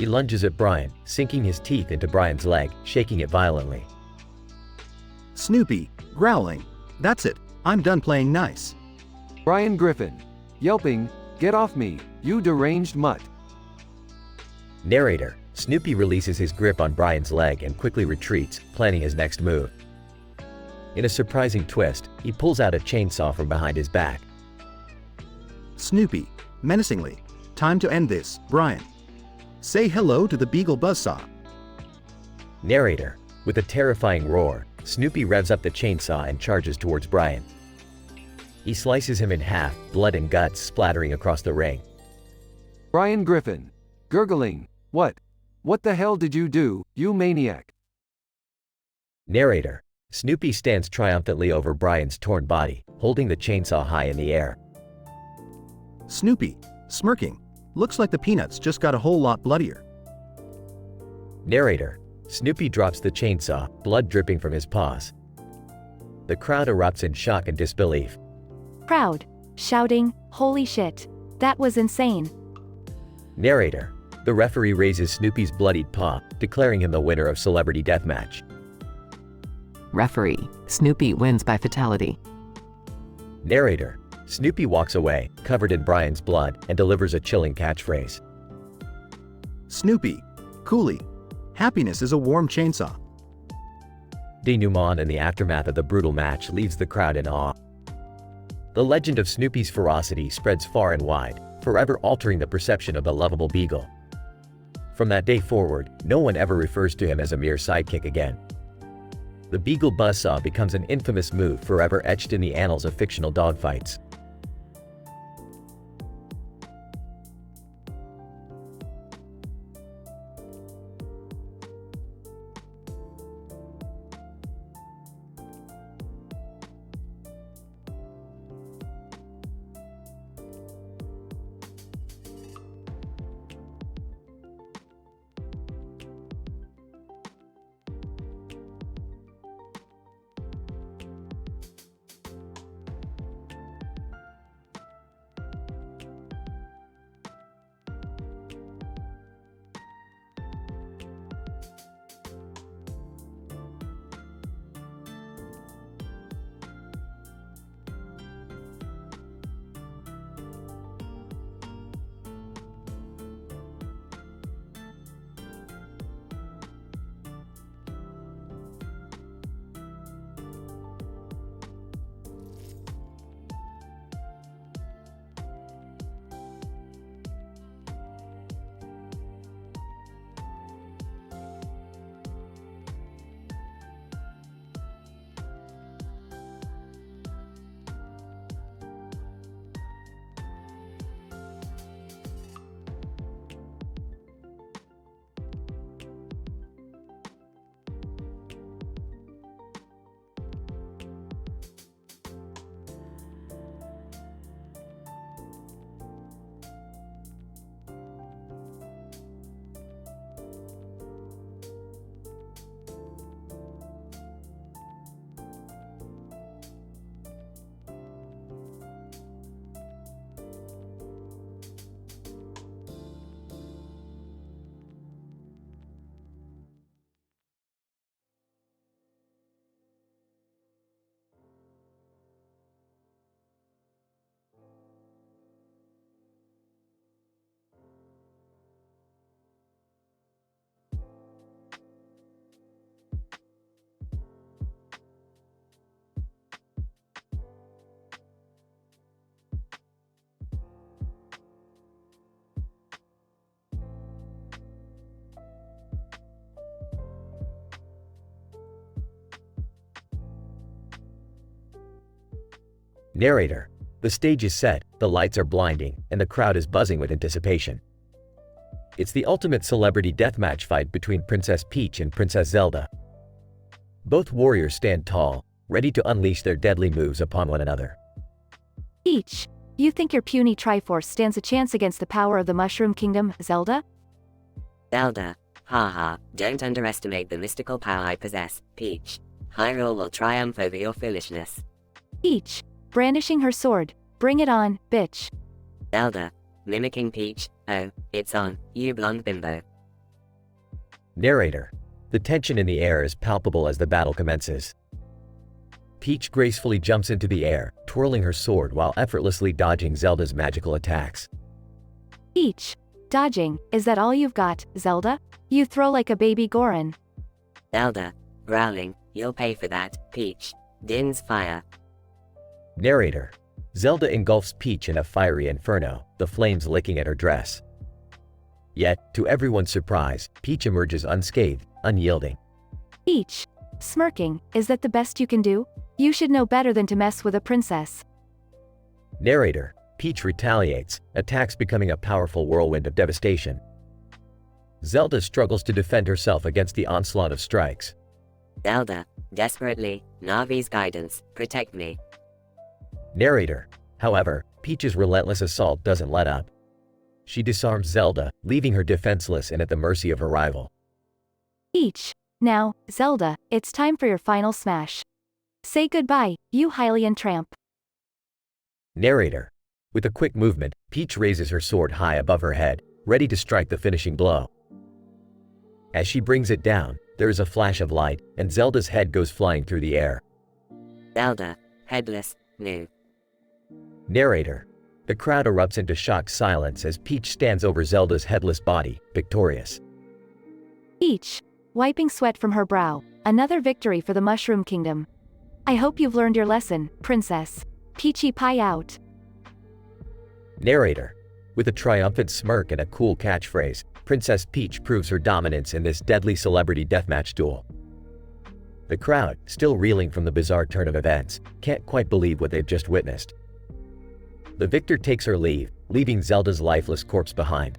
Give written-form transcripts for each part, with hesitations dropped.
He lunges at Brian, sinking his teeth into Brian's leg, shaking it violently. Snoopy, growling. That's it, I'm done playing nice. Brian Griffin, yelping, "Get off me, you deranged mutt." Narrator: Snoopy releases his grip on Brian's leg and quickly retreats, planning his next move. In a surprising twist, he pulls out a chainsaw from behind his back. Snoopy, menacingly. Time to end this, Brian. Say hello to the Beagle Buzzsaw. Narrator: With a terrifying roar, Snoopy revs up the chainsaw and charges towards Brian. He slices him in half, blood and guts splattering across the ring. Brian Griffin, gurgling, What the hell did you do, you maniac?" Narrator: Snoopy stands triumphantly over Brian's torn body, holding the chainsaw high in the air. Snoopy, smirking. Looks like the peanuts just got a whole lot bloodier. Narrator: Snoopy drops the chainsaw, blood dripping from his paws. The crowd erupts in shock and disbelief. Crowd, shouting, "Holy shit. That was insane." Narrator: The referee raises Snoopy's bloodied paw, declaring him the winner of Celebrity Deathmatch. Referee, Snoopy wins by fatality. Narrator: Snoopy walks away, covered in Brian's blood, and delivers a chilling catchphrase. Snoopy, coolly. Happiness is a warm chainsaw. Denouement in the aftermath of the brutal match leaves the crowd in awe. The legend of Snoopy's ferocity spreads far and wide, forever altering the perception of the lovable beagle. From that day forward, no one ever refers to him as a mere sidekick again. The Beagle Buzzsaw becomes an infamous move forever etched in the annals of fictional dogfights. Narrator: The stage is set, the lights are blinding, and the crowd is buzzing with anticipation. It's the ultimate celebrity deathmatch fight between Princess Peach and Princess Zelda. Both warriors stand tall, ready to unleash their deadly moves upon one another. Peach, you think your puny Triforce stands a chance against the power of the Mushroom Kingdom, Zelda? Zelda, haha, don't underestimate the mystical power I possess, Peach. Hyrule will triumph over your foolishness. Peach, brandishing her sword, bring it on, bitch. Zelda, mimicking Peach, oh, it's on, you blonde bimbo. Narrator. The tension in the air is palpable as the battle commences. Peach gracefully jumps into the air, twirling her sword while effortlessly dodging Zelda's magical attacks. Peach. Dodging, is that all you've got, Zelda? You throw like a baby Goron. Zelda. Growling, you'll pay for that, Peach. Din's fire. Narrator. Zelda engulfs Peach in a fiery inferno, the flames licking at her dress. Yet, to everyone's surprise, Peach emerges unscathed, unyielding. Peach. Smirking, is that the best you can do? You should know better than to mess with a princess. Narrator. Peach retaliates, attacks becoming a powerful whirlwind of devastation. Zelda struggles to defend herself against the onslaught of strikes. Zelda. Desperately, Navi's guidance, protect me. Narrator. However, Peach's relentless assault doesn't let up. She disarms Zelda, leaving her defenseless and at the mercy of her rival. Peach. Now, Zelda, it's time for your final smash. Say goodbye, you Hylian tramp. Narrator. With a quick movement, Peach raises her sword high above her head, ready to strike the finishing blow. As she brings it down, there is a flash of light, and Zelda's head goes flying through the air. Zelda. Headless, new. Narrator. The crowd erupts into shocked silence as Peach stands over Zelda's headless body, victorious. Peach. Wiping sweat from her brow, another victory for the Mushroom Kingdom. I hope you've learned your lesson, Princess. Peachy Pie out. Narrator. With a triumphant smirk and a cool catchphrase, Princess Peach proves her dominance in this deadly celebrity deathmatch duel. The crowd, still reeling from the bizarre turn of events, can't quite believe what they've just witnessed. The victor takes her leave, leaving Zelda's lifeless corpse behind.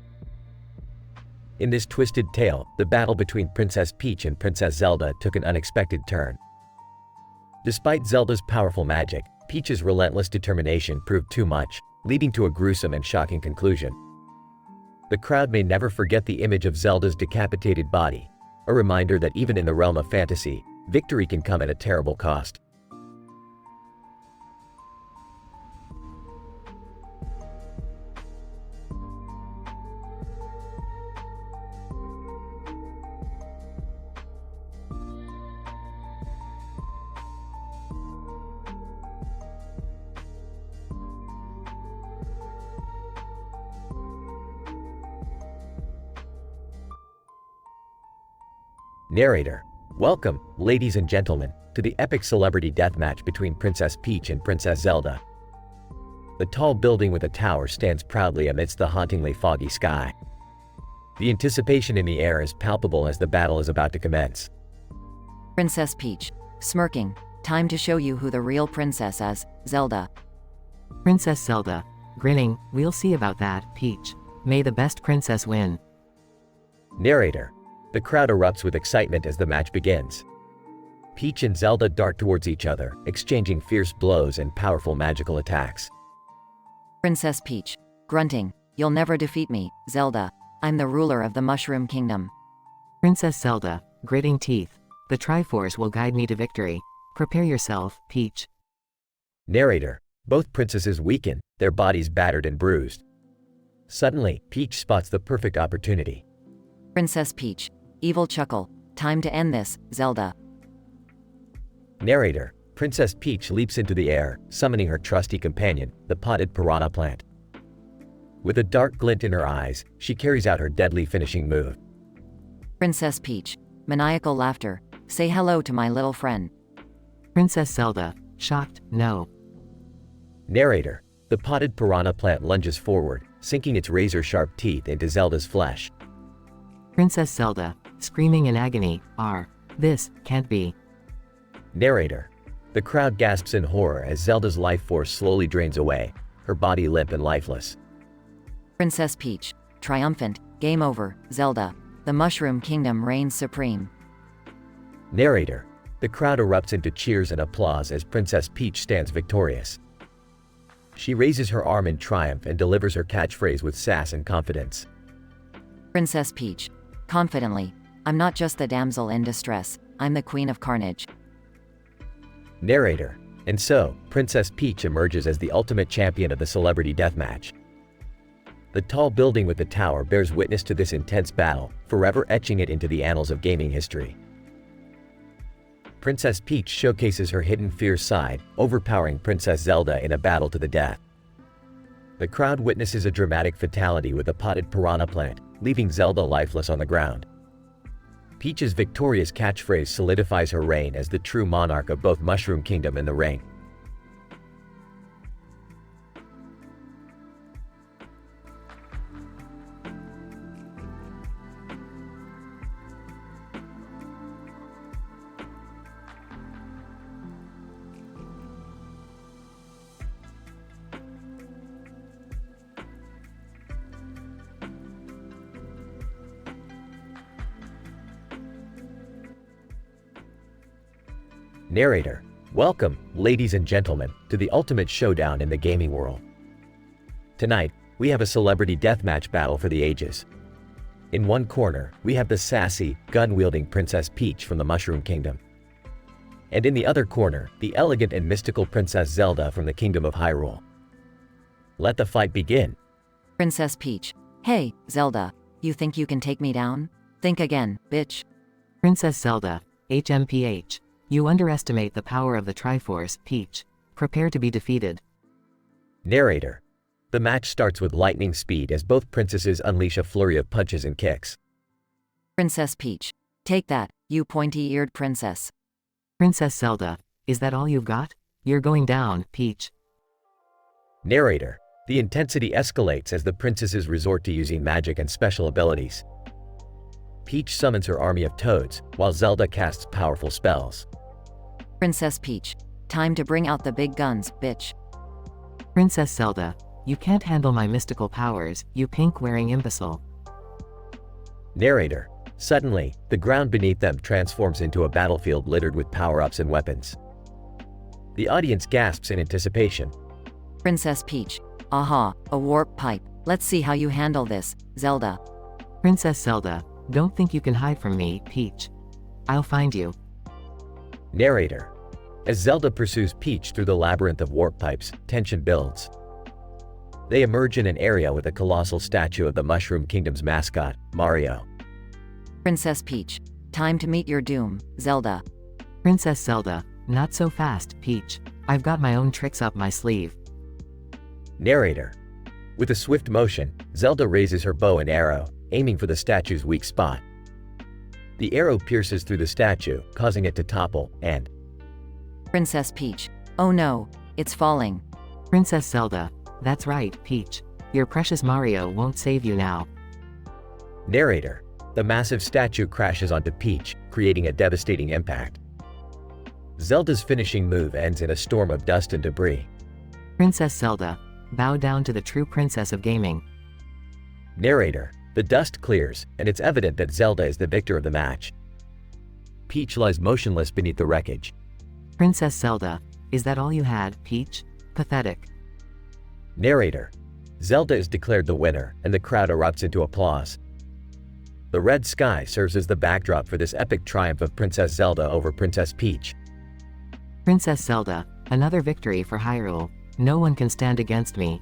In this twisted tale, the battle between Princess Peach and Princess Zelda took an unexpected turn. Despite Zelda's powerful magic, Peach's relentless determination proved too much, leading to a gruesome and shocking conclusion. The crowd may never forget the image of Zelda's decapitated body, a reminder that even in the realm of fantasy, victory can come at a terrible cost. Narrator. Welcome, ladies and gentlemen, to the epic celebrity deathmatch between Princess Peach and Princess Zelda. The tall building with a tower stands proudly amidst the hauntingly foggy sky. The anticipation in the air is palpable as the battle is about to commence. Princess Peach. Smirking. Time to show you who the real princess is, Zelda. Princess Zelda. Grinning, we'll see about that, Peach. May the best princess win. Narrator. The crowd erupts with excitement as the match begins. Peach and Zelda dart towards each other, exchanging fierce blows and powerful magical attacks. Princess Peach. Grunting. You'll never defeat me, Zelda. I'm the ruler of the Mushroom Kingdom. Princess Zelda. Gritting teeth. The Triforce will guide me to victory. Prepare yourself, Peach. Narrator. Both princesses weaken, their bodies battered and bruised. Suddenly, Peach spots the perfect opportunity. Princess Peach. Evil chuckle. Time to end this, Zelda. Narrator. Princess Peach leaps into the air, summoning her trusty companion, the potted piranha plant. With a dark glint in her eyes, she carries out her deadly finishing move. Princess Peach. Maniacal laughter. Say hello to my little friend. Princess Zelda. Shocked, no. Narrator. The potted piranha plant lunges forward, sinking its razor-sharp teeth into Zelda's flesh. Princess Zelda. Screaming in agony, this can't be. Narrator. The crowd gasps in horror as Zelda's life force slowly drains away, her body limp and lifeless. Princess Peach. Triumphant. Game over, Zelda. The Mushroom Kingdom reigns supreme. Narrator. The crowd erupts into cheers and applause as Princess Peach stands victorious. She raises her arm in triumph and delivers her catchphrase with sass and confidence. Princess Peach. Confidently. I'm not just the damsel in distress, I'm the Queen of Carnage. Narrator. And so, Princess Peach emerges as the ultimate champion of the celebrity deathmatch. The tall building with the tower bears witness to this intense battle, forever etching it into the annals of gaming history. Princess Peach showcases her hidden fierce side, overpowering Princess Zelda in a battle to the death. The crowd witnesses a dramatic fatality with a potted piranha plant, leaving Zelda lifeless on the ground. Peach's victorious catchphrase solidifies her reign as the true monarch of both Mushroom Kingdom and the ring. Narrator: welcome, ladies and gentlemen, to the ultimate showdown in the gaming world. Tonight, we have a celebrity deathmatch battle for the ages. In one corner, we have the sassy, gun-wielding Princess Peach from the Mushroom Kingdom. And in the other corner, the elegant and mystical Princess Zelda from the Kingdom of Hyrule. Let the fight begin. Princess Peach. Hey, Zelda. You think you can take me down? Think again, bitch. Princess Zelda, HMPH. You underestimate the power of the Triforce, Peach. Prepare to be defeated. Narrator: the match starts with lightning speed as both princesses unleash a flurry of punches and kicks. Princess Peach. Take that, you pointy-eared princess. Princess Zelda, is that all you've got? You're going down, Peach. Narrator: the intensity escalates as the princesses resort to using magic and special abilities. Peach summons her army of toads, while Zelda casts powerful spells. Princess Peach. Time to bring out the big guns, bitch. Princess Zelda, you can't handle my mystical powers, you pink-wearing imbecile. Narrator: suddenly, the ground beneath them transforms into a battlefield littered with power-ups and weapons. The audience gasps in anticipation. Princess Peach. Aha, a warp pipe. Let's see how you handle this, Zelda. Princess Zelda, don't think you can hide from me, Peach. I'll find you. Narrator: as Zelda pursues Peach through the labyrinth of warp pipes, tension builds. They emerge in an area with a colossal statue of the Mushroom Kingdom's mascot, Mario. Princess Peach. Time to meet your doom, Zelda. Princess Zelda, not so fast, Peach. I've got my own tricks up my sleeve. Narrator: with a swift motion, Zelda raises her bow and arrow, aiming for the statue's weak spot. The arrow pierces through the statue, causing it to topple, and Princess Peach. Oh no, it's falling. Princess Zelda, that's right, Peach. Your precious Mario won't save you now. Narrator: the massive statue crashes onto Peach, creating a devastating impact. Zelda's finishing move ends in a storm of dust and debris. Princess Zelda, bow down to the true princess of gaming. Narrator: the dust clears, and it's evident that Zelda is the victor of the match. Peach lies motionless beneath the wreckage. Princess Zelda, is that all you had, Peach? Pathetic. Narrator: Zelda is declared the winner, and the crowd erupts into applause. The red sky serves as the backdrop for this epic triumph of Princess Zelda over Princess Peach. Princess Zelda, another victory for Hyrule. No one can stand against me.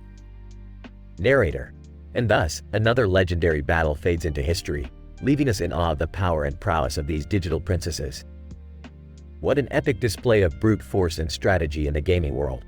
Narrator: and thus, another legendary battle fades into history, leaving us in awe of the power and prowess of these digital princesses. What an epic display of brute force and strategy in the gaming world.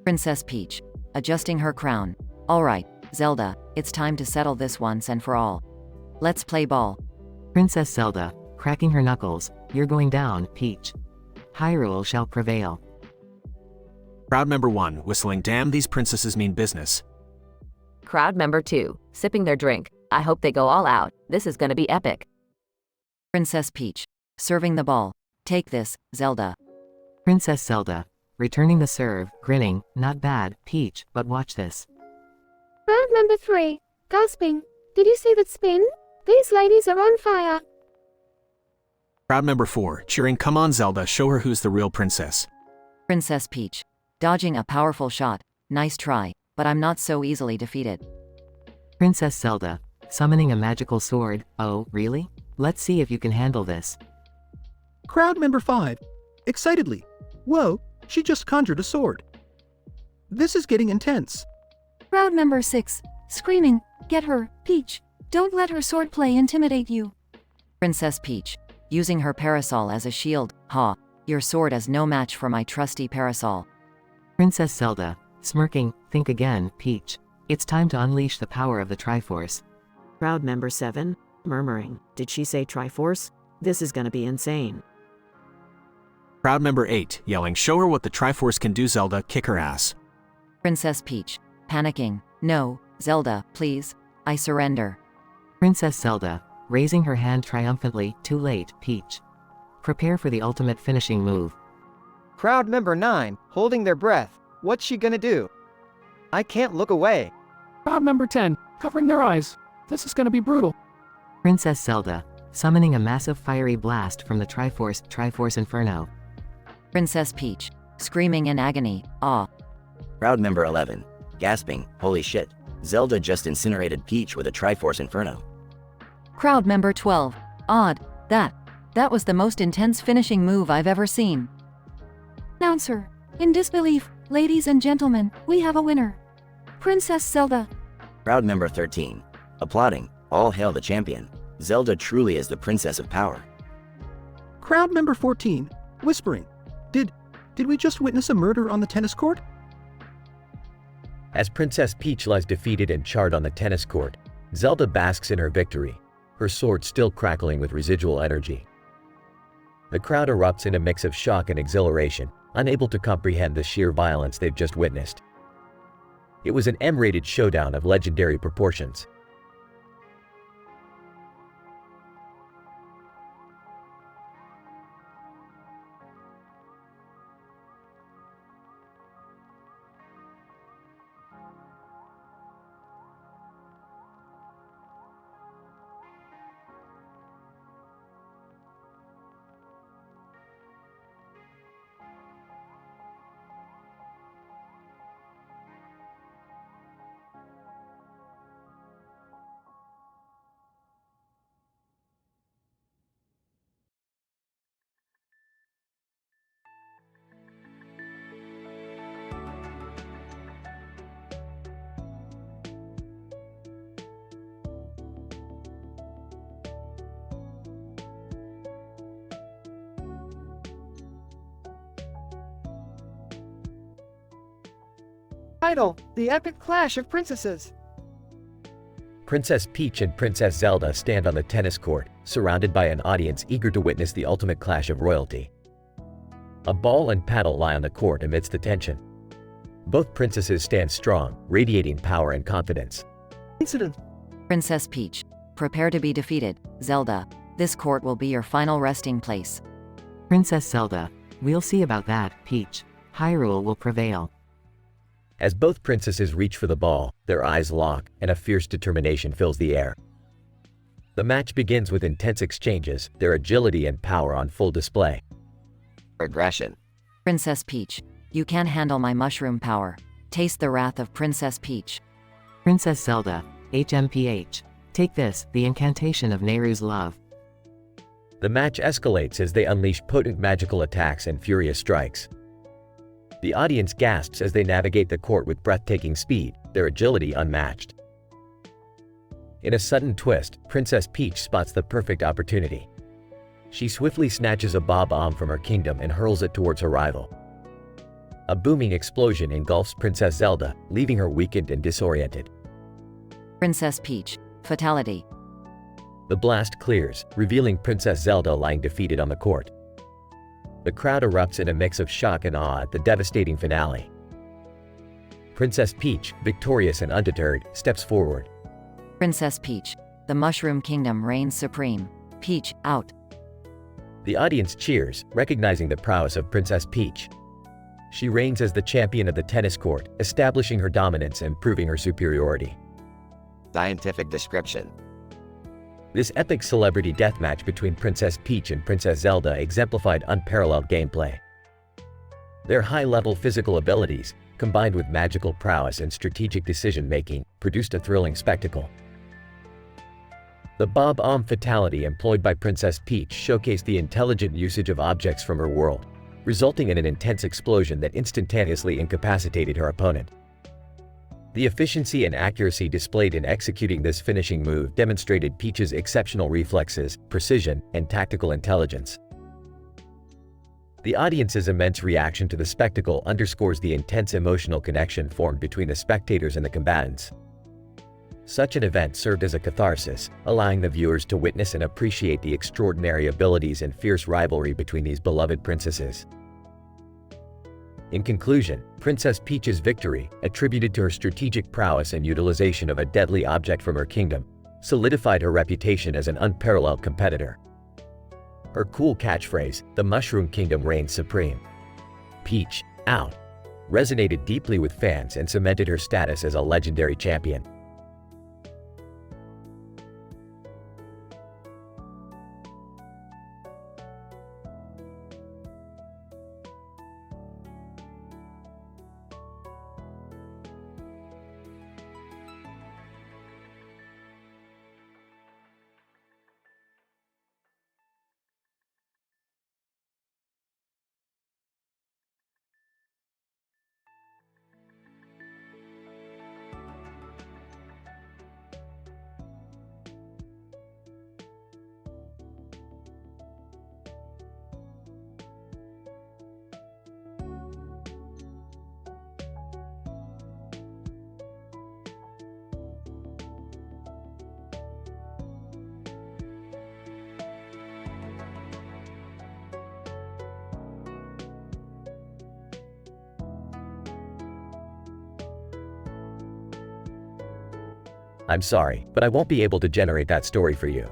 Princess Peach, adjusting her crown. Alright, Zelda, it's time to settle this once and for all. Let's play ball. Princess Zelda, cracking her knuckles. You're going down, Peach. Hyrule shall prevail. Crowd member 1, whistling, damn, these princesses mean business. Crowd member 2, sipping their drink. I hope they go all out. This is gonna be epic. Princess Peach, serving the ball. Take this, Zelda. Princess Zelda, returning the serve, grinning. Not bad, Peach, but watch this. Crowd member 3, gasping. Did you see that spin? These ladies are on fire. Crowd member 4, cheering, come on Zelda, show her who's the real princess. Princess Peach, dodging a powerful shot. Nice try, but I'm not so easily defeated. Princess Zelda, summoning a magical sword. Oh, really? Let's see if you can handle this. Crowd member 5, excitedly. Whoa, she just conjured a sword. This is getting intense. Crowd member 6, screaming, get her, Peach. Don't let her swordplay intimidate you. Princess Peach, using her parasol as a shield. Ha, your sword is no match for my trusty parasol. Princess Zelda, smirking, think again, Peach. It's time to unleash the power of the Triforce. Crowd member 7, murmuring, did she say Triforce? This is gonna be insane. Crowd member 8, yelling, show her what the Triforce can do Zelda, kick her ass. Princess Peach, panicking, no, Zelda, please, I surrender. Princess Zelda, raising her hand triumphantly, too late, Peach. Prepare for the ultimate finishing move. Crowd member 9, holding their breath. What's she gonna do? I can't look away. Crowd member 10, covering their eyes. This is gonna be brutal. Princess Zelda, summoning a massive fiery blast from the Triforce Inferno. Princess Peach, screaming in agony, ah. Crowd member 11, gasping, holy shit, Zelda just incinerated Peach with a Triforce Inferno. Crowd member 12, odd, that was the most intense finishing move I've ever seen. Announcer, in disbelief, ladies and gentlemen, we have a winner. Princess Zelda. Crowd member 13, applauding, all hail the champion. Zelda truly is the princess of power. Crowd member 14, whispering, Did we just witness a murder on the tennis court? As Princess Peach lies defeated and charred on the tennis court, Zelda basks in her victory, her sword still crackling with residual energy. The crowd erupts in a mix of shock and exhilaration, unable to comprehend the sheer violence they've just witnessed. It was an M-rated showdown of legendary proportions. Title, The Epic Clash of Princesses. Princess Peach and Princess Zelda stand on the tennis court, surrounded by an audience eager to witness the ultimate clash of royalty. A ball and paddle lie on the court amidst the tension. Both princesses stand strong, radiating power and confidence. Incident. Princess Peach, prepare to be defeated, Zelda. This court will be your final resting place. Princess Zelda, we'll see about that, Peach. Hyrule will prevail. As both princesses reach for the ball, their eyes lock, and a fierce determination fills the air. The match begins with intense exchanges, their agility and power on full display. Aggression. Princess Peach, you can't handle my mushroom power. Taste the wrath of Princess Peach. Princess Zelda, HMPH. Take this, the incantation of Nehru's love. The match escalates as they unleash potent magical attacks and furious strikes. The audience gasps as they navigate the court with breathtaking speed, their agility unmatched. In a sudden twist, Princess Peach spots the perfect opportunity. She swiftly snatches a bob-omb from her kingdom and hurls it towards her rival. A booming explosion engulfs Princess Zelda, leaving her weakened and disoriented. Princess Peach. Fatality. The blast clears, revealing Princess Zelda lying defeated on the court. The crowd erupts in a mix of shock and awe at the devastating finale. Princess Peach, victorious and undeterred, steps forward. Princess Peach. The Mushroom Kingdom reigns supreme. Peach, out. The audience cheers, recognizing the prowess of Princess Peach. She reigns as the champion of the tennis court, establishing her dominance and proving her superiority. Scientific description. This epic celebrity deathmatch between Princess Peach and Princess Zelda exemplified unparalleled gameplay. Their high-level physical abilities, combined with magical prowess and strategic decision-making, produced a thrilling spectacle. The Bob-omb fatality employed by Princess Peach showcased the intelligent usage of objects from her world, resulting in an intense explosion that instantaneously incapacitated her opponent. The efficiency and accuracy displayed in executing this finishing move demonstrated Peach's exceptional reflexes, precision, and tactical intelligence. The audience's immense reaction to the spectacle underscores the intense emotional connection formed between the spectators and the combatants. Such an event served as a catharsis, allowing the viewers to witness and appreciate the extraordinary abilities and fierce rivalry between these beloved princesses. In conclusion, Princess Peach's victory, attributed to her strategic prowess and utilization of a deadly object from her kingdom, solidified her reputation as an unparalleled competitor. Her cool catchphrase, "The Mushroom Kingdom reigns supreme. Peach, out," resonated deeply with fans and cemented her status as a legendary champion. I'm sorry, but I won't be able to generate that story for you.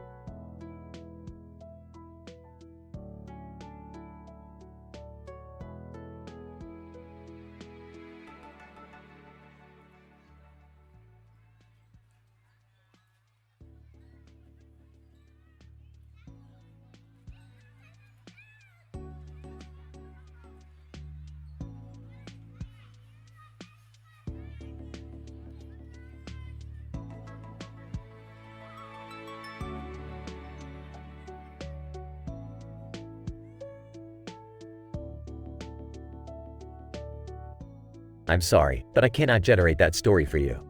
I'm sorry, but I cannot generate that story for you.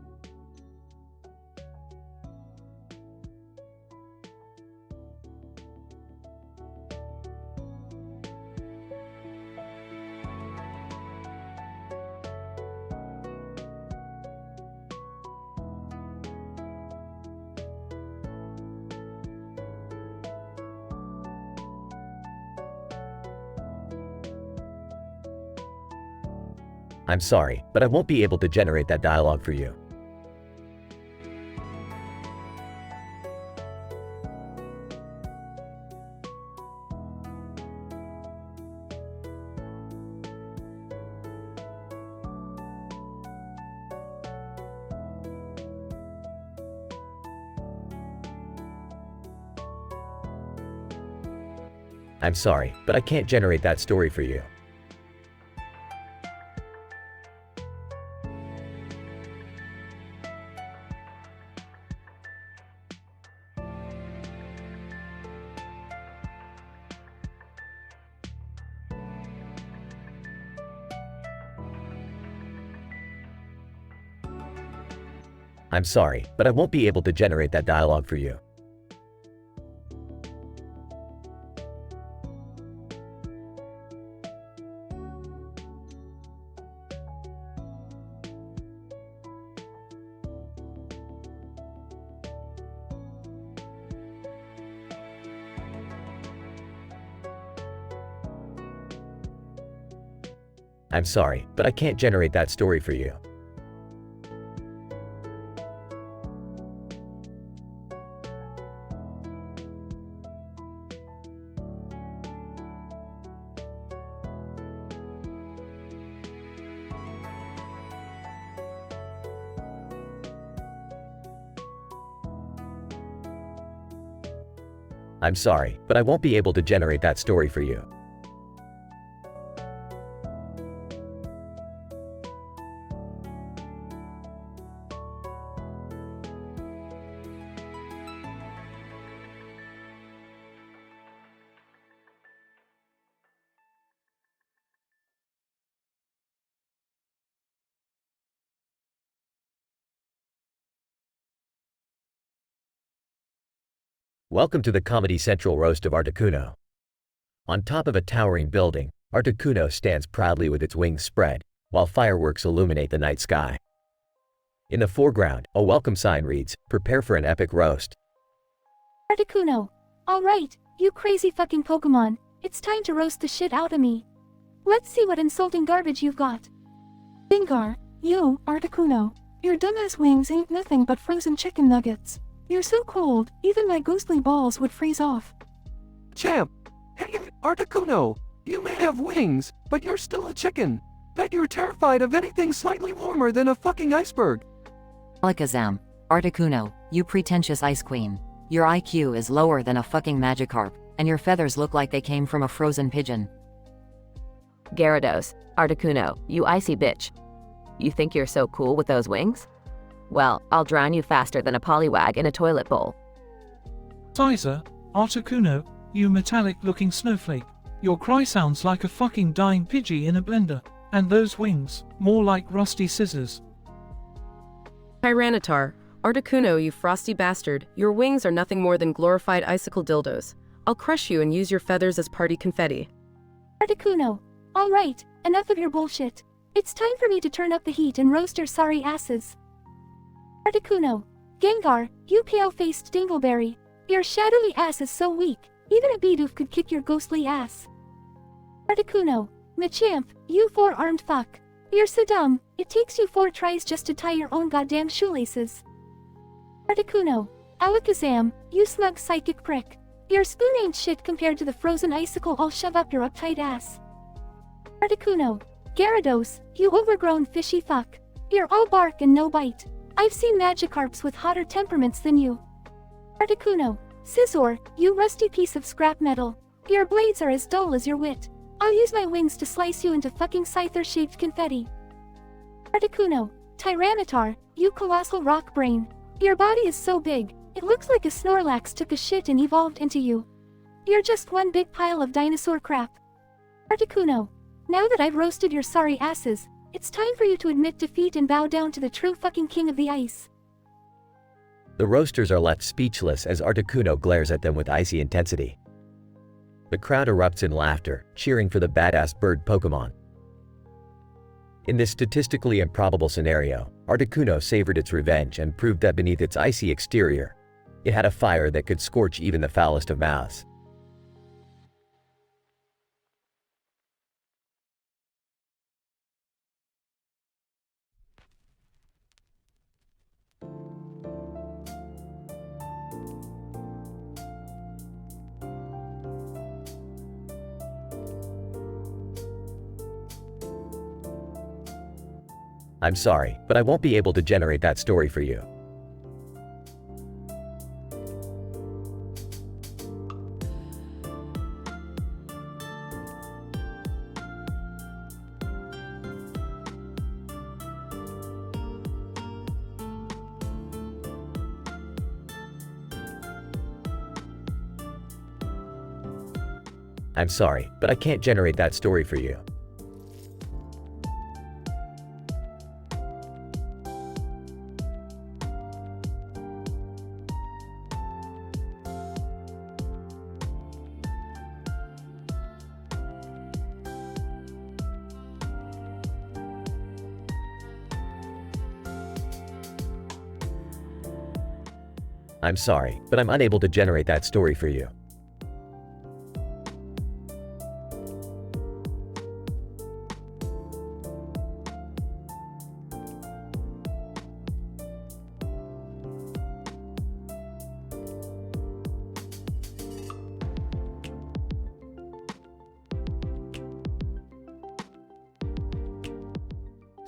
I'm sorry, but I won't be able to generate that dialogue for you. I'm sorry, but I can't generate that story for you. I'm sorry, but I won't be able to generate that dialogue for you. I'm sorry, but I can't generate that story for you. I'm sorry, but I won't be able to generate that story for you. Welcome to the Comedy Central roast of Articuno. On top of a towering building, Articuno stands proudly with its wings spread, while fireworks illuminate the night sky. In the foreground, a welcome sign reads, "Prepare for an epic roast." Articuno. Alright, you crazy fucking Pokemon, it's time to roast the shit out of me. Let's see what insulting garbage you've got. Gengar, you, Articuno. Your dumbass wings ain't nothing but frozen chicken nuggets. You're so cold, even my ghostly balls would freeze off. Champ! Hey, Articuno! You may have wings, but you're still a chicken. Bet you're terrified of anything slightly warmer than a fucking iceberg. Alakazam. Articuno, you pretentious ice queen. Your IQ is lower than a fucking Magikarp, and your feathers look like they came from a frozen pigeon. Gyarados. Articuno, you icy bitch. You think you're so cool with those wings? Well, I'll drown you faster than a Poliwag in a toilet bowl. Sizer, Articuno, you metallic-looking snowflake. Your cry sounds like a fucking dying Pidgey in a blender. And those wings, more like rusty scissors. Tyranitar, Articuno, you frosty bastard. Your wings are nothing more than glorified icicle dildos. I'll crush you and use your feathers as party confetti. Articuno. Alright, enough of your bullshit. It's time for me to turn up the heat and roast your sorry asses. Articuno. Gengar, you pale-faced dingleberry. Your shadowy ass is so weak, even a Bidoof could kick your ghostly ass. Articuno. Machamp, you four-armed fuck. You're so dumb, it takes you 4 tries just to tie your own goddamn shoelaces. Articuno. Alakazam, you smug psychic prick. Your spoon ain't shit compared to the frozen icicle I'll shove up your uptight ass. Articuno. Gyarados, you overgrown fishy fuck. You're all bark and no bite. I've seen Magikarps with hotter temperaments than you. Articuno. Scizor, you rusty piece of scrap metal. Your blades are as dull as your wit. I'll use my wings to slice you into fucking scyther-shaped confetti. Articuno. Tyranitar, you colossal rock brain. Your body is so big, it looks like a Snorlax took a shit and evolved into you. You're just one big pile of dinosaur crap. Articuno. Now that I've roasted your sorry asses, it's time for you to admit defeat and bow down to the true fucking king of the ice. The roasters are left speechless as Articuno glares at them with icy intensity. The crowd erupts in laughter, cheering for the badass bird Pokemon. In this statistically improbable scenario, Articuno savored its revenge and proved that beneath its icy exterior, it had a fire that could scorch even the foulest of mouths. I'm sorry, but I won't be able to generate that story for you. I'm sorry, but I can't generate that story for you. I'm sorry, but I'm unable to generate that story for you.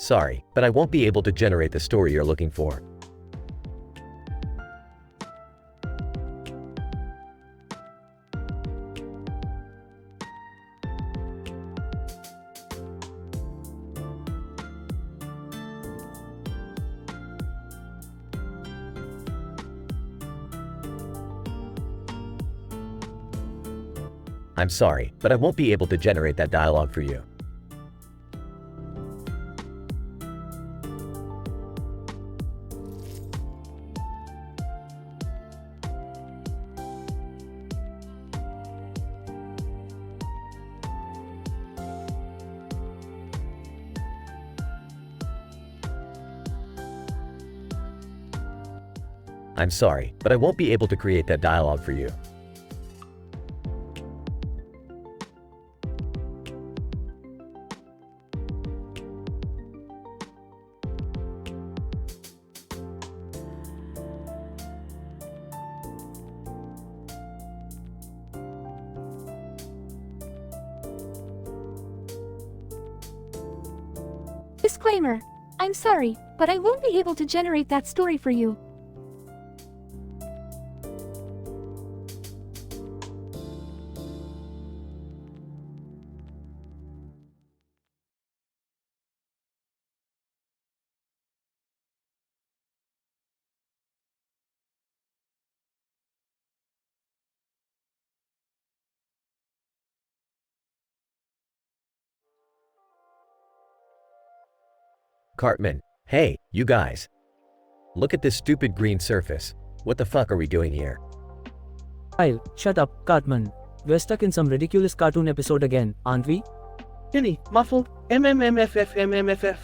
Sorry, but I won't be able to generate the story you're looking for. I'm sorry, but I won't be able to generate that dialogue for you. I'm sorry, but I won't be able to create that dialogue for you. Disclaimer. I'm sorry, but I won't be able to generate that story for you. Cartman, hey, you guys. Look at this stupid green surface. What the fuck are we doing here? Kyle, shut up, Cartman. We're stuck in some ridiculous cartoon episode again, aren't we? Kenny, muffled, MMMFF.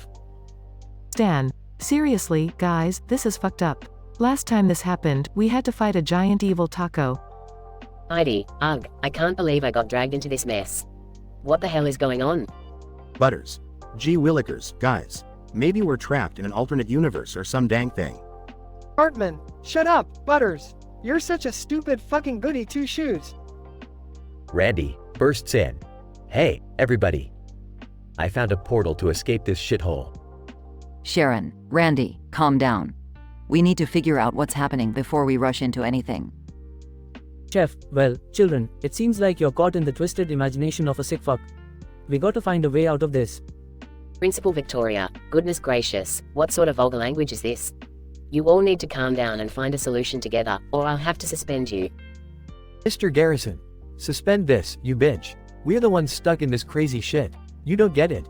Stan, seriously, guys, this is fucked up. Last time this happened, we had to fight a giant evil taco. Heidi, ugh, I can't believe I got dragged into this mess. What the hell is going on? Butters. Gee willikers, guys. Maybe we're trapped in an alternate universe or some dang thing. Cartman, shut up, Butters. You're such a stupid fucking goody two-shoes. Randy bursts in. Hey, everybody. I found a portal to escape this shithole. Sharon, Randy, calm down. We need to figure out what's happening before we rush into anything. Chef, well, children, it seems like you're caught in the twisted imagination of a sick fuck. We got to find a way out of this. Principal Victoria, goodness gracious, what sort of vulgar language is this? You all need to calm down and find a solution together, or I'll have to suspend you. Mr. Garrison, suspend this, you bitch. We're the ones stuck in this crazy shit. You don't get it.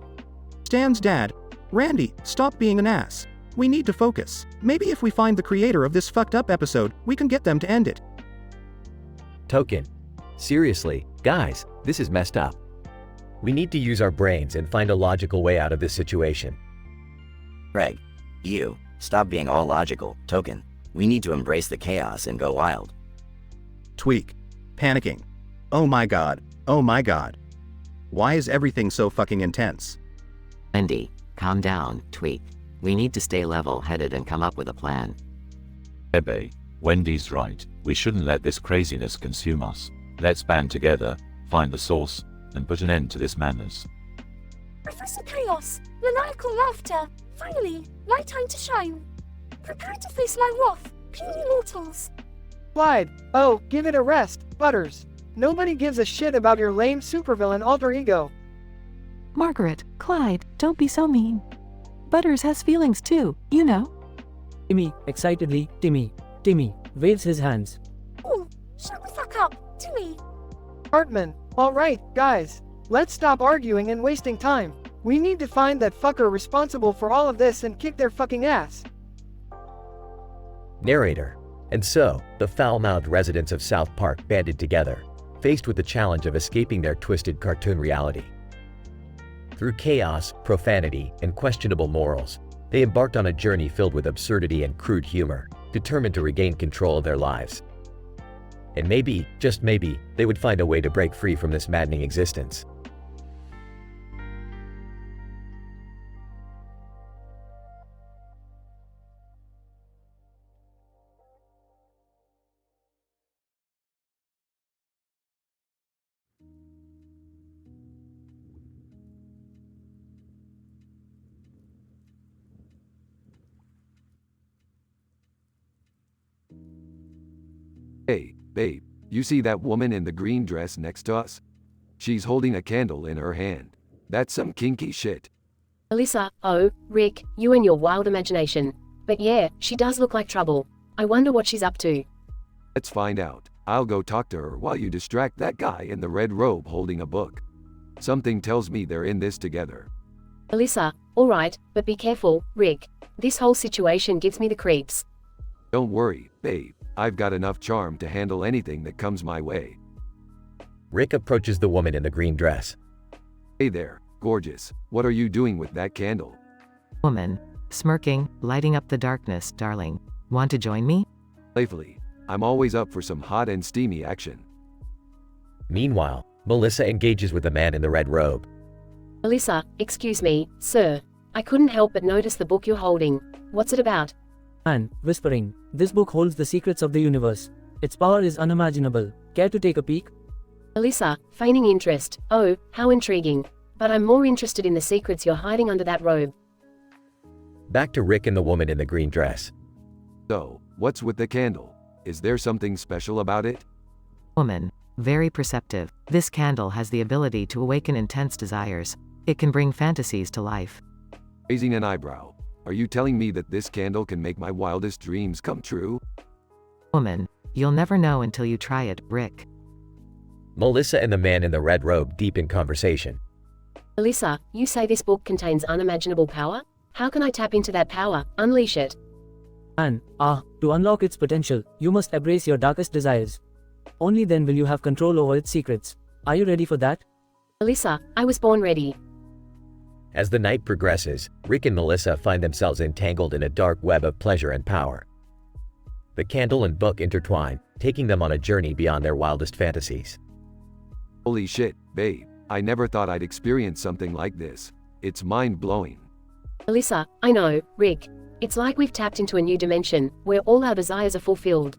Stan's dad. Randy, stop being an ass. We need to focus. Maybe if we find the creator of this fucked up episode, we can get them to end it. Token. Seriously, guys, this is messed up. We need to use our brains and find a logical way out of this situation. Greg, you, stop being all logical, Token. We need to embrace the chaos and go wild. Tweak. Panicking. Oh my god. Oh my god. Why is everything so fucking intense? Wendy, calm down, Tweak. We need to stay level-headed and come up with a plan. Ebe, Wendy's right. We shouldn't let this craziness consume us. Let's band together, find the source, and put an end to this madness. Professor Chaos, maniacal laughter. Finally, my time to shine. Prepare to face my wrath, puny mortals. Clyde, oh, give it a rest, Butters. Nobody gives a shit about your lame supervillain alter ego. Margaret, Clyde, don't be so mean. Butters has feelings too, you know. Timmy, excitedly, Timmy, waves his hands. Ooh, shut the fuck up, Timmy. Cartman, alright, guys. Let's stop arguing and wasting time. We need to find that fucker responsible for all of this and kick their fucking ass. Narrator. And so, the foul-mouthed residents of South Park banded together, faced with the challenge of escaping their twisted cartoon reality. Through chaos, profanity, and questionable morals, they embarked on a journey filled with absurdity and crude humor, determined to regain control of their lives. And maybe, just maybe, they would find a way to break free from this maddening existence. Babe, you see that woman in the green dress next to us? She's holding a candle in her hand. That's some kinky shit. Alyssa, oh, Rick, you and your wild imagination. But yeah, she does look like trouble. I wonder what she's up to. Let's find out. I'll go talk to her while you distract that guy in the red robe holding a book. Something tells me they're in this together. Alyssa, alright, but be careful, Rick. This whole situation gives me the creeps. Don't worry, babe. I've got enough charm to handle anything that comes my way. Rick approaches the woman in the green dress. Hey there, gorgeous. What are you doing with that candle? Woman. Smirking, lighting up the darkness, darling. Want to join me? Playfully. I'm always up for some hot and steamy action. Meanwhile, Melissa engages with the man in the red robe. Alyssa, excuse me, sir. I couldn't help but notice the book you're holding. What's it about? And, whispering, this book holds the secrets of the universe. Its power is unimaginable. Care to take a peek? Alyssa, feigning interest. Oh, how intriguing. But I'm more interested in the secrets you're hiding under that robe. Back to Rick and the woman in the green dress. So, what's with the candle? Is there something special about it? Woman. Very perceptive. This candle has the ability to awaken intense desires. It can bring fantasies to life. Raising an eyebrow. Are you telling me that this candle can make my wildest dreams come true? Woman. You'll never know until you try it, Rick. Melissa and the man in the red robe deep in conversation. Alyssa, you say this book contains unimaginable power? How can I tap into that power, unleash it? And, to unlock its potential, you must embrace your darkest desires. Only then will you have control over its secrets. Are you ready for that? Alyssa, I was born ready. As the night progresses, Rick and Melissa find themselves entangled in a dark web of pleasure and power. The candle and book intertwine, taking them on a journey beyond their wildest fantasies. Holy shit, babe. I never thought I'd experience something like this. It's mind-blowing. Alyssa, I know, Rick. It's like we've tapped into a new dimension, where all our desires are fulfilled.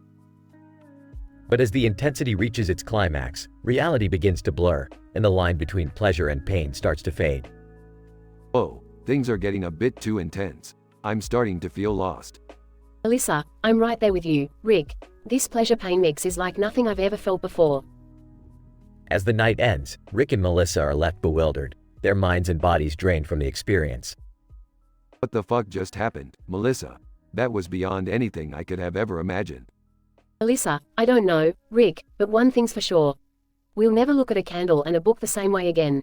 But as the intensity reaches its climax, reality begins to blur, and the line between pleasure and pain starts to fade. Oh, things are getting a bit too intense. I'm starting to feel lost. Alyssa, I'm right there with you, Rick. This pleasure-pain mix is like nothing I've ever felt before. As the night ends, Rick and Melissa are left bewildered, their minds and bodies drained from the experience. What the fuck just happened, Melissa? That was beyond anything I could have ever imagined. Alyssa, I don't know, Rick, but one thing's for sure. We'll never look at a candle and a book the same way again.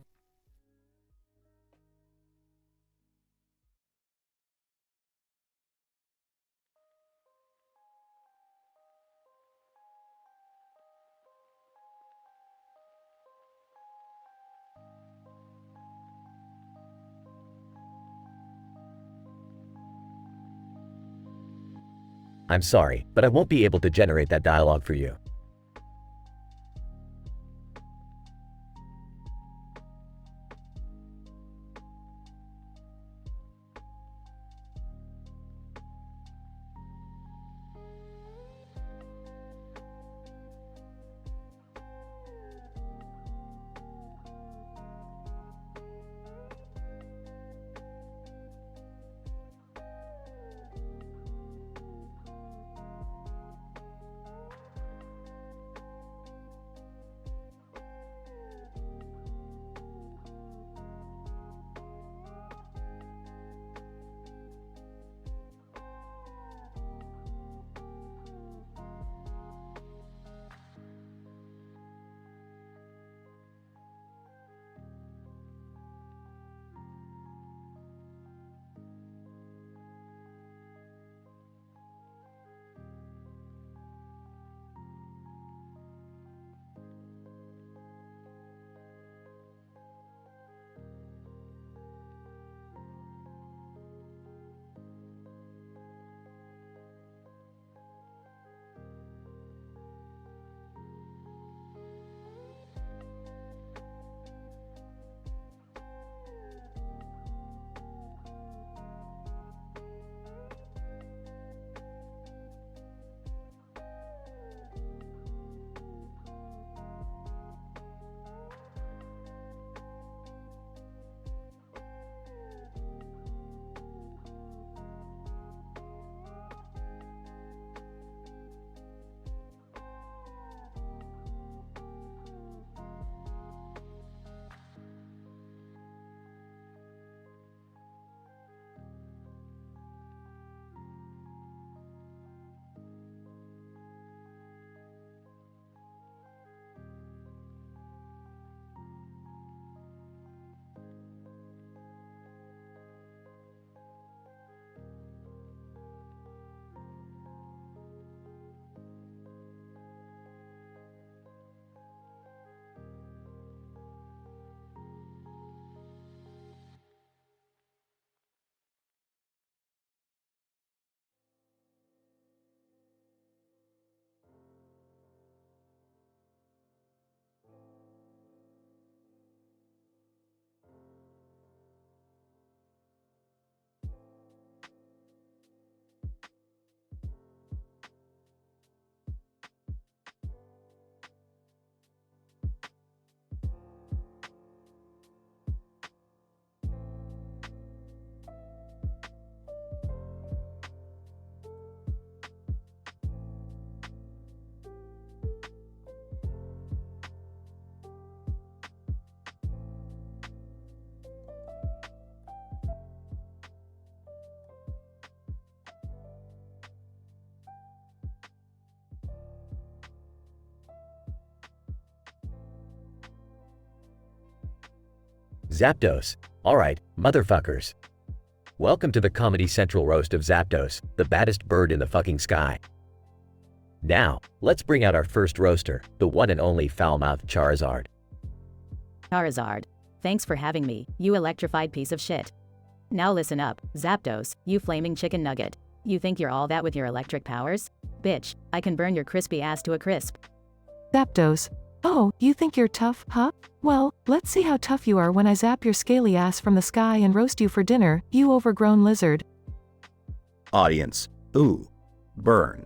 I'm sorry, but I won't be able to generate that dialogue for you. Zapdos. Alright, motherfuckers. Welcome to the Comedy Central roast of Zapdos, the baddest bird in the fucking sky. Now, let's bring out our first roaster, the one and only foul-mouthed Charizard. Charizard. Thanks for having me, you electrified piece of shit. Now listen up, Zapdos, you flaming chicken nugget. You think you're all that with your electric powers? Bitch, I can burn your crispy ass to a crisp. Zapdos. Oh, you think you're tough, huh? Well, let's see how tough you are when I zap your scaly ass from the sky and roast you for dinner, you overgrown lizard. Audience. Ooh. Burn.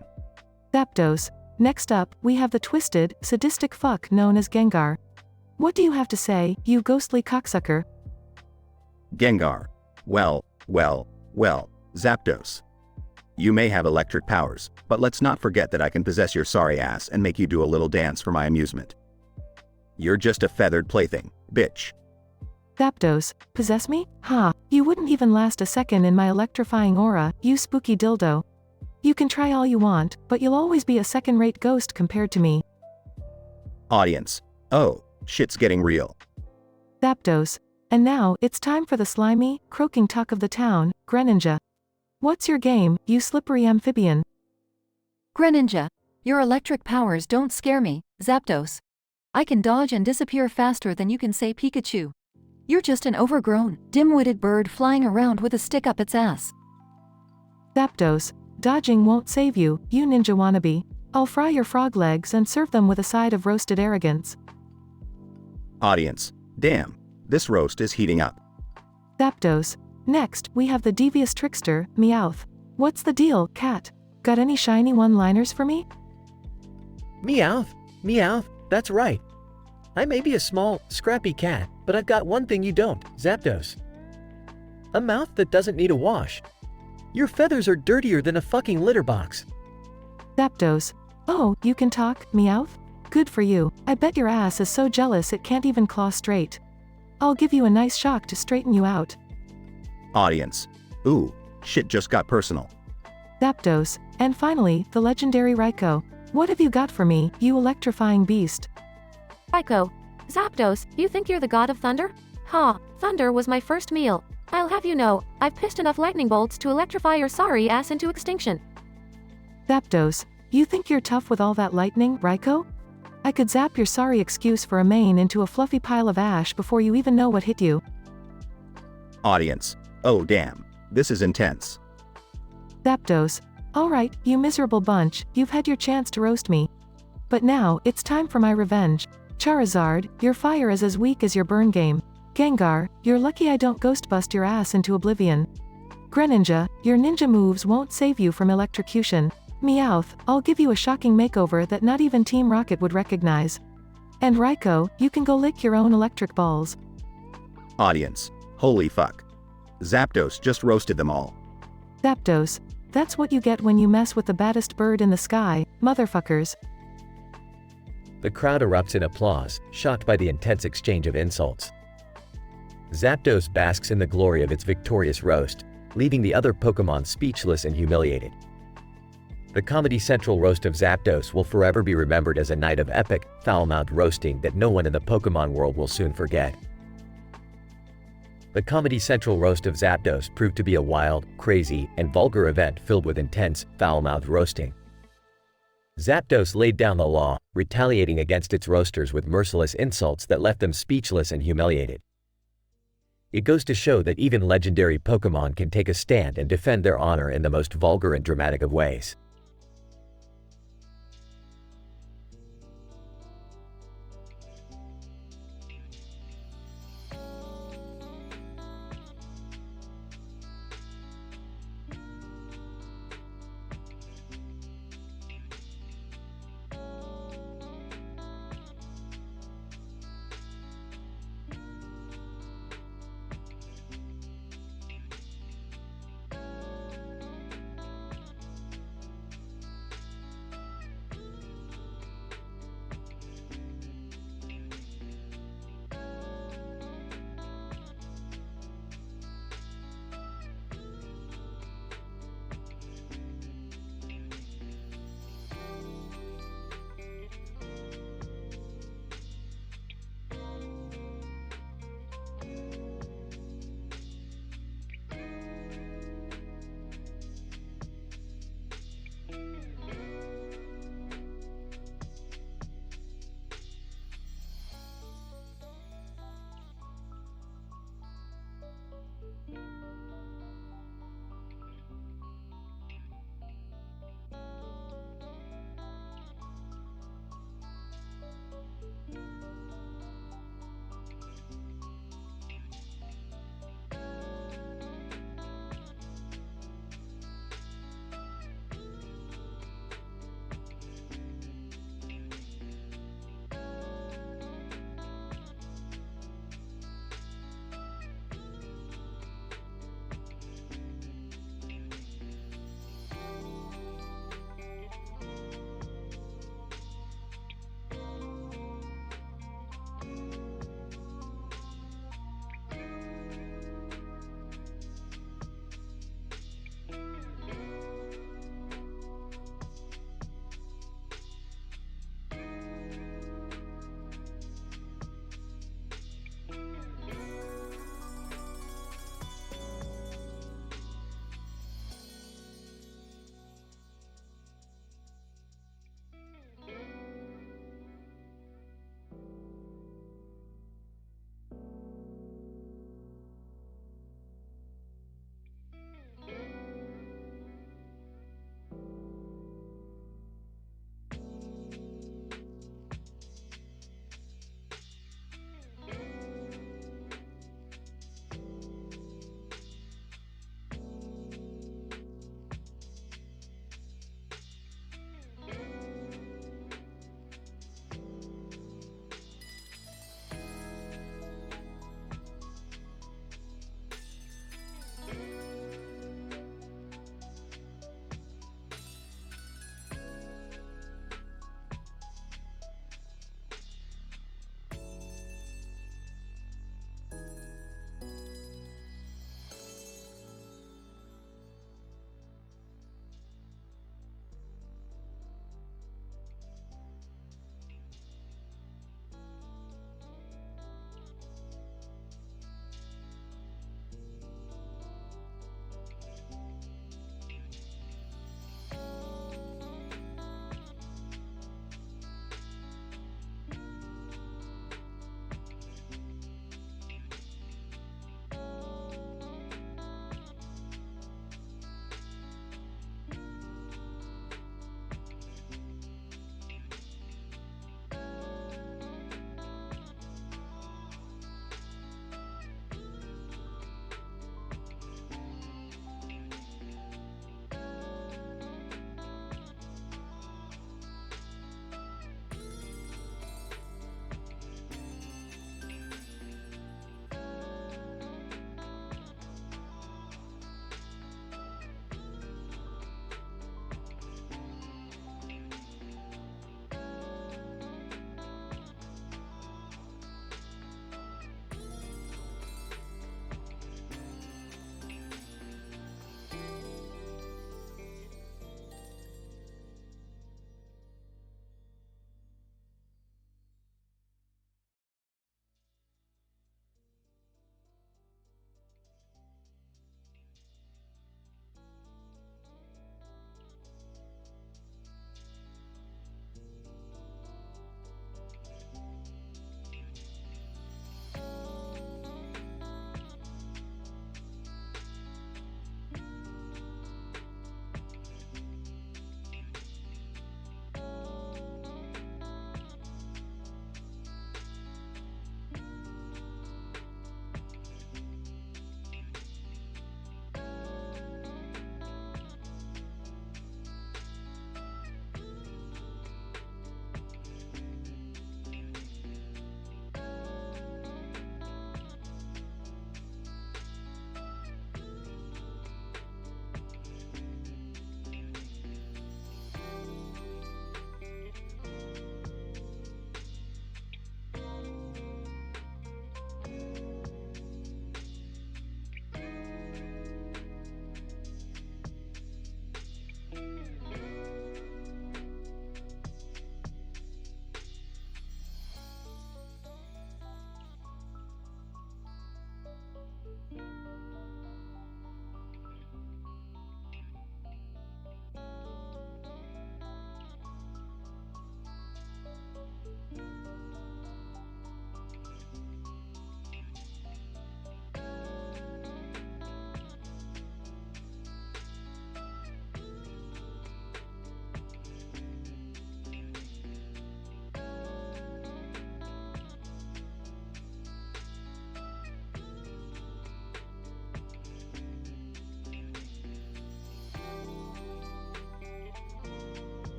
Zapdos. Next up, we have the twisted, sadistic fuck known as Gengar. What do you have to say, you ghostly cocksucker? Gengar. Well, Zapdos. You may have electric powers, but let's not forget that I can possess your sorry ass and make you do a little dance for my amusement. You're just a feathered plaything, bitch. Zapdos. Possess me? Ha, you wouldn't even last a second in my electrifying aura, you spooky dildo. You can try all you want, but you'll always be a second-rate ghost compared to me. Audience. Oh, shit's getting real. Zapdos. And now, it's time for the slimy, croaking talk of the town, Greninja. What's your game, you slippery amphibian? Greninja. Your electric powers don't scare me, Zapdos. I can dodge and disappear faster than you can say Pikachu. You're just an overgrown, dim-witted bird flying around with a stick up its ass. Zapdos. Dodging won't save you, you ninja wannabe. I'll fry your frog legs and serve them with a side of roasted arrogance. Audience. Damn. This roast is heating up. Zapdos. Next, we have the devious trickster, Meowth. What's the deal, cat? Got any shiny one-liners for me? Meowth, that's right. I may be a small, scrappy cat, but I've got one thing you don't, Zapdos. A mouth that doesn't need a wash. Your feathers are dirtier than a fucking litter box. Zapdos. Oh, you can talk, Meowth? Good for you. I bet your ass is so jealous it can't even claw straight. I'll give you a nice shock to straighten you out. Audience. Ooh, shit just got personal. Zapdos. And finally, the legendary Raikou. What have you got for me, you electrifying beast? Raikou. Zapdos, you think you're the god of thunder? Ha, thunder was my first meal. I'll have you know, I've pissed enough lightning bolts to electrify your sorry ass into extinction. Zapdos. You think you're tough with all that lightning, Raikou? I could zap your sorry excuse for a mane into a fluffy pile of ash before you even know what hit you. Audience. Oh damn. This is intense. Zapdos. Alright, you miserable bunch, you've had your chance to roast me. But now, it's time for my revenge. Charizard, your fire is as weak as your burn game. Gengar, you're lucky I don't ghostbust your ass into oblivion. Greninja, your ninja moves won't save you from electrocution. Meowth, I'll give you a shocking makeover that not even Team Rocket would recognize. And Raikou, you can go lick your own electric balls. Audience. Holy fuck. Zapdos just roasted them all. Zapdos. That's what you get when you mess with the baddest bird in the sky, motherfuckers. The crowd erupts in applause, shocked by the intense exchange of insults. Zapdos basks in the glory of its victorious roast, leaving the other Pokémon speechless and humiliated. The Comedy Central roast of Zapdos will forever be remembered as a night of epic, foul-mouthed roasting that no one in the Pokémon world will soon forget. The Comedy Central roast of Zapdos proved to be a wild, crazy, and vulgar event filled with intense, foul-mouthed roasting. Zapdos laid down the law, retaliating against its roasters with merciless insults that left them speechless and humiliated. It goes to show that even legendary Pokémon can take a stand and defend their honor in the most vulgar and dramatic of ways.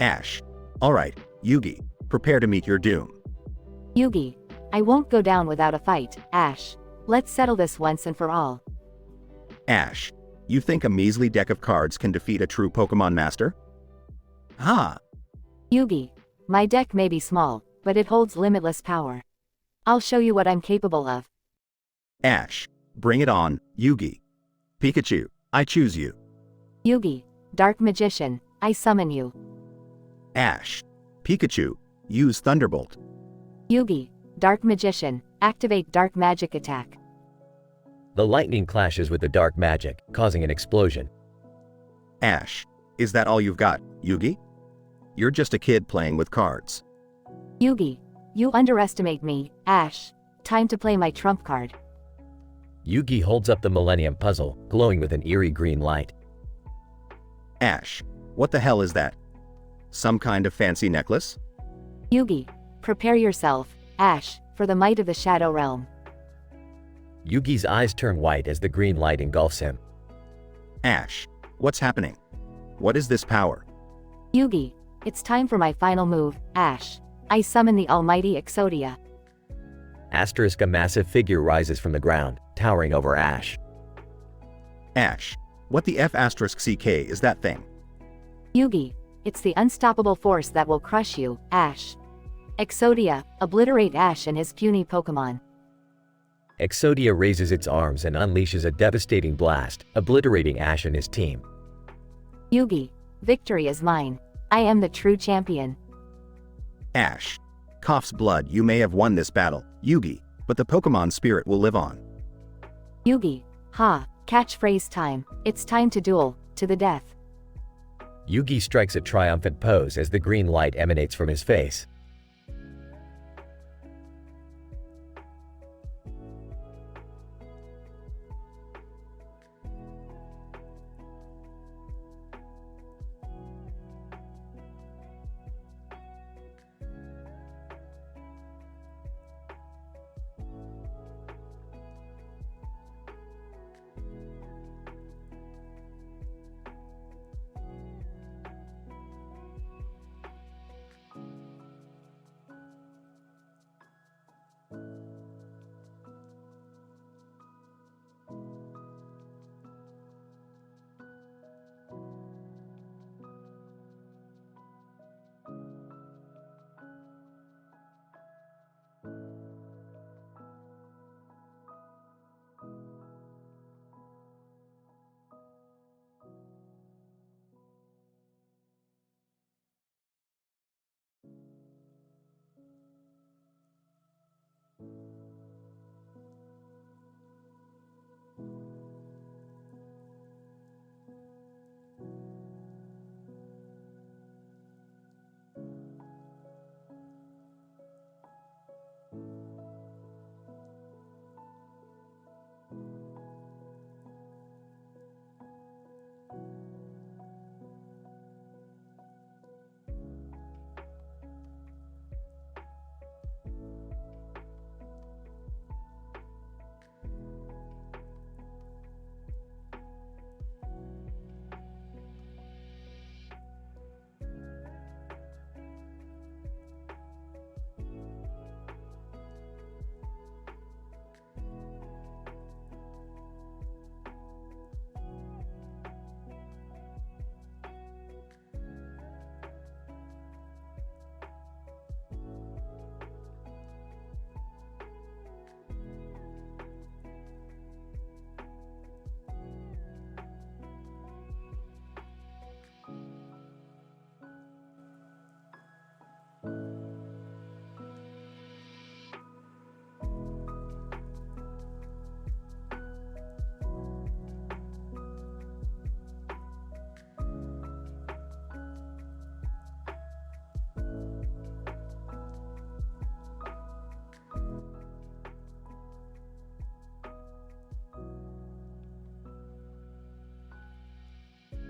Ash. Alright, Yugi, prepare to meet your doom. Yugi, I won't go down without a fight, Ash. Let's settle this once and for all. Ash, you think a measly deck of cards can defeat a true Pokemon master? Ha! Yugi, my deck may be small, but it holds limitless power. I'll show you what I'm capable of. Ash, bring it on, Yugi. Pikachu, I choose you. Yugi, Dark Magician, I summon you. Ash, Pikachu, use Thunderbolt. Yugi, Dark Magician, activate Dark Magic Attack. The lightning clashes with the dark magic, causing an explosion. Ash, is that all you've got, Yugi? You're just a kid playing with cards. Yugi, you underestimate me, Ash. Time to play my trump card. Yugi holds up the Millennium Puzzle, glowing with an eerie green light. Ash, what the hell is that? Some kind of fancy necklace? Yugi, prepare yourself, Ash, for the might of the Shadow Realm. Yugi's eyes turn white as the green light engulfs him. Ash, what's happening? What is this power? Yugi, it's time for my final move, Ash. I summon the almighty Exodia. Asterisk, a massive figure rises from the ground, towering over Ash. Ash, what the F asterisk CK is that thing? Yugi, it's the unstoppable force that will crush you, Ash. Exodia, obliterate Ash and his puny Pokemon. Exodia raises its arms and unleashes a devastating blast, obliterating Ash and his team. Yugi, victory is mine. I am the true champion. Ash, cough's blood, you may have won this battle, Yugi, but the Pokemon spirit will live on. Yugi, ha, catchphrase time. It's time to duel, to the death. Yugi strikes a triumphant pose as the green light emanates from his face.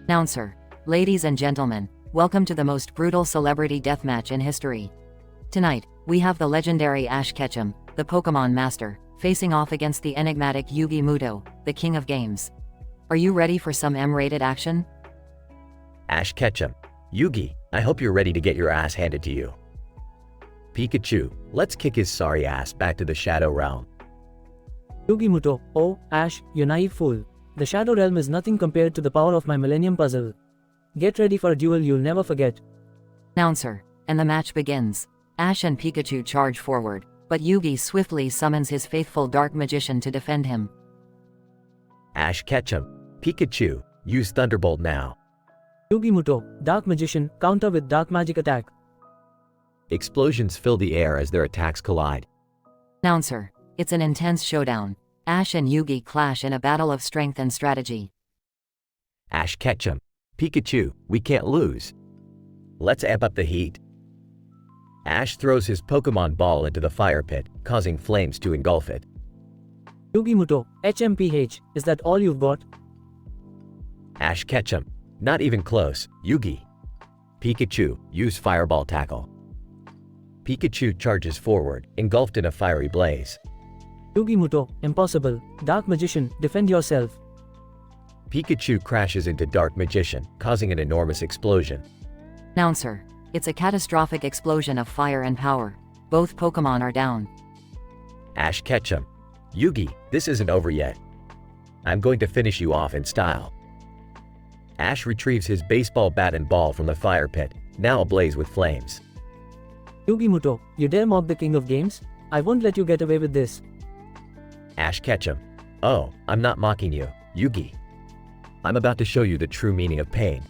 Announcer. Ladies and gentlemen, welcome to the most brutal celebrity deathmatch in history. Tonight, we have the legendary Ash Ketchum, the Pokemon Master, facing off against the enigmatic Yugi Muto, the King of Games. Are you ready for some M-rated action? Ash Ketchum. Yugi, I hope you're ready to get your ass handed to you. Pikachu, let's kick his sorry ass back to the Shadow Realm. Yugi Muto, oh, Ash, you naive fool. The Shadow Realm is nothing compared to the power of my Millennium Puzzle. Get ready for a duel you'll never forget. Announcer, and the match begins. Ash and Pikachu charge forward, but Yugi swiftly summons his faithful Dark Magician to defend him. Ash, catch him. Pikachu, use Thunderbolt now. Yugi Muto, Dark Magician, counter with Dark Magic attack. Explosions fill the air as their attacks collide. Announcer, it's an intense showdown. Ash and Yugi clash in a battle of strength and strategy. Ash, catch him. Pikachu, we can't lose. Let's amp up the heat. Ash throws his Pokemon ball into the fire pit, causing flames to engulf it. Yugi Muto, HMPH, is that all you've got? Ash, catch him. Not even close, Yugi. Pikachu, use Fireball Tackle. Pikachu charges forward, engulfed in a fiery blaze. Yugi Muto, impossible. Dark Magician, defend yourself. Pikachu crashes into Dark Magician, causing an enormous explosion. Announcer, it's a catastrophic explosion of fire and power. Both Pokemon are down. Ash, catch him. Yugi, this isn't over yet. I'm going to finish you off in style. Ash retrieves his baseball bat and ball from the fire pit, now ablaze with flames. Yugi Muto, you dare mock the king of games? I won't let you get away with this. Ash, catch him. Oh, I'm not mocking you, Yugi. I'm about to show you the true meaning of pain.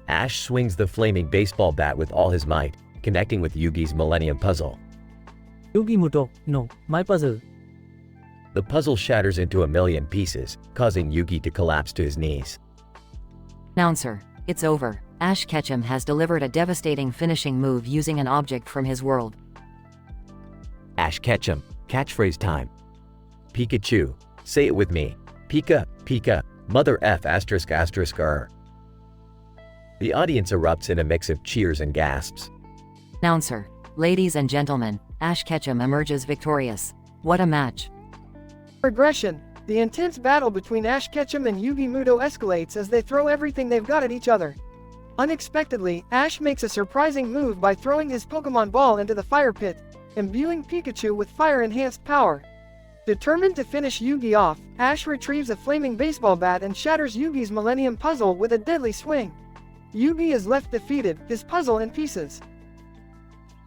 Ash swings the flaming baseball bat with all his might, connecting with Yugi's Millennium Puzzle. Yugi Muto, no, my puzzle. The puzzle shatters into a million pieces, causing Yugi to collapse to his knees. Announcer, it's over. Ash Ketchum has delivered a devastating finishing move using an object from his world. Ash Ketchum, catchphrase time. Pikachu, say it with me. Pika, Pika, mother F asterisk asterisk R. The audience erupts in a mix of cheers and gasps. Announcer, ladies and gentlemen, Ash Ketchum emerges victorious. What a match. Progression. The intense battle between Ash Ketchum and Yugi Muto escalates as they throw everything they've got at each other. Unexpectedly, Ash makes a surprising move by throwing his Pokemon ball into the fire pit, imbuing Pikachu with fire-enhanced power. Determined to finish Yugi off, Ash retrieves a flaming baseball bat and shatters Yugi's Millennium Puzzle with a deadly swing. Yugi is left defeated, his puzzle in pieces.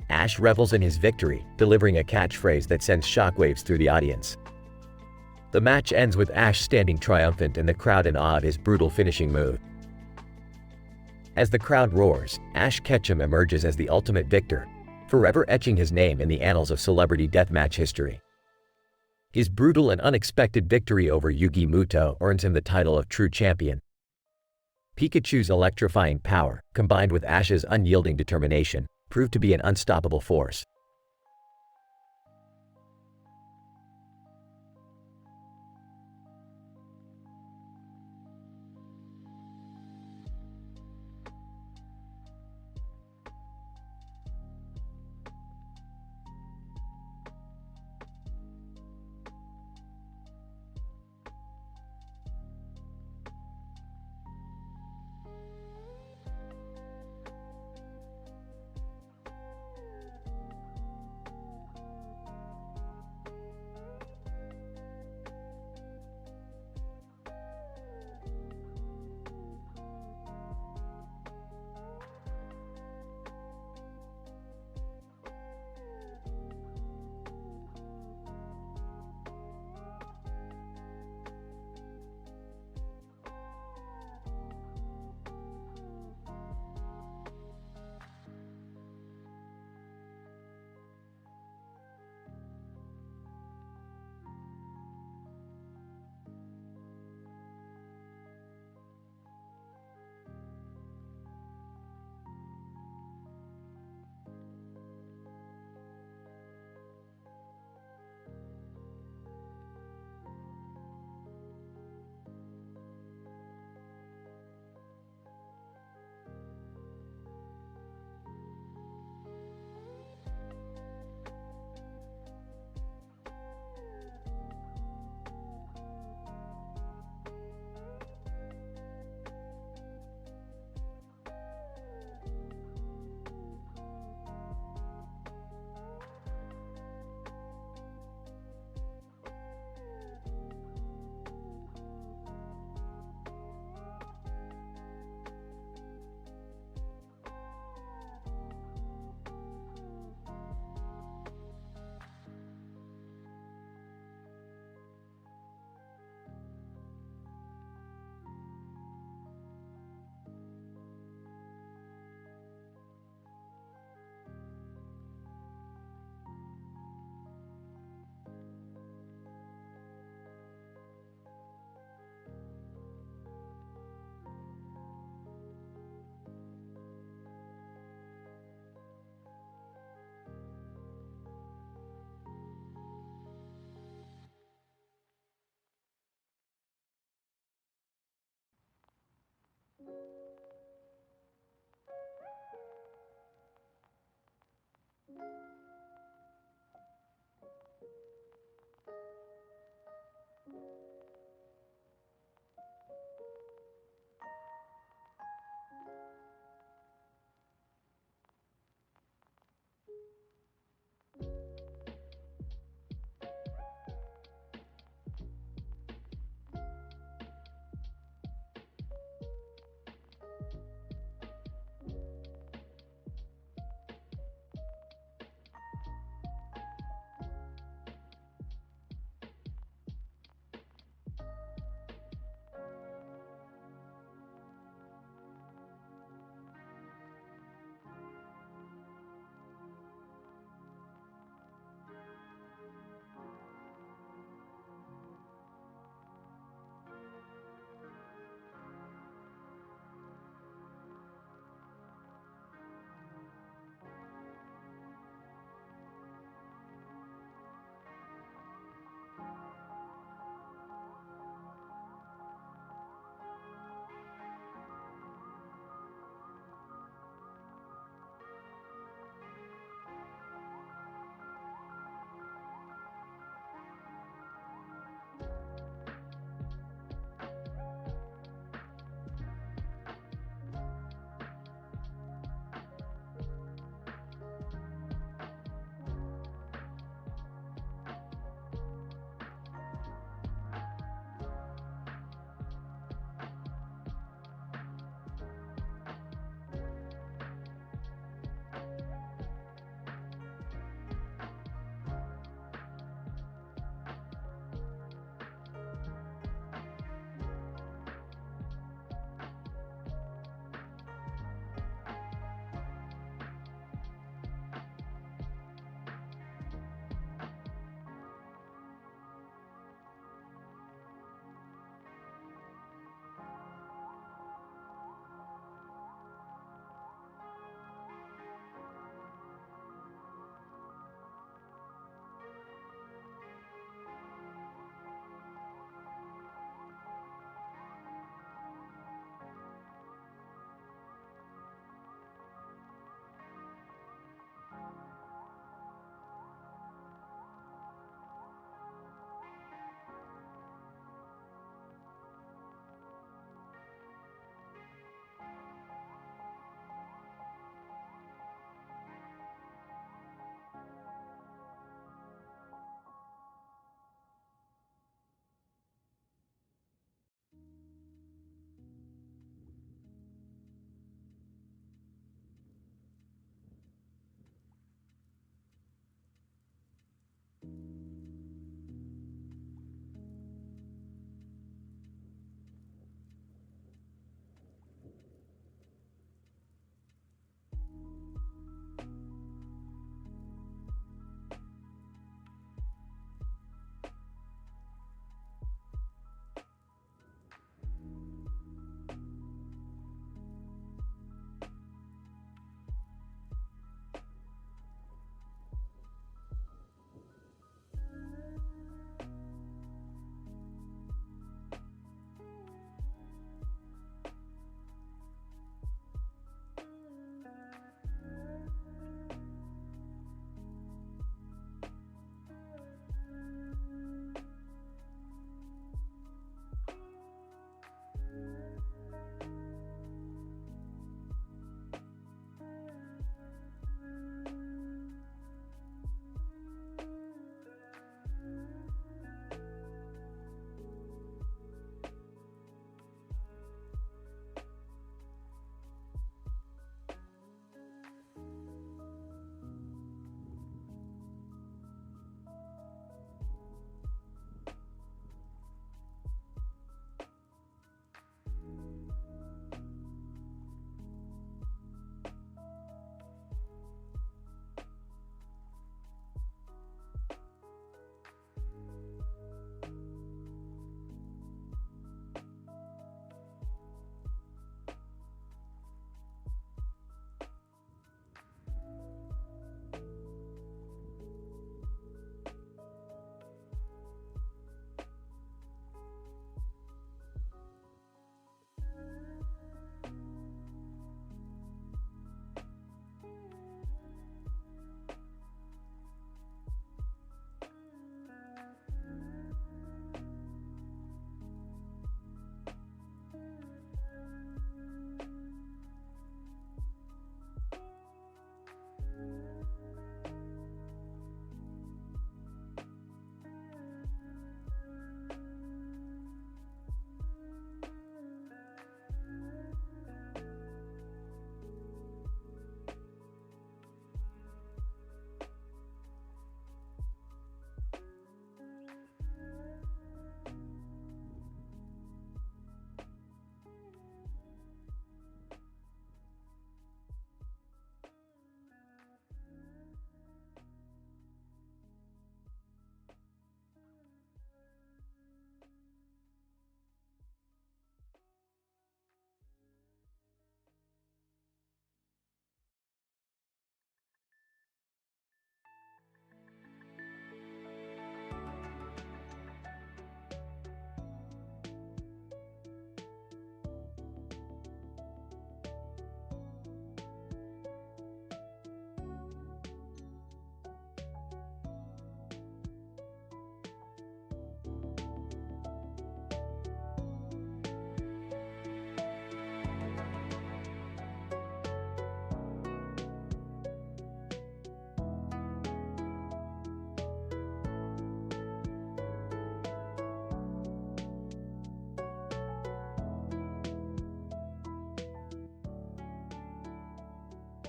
Ash revels in his victory, delivering a catchphrase that sends shockwaves through the audience. The match ends with Ash standing triumphant and the crowd in awe of his brutal finishing move. As the crowd roars, Ash Ketchum emerges as the ultimate victor, forever etching his name in the annals of celebrity deathmatch history. His brutal and unexpected victory over Yugi Muto earns him the title of true champion. Pikachu's electrifying power, combined with Ash's unyielding determination, proved to be an unstoppable force.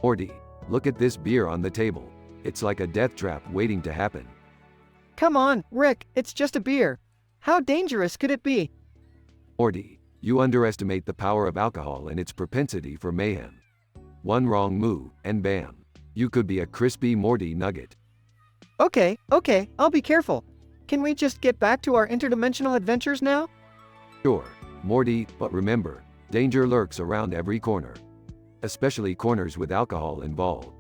Morty, look at this beer on the table. It's like a death trap waiting to happen. Come on, Rick, it's just a beer. How dangerous could it be? Morty, you underestimate the power of alcohol and its propensity for mayhem. One wrong move, and bam. You could be a crispy Morty nugget. Okay, I'll be careful. Can we just get back to our interdimensional adventures now? Sure, Morty, but remember, danger lurks around every corner. Especially corners with alcohol involved.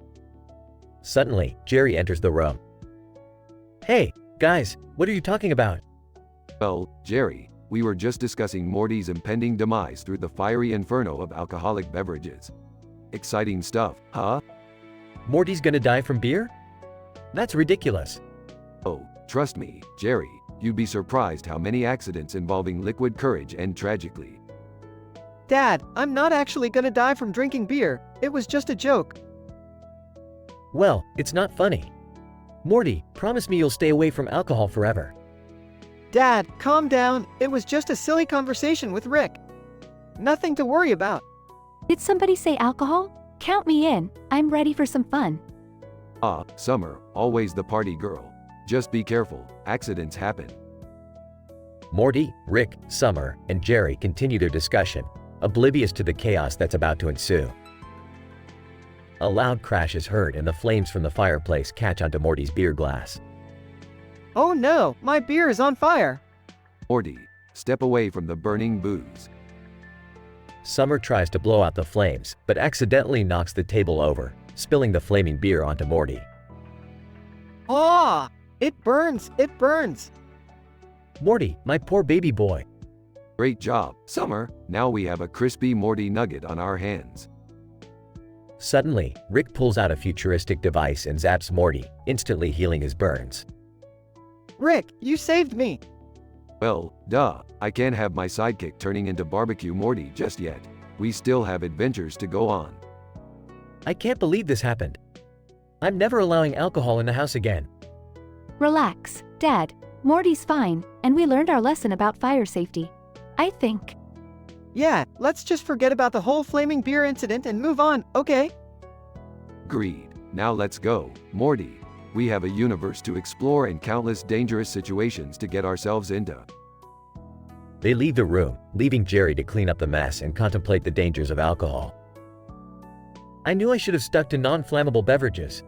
Suddenly, Jerry enters the room. Hey, guys, what are you talking about? Well, Jerry, we were just discussing Morty's impending demise through the fiery inferno of alcoholic beverages. Exciting stuff, huh? Morty's gonna die from beer? That's ridiculous. Oh, trust me, Jerry, you'd be surprised how many accidents involving liquid courage end tragically. Dad, I'm not actually gonna die from drinking beer. It was just a joke. Well, it's not funny. Morty, promise me you'll stay away from alcohol forever. Dad, calm down. It was just a silly conversation with Rick. Nothing to worry about. Did somebody say alcohol? Count me in. I'm ready for some fun. Summer, always the party girl. Just be careful, accidents happen. Morty, Rick, Summer, and Jerry continue their discussion, oblivious to the chaos that's about to ensue. A loud crash is heard and the flames from the fireplace catch onto Morty's beer glass. Oh no, my beer is on fire. Morty, step away from the burning booze. Summer tries to blow out the flames, but accidentally knocks the table over, spilling the flaming beer onto Morty. Ah, it burns, it burns. Morty, my poor baby boy. Great job, Summer. Now we have a crispy Morty nugget on our hands. Suddenly, Rick pulls out a futuristic device and zaps Morty, instantly healing his burns. Rick, you saved me. Well, duh, I can't have my sidekick turning into barbecue Morty just yet. We still have adventures to go on. I can't believe this happened. I'm never allowing alcohol in the house again. Relax, Dad. Morty's fine, and we learned our lesson about fire safety. I think. Yeah, let's just forget about the whole flaming beer incident and move on, okay? Agreed. Now let's go, Morty. We have a universe to explore and countless dangerous situations to get ourselves into. They leave the room, leaving Jerry to clean up the mess and contemplate the dangers of alcohol. I knew I should have stuck to non-flammable beverages.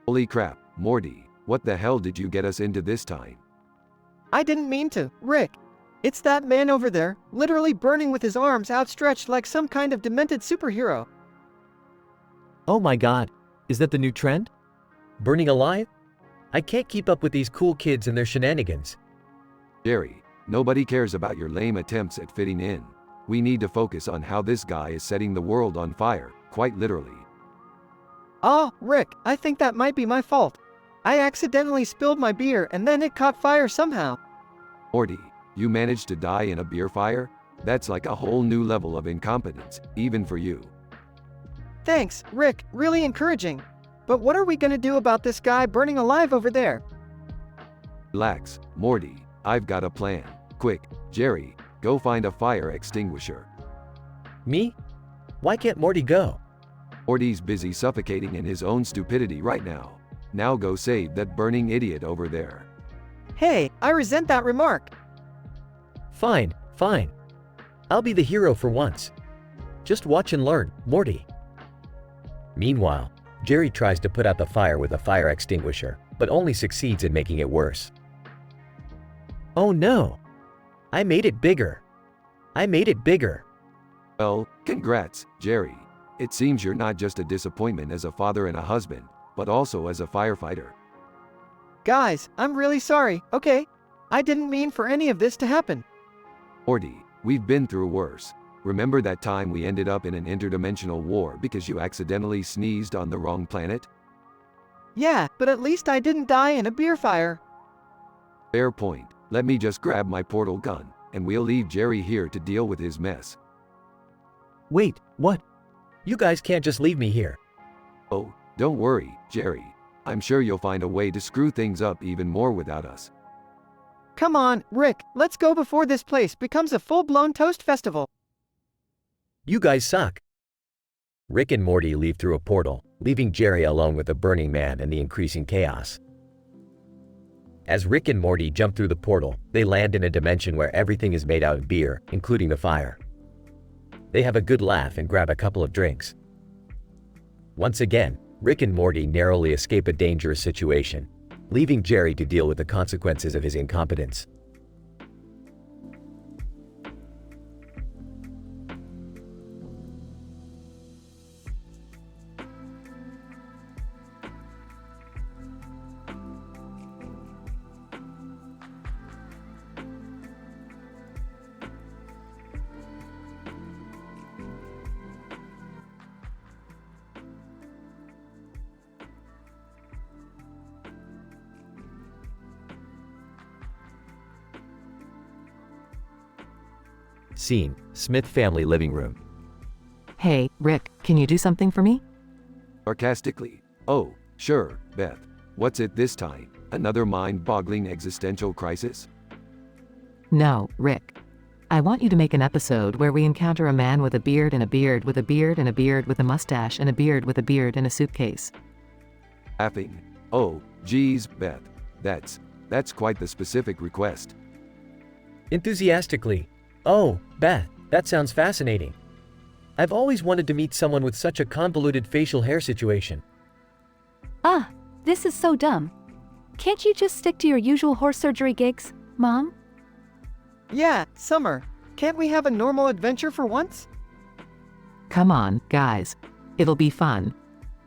Holy crap, Morty, what the hell did you get us into this time? I didn't mean to, Rick. It's that man over there, literally burning with his arms outstretched like some kind of demented superhero. Oh my god, is that the new trend? Burning alive? I can't keep up with these cool kids and their shenanigans. Jerry, nobody cares about your lame attempts at fitting in. We need to focus on how this guy is setting the world on fire, quite literally. Oh, Rick, I think that might be my fault. I accidentally spilled my beer and then it caught fire somehow. Morty, you managed to die in a beer fire? That's like a whole new level of incompetence, even for you. Thanks, Rick, really encouraging. But what are we gonna do about this guy burning alive over there? Relax, Morty, I've got a plan. Quick, Jerry, go find a fire extinguisher. Me? Why can't Morty go? Morty's busy suffocating in his own stupidity right now. Now go save that burning idiot over there. Hey, I resent that remark. Fine, Fine. I'll be the hero for once. Just watch and learn, Morty. Meanwhile, Jerry tries to put out the fire with a fire extinguisher, but only succeeds in making it worse. Oh no! I made it bigger. I made it bigger. Well, congrats, Jerry. It seems you're not just a disappointment as a father and a husband, but also as a firefighter. Guys, I'm really sorry, okay? I didn't mean for any of this to happen. Morty, we've been through worse. Remember that time we ended up in an interdimensional war because you accidentally sneezed on the wrong planet? Yeah, but at least I didn't die in a beer fire. Fair point. Let me just grab my portal gun, and we'll leave Jerry here to deal with his mess. Wait, what? You guys can't just leave me here. Oh, don't worry, Jerry. I'm sure you'll find a way to screw things up even more without us. Come on, Rick, let's go before this place becomes a full-blown toast festival. You guys suck. Rick and Morty leave through a portal, leaving Jerry alone with the Burning Man and the increasing chaos. As Rick and Morty jump through the portal, they land in a dimension where everything is made out of beer, including the fire. They have a good laugh and grab a couple of drinks. Once again, Rick and Morty narrowly escape a dangerous situation, leaving Jerry to deal with the consequences of his incompetence. Scene: Smith family living room. Hey, Rick, can you do something for me? Sarcastically, oh, sure, Beth. What's it this time? Another mind-boggling existential crisis? No, Rick. I want you to make an episode where we encounter a man with a beard and a beard with a beard and a beard with a mustache and a beard with a beard and a suitcase. Laughing. Oh, geez, Beth. That's quite the specific request. Enthusiastically. Oh, Beth, that sounds fascinating. I've always wanted to meet someone with such a convoluted facial hair situation. Ah, this is so dumb. Can't you just stick to your usual horse surgery gigs, Mom? Yeah, Summer. Can't we have a normal adventure for once? Come on, guys. It'll be fun.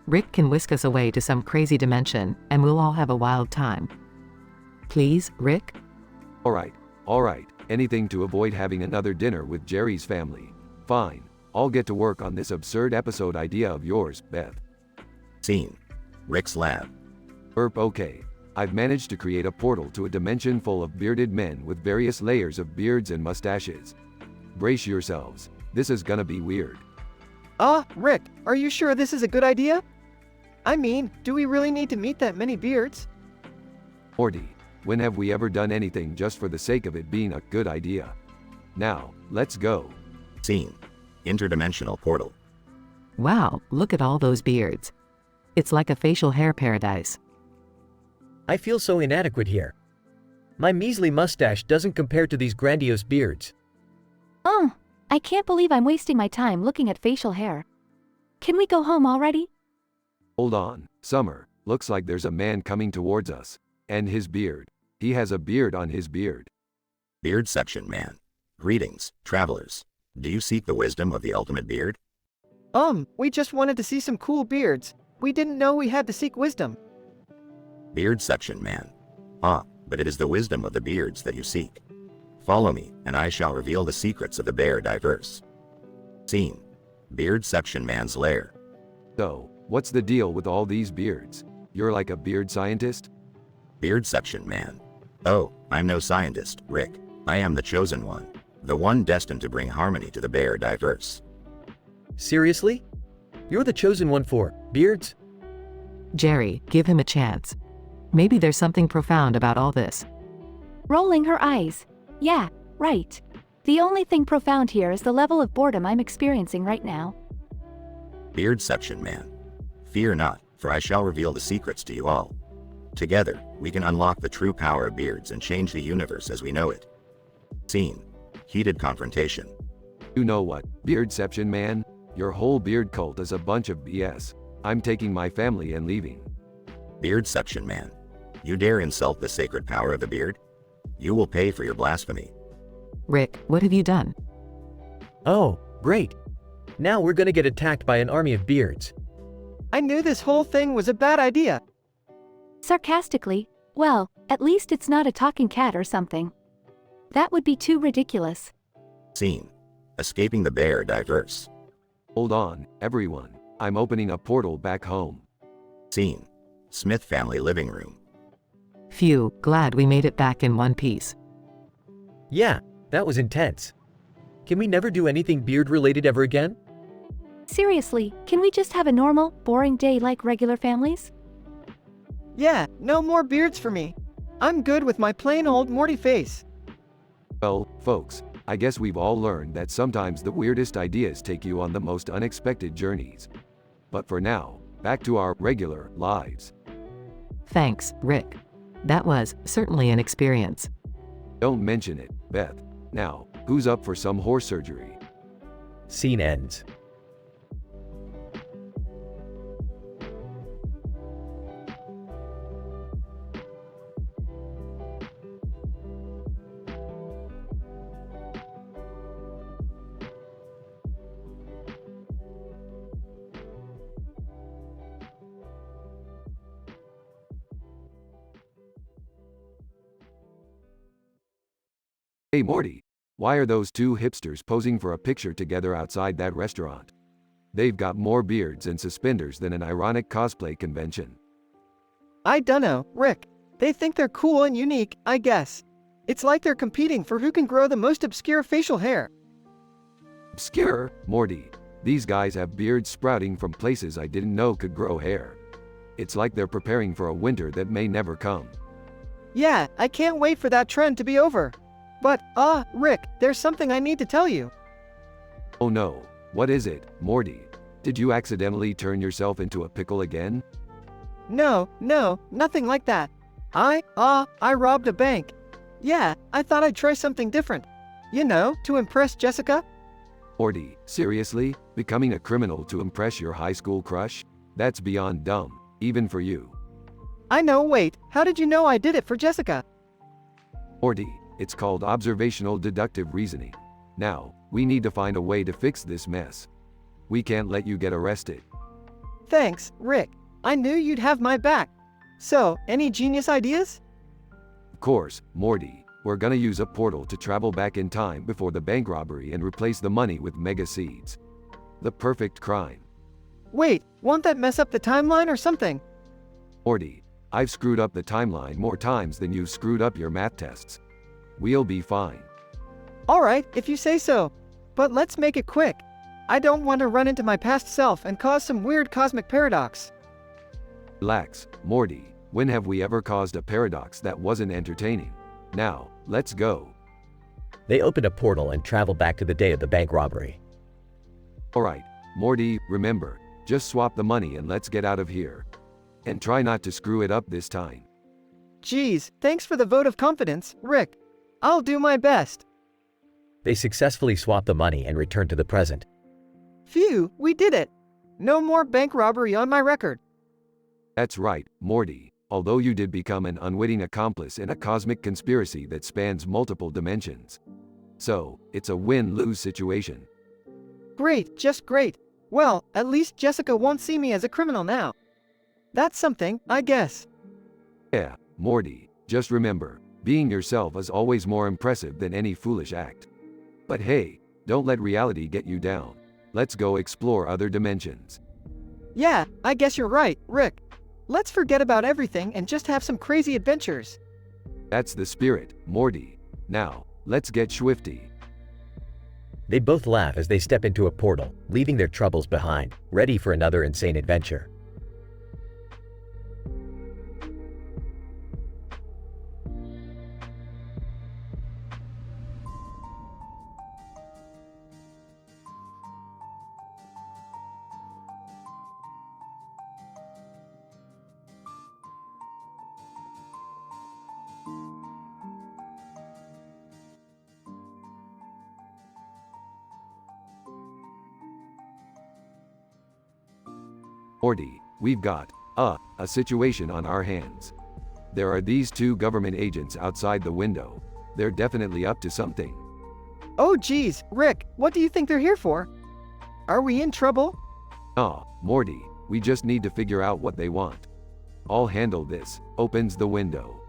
Rick can whisk us away to some crazy dimension, and we'll all have a wild time. Please, Rick? All right. Anything to avoid having another dinner with Jerry's family. Fine. I'll get to work on this absurd episode idea of yours, Beth. Scene: Rick's lab. Okay. I've managed to create a portal to a dimension full of bearded men with various layers of beards and mustaches. Brace yourselves. This is gonna be weird. Rick, are you sure this is a good idea? I mean, do we really need to meet that many beards? Morty, when have we ever done anything just for the sake of it being a good idea? Now, let's go. Scene: Interdimensional portal. Wow, look at all those beards. It's like a facial hair paradise. I feel so inadequate here. My measly mustache doesn't compare to these grandiose beards. I can't believe I'm wasting my time looking at facial hair. Can we go home already? Hold on, Summer. Looks like there's a man coming towards us. And his beard. He has a beard on his beard. Beard section man. Greetings, travelers. Do you seek the wisdom of the ultimate beard? We just wanted to see some cool beards. We didn't know we had to seek wisdom. Beard section man. But it is the wisdom of the beards that you seek. Follow me, and I shall reveal the secrets of the bear diverse. Scene: Beard section man's lair. So, what's the deal with all these beards? You're like a beard scientist? Beard section man. Oh, I'm no scientist, Rick. I am the chosen one. The one destined to bring harmony to the bear diverse. Seriously? You're the chosen one for beards? Jerry, give him a chance. Maybe there's something profound about all this. Rolling her eyes. Yeah, right. The only thing profound here is the level of boredom I'm experiencing right now. Beard section man. Fear not, for I shall reveal the secrets to you all. Together, we can unlock the true power of beards and change the universe as we know it. Scene: Heated confrontation. You know what, Beardception man? Your whole beard cult is a bunch of BS. I'm taking my family and leaving. Beardception man. You dare insult the sacred power of the beard? You will pay for your blasphemy. Rick, what have you done? Oh, great. Now we're gonna get attacked by an army of beards. I knew this whole thing was a bad idea. Sarcastically, well, at least it's not a talking cat or something. That would be too ridiculous. Scene. Escaping the bear diverse. Hold on, everyone. I'm opening a portal back home. Scene. Smith family living room. Phew, glad we made it back in one piece. Yeah, that was intense. Can we never do anything beard-related ever again? Seriously, can we just have a normal, boring day like regular families? Yeah, no more beards for me. I'm good with my plain old Morty face. Well, folks, I guess we've all learned that sometimes the weirdest ideas take you on the most unexpected journeys. But for now, back to our regular lives. Thanks, Rick. That was certainly an experience. Don't mention it, Beth. Now, who's up for some horse surgery? Scene ends. Hey Morty, why are those two hipsters posing for a picture together outside that restaurant? They've got more beards and suspenders than an ironic cosplay convention. I dunno, Rick. They think they're cool and unique, I guess. It's like they're competing for who can grow the most obscure facial hair. Obscure, Morty. These guys have beards sprouting from places I didn't know could grow hair. It's like they're preparing for a winter that may never come. Yeah, I can't wait for that trend to be over. But, Rick, there's something I need to tell you. Oh no, what is it, Morty? Did you accidentally turn yourself into a pickle again? No, nothing like that. I robbed a bank. Yeah, I thought I'd try something different. You know, to impress Jessica? Morty, seriously? Becoming a criminal to impress your high school crush? That's beyond dumb, even for you. I know, wait, how did you know I did it for Jessica? Morty, it's called observational deductive reasoning. Now, we need to find a way to fix this mess. We can't let you get arrested. Thanks, Rick. I knew you'd have my back. So, any genius ideas? Of course, Morty. We're gonna use a portal to travel back in time before the bank robbery and replace the money with mega seeds. The perfect crime. Wait, won't that mess up the timeline or something? Morty, I've screwed up the timeline more times than you've screwed up your math tests. We'll be fine. Alright, if you say so. But let's make it quick. I don't want to run into my past self and cause some weird cosmic paradox. Relax, Morty. When have we ever caused a paradox that wasn't entertaining? Now, let's go. They open a portal and travel back to the day of the bank robbery. Alright, Morty, remember, just swap the money and let's get out of here. And try not to screw it up this time. Geez, thanks for the vote of confidence, Rick. I'll do my best. They successfully swap the money and return to the present. Phew, we did it. No more bank robbery on my record. That's right, Morty. Although you did become an unwitting accomplice in a cosmic conspiracy that spans multiple dimensions. So, it's a win-lose situation. Great, just great. Well, at least Jessica won't see me as a criminal now. That's something, I guess. Yeah, Morty, just remember, being yourself is always more impressive than any foolish act. But hey, don't let reality get you down. Let's go explore other dimensions. Yeah, I guess you're right, Rick. Let's forget about everything and just have some crazy adventures. That's the spirit, Morty. Now, let's get swifty. They both laugh as they step into a portal, leaving their troubles behind, ready for another insane adventure. Morty, we've got a situation on our hands. There are these two government agents outside the window. They're definitely up to something. Oh geez, Rick, what do you think they're here for? Are we in trouble? Morty, we just need to figure out what they want. I'll handle this. Opens the window.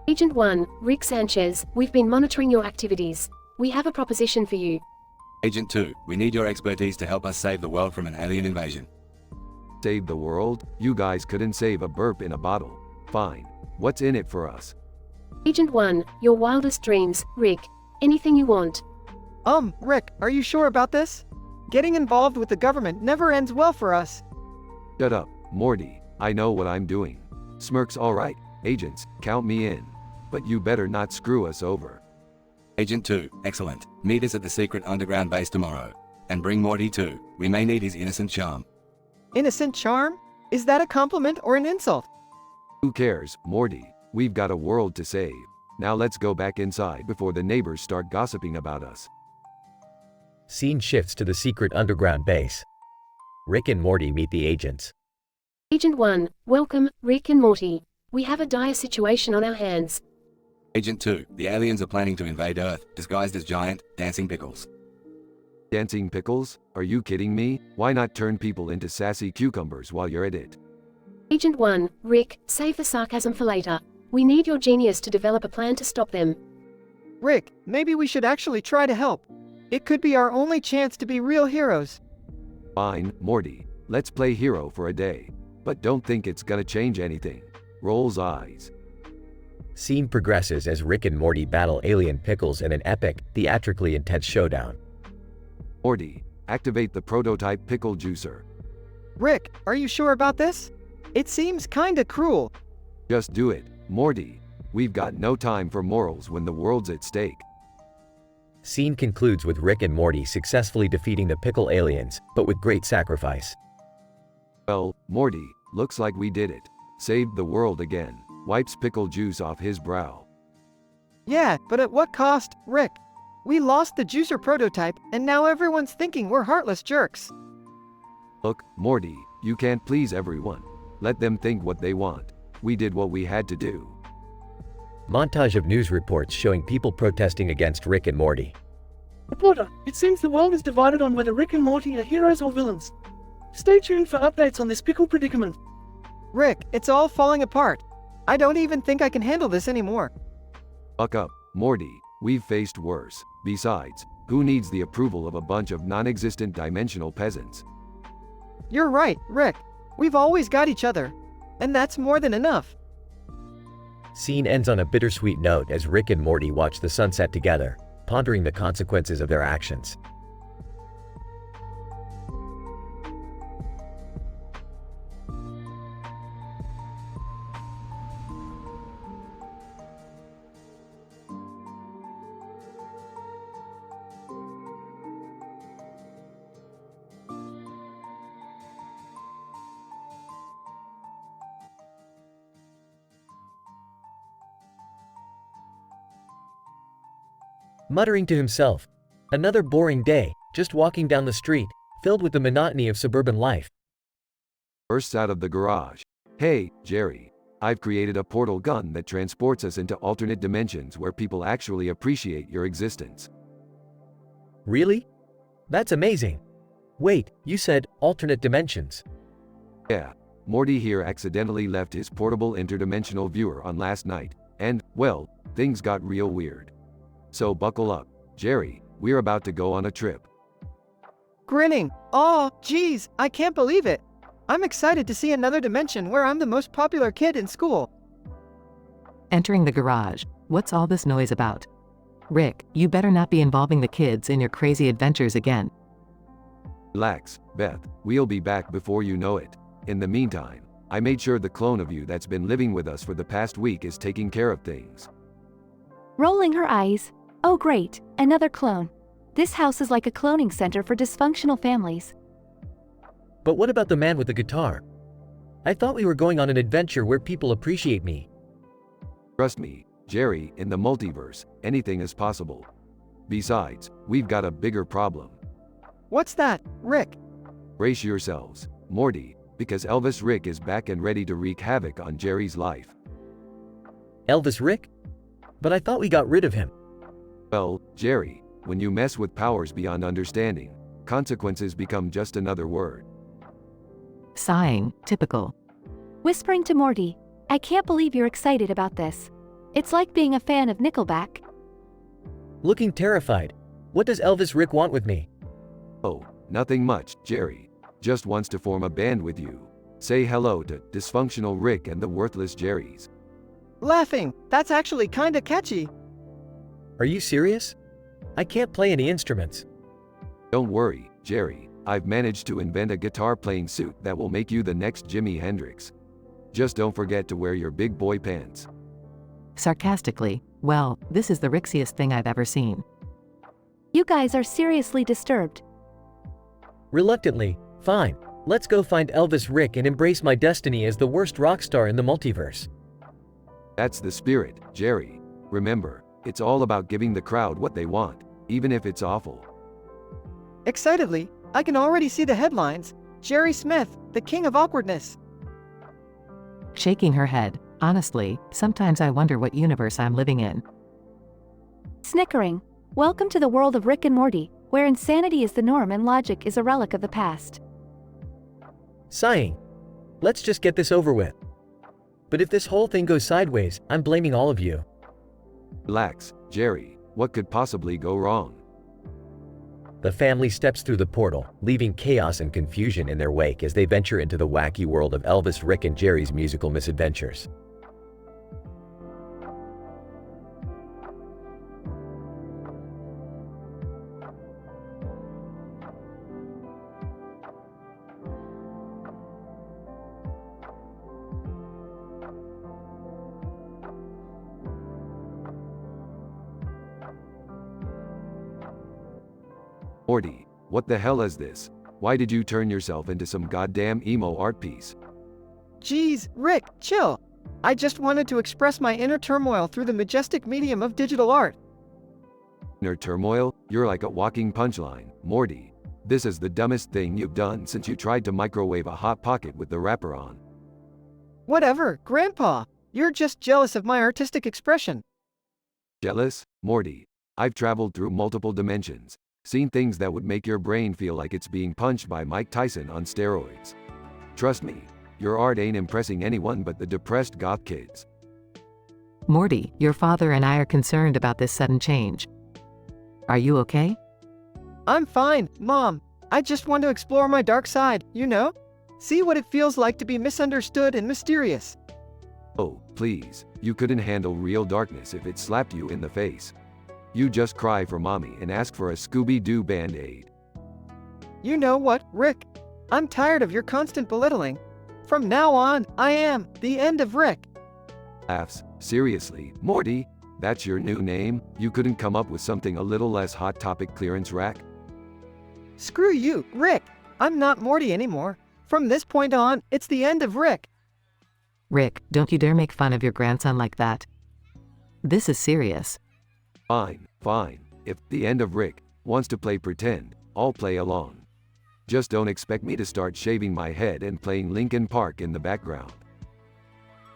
Agent 1, Rick Sanchez, we've been monitoring your activities. We have a proposition for you. Agent 2, we need your expertise to help us save the world from an alien invasion. Save the world? You guys couldn't save a burp in a bottle. Fine. What's in it for us? Agent 1, your wildest dreams, Rick. Anything you want. Rick, are you sure about this? Getting involved with the government never ends well for us. Shut up, Morty. I know what I'm doing. Smirks all right. Agents, count me in. But you better not screw us over. Agent 2, excellent. Meet us at the secret underground base tomorrow. And bring Morty too. We may need his innocent charm. Innocent charm? Is that a compliment or an insult? Who cares, Morty? We've got a world to save. Now let's go back inside before the neighbors start gossiping about us. Scene shifts to the secret underground base. Rick and Morty meet the agents. Agent 1, welcome, Rick and Morty. We have a dire situation on our hands. Agent 2, the aliens are planning to invade Earth, disguised as giant, dancing pickles. Dancing pickles? Are you kidding me? Why not turn people into sassy cucumbers while you're at it? Agent 1, Rick, save the sarcasm for later. We need your genius to develop a plan to stop them. Rick, maybe we should actually try to help. It could be our only chance to be real heroes. Fine, Morty. Let's play hero for a day. But don't think it's gonna change anything. Rolls eyes. Scene progresses as Rick and Morty battle alien pickles in an epic, theatrically intense showdown. Morty, activate the prototype pickle juicer. Rick, are you sure about this? It seems kinda cruel. Just do it, Morty. We've got no time for morals when the world's at stake. Scene concludes with Rick and Morty successfully defeating the pickle aliens, but with great sacrifice. Well, Morty, looks like we did it. Saved the world again. Wipes pickle juice off his brow. Yeah, but at what cost, Rick? We lost the juicer prototype, and now everyone's thinking we're heartless jerks. Look, Morty, you can't please everyone. Let them think what they want. We did what we had to do. Montage of news reports showing people protesting against Rick and Morty. Reporter, it seems the world is divided on whether Rick and Morty are heroes or villains. Stay tuned for updates on this pickle predicament. Rick, it's all falling apart. I don't even think I can handle this anymore. Buck up, Morty. We've faced worse. Besides, who needs the approval of a bunch of non-existent dimensional peasants? You're right, Rick. We've always got each other. And that's more than enough. Scene ends on a bittersweet note as Rick and Morty watch the sunset together, pondering the consequences of their actions. Muttering to himself, another boring day, just walking down the street, filled with the monotony of suburban life. Bursts out of the garage. Hey, Jerry. I've created a portal gun that transports us into alternate dimensions where people actually appreciate your existence. Really? That's amazing. Wait, you said alternate dimensions. Yeah. Morty here accidentally left his portable interdimensional viewer on last night, and, well, things got real weird. So buckle up, Jerry, we're about to go on a trip. Grinning. Oh, geez, I can't believe it. I'm excited to see another dimension where I'm the most popular kid in school. Entering the garage. What's all this noise about? Rick, you better not be involving the kids in your crazy adventures again. Relax, Beth, we'll be back before you know it. In the meantime, I made sure the clone of you that's been living with us for the past week is taking care of things. Rolling her eyes. Oh great, another clone. This house is like a cloning center for dysfunctional families. But what about the man with the guitar? I thought we were going on an adventure where people appreciate me. Trust me, Jerry, in the multiverse, anything is possible. Besides, we've got a bigger problem. What's that, Rick? Brace yourselves. Morty, Because Elvis Rick is back and ready to wreak havoc on Jerry's life. Elvis Rick? But I thought we got rid of him. Well, Jerry, when you mess with powers beyond understanding, consequences become just another word. Sighing, typical. Whispering to Morty, I can't believe you're excited about this. It's like being a fan of Nickelback. Looking terrified. What does Elvis Rick want with me? Oh, nothing much, Jerry. Just wants to form a band with you. Say hello to Dysfunctional Rick and the Worthless Jerrys. Laughing, that's actually kinda catchy. Are you serious? I can't play any instruments. Don't worry, Jerry. I've managed to invent a guitar-playing suit that will make you the next Jimi Hendrix. Just don't forget to wear your big boy pants. Sarcastically, well, this is the Rixiest thing I've ever seen. You guys are seriously disturbed. Reluctantly, fine. Let's go find Elvis Rick and embrace my destiny as the worst rock star in the multiverse. That's the spirit, Jerry. Remember, it's all about giving the crowd what they want, even if it's awful. Excitedly, I can already see the headlines. Jerry Smith, the king of awkwardness. Shaking her head, honestly, sometimes I wonder what universe I'm living in. Snickering. Welcome to the world of Rick and Morty, where insanity is the norm and logic is a relic of the past. Sighing. Let's just get this over with. But if this whole thing goes sideways, I'm blaming all of you. Relax, Jerry. What could possibly go wrong? The family steps through the portal, leaving chaos and confusion in their wake as they venture into the wacky world of Elvis, Rick, and Jerry's musical misadventures. Morty, what the hell is this? Why did you turn yourself into some goddamn emo art piece? Jeez, Rick, chill. I just wanted to express my inner turmoil through the majestic medium of digital art. Inner turmoil? You're like a walking punchline, Morty. This is the dumbest thing you've done since you tried to microwave a Hot Pocket with the wrapper on. Whatever, Grandpa. You're just jealous of my artistic expression. Jealous? Morty. I've traveled through multiple dimensions. Seen things that would make your brain feel like it's being punched by Mike Tyson on steroids. Trust me, your art ain't impressing anyone but the depressed goth kids. Morty, your father and I are concerned about this sudden change. Are you okay? I'm fine, Mom. I just want to explore my dark side, you know? See what it feels like to be misunderstood and mysterious. Oh, please, you couldn't handle real darkness if it slapped you in the face. You just cry for mommy and ask for a Scooby-Doo Band-Aid. You know what, Rick? I'm tired of your constant belittling. From now on, I am the end of Rick. Laughs. Seriously, Morty? That's your new name? You couldn't come up with something a little less Hot Topic clearance rack? Screw you, Rick. I'm not Morty anymore. From this point on, it's the end of Rick. Rick, don't you dare make fun of your grandson like that. This is serious. Fine, fine. If the end of Rick wants to play pretend, I'll play along. Just don't expect me to start shaving my head and playing Linkin Park in the background.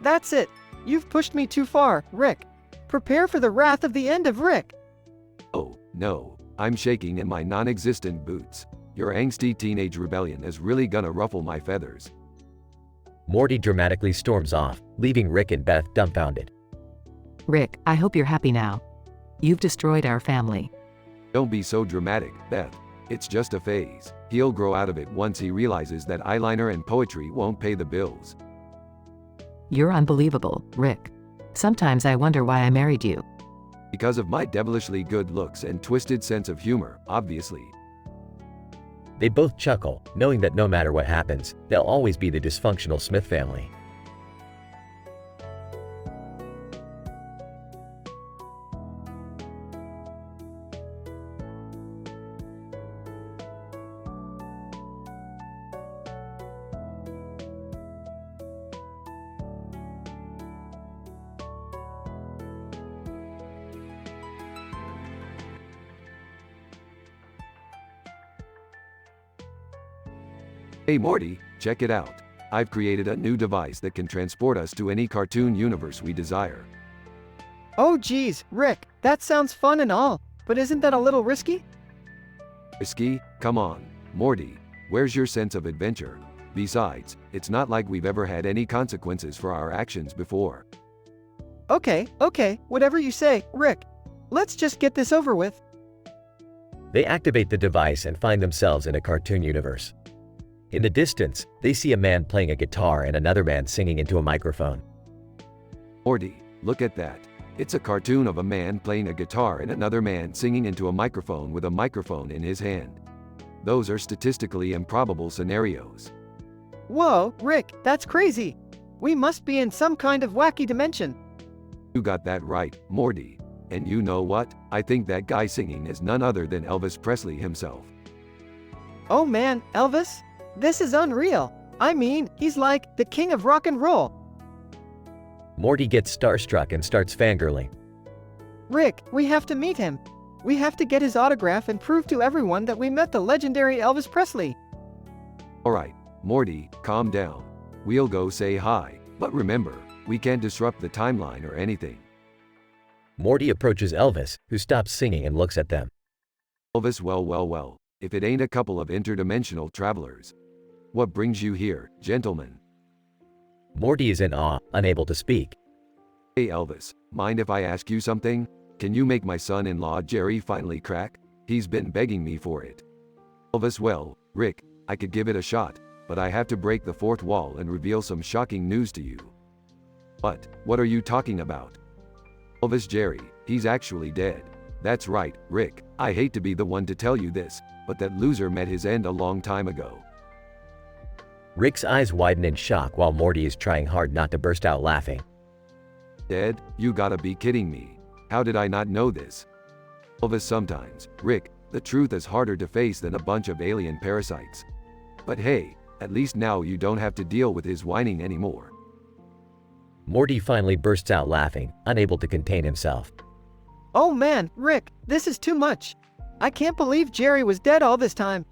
That's it. You've pushed me too far, Rick. Prepare for the wrath of the end of Rick. Oh, no. I'm shaking in my non-existent boots. Your angsty teenage rebellion is really gonna ruffle my feathers. Morty dramatically storms off, leaving Rick and Beth dumbfounded. Rick, I hope you're happy now. You've destroyed our family. Don't be so dramatic, Beth. It's just a phase. He'll grow out of it once he realizes that eyeliner and poetry won't pay the bills. You're unbelievable, Rick. Sometimes I wonder why I married you. Because of my devilishly good looks and twisted sense of humor, obviously. They both chuckle, knowing that no matter what happens, they'll always be the dysfunctional Smith family. Hey Morty, check it out. I've created a new device that can transport us to any cartoon universe we desire. Oh geez, Rick, that sounds fun and all, but isn't that a little risky? Risky? Come on, Morty, where's your sense of adventure? Besides, it's not like we've ever had any consequences for our actions before. Okay, whatever you say, Rick. Let's just get this over with. They activate the device and find themselves in a cartoon universe. In the distance, they see a man playing a guitar and another man singing into a microphone. Morty, look at that. It's a cartoon of a man playing a guitar and another man singing into a microphone with a microphone in his hand. Those are statistically improbable scenarios. Whoa, Rick, that's crazy. We must be in some kind of wacky dimension. You got that right, Morty. And you know what? I think that guy singing is none other than Elvis Presley himself. Oh man, Elvis? This is unreal. I mean, he's like the king of rock and roll. Morty gets starstruck and starts fangirling. Rick, we have to meet him. We have to get his autograph and prove to everyone that we met the legendary Elvis Presley. Alright, Morty, calm down. We'll go say hi, but remember, we can't disrupt the timeline or anything. Morty approaches Elvis, who stops singing and looks at them. Elvis, well, if it ain't a couple of interdimensional travelers. What brings you here, gentlemen? Morty is in awe, unable to speak. Hey Elvis, mind if I ask you something? Can you make my son-in-law Jerry finally crack? He's been begging me for it. Elvis, well, Rick, I could give it a shot, but I have to break the fourth wall and reveal some shocking news to you. What are you talking about? Elvis, Jerry, he's actually dead. That's right, Rick, I hate to be the one to tell you this, but that loser met his end a long time ago. Rick's eyes widen in shock while Morty is trying hard not to burst out laughing. Dead? You gotta be kidding me. How did I not know this? Elvis, sometimes, Rick, the truth is harder to face than a bunch of alien parasites. But hey, at least now you don't have to deal with his whining anymore. Morty finally bursts out laughing, unable to contain himself. Oh man, Rick, this is too much. I can't believe Jerry was dead all this time.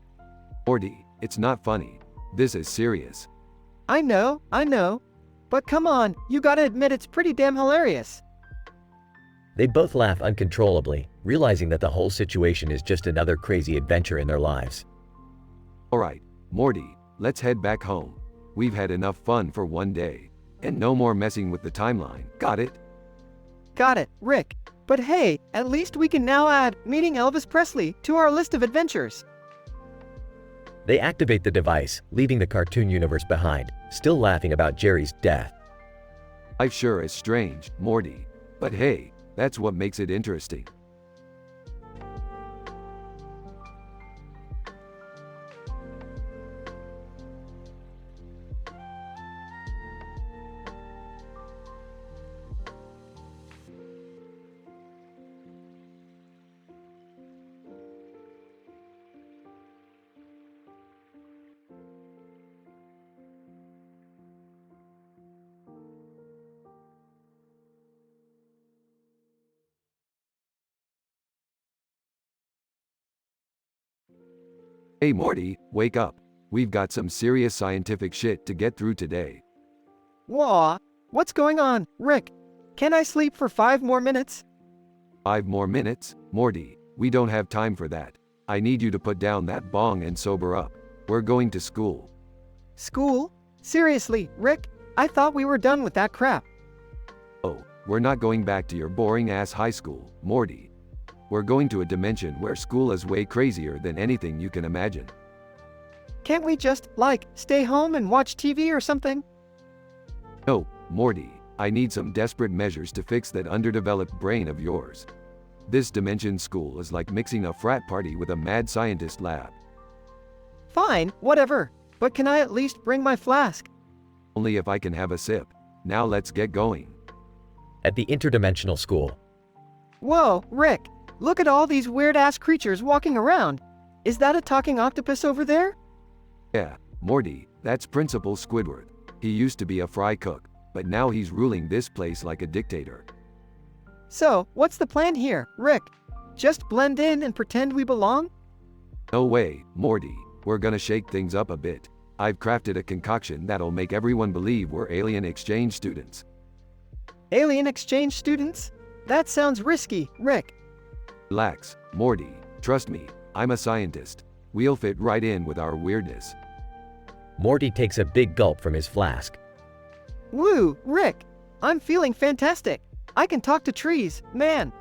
Morty, it's not funny. This is serious. I know. But come on, you gotta admit it's pretty damn hilarious. They both laugh uncontrollably, realizing that the whole situation is just another crazy adventure in their lives. Alright, Morty, let's head back home. We've had enough fun for one day. And no more messing with the timeline, got it? Got it, Rick. But hey, at least we can now add meeting Elvis Presley to our list of adventures. They activate the device, leaving the cartoon universe behind, still laughing about Jerry's death. Life sure is strange, Morty. But hey, that's what makes it interesting. Hey Morty, wake up. We've got some serious scientific shit to get through today. Whoa, what's going on, Rick? Can I sleep for 5 more minutes? 5 more minutes? Morty, we don't have time for that. I need you to put down that bong and sober up. We're going to school. School? Seriously, Rick? I thought we were done with that crap. Oh, we're not going back to your boring ass high school, Morty. We're going to a dimension where school is way crazier than anything you can imagine. Can't we just, stay home and watch TV or something? No, Morty, I need some desperate measures to fix that underdeveloped brain of yours. This dimension school is like mixing a frat party with a mad scientist lab. Fine, whatever. But can I at least bring my flask? Only if I can have a sip. Now let's get going. At the interdimensional school. Whoa, Rick. Look at all these weird-ass creatures walking around. Is that a talking octopus over there? Yeah, Morty, that's Principal Squidward. He used to be a fry cook, but now he's ruling this place like a dictator. So, what's the plan here, Rick? Just blend in and pretend we belong? No way, Morty. We're gonna shake things up a bit. I've crafted a concoction that'll make everyone believe we're alien exchange students. Alien exchange students? That sounds risky, Rick. Relax, Morty. Trust me, I'm a scientist. We'll fit right in with our weirdness. Morty takes a big gulp from his flask. Woo, Rick. I'm feeling fantastic. I can talk to trees, man.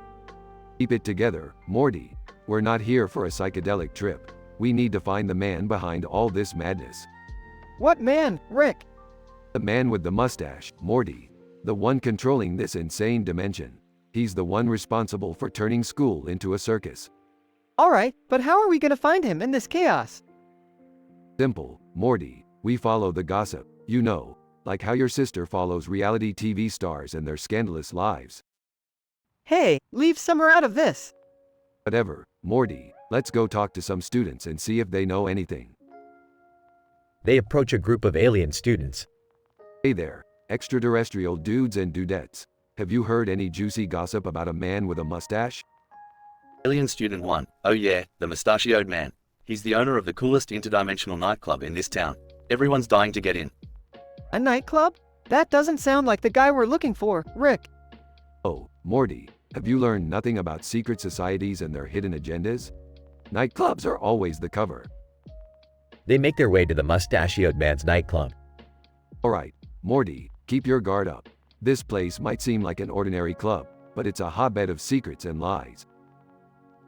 Keep it together, Morty. We're not here for a psychedelic trip. We need to find the man behind all this madness. What man, Rick? The man with the mustache, Morty. The one controlling this insane dimension. He's the one responsible for turning school into a circus. Alright, but how are we gonna find him in this chaos? Simple, Morty. We follow the gossip, you know, like how your sister follows reality TV stars and their scandalous lives. Hey, leave Summer out of this. Whatever, Morty, let's go talk to some students and see if they know anything. They approach a group of alien students. Hey there, extraterrestrial dudes and dudettes. Have you heard any juicy gossip about a man with a mustache? Alien Student 1. Oh yeah, the mustachioed man. He's the owner of the coolest interdimensional nightclub in this town. Everyone's dying to get in. A nightclub? That doesn't sound like the guy we're looking for, Rick. Oh, Morty, have you learned nothing about secret societies and their hidden agendas? Nightclubs are always the cover. They make their way to the mustachioed man's nightclub. Alright, Morty, keep your guard up. This place might seem like an ordinary club, but it's a hotbed of secrets and lies.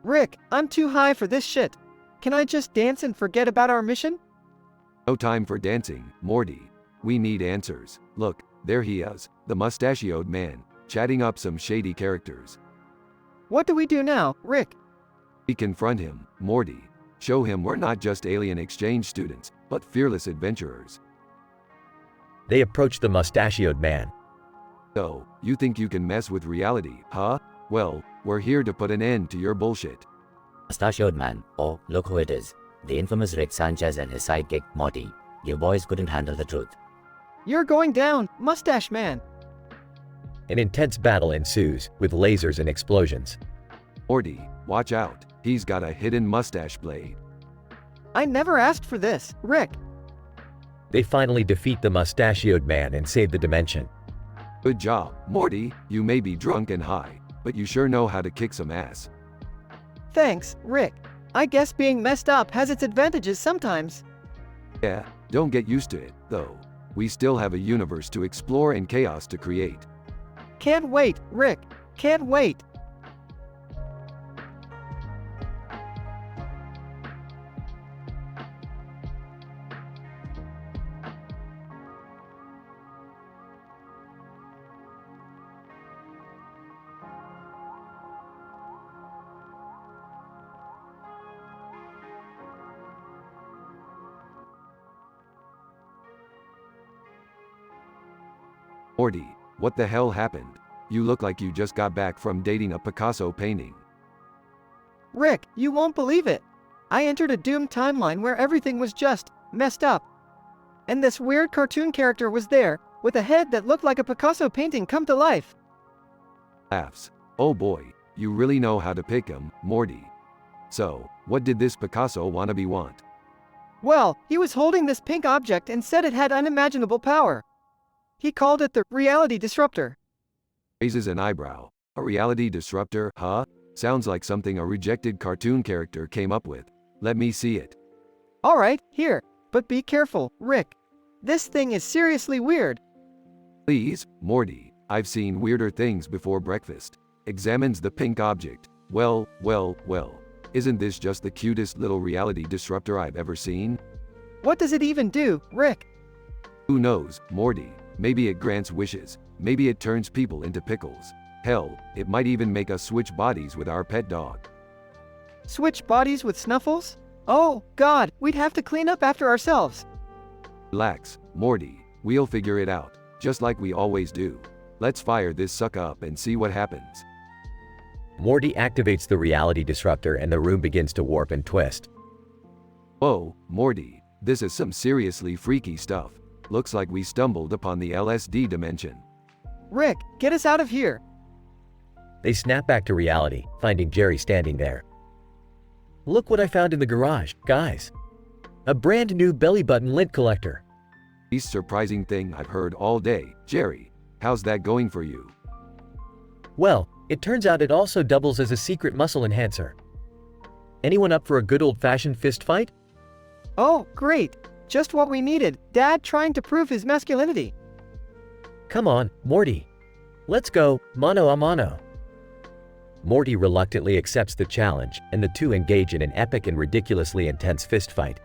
Rick, I'm too high for this shit. Can I just dance and forget about our mission? No time for dancing, Morty. We need answers. Look, there he is, the mustachioed man, chatting up some shady characters. What do we do now, Rick? We confront him, Morty. Show him we're not just alien exchange students, but fearless adventurers. They approach the mustachioed man. So, you think you can mess with reality, huh? Well, we're here to put an end to your bullshit. Mustachioed man, oh, look who it is. The infamous Rick Sanchez and his sidekick, Morty. You boys couldn't handle the truth. You're going down, mustache man. An intense battle ensues, with lasers and explosions. Morty, watch out. He's got a hidden mustache blade. I never asked for this, Rick. They finally defeat the mustachioed man and save the dimension. Good job, Morty. You may be drunk and high, but you sure know how to kick some ass. Thanks, Rick. I guess being messed up has its advantages sometimes. Yeah, don't get used to it, though. We still have a universe to explore and chaos to create. Can't wait, Rick. Can't wait. Morty, what the hell happened? You look like you just got back from dating a Picasso painting. Rick, you won't believe it. I entered a doomed timeline where everything was just messed up. And this weird cartoon character was there, with a head that looked like a Picasso painting come to life. Laughs. Oh boy, you really know how to pick 'em, Morty. So, what did this Picasso wannabe want? Well, he was holding this pink object and said it had unimaginable power. He called it the reality disruptor. Raises an eyebrow. A reality disruptor, huh? Sounds like something a rejected cartoon character came up with. Let me see it. Alright, here. But be careful, Rick. This thing is seriously weird. Please, Morty. I've seen weirder things before breakfast. Examines the pink object. Well. Isn't this just the cutest little reality disruptor I've ever seen? What does it even do, Rick? Who knows, Morty? Maybe it grants wishes. Maybe it turns people into pickles. Hell, it might even make us switch bodies with our pet dog. Switch bodies with Snuffles? Oh, God, we'd have to clean up after ourselves. Relax, Morty. We'll figure it out, just like we always do. Let's fire this sucker up and see what happens. Morty activates the reality disruptor and the room begins to warp and twist. Whoa, Morty, this is some seriously freaky stuff. Looks like we stumbled upon the LSD dimension. Rick, get us out of here. They snap back to reality, finding Jerry standing there. Look what I found in the garage, guys. A brand new belly button lint collector. Least surprising thing I've heard all day. Jerry, how's that going for you? Well, it turns out it also doubles as a secret muscle enhancer. Anyone up for a good old-fashioned fist fight? Oh, great. Just what we needed. Dad trying to prove his masculinity. Come on, Morty. Let's go, mano a mano. Morty reluctantly accepts the challenge, and the two engage in an epic and ridiculously intense fist fight.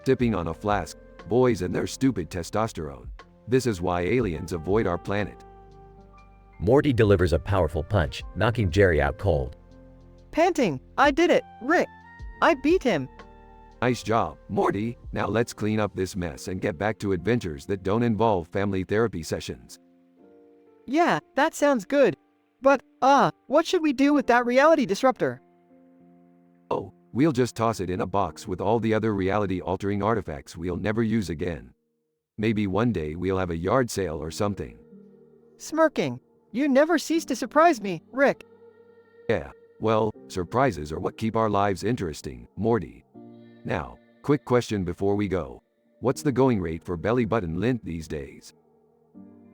Sipping on a flask, boys and their stupid testosterone. This is why aliens avoid our planet. Morty delivers a powerful punch, knocking Jerry out cold. Panting, I did it, Rick. I beat him. Nice job, Morty. Now let's clean up this mess and get back to adventures that don't involve family therapy sessions. Yeah, that sounds good. But, what should we do with that reality disruptor? Oh, we'll just toss it in a box with all the other reality-altering artifacts we'll never use again. Maybe one day we'll have a yard sale or something. Smirking. You never cease to surprise me, Rick. Yeah, well, surprises are what keep our lives interesting, Morty. Now, quick question before we go. What's the going rate for belly button lint these days?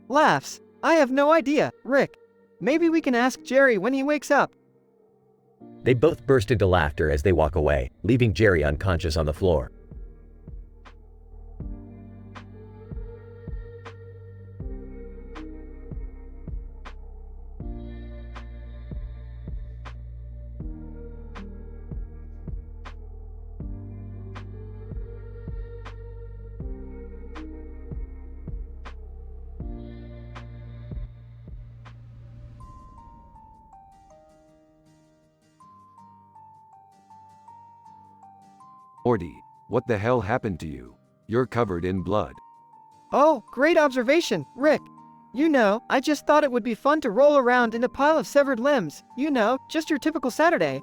Laughs. I have no idea, Rick. Maybe we can ask Jerry when he wakes up. They both burst into laughter as they walk away, leaving Jerry unconscious on the floor. Morty, what the hell happened to you? You're covered in blood. Oh, great observation, Rick. You know, I just thought it would be fun to roll around in a pile of severed limbs. You know, just your typical Saturday.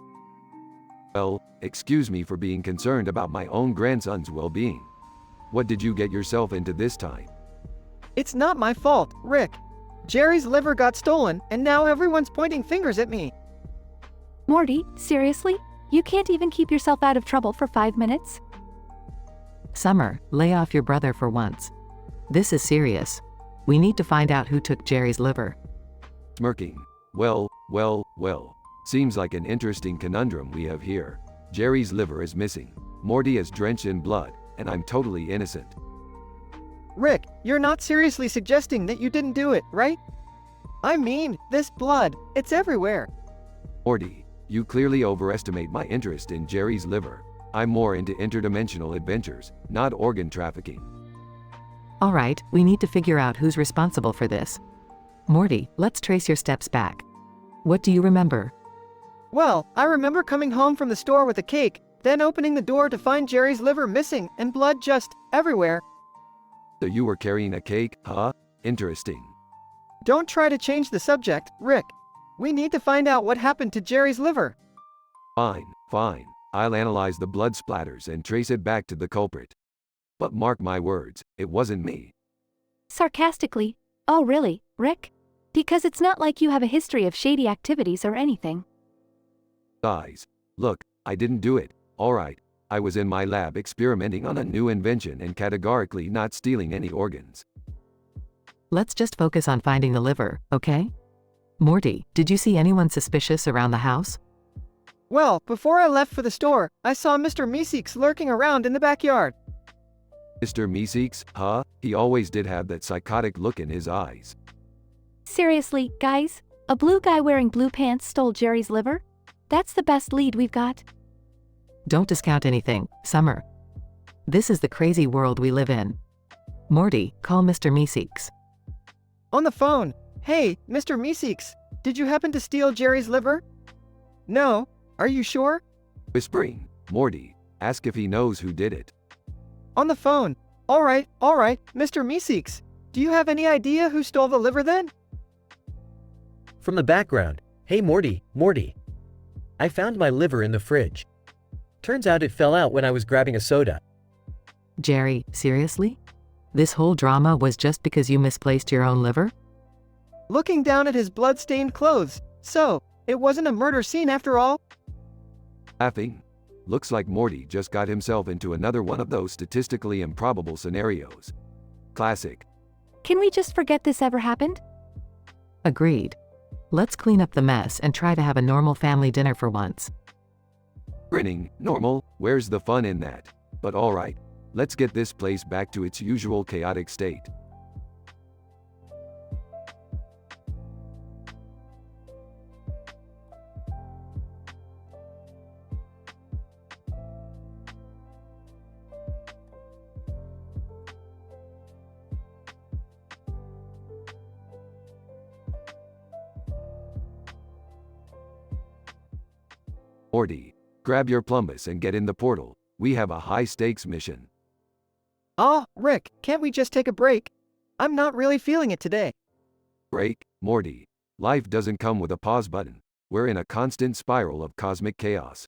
Well, excuse me for being concerned about my own grandson's well-being. What did you get yourself into this time? It's not my fault, Rick. Jerry's liver got stolen, and now everyone's pointing fingers at me. Morty, seriously? You can't even keep yourself out of trouble for 5 minutes? Summer, lay off your brother for once. This is serious. We need to find out who took Jerry's liver. Smirking. Well. Seems like an interesting conundrum we have here. Jerry's liver is missing. Morty is drenched in blood, and I'm totally innocent. Rick, you're not seriously suggesting that you didn't do it, right? I mean, this blood, it's everywhere. Morty, you clearly overestimate my interest in Jerry's liver. I'm more into interdimensional adventures, not organ trafficking. All right, we need to figure out who's responsible for this. Morty, let's trace your steps back. What do you remember? Well, I remember coming home from the store with a cake, then opening the door to find Jerry's liver missing and blood just everywhere. So you were carrying a cake, huh? Interesting. Don't try to change the subject, Rick. We need to find out what happened to Jerry's liver. Fine. I'll analyze the blood splatters and trace it back to the culprit. But mark my words, it wasn't me. Sarcastically. Oh really, Rick? Because it's not like you have a history of shady activities or anything. Guys, look, I didn't do it, alright. I was in my lab experimenting on a new invention and categorically not stealing any organs. Let's just focus on finding the liver, okay? Morty, did you see anyone suspicious around the house? Well, before I left for the store, I saw Mr. Meeseeks lurking around in the backyard. Mr. Meeseeks, huh? He always did have that psychotic look in his eyes. Seriously, guys? A blue guy wearing blue pants stole Jerry's liver? That's the best lead we've got. Don't discount anything, Summer. This is the crazy world we live in. Morty, call Mr. Meeseeks. On the phone. Hey, Mr. Meeseeks, did you happen to steal Jerry's liver? No. Are you sure? Whispering. Morty, ask if he knows who did it. On the phone. All right, Mr. Meeseeks. Do you have any idea who stole the liver then? From the background. Hey Morty. I found my liver in the fridge. Turns out it fell out when I was grabbing a soda. Jerry, seriously? This whole drama was just because you misplaced your own liver? Looking down at his blood-stained clothes. So, it wasn't a murder scene after all? Laughing. looks like Morty just got himself into another one of those statistically improbable scenarios. Classic. Can we just forget this ever happened? Agreed. Let's clean up the mess and try to have a normal family dinner for once. Grinning, normal, where's the fun in that? But alright, let's get this place back to its usual chaotic state. Morty, grab your plumbus and get in the portal. We have a high-stakes mission. Oh, Rick, can't we just take a break? I'm not really feeling it today. Break, Morty. Life doesn't come with a pause button. We're in a constant spiral of cosmic chaos.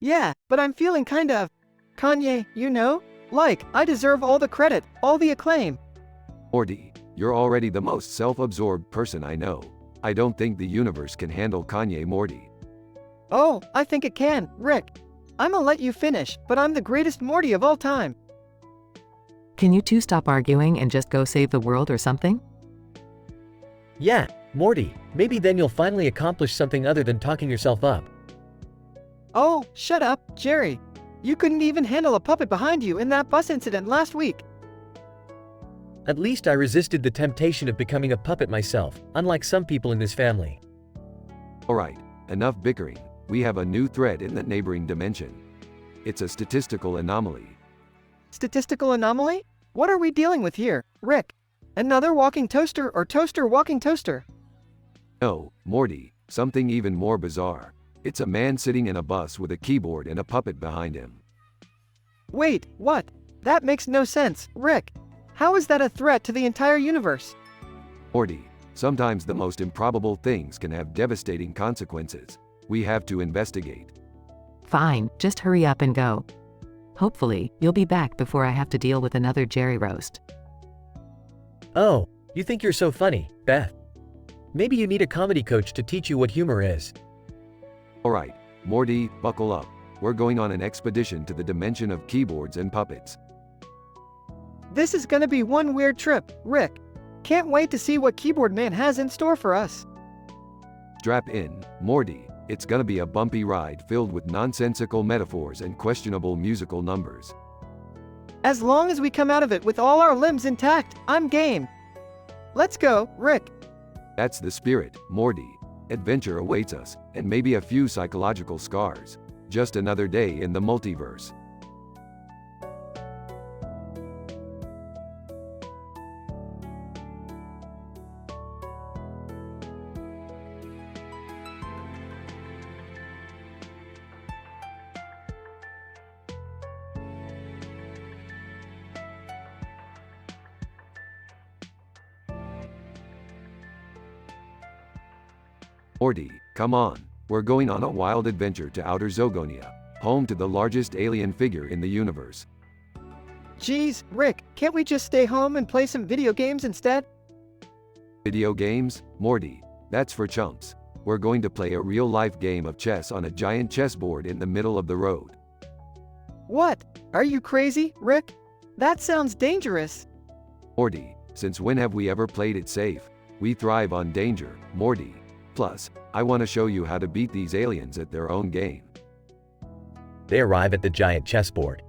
Yeah, but I'm feeling kind of Kanye, you know? Like, I deserve all the credit, all the acclaim. Morty, you're already the most self-absorbed person I know. I don't think the universe can handle Kanye Morty. Oh, I think it can, Rick. I'ma let you finish, but I'm the greatest Morty of all time. Can you two stop arguing and just go save the world or something? Yeah, Morty, maybe then you'll finally accomplish something other than talking yourself up. Oh, shut up, Jerry. You couldn't even handle a puppet behind you in that bus incident last week. At least I resisted the temptation of becoming a puppet myself, unlike some people in this family. Alright, enough bickering. We have a new threat in the neighboring dimension. It's a statistical anomaly. Statistical anomaly? What are we dealing with here, Rick? Another walking toaster or toaster walking toaster? No, Morty, something even more bizarre. It's a man sitting in a bus with a keyboard and a puppet behind him. Wait, what? That makes no sense, Rick. How is that a threat to the entire universe? Morty, sometimes the most improbable things can have devastating consequences. We have to investigate. Fine, just hurry up and go. Hopefully, you'll be back before I have to deal with another Jerry roast. Oh, you think you're so funny, Beth. Maybe you need a comedy coach to teach you what humor is. Alright, Morty, buckle up. We're going on an expedition to the dimension of keyboards and puppets. This is gonna be one weird trip, Rick. Can't wait to see what Keyboard Man has in store for us. Strap in, Morty. It's gonna be a bumpy ride filled with nonsensical metaphors and questionable musical numbers. As long as we come out of it with all our limbs intact, I'm game. Let's go, Rick. That's the spirit, Morty. Adventure awaits us, and maybe a few psychological scars. Just another day in the multiverse. Morty, come on. We're going on a wild adventure to outer Zogonia, home to the largest alien figure in the universe. Geez, Rick, can't we just stay home and play some video games instead? Video games? Morty, that's for chumps. We're going to play a real-life game of chess on a giant chessboard in the middle of the road. What? Are you crazy, Rick? That sounds dangerous. Morty, since when have we ever played it safe? We thrive on danger, Morty. Plus, I want to show you how to beat these aliens at their own game. They arrive at the giant chessboard.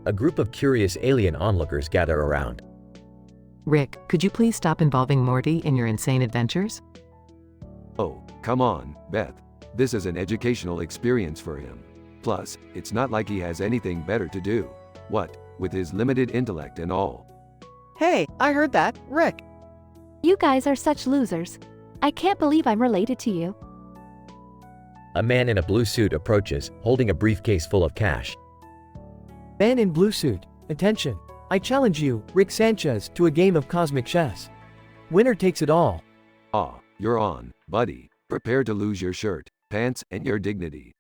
A group of curious alien onlookers gather around. Rick, could you please stop involving Morty in your insane adventures? Oh, come on, Beth. This is an educational experience for him. Plus, it's not like he has anything better to do. What, with his limited intellect and all. Hey, I heard that, Rick. You guys are such losers. I can't believe I'm related to you. A man in a blue suit approaches, holding a briefcase full of cash. Man in blue suit, attention. I challenge you, Rick Sanchez, to a game of cosmic chess. Winner takes it all. Ah, you're on, buddy. Prepare to lose your shirt, pants, and your dignity.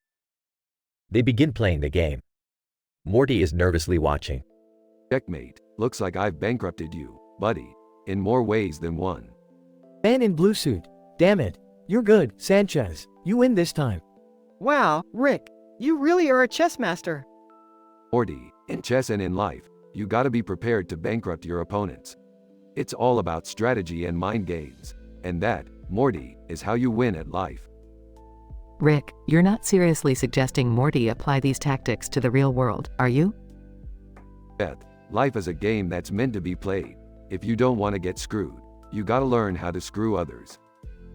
They begin playing the game. Morty is nervously watching. Checkmate. Looks like I've bankrupted you, buddy. In more ways than one. Man in blue suit. Damn it. You're good, Sanchez. You win this time. Wow, Rick. You really are a chess master. Morty, in chess and in life, you gotta be prepared to bankrupt your opponents. It's all about strategy and mind games. And that, Morty, is how you win at life. Rick, you're not seriously suggesting Morty apply these tactics to the real world, are you? Beth, life is a game that's meant to be played. If you don't want to get screwed, you gotta learn how to screw others.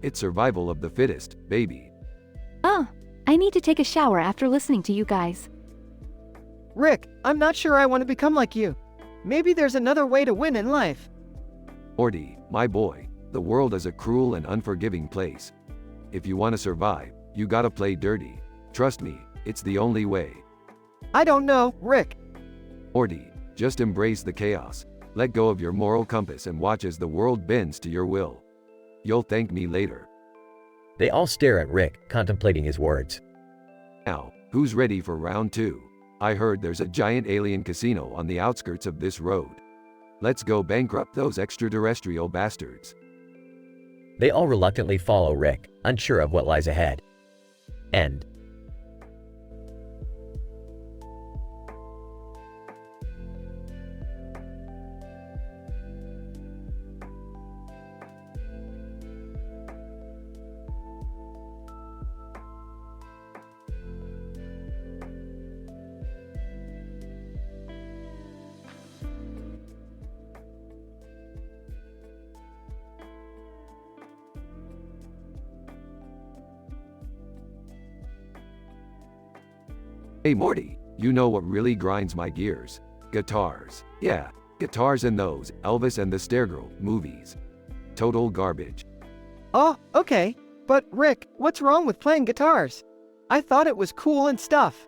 It's survival of the fittest, baby. I need to take a shower after listening to you guys. Rick, I'm not sure I want to become like you. Maybe there's another way to win in life. Morty, my boy, the world is a cruel and unforgiving place. If you want to survive, you gotta play dirty. Trust me, it's the only way. I don't know, Rick. Morty, just embrace the chaos. Let go of your moral compass and watch as the world bends to your will. You'll thank me later. They all stare at Rick, contemplating his words. Now, who's ready for round 2? I heard there's a giant alien casino on the outskirts of this road. Let's go bankrupt those extraterrestrial bastards. They all reluctantly follow Rick, unsure of what lies ahead. End. Hey Morty, you know what really grinds my gears? Guitars. Yeah, guitars in those Elvis and the Stairgirl movies. Total garbage. Oh, okay. But Rick, what's wrong with playing guitars? I thought it was cool and stuff.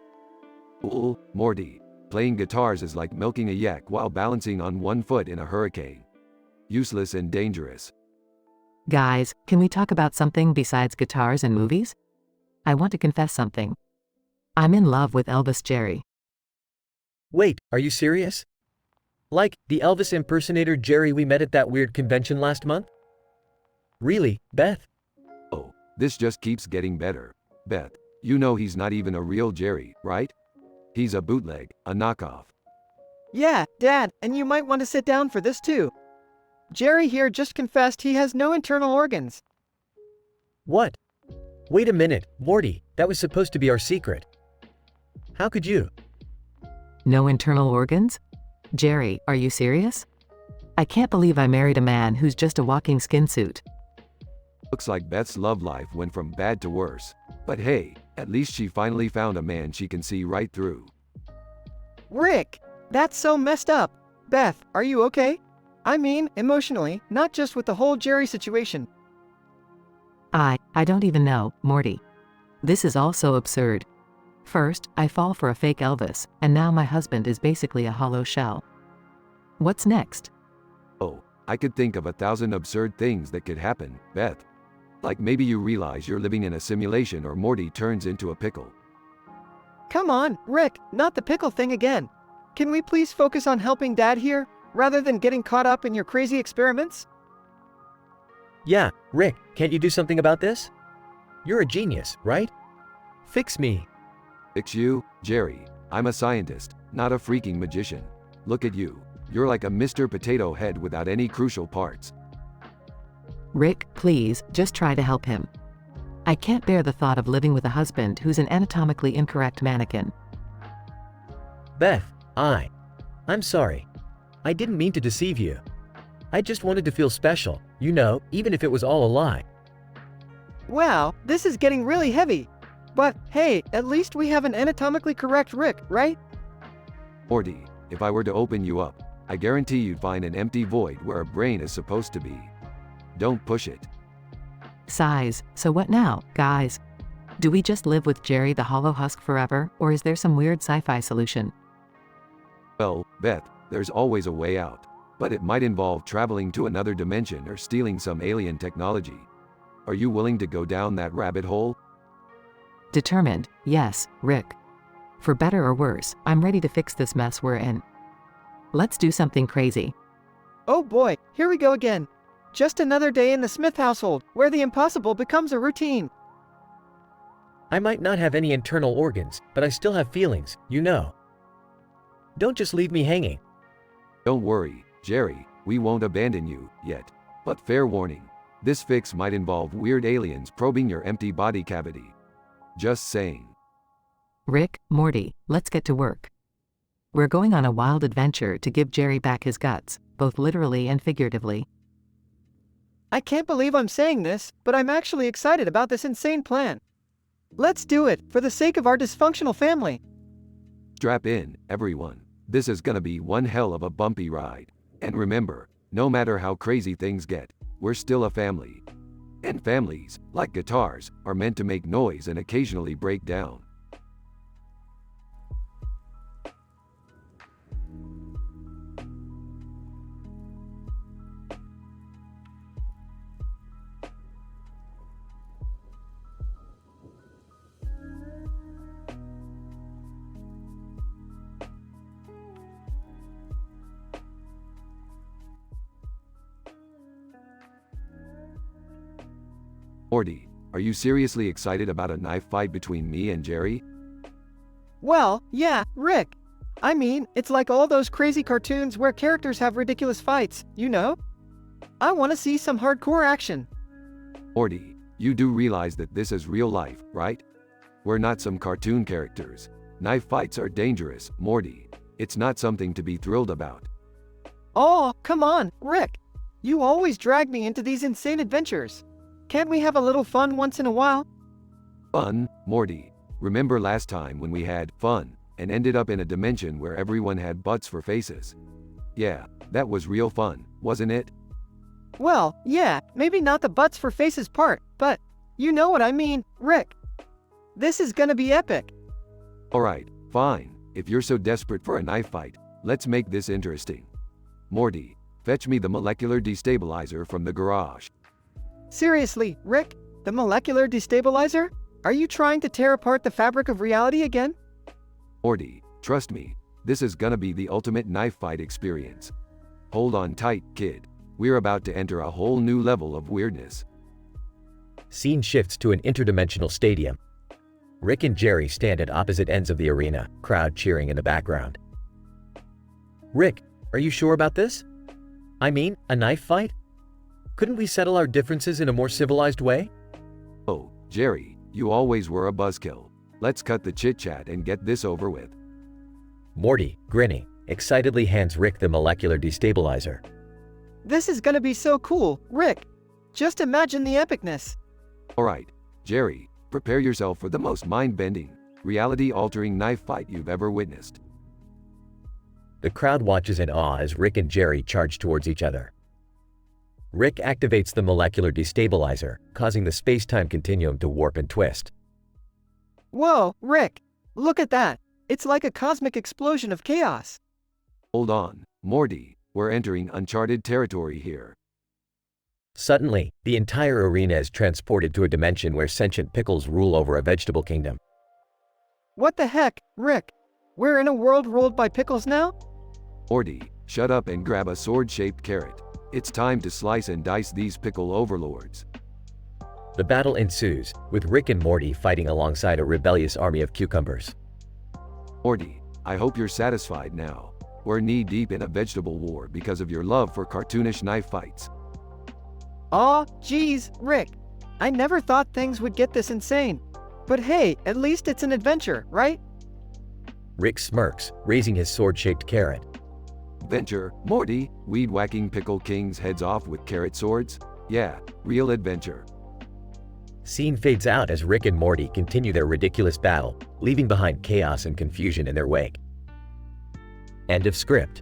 Cool, Morty. Playing guitars is like milking a yak while balancing on one foot in a hurricane. Useless and dangerous. Guys, can we talk about something besides guitars and movies? I want to confess something. I'm in love with Elvis Jerry. Wait, are you serious? Like, the Elvis impersonator Jerry we met at that weird convention last month? Really, Beth? Oh, this just keeps getting better. Beth, you know he's not even a real Jerry, right? He's a bootleg, a knockoff. Yeah, Dad, and you might want to sit down for this too. Jerry here just confessed he has no internal organs. What? Wait a minute, Morty, that was supposed to be our secret. How could you? No internal organs? Jerry, are you serious? I can't believe I married a man who's just a walking skin suit. Looks like Beth's love life went from bad to worse. But hey, at least she finally found a man she can see right through. Rick, that's so messed up. Beth, are you okay? I mean, emotionally, not just with the whole Jerry situation. I don't even know, Morty. This is all so absurd. First, I fall for a fake Elvis, and now my husband is basically a hollow shell. What's next? Oh, I could think of 1,000 absurd things that could happen, Beth. Like maybe you realize you're living in a simulation or Morty turns into a pickle. Come on, Rick, not the pickle thing again. Can we please focus on helping Dad here, rather than getting caught up in your crazy experiments? Yeah, Rick, can't you do something about this? You're a genius, right? Fix me. Fix you, Jerry. I'm a scientist, not a freaking magician. Look at you. You're like a Mr. Potato Head without any crucial parts. Rick, please, just try to help him. I can't bear the thought of living with a husband who's an anatomically incorrect mannequin. Beth, I'm sorry. I didn't mean to deceive you. I just wanted to feel special, you know, even if it was all a lie. Wow, this is getting really heavy. But hey, at least we have an anatomically correct Rick, right? Morty, if I were to open you up, I guarantee you'd find an empty void where a brain is supposed to be. Don't push it. Sighs, so what now, guys? Do we just live with Jerry the hollow husk forever, or is there some weird sci-fi solution? Well, Beth, there's always a way out. But it might involve traveling to another dimension or stealing some alien technology. Are you willing to go down that rabbit hole? Determined, yes, Rick. For better or worse, I'm ready to fix this mess we're in. Let's do something crazy. Oh boy, here we go again. Just another day in the Smith household, where the impossible becomes a routine. I might not have any internal organs, but I still have feelings, you know. Don't just leave me hanging. Don't worry, Jerry, we won't abandon you, yet. But fair warning, this fix might involve weird aliens probing your empty body cavity. Just saying. Rick, Morty, let's get to work. We're going on a wild adventure to give Jerry back his guts, both literally and figuratively. I can't believe I'm saying this, but I'm actually excited about this insane plan. Let's do it, for the sake of our dysfunctional family. Strap in, everyone. This is gonna be one hell of a bumpy ride. And remember, no matter how crazy things get, we're still a family. And families, like guitars, are meant to make noise and occasionally break down. Morty, are you seriously excited about a knife fight between me and Jerry? Well, yeah, Rick. I mean, it's like all those crazy cartoons where characters have ridiculous fights, you know? I want to see some hardcore action. Morty, you do realize that this is real life, right? We're not some cartoon characters. Knife fights are dangerous, Morty. It's not something to be thrilled about. Oh, come on, Rick. You always drag me into these insane adventures. Can't we have a little fun once in a while? Fun, Morty. Remember last time when we had fun and ended up in a dimension where everyone had butts for faces? Yeah, that was real fun, wasn't it? Well, yeah, maybe not the butts for faces part, but you know what I mean, Rick. This is gonna be epic. Alright, fine. If you're so desperate for a knife fight, let's make this interesting. Morty, fetch me the molecular destabilizer from the garage. Seriously, Rick? The molecular destabilizer? Are you trying to tear apart the fabric of reality again? Morty, trust me, this is gonna be the ultimate knife fight experience. Hold on tight, kid. We're about to enter a whole new level of weirdness. Scene shifts to an interdimensional stadium. Rick and Jerry stand at opposite ends of the arena, crowd cheering in the background. Rick, are you sure about this? I mean, a knife fight? Couldn't we settle our differences in a more civilized way? Oh, Jerry, you always were a buzzkill. Let's cut the chit-chat and get this over with. Morty, grinning, excitedly hands Rick the molecular destabilizer. This is gonna be so cool, Rick. Just imagine the epicness. Alright, Jerry, prepare yourself for the most mind-bending, reality-altering knife fight you've ever witnessed. The crowd watches in awe as Rick and Jerry charge towards each other. Rick activates the molecular destabilizer, causing the space-time continuum to warp and twist. Whoa, Rick! Look at that! It's like a cosmic explosion of chaos. Hold on, Morty, we're entering uncharted territory here. Suddenly, the entire arena is transported to a dimension where sentient pickles rule over a vegetable kingdom. What the heck, Rick? We're in a world ruled by pickles now? Morty, shut up and grab a sword-shaped carrot. It's time to slice and dice these pickle overlords. The battle ensues, with Rick and Morty fighting alongside a rebellious army of cucumbers. Morty, I hope you're satisfied now. We're knee-deep in a vegetable war because of your love for cartoonish knife fights. Aw, geez, Rick. I never thought things would get this insane. But hey, at least it's an adventure, right? Rick smirks, raising his sword-shaped carrot. Adventure, Morty, weed-whacking pickle kings heads off with carrot swords? Yeah, real adventure. Scene fades out as Rick and Morty continue their ridiculous battle, leaving behind chaos and confusion in their wake. End of script.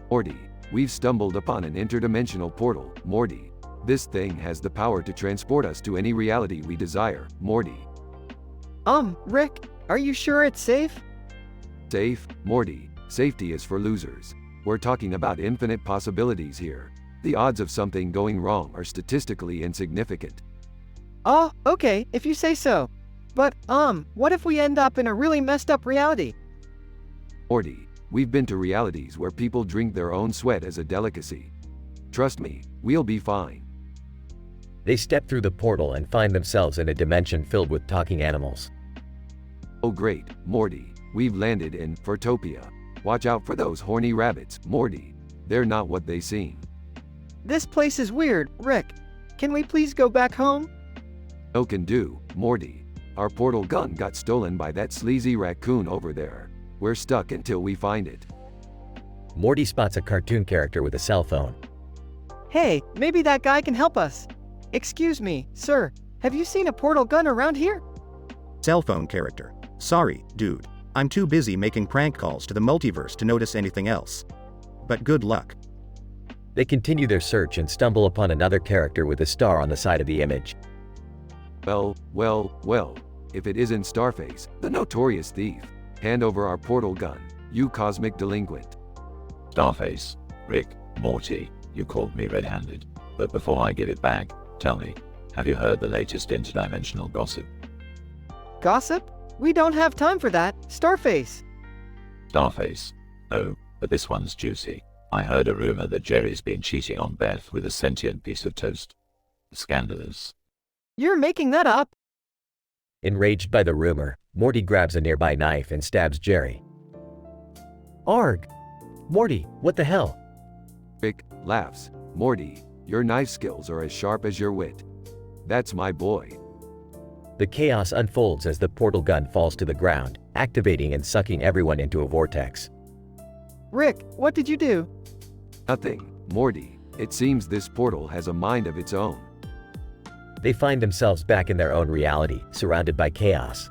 Morty, we've stumbled upon an interdimensional portal, Morty. This thing has the power to transport us to any reality we desire, Morty. Rick, are you sure it's safe? Safe, Morty. Safety is for losers. We're talking about infinite possibilities here. The odds of something going wrong are statistically insignificant. Oh, okay, if you say so. But, what if we end up in a really messed up reality? Morty, we've been to realities where people drink their own sweat as a delicacy. Trust me, we'll be fine. They step through the portal and find themselves in a dimension filled with talking animals. Oh great, Morty, we've landed in Furtopia. Watch out for those horny rabbits, Morty. They're not what they seem. This place is weird, Rick. Can we please go back home? No can do, Morty. Our portal gun got stolen by that sleazy raccoon over there. We're stuck until we find it. Morty spots a cartoon character with a cell phone. Hey, maybe that guy can help us. Excuse me, sir, have you seen a portal gun around here? Cell phone character. Sorry, dude. I'm too busy making prank calls to the multiverse to notice anything else. But good luck. They continue their search and stumble upon another character with a star on the side of the image. Well, if it isn't Starface, the notorious thief. Hand over our portal gun, you cosmic delinquent. Starface, Rick, Morty, you called me red-handed. But before I give it back, tell me, have you heard the latest interdimensional gossip? Gossip? We don't have time for that, Starface. Starface? No, but this one's juicy. I heard a rumor that Jerry's been cheating on Beth with a sentient piece of toast. Scandalous. You're making that up. Enraged by the rumor, Morty grabs a nearby knife and stabs Jerry. Arg! Morty, what the hell? Rick laughs. Morty, your knife skills are as sharp as your wit. That's my boy. The chaos unfolds as the portal gun falls to the ground, activating and sucking everyone into a vortex. Rick, what did you do? Nothing, Morty. It seems this portal has a mind of its own. They find themselves back in their own reality, surrounded by chaos.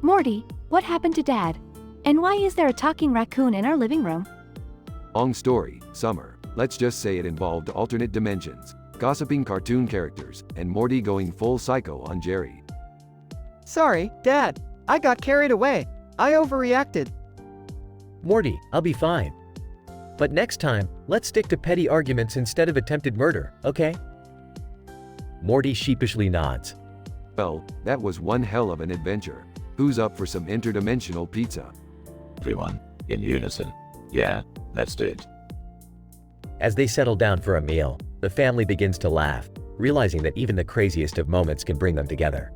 Morty, what happened to Dad? And why is there a talking raccoon in our living room? Long story, Summer. Let's just say it involved alternate dimensions, gossiping cartoon characters, and Morty going full psycho on Jerry. Sorry, Dad. I got carried away. I overreacted. Morty, I'll be fine. But next time, let's stick to petty arguments instead of attempted murder, okay? Morty sheepishly nods. Well, that was one hell of an adventure. Who's up for some interdimensional pizza? Everyone, in unison. Yeah, let's do it. As they settle down for a meal, the family begins to laugh, realizing that even the craziest of moments can bring them together.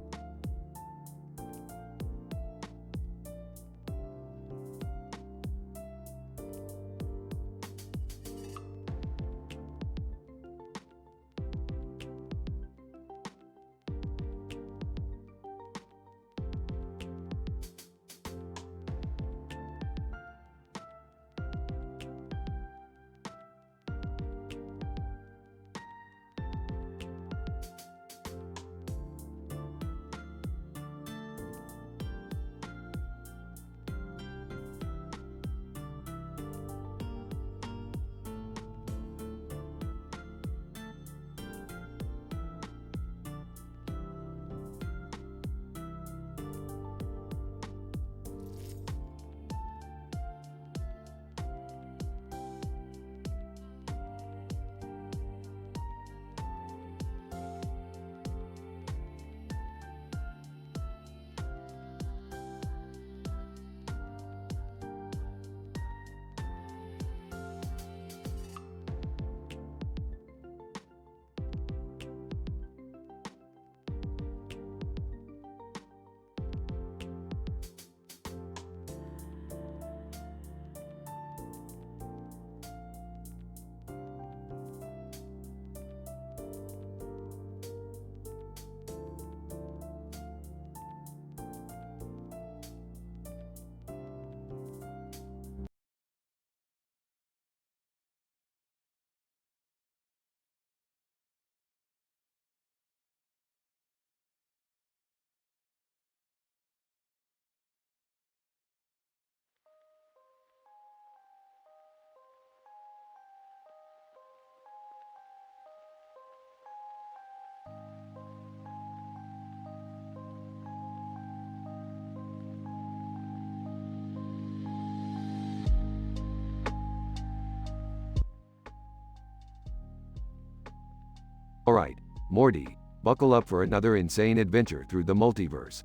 Morty, buckle up for another insane adventure through the multiverse.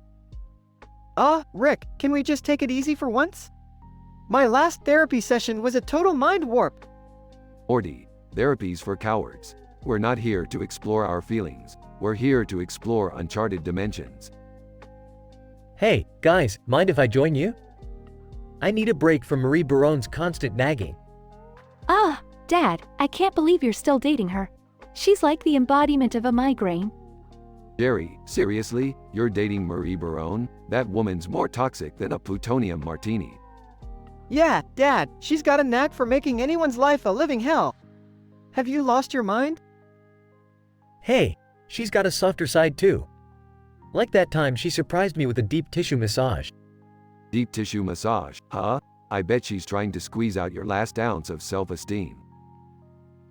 Rick, can we just take it easy for once? My last therapy session was a total mind warp. Morty, therapy's for cowards. We're not here to explore our feelings. We're here to explore uncharted dimensions. Hey, guys, mind if I join you? I need a break from Marie Baron's constant nagging. Dad, I can't believe you're still dating her. She's like the embodiment of a migraine. Jerry, seriously? You're dating Marie Baron? That woman's more toxic than a plutonium martini. Yeah, Dad, she's got a knack for making anyone's life a living hell. Have you lost your mind? Hey, she's got a softer side too. Like that time she surprised me with a deep tissue massage. Deep tissue massage, huh? I bet she's trying to squeeze out your last ounce of self-esteem.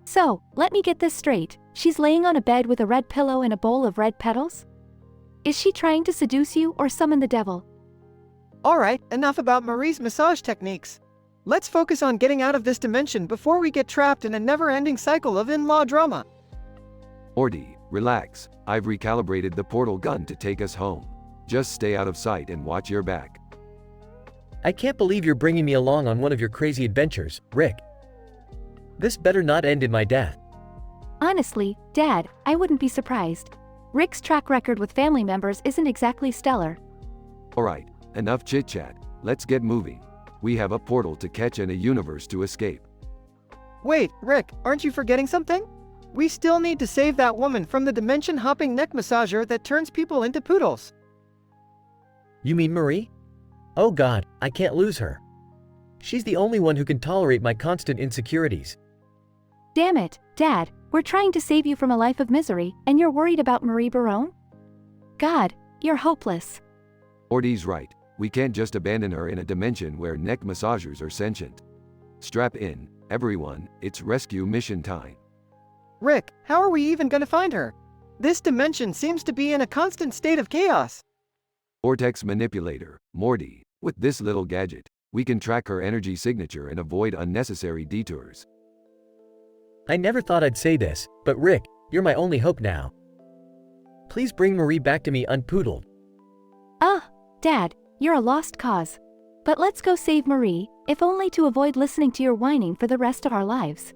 So, let me get this straight. She's laying on a bed with a red pillow and a bowl of red petals? Is she trying to seduce you or summon the devil? Alright, enough about Marie's massage techniques. Let's focus on getting out of this dimension before we get trapped in a never-ending cycle of in-law drama. Morty, relax. I've recalibrated the portal gun to take us home. Just stay out of sight and watch your back. I can't believe you're bringing me along on one of your crazy adventures, Rick. This better not end in my death. Honestly, Dad, I wouldn't be surprised. Rick's track record with family members isn't exactly stellar. Alright, enough chit-chat. Let's get moving. We have a portal to catch and a universe to escape. Wait, Rick, aren't you forgetting something? We still need to save that woman from the dimension-hopping neck massager that turns people into poodles. You mean Marie? Oh God, I can't lose her. She's the only one who can tolerate my constant insecurities. Damn it, Dad, we're trying to save you from a life of misery, and you're worried about Marie Baron? God, you're hopeless. Morty's right. We can't just abandon her in a dimension where neck massagers are sentient. Strap in, everyone, it's rescue mission time. Rick, how are we even gonna find her? This dimension seems to be in a constant state of chaos. Vortex manipulator, Morty. With this little gadget, we can track her energy signature and avoid unnecessary detours. I never thought I'd say this, but Rick, you're my only hope now. Please bring Marie back to me unpoodled. Dad, you're a lost cause. But let's go save Marie, if only to avoid listening to your whining for the rest of our lives.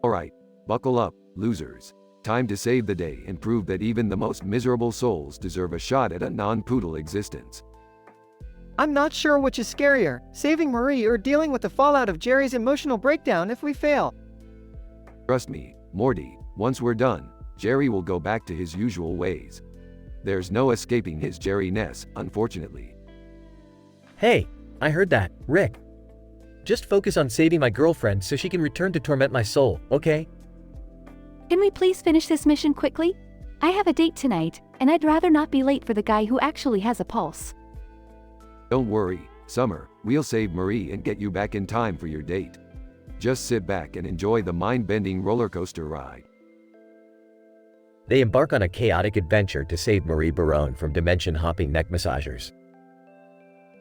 Alright, buckle up, losers. Time to save the day and prove that even the most miserable souls deserve a shot at a non-poodle existence. I'm not sure which is scarier, saving Marie or dealing with the fallout of Jerry's emotional breakdown if we fail. Trust me, Morty, once we're done, Jerry will go back to his usual ways. There's no escaping his Jerry-ness, unfortunately. Hey, I heard that, Rick. Just focus on saving my girlfriend so she can return to torment my soul, okay? Can we please finish this mission quickly? I have a date tonight, and I'd rather not be late for the guy who actually has a pulse. Don't worry, Summer, we'll save Marie and get you back in time for your date. Just sit back and enjoy the mind-bending roller coaster ride. They embark on a chaotic adventure to save Marie Baron from dimension-hopping neck massagers.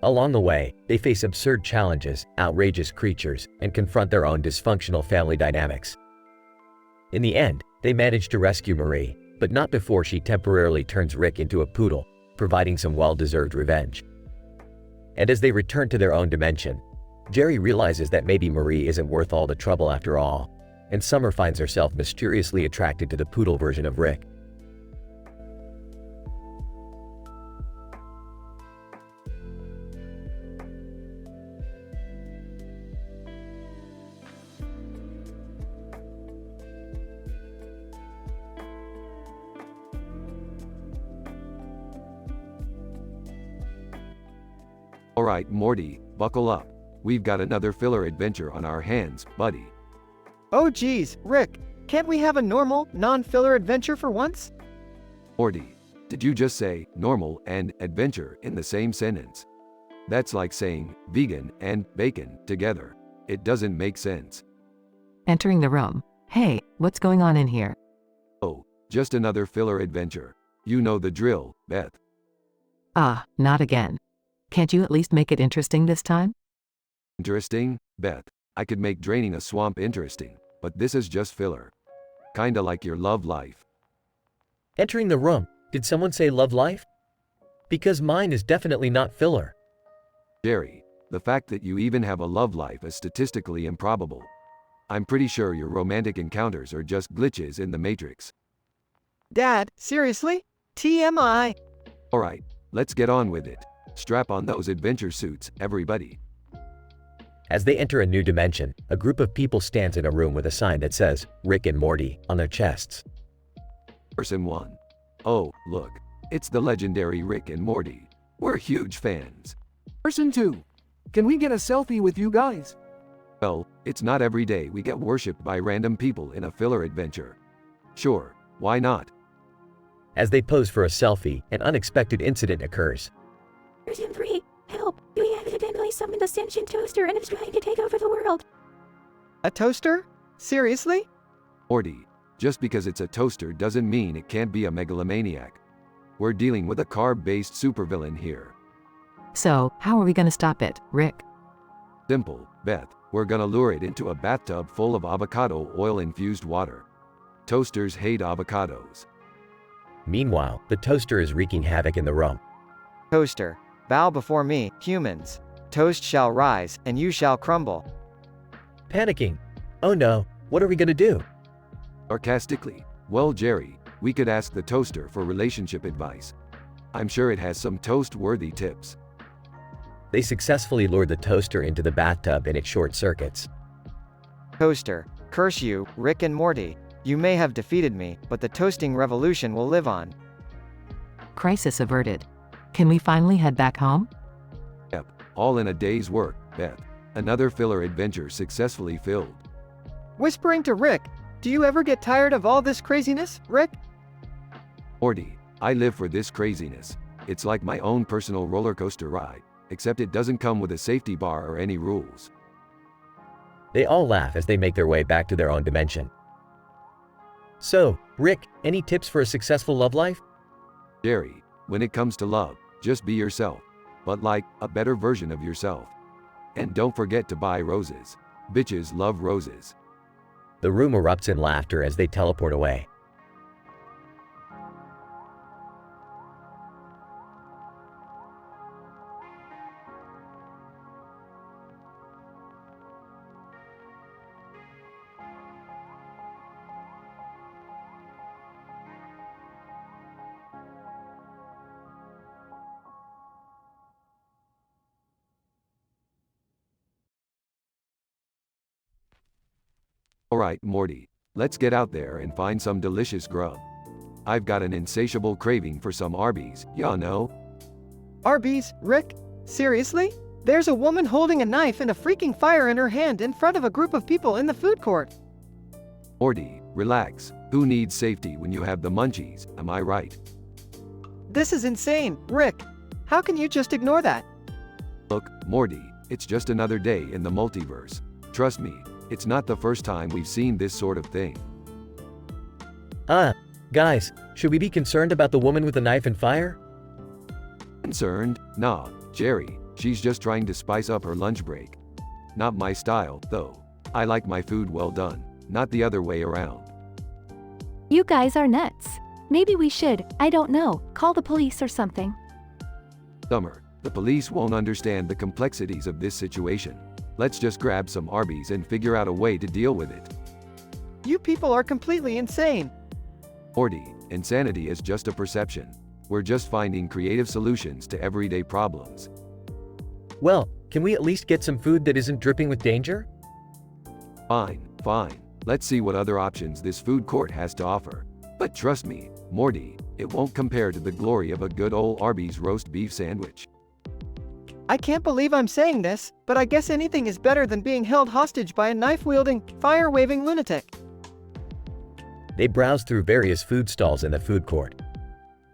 Along the way, they face absurd challenges, outrageous creatures, and confront their own dysfunctional family dynamics. In the end, they manage to rescue Marie, but not before she temporarily turns Rick into a poodle, providing some well-deserved revenge. And as they return to their own dimension, Jerry realizes that maybe Marie isn't worth all the trouble after all, and Summer finds herself mysteriously attracted to the poodle version of Rick. Alright, Morty, buckle up. We've got another filler adventure on our hands, buddy. Oh geez, Rick, can't we have a normal, non-filler adventure for once? Morty, did you just say normal and adventure in the same sentence? That's like saying vegan and bacon together. It doesn't make sense. Entering the room. Hey, what's going on in here? Oh, just another filler adventure. You know the drill, Beth. Not again. Can't you at least make it interesting this time? Interesting, Beth. I could make draining a swamp interesting, but this is just filler. Kinda like your love life. Entering the room, did someone say love life? Because mine is definitely not filler. Jerry, the fact that you even have a love life is statistically improbable. I'm pretty sure your romantic encounters are just glitches in the Matrix. Dad, seriously? TMI. Alright, let's get on with it. Strap on those adventure suits, everybody. As they enter a new dimension, a group of people stands in a room with a sign that says, Rick and Morty, on their chests. Person 1. Oh, look. It's the legendary Rick and Morty. We're huge fans. Person 2. Can we get a selfie with you guys? Well, it's not every day we get worshipped by random people in a filler adventure. Sure, why not? As they pose for a selfie, an unexpected incident occurs. Person 3. Help! We accidentally summoned a sentient toaster and it's trying to take over the world. A toaster? Seriously? Morty, just because it's a toaster doesn't mean it can't be a megalomaniac. We're dealing with a carb-based supervillain here. So, how are we gonna stop it, Rick? Simple, Beth. We're gonna lure it into a bathtub full of avocado oil-infused water. Toasters hate avocados. Meanwhile, the toaster is wreaking havoc in the room. Toaster, bow before me, humans. Toast shall rise, and you shall crumble. Panicking. Oh no, what are we gonna do? Sarcastically, well, Jerry, we could ask the toaster for relationship advice. I'm sure it has some toast-worthy tips. They successfully lured the toaster into the bathtub and it short circuits. Toaster, curse you, Rick and Morty. You may have defeated me, but the toasting revolution will live on. Crisis averted. Can we finally head back home? Yep, all in a day's work, Beth. Another filler adventure successfully filled. Whispering to Rick, do you ever get tired of all this craziness, Rick? Morty, I live for this craziness. It's like my own personal roller coaster ride, except it doesn't come with a safety bar or any rules. They all laugh as they make their way back to their own dimension. So, Rick, any tips for a successful love life? Jerry, when it comes to love, just be yourself, but like a better version of yourself. And don't forget to buy roses. Bitches love roses. The room erupts in laughter as they teleport away. Alright, Morty, let's get out there and find some delicious grub. I've got an insatiable craving for some Arby's, ya know? Arby's, Rick? Seriously? There's a woman holding a knife and a freaking fire in her hand in front of a group of people in the food court. Morty, relax. Who needs safety when you have the munchies, am I right? This is insane, Rick. How can you just ignore that? Look, Morty, it's just another day in the multiverse. Trust me, it's not the first time we've seen this sort of thing. Guys, should we be concerned about the woman with the knife and fire? Concerned? Nah, Jerry, she's just trying to spice up her lunch break. Not my style, though. I like my food well done, not the other way around. You guys are nuts. Maybe we should, I don't know, call the police or something. Summer, the police won't understand the complexities of this situation. Let's just grab some Arby's and figure out a way to deal with it. You people are completely insane. Morty, insanity is just a perception. We're just finding creative solutions to everyday problems. Well, can we at least get some food that isn't dripping with danger? Fine, fine. Let's see what other options this food court has to offer. But trust me, Morty, it won't compare to the glory of a good old Arby's roast beef sandwich. I can't believe I'm saying this, but I guess anything is better than being held hostage by a knife-wielding, fire-waving lunatic. They browse through various food stalls in the food court.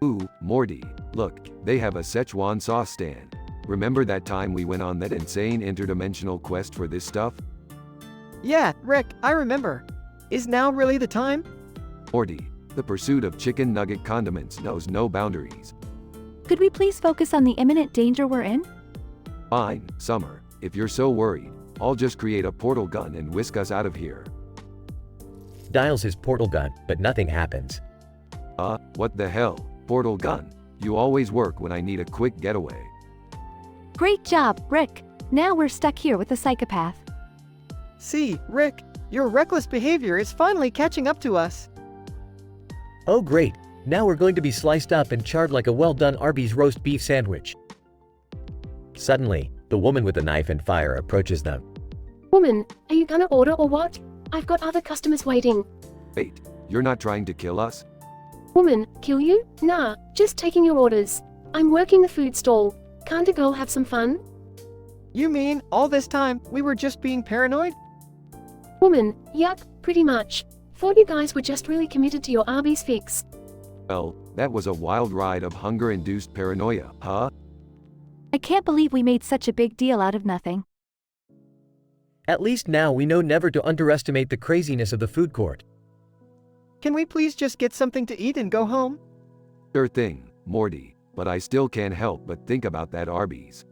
Ooh, Morty, look, they have a Szechuan sauce stand. Remember that time we went on that insane interdimensional quest for this stuff? Yeah, Rick, I remember. Is now really the time? Morty, the pursuit of chicken nugget condiments knows no boundaries. Could we please focus on the imminent danger we're in? Fine, Summer, if you're so worried, I'll just create a portal gun and whisk us out of here. Dials his portal gun, but nothing happens. What the hell? Portal gun. You always work when I need a quick getaway. Great job, Rick. Now we're stuck here with the psychopath. See, Rick, your reckless behavior is finally catching up to us. Oh great, now we're going to be sliced up and charred like a well-done Arby's roast beef sandwich. Suddenly, the woman with the knife and fire approaches them. Woman, are you gonna order or what? I've got other customers waiting. Wait, you're not trying to kill us? Woman, kill you? Nah, just taking your orders. I'm working the food stall. Can't a girl have some fun? You mean, all this time, we were just being paranoid? Woman, yup, pretty much. Thought you guys were just really committed to your Arby's fix. Well, that was a wild ride of hunger-induced paranoia, huh? I can't believe we made such a big deal out of nothing. At least now we know never to underestimate the craziness of the food court. Can we please just get something to eat and go home? Sure thing, Morty, but I still can't help but think about that Arby's.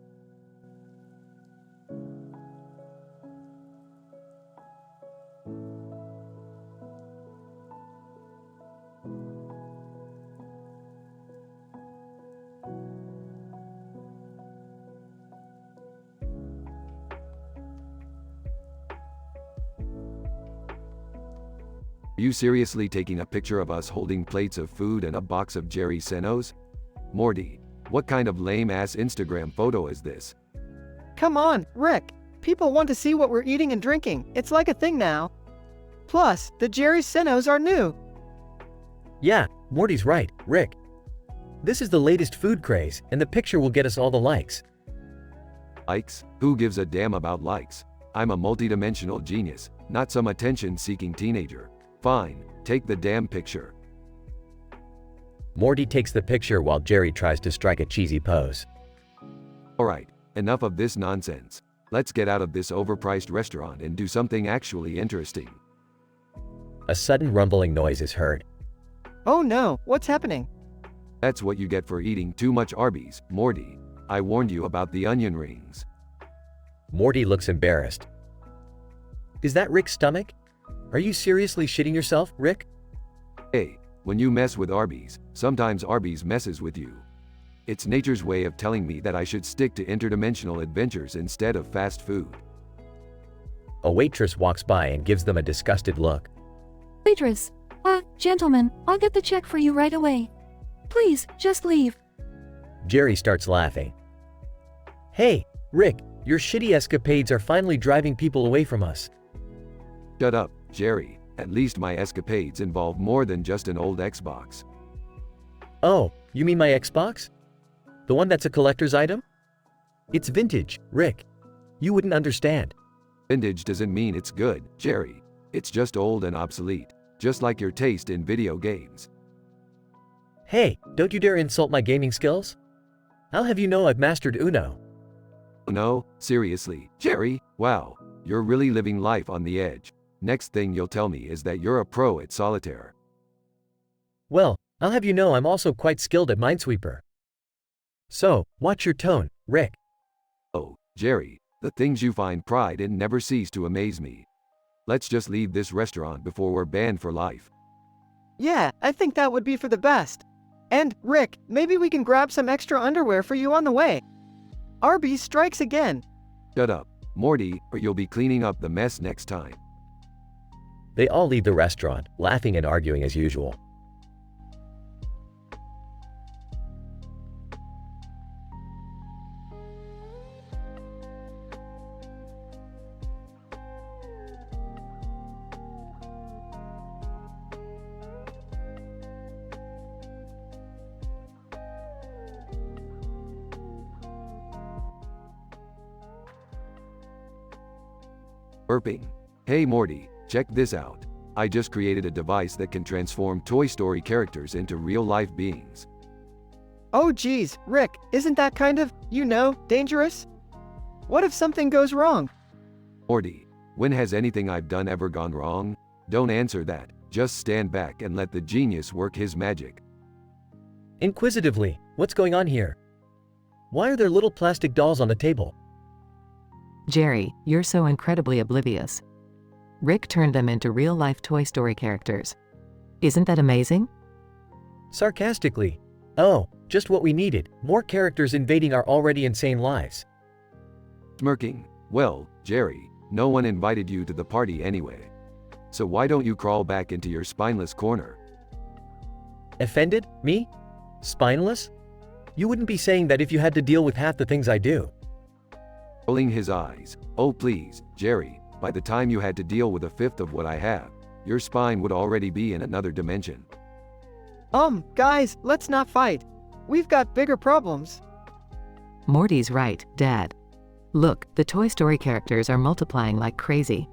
Are you seriously taking a picture of us holding plates of food and a box of Jerry Senos? Morty, what kind of lame-ass Instagram photo is this? Come on, Rick. People want to see what we're eating and drinking. It's like a thing now. Plus, the Jerry Senos are new. Yeah, Morty's right, Rick. This is the latest food craze, and the picture will get us all the likes. Likes? Who gives a damn about likes? I'm a multidimensional genius, not some attention-seeking teenager. Fine, take the damn picture. Morty takes the picture while Jerry tries to strike a cheesy pose. Alright, enough of this nonsense. Let's get out of this overpriced restaurant and do something actually interesting. A sudden rumbling noise is heard. Oh no, what's happening? That's what you get for eating too much Arby's, Morty. I warned you about the onion rings. Morty looks embarrassed. Is that Rick's stomach? Are you seriously shitting yourself, Rick? Hey, when you mess with Arby's, sometimes Arby's messes with you. It's nature's way of telling me that I should stick to interdimensional adventures instead of fast food. A waitress walks by and gives them a disgusted look. Waitress, gentlemen, I'll get the check for you right away. Please, just leave. Jerry starts laughing. Hey, Rick, your shitty escapades are finally driving people away from us. Shut up, Jerry. At least my escapades involve more than just an old Xbox. Oh, you mean my Xbox? The one that's a collector's item? It's vintage, Rick. You wouldn't understand. Vintage doesn't mean it's good, Jerry. It's just old and obsolete, just like your taste in video games. Hey, don't you dare insult my gaming skills. I'll have you know I've mastered Uno. No, seriously, Jerry, wow, you're really living life on the edge. Next thing you'll tell me is that you're a pro at solitaire. Well, I'll have you know I'm also quite skilled at Minesweeper. So, watch your tone, Rick. Oh, Jerry, the things you find pride in never cease to amaze me. Let's just leave this restaurant before we're banned for life. Yeah, I think that would be for the best. And, Rick, maybe we can grab some extra underwear for you on the way. Arby's strikes again. Shut up, Morty, or you'll be cleaning up the mess next time. They all leave the restaurant, laughing and arguing as usual. Burping. Hey Morty, check this out. I just created a device that can transform Toy Story characters into real-life beings. Oh geez, Rick, isn't that kind of, dangerous? What if something goes wrong? Morty, when has anything I've done ever gone wrong? Don't answer that, just stand back and let the genius work his magic. Inquisitively, what's going on here? Why are there little plastic dolls on the table? Jerry, you're so incredibly oblivious. Rick turned them into real-life Toy Story characters. Isn't that amazing? Sarcastically. Oh, just what we needed, more characters invading our already insane lives. Smirking. Well, Jerry, no one invited you to the party anyway. So why don't you crawl back into your spineless corner? Offended? Me? Spineless? You wouldn't be saying that if you had to deal with half the things I do. Rolling his eyes. Oh please, Jerry, by the time you had to deal with a fifth of what I have, your spine would already be in another dimension. Guys, let's not fight. We've got bigger problems. Morty's right, Dad. Look, the Toy Story characters are multiplying like crazy.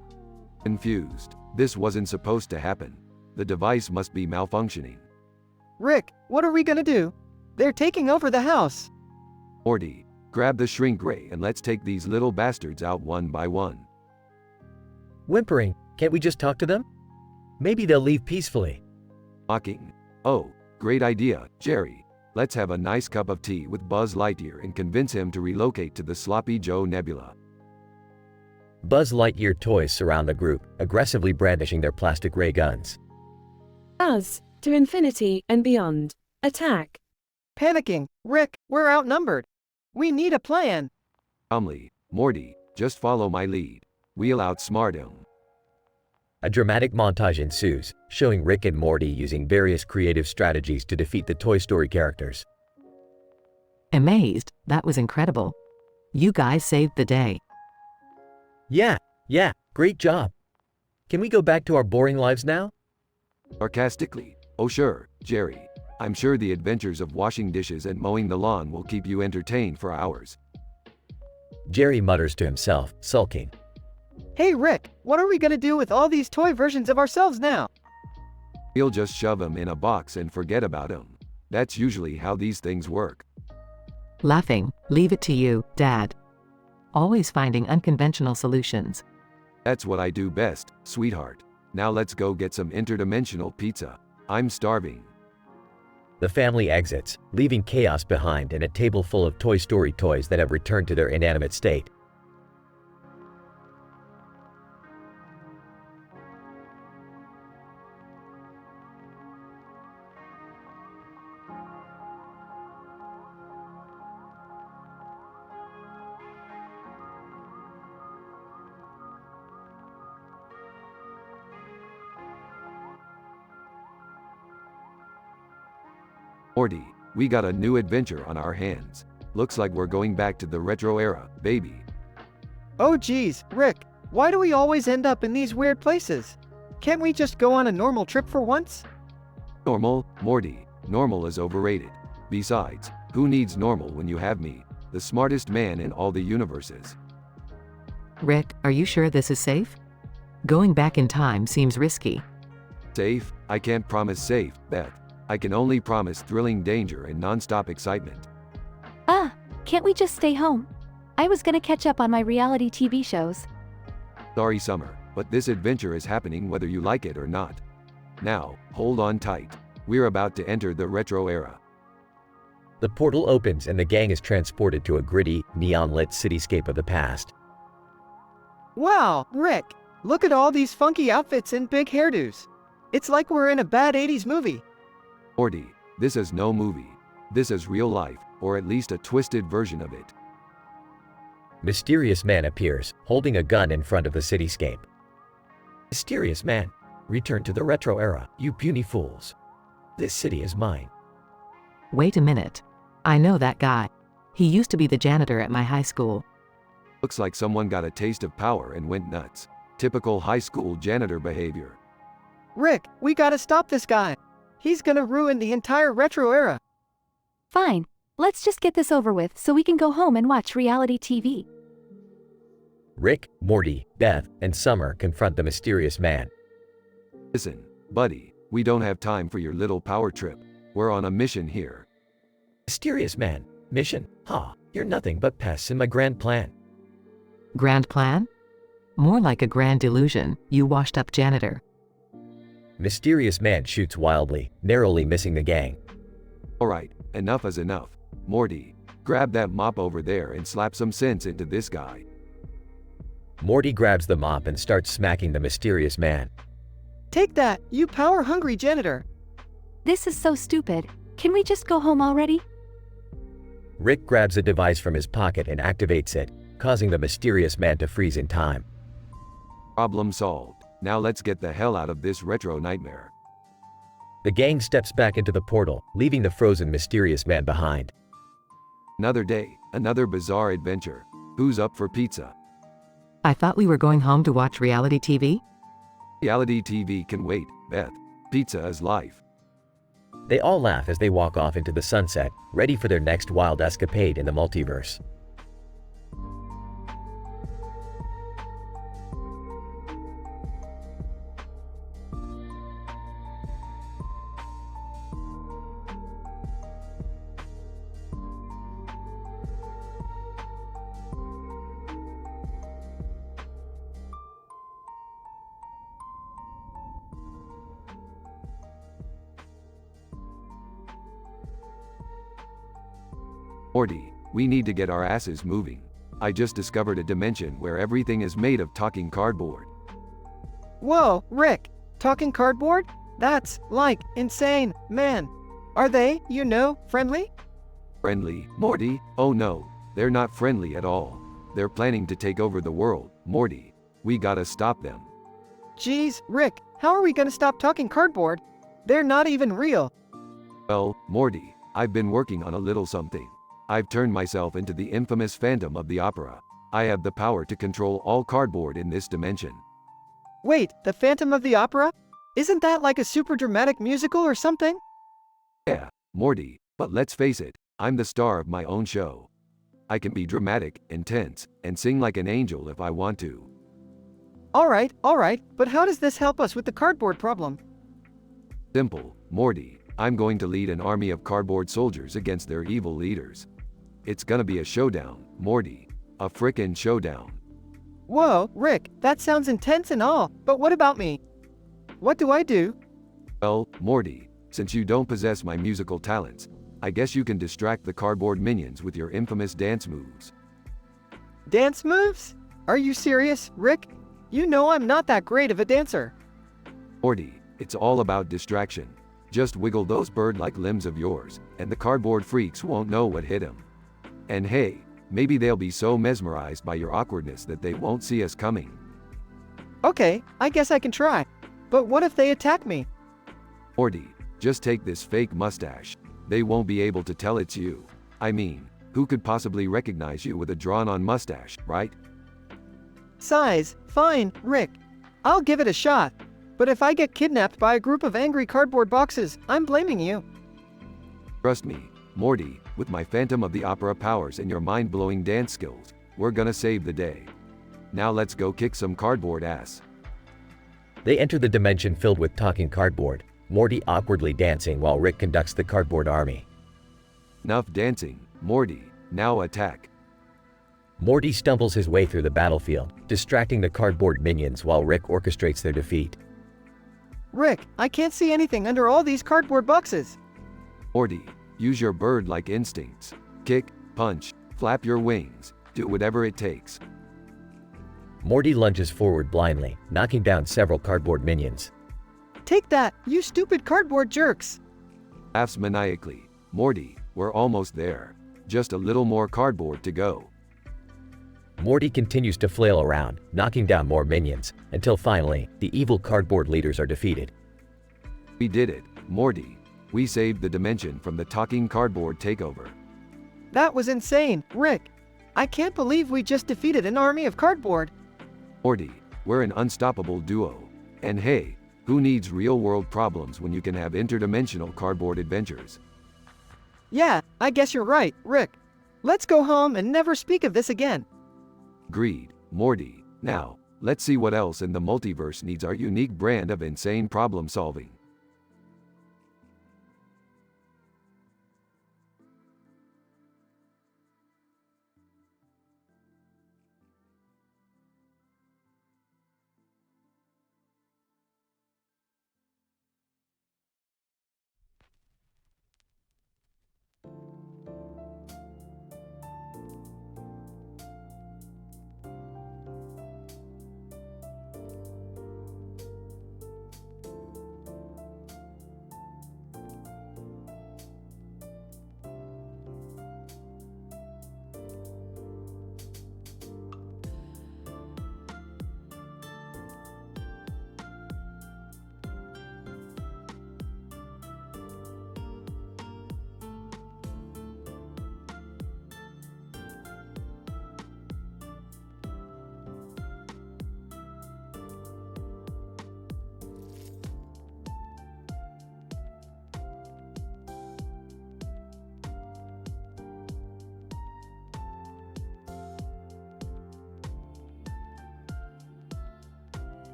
Confused. This wasn't supposed to happen. The device must be malfunctioning. Rick, what are we gonna do? They're taking over the house. Morty, grab the shrink ray and let's take these little bastards out one by one. Whimpering, can't we just talk to them? Maybe they'll leave peacefully. Mocking. Oh, great idea, Jerry. Let's have a nice cup of tea with Buzz Lightyear and convince him to relocate to the Sloppy Joe Nebula. Buzz Lightyear toys surround the group, aggressively brandishing their plastic ray guns. Buzz, to infinity and beyond. Attack. Panicking. Rick, we're outnumbered. We need a plan. Calmly, Morty, just follow my lead. We'll outsmart him. A dramatic montage ensues, showing Rick and Morty using various creative strategies to defeat the Toy Story characters. Amazed, that was incredible. You guys saved the day. Yeah, great job. Can we go back to our boring lives now? Sarcastically. Oh sure, Jerry. I'm sure the adventures of washing dishes and mowing the lawn will keep you entertained for hours. Jerry mutters to himself, sulking. Hey Rick, what are we gonna do with all these toy versions of ourselves now? We'll just shove them in a box and forget about them. That's usually how these things work. Laughing, leave it to you, Dad. Always finding unconventional solutions. That's what I do best, sweetheart. Now let's go get some interdimensional pizza. I'm starving. The family exits, leaving chaos behind and a table full of Toy Story toys that have returned to their inanimate state. Morty, we got a new adventure on our hands. Looks like we're going back to the retro era, baby. Oh geez, Rick, why do we always end up in these weird places? Can't we just go on a normal trip for once? Normal, Morty, normal is overrated. Besides, who needs normal when you have me, the smartest man in all the universes? Rick, are you sure this is safe? Going back in time seems risky. Safe? I can't promise safe, Beth. I can only promise thrilling danger and non-stop excitement. Can't we just stay home? I was gonna catch up on my reality TV shows. Sorry, Summer, but this adventure is happening whether you like it or not. Now, hold on tight. We're about to enter the retro era. The portal opens and the gang is transported to a gritty, neon-lit cityscape of the past. Wow, Rick, look at all these funky outfits and big hairdos. It's like we're in a bad 80s movie. Morty, this is no movie. This is real life, or at least a twisted version of it. Mysterious man appears, holding a gun in front of the cityscape. Mysterious man, return to the retro era, you puny fools. This city is mine. Wait a minute. I know that guy. He used to be the janitor at my high school. Looks like someone got a taste of power and went nuts. Typical high school janitor behavior. Rick, we gotta stop this guy. He's gonna ruin the entire retro era. Fine, let's just get this over with so we can go home and watch reality TV. Rick, Morty, Beth, and Summer confront the mysterious man. Listen, buddy, we don't have time for your little power trip. We're on a mission here. Mysterious man, mission? You're nothing but pests in my grand plan. Grand plan? More like a grand delusion, you washed-up janitor. Mysterious man shoots wildly, narrowly missing the gang. Alright, enough is enough. Morty, grab that mop over there and slap some sense into this guy. Morty grabs the mop and starts smacking the mysterious man. Take that, you power-hungry janitor. This is so stupid. Can we just go home already? Rick grabs a device from his pocket and activates it, causing the mysterious man to freeze in time. Problem solved. Now let's get the hell out of this retro nightmare. The gang steps back into the portal, leaving the frozen mysterious man behind. Another day, another bizarre adventure. Who's up for pizza? I thought we were going home to watch reality TV? Reality TV can wait, Beth. Pizza is life. They all laugh as they walk off into the sunset, ready for their next wild escapade in the multiverse. Morty, we need to get our asses moving. I just discovered a dimension where everything is made of talking cardboard. Whoa, Rick! Talking cardboard? That's, like, insane, man. Are they, friendly? Friendly, Morty? Oh no, they're not friendly at all. They're planning to take over the world, Morty. We gotta stop them. Jeez, Rick, how are we gonna stop talking cardboard? They're not even real. Well, Morty, I've been working on a little something. I've turned myself into the infamous Phantom of the Opera. I have the power to control all cardboard in this dimension. Wait, the Phantom of the Opera? Isn't that like a super dramatic musical or something? Yeah, Morty, but let's face it, I'm the star of my own show. I can be dramatic, intense, and sing like an angel if I want to. Alright, but how does this help us with the cardboard problem? Simple, Morty. I'm going to lead an army of cardboard soldiers against their evil leaders. It's gonna be a showdown, Morty. A frickin' showdown. Whoa, Rick, that sounds intense and all, but what about me? What do I do? Well, Morty, since you don't possess my musical talents, I guess you can distract the cardboard minions with your infamous dance moves. Dance moves? Are you serious, Rick? You know I'm not that great of a dancer. Morty, it's all about distraction. Just wiggle those bird-like limbs of yours, and the cardboard freaks won't know what hit them. And hey, maybe they'll be so mesmerized by your awkwardness that they won't see us coming. Okay, I guess I can try. But what if they attack me? Morty, just take this fake mustache. They won't be able to tell it's you. I mean, who could possibly recognize you with a drawn-on mustache, right? Size, fine, Rick. I'll give it a shot. But if I get kidnapped by a group of angry cardboard boxes, I'm blaming you. Trust me, Morty, with my Phantom of the Opera powers and your mind-blowing dance skills, we're gonna save the day. Now let's go kick some cardboard ass. They enter the dimension filled with talking cardboard, Morty awkwardly dancing while Rick conducts the cardboard army. Enough dancing, Morty, now attack. Morty stumbles his way through the battlefield, distracting the cardboard minions while Rick orchestrates their defeat. Rick, I can't see anything under all these cardboard boxes. Morty, use your bird-like instincts. Kick, punch, flap your wings, do whatever it takes. Morty lunges forward blindly, knocking down several cardboard minions. Take that, you stupid cardboard jerks! Laughs maniacally. Morty, we're almost there. Just a little more cardboard to go. Morty continues to flail around, knocking down more minions, until finally, the evil cardboard leaders are defeated. We did it, Morty. We saved the dimension from the talking cardboard takeover. That was insane, Rick. I can't believe we just defeated an army of cardboard. Morty, we're an unstoppable duo. And hey, who needs real-world problems when you can have interdimensional cardboard adventures? Yeah, I guess you're right, Rick. Let's go home and never speak of this again. Agreed, Morty. Now, let's see what else in the multiverse needs our unique brand of insane problem-solving.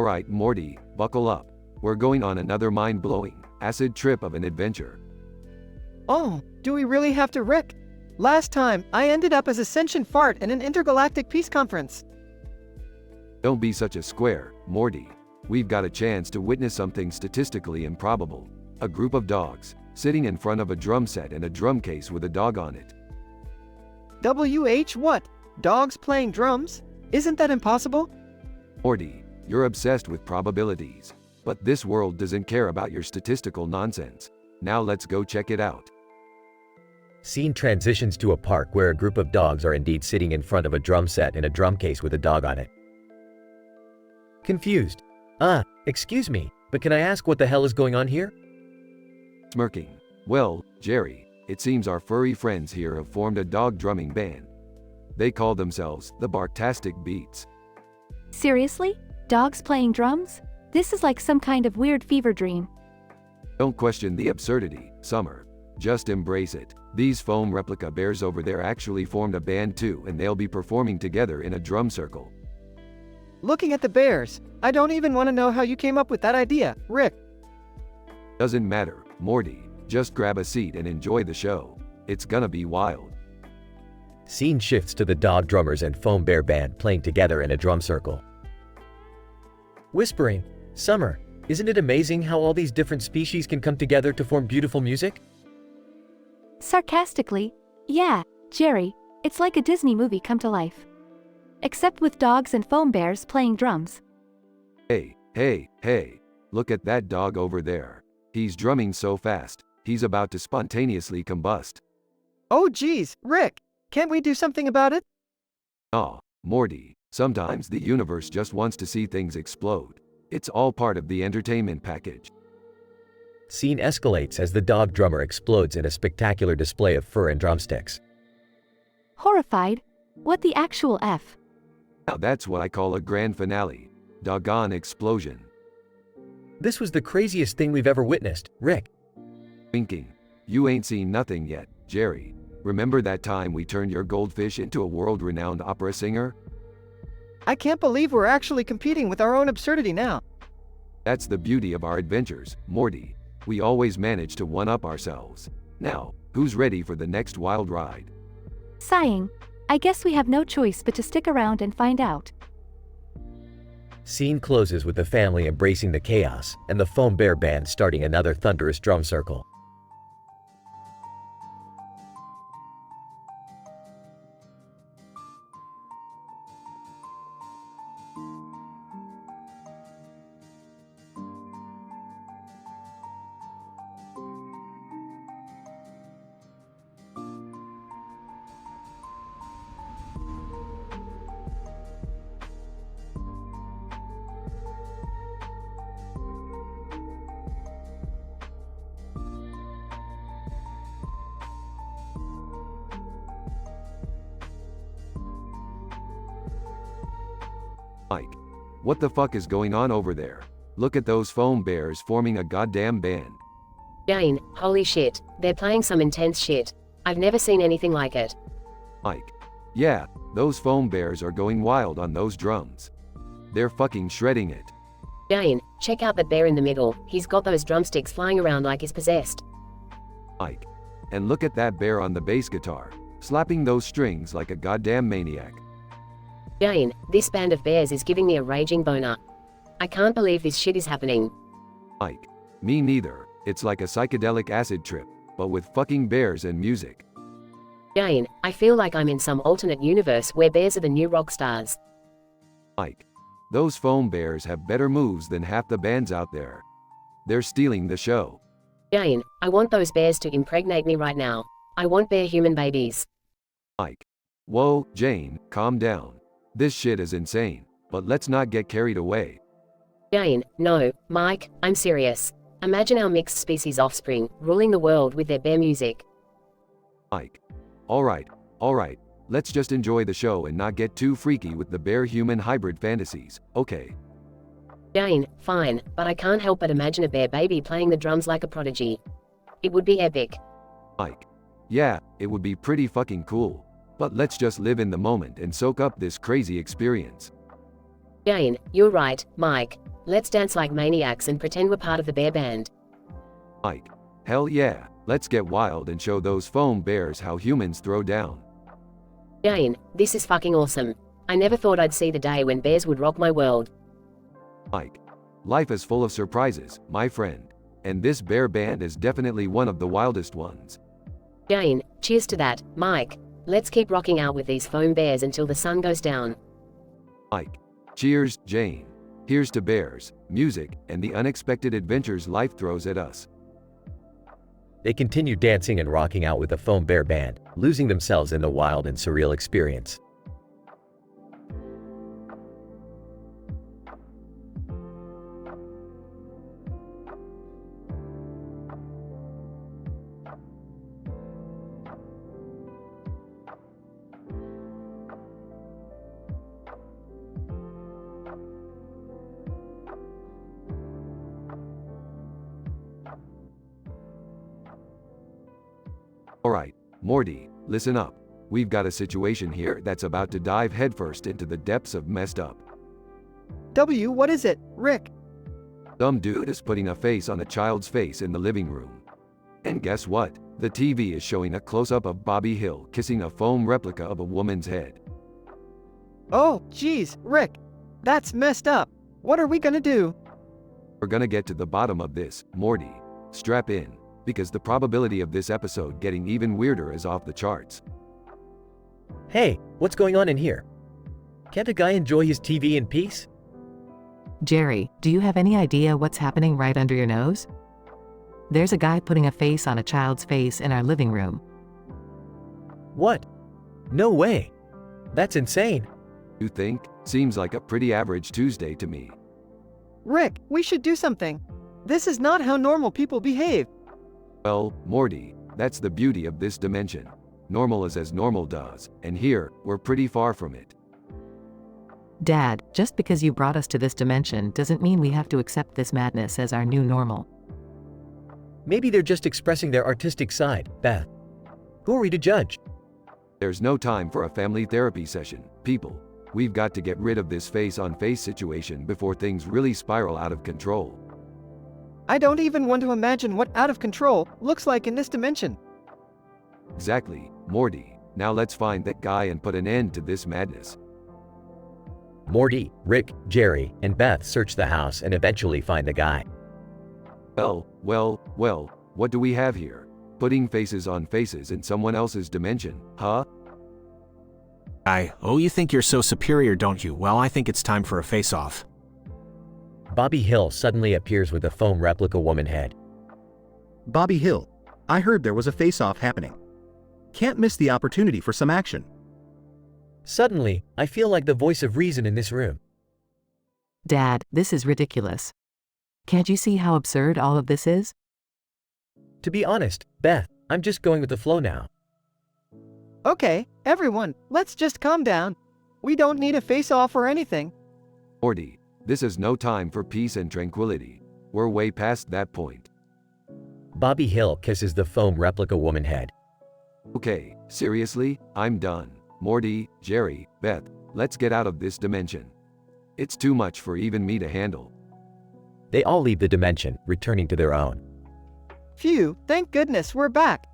Alright, Morty, buckle up. We're going on another mind-blowing, acid trip of an adventure. Oh, do we really have to, Rick? Last time, I ended up as a sentient fart in an intergalactic peace conference. Don't be such a square, Morty. We've got a chance to witness something statistically improbable. A group of dogs, sitting in front of a drum set and a drum case with a dog on it. What? Dogs playing drums? Isn't that impossible? Morty, you're obsessed with probabilities. But this world doesn't care about your statistical nonsense. Now let's go check it out. Scene transitions to a park where a group of dogs are indeed sitting in front of a drum set and a drum case with a dog on it. Confused. Excuse me, but can I ask what the hell is going on here? Smirking. Well, Jerry, it seems our furry friends here have formed a dog drumming band. They call themselves the Barktastic Beats. Seriously? Dogs playing drums? This is like some kind of weird fever dream. Don't question the absurdity, Summer. Just embrace it. These foam replica bears over there actually formed a band too, and they'll be performing together in a drum circle. Looking at the bears, I don't even want to know how you came up with that idea, Rick. Doesn't matter, Morty. Just grab a seat and enjoy the show. It's gonna be wild. Scene shifts to the dog drummers and foam bear band playing together in a drum circle. Whispering, Summer, isn't it amazing how all these different species can come together to form beautiful music? Sarcastically, yeah, Jerry, it's like a Disney movie come to life. Except with dogs and foam bears playing drums. Hey, look at that dog over there. He's drumming so fast, he's about to spontaneously combust. Oh geez, Rick, can't we do something about it? Aw, Morty, sometimes the universe just wants to see things explode. It's all part of the entertainment package. Scene escalates as the dog drummer explodes in a spectacular display of fur and drumsticks. Horrified? What the actual F? Now that's what I call a grand finale. Doggone explosion. This was the craziest thing we've ever witnessed, Rick. Winking. You ain't seen nothing yet, Jerry. Remember that time we turned your goldfish into a world-renowned opera singer? I can't believe we're actually competing with our own absurdity now. That's the beauty of our adventures, Morty. We always manage to one-up ourselves. Now, who's ready for the next wild ride? Sighing. I guess we have no choice but to stick around and find out. Scene closes with the family embracing the chaos and the foam bear band starting another thunderous drum circle. Mike, what the fuck is going on over there? Look at those foam bears forming a goddamn band. Jane, holy shit, they're playing some intense shit. I've never seen anything like it. Mike, yeah, those foam bears are going wild on those drums. They're fucking shredding it. Jane, check out that bear in the middle, he's got those drumsticks flying around like he's possessed. Mike, and look at that bear on the bass guitar, slapping those strings like a goddamn maniac. Jane, this band of bears is giving me a raging boner. I can't believe this shit is happening. Mike, me neither. It's like a psychedelic acid trip, but with fucking bears and music. Jane, I feel like I'm in some alternate universe where bears are the new rock stars. Mike, those foam bears have better moves than half the bands out there. They're stealing the show. Jane, I want those bears to impregnate me right now. I want bear human babies. Mike. Whoa, Jane, calm down. This shit is insane, but let's not get carried away. Jane, no, Mike, I'm serious. Imagine our mixed species offspring, ruling the world with their bear music. Mike. Alright, let's just enjoy the show and not get too freaky with the bear-human hybrid fantasies, okay? Jane, fine, but I can't help but imagine a bear baby playing the drums like a prodigy. It would be epic. Mike. Yeah, it would be pretty fucking cool. But let's just live in the moment and soak up this crazy experience. Jane, you're right, Mike. Let's dance like maniacs and pretend we're part of the bear band. Mike. Hell yeah, let's get wild and show those foam bears how humans throw down. Jane, this is fucking awesome. I never thought I'd see the day when bears would rock my world. Mike. Life is full of surprises, my friend. And this bear band is definitely one of the wildest ones. Jane, cheers to that, Mike. Let's keep rocking out with these foam bears until the sun goes down. Mike. Cheers, Jane. Here's to bears, music, and the unexpected adventures life throws at us. They continue dancing and rocking out with the foam bear band, losing themselves in the wild and surreal experience. Alright, Morty, listen up. We've got a situation here that's about to dive headfirst into the depths of messed up. What is it, Rick? Some dude is putting a face on a child's face in the living room. And guess what? The TV is showing a close-up of Bobby Hill kissing a foam replica of a woman's head. Oh, geez, Rick. That's messed up. What are we gonna do? We're gonna get to the bottom of this, Morty. Strap in, because the probability of this episode getting even weirder is off the charts. Hey, what's going on in here? Can't a guy enjoy his TV in peace? Jerry, do you have any idea what's happening right under your nose? There's a guy putting a face on a child's face in our living room. What? No way. That's insane. You think? Seems like a pretty average Tuesday to me. Rick, we should do something. This is not how normal people behave. Well, Morty, that's the beauty of this dimension. Normal is as normal does, and here, we're pretty far from it. Dad, just because you brought us to this dimension doesn't mean we have to accept this madness as our new normal. Maybe they're just expressing their artistic side, Beth. Who are we to judge? There's no time for a family therapy session, people. We've got to get rid of this face-on-face situation before things really spiral out of control. I don't even want to imagine what out of control looks like in this dimension. Exactly, Morty. Now let's find that guy and put an end to this madness. Morty, Rick, Jerry, and Beth search the house and eventually find the guy. Well, what do we have here? Putting faces on faces in someone else's dimension, huh? Oh, you think you're so superior, don't you? Well, I think it's time for a face-off. Bobby Hill suddenly appears with a foam replica woman head. Bobby Hill, I heard there was a face-off happening. Can't miss the opportunity for some action. Suddenly, I feel like the voice of reason in this room. Dad, this is ridiculous. Can't you see how absurd all of this is? To be honest, Beth, I'm just going with the flow now. Okay, everyone, let's just calm down. We don't need a face-off or anything. Morty, this is no time for peace and tranquility. We're way past that point. Bobby Hill kisses the foam replica woman head. Okay, seriously, I'm done. Morty, Jerry, Beth, let's get out of this dimension. It's too much for even me to handle. They all leave the dimension, returning to their own. Phew, thank goodness we're back.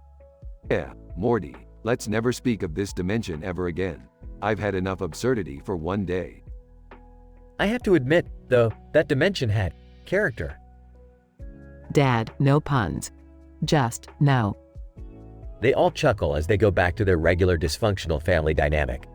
Yeah, Morty, let's never speak of this dimension ever again. I've had enough absurdity for one day. I have to admit, though, that dimension had character. Dad, no puns. Just, no. They all chuckle as they go back to their regular dysfunctional family dynamic.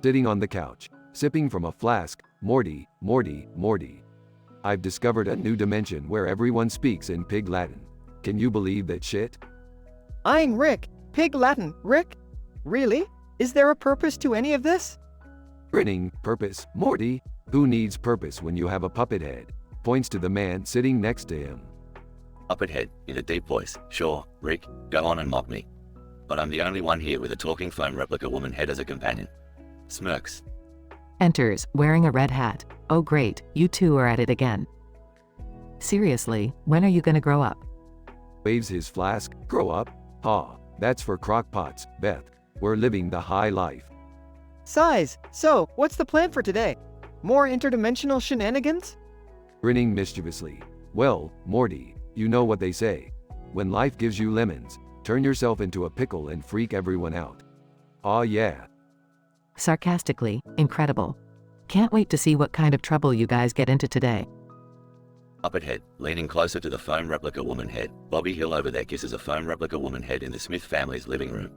Sitting on the couch, sipping from a flask, Morty. I've discovered a new dimension where everyone speaks in Pig Latin. Can you believe that shit? Eyeing Rick, Pig Latin, Rick? Really? Is there a purpose to any of this? Grinning, purpose, Morty? Who needs purpose when you have a puppet head? Points to the man sitting next to him. Puppet head, in a deep voice. Sure, Rick, go on and mock me. but I'm the only one here with a talking foam replica woman head as a companion. Smirks. Enters, wearing a red hat. Oh great, you two are at it again. Seriously, when are you gonna grow up? Waves his flask. Grow up? Ha, that's for crockpots, Beth. We're living the high life. Size, so, what's the plan for today? More interdimensional shenanigans? Grinning mischievously. Well, Morty, you know what they say. When life gives you lemons, turn yourself into a pickle and freak everyone out. Aw yeah. Sarcastically, incredible. Can't wait to see what kind of trouble you guys get into today. Up at head, leaning closer to the foam replica woman head, Bobby Hill over there kisses a foam replica woman head in the Smith family's living room.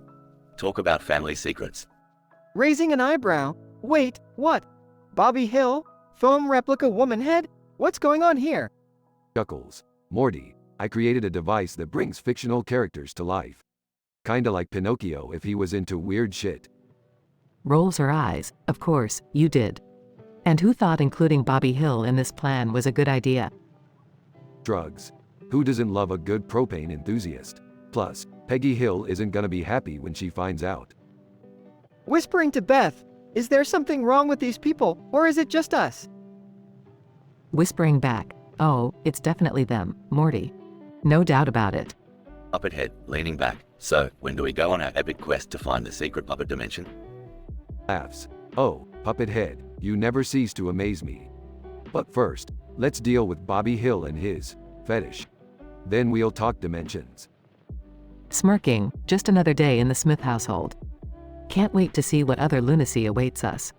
Talk about family secrets. Raising an eyebrow. Wait, what? Bobby Hill? Foam replica woman head? What's going on here? Chuckles. Morty, I created a device that brings fictional characters to life. Kinda like Pinocchio if he was into weird shit. Rolls her eyes. Of course, you did. And who thought including Bobby Hill in this plan was a good idea? Drugs. Who doesn't love a good propane enthusiast? Plus, Peggy Hill isn't gonna be happy when she finds out. Whispering to Beth, is there something wrong with these people, or is it just us? Whispering back, oh, it's definitely them, Morty. No doubt about it. Up at head, leaning back. So, when do we go on our epic quest to find the secret puppet dimension? Laughs. Oh, puppet head, you never cease to amaze me. But first, let's deal with Bobby Hill and his fetish. Then we'll talk dimensions. Smirking, just another day in the Smith household. Can't wait to see what other lunacy awaits us.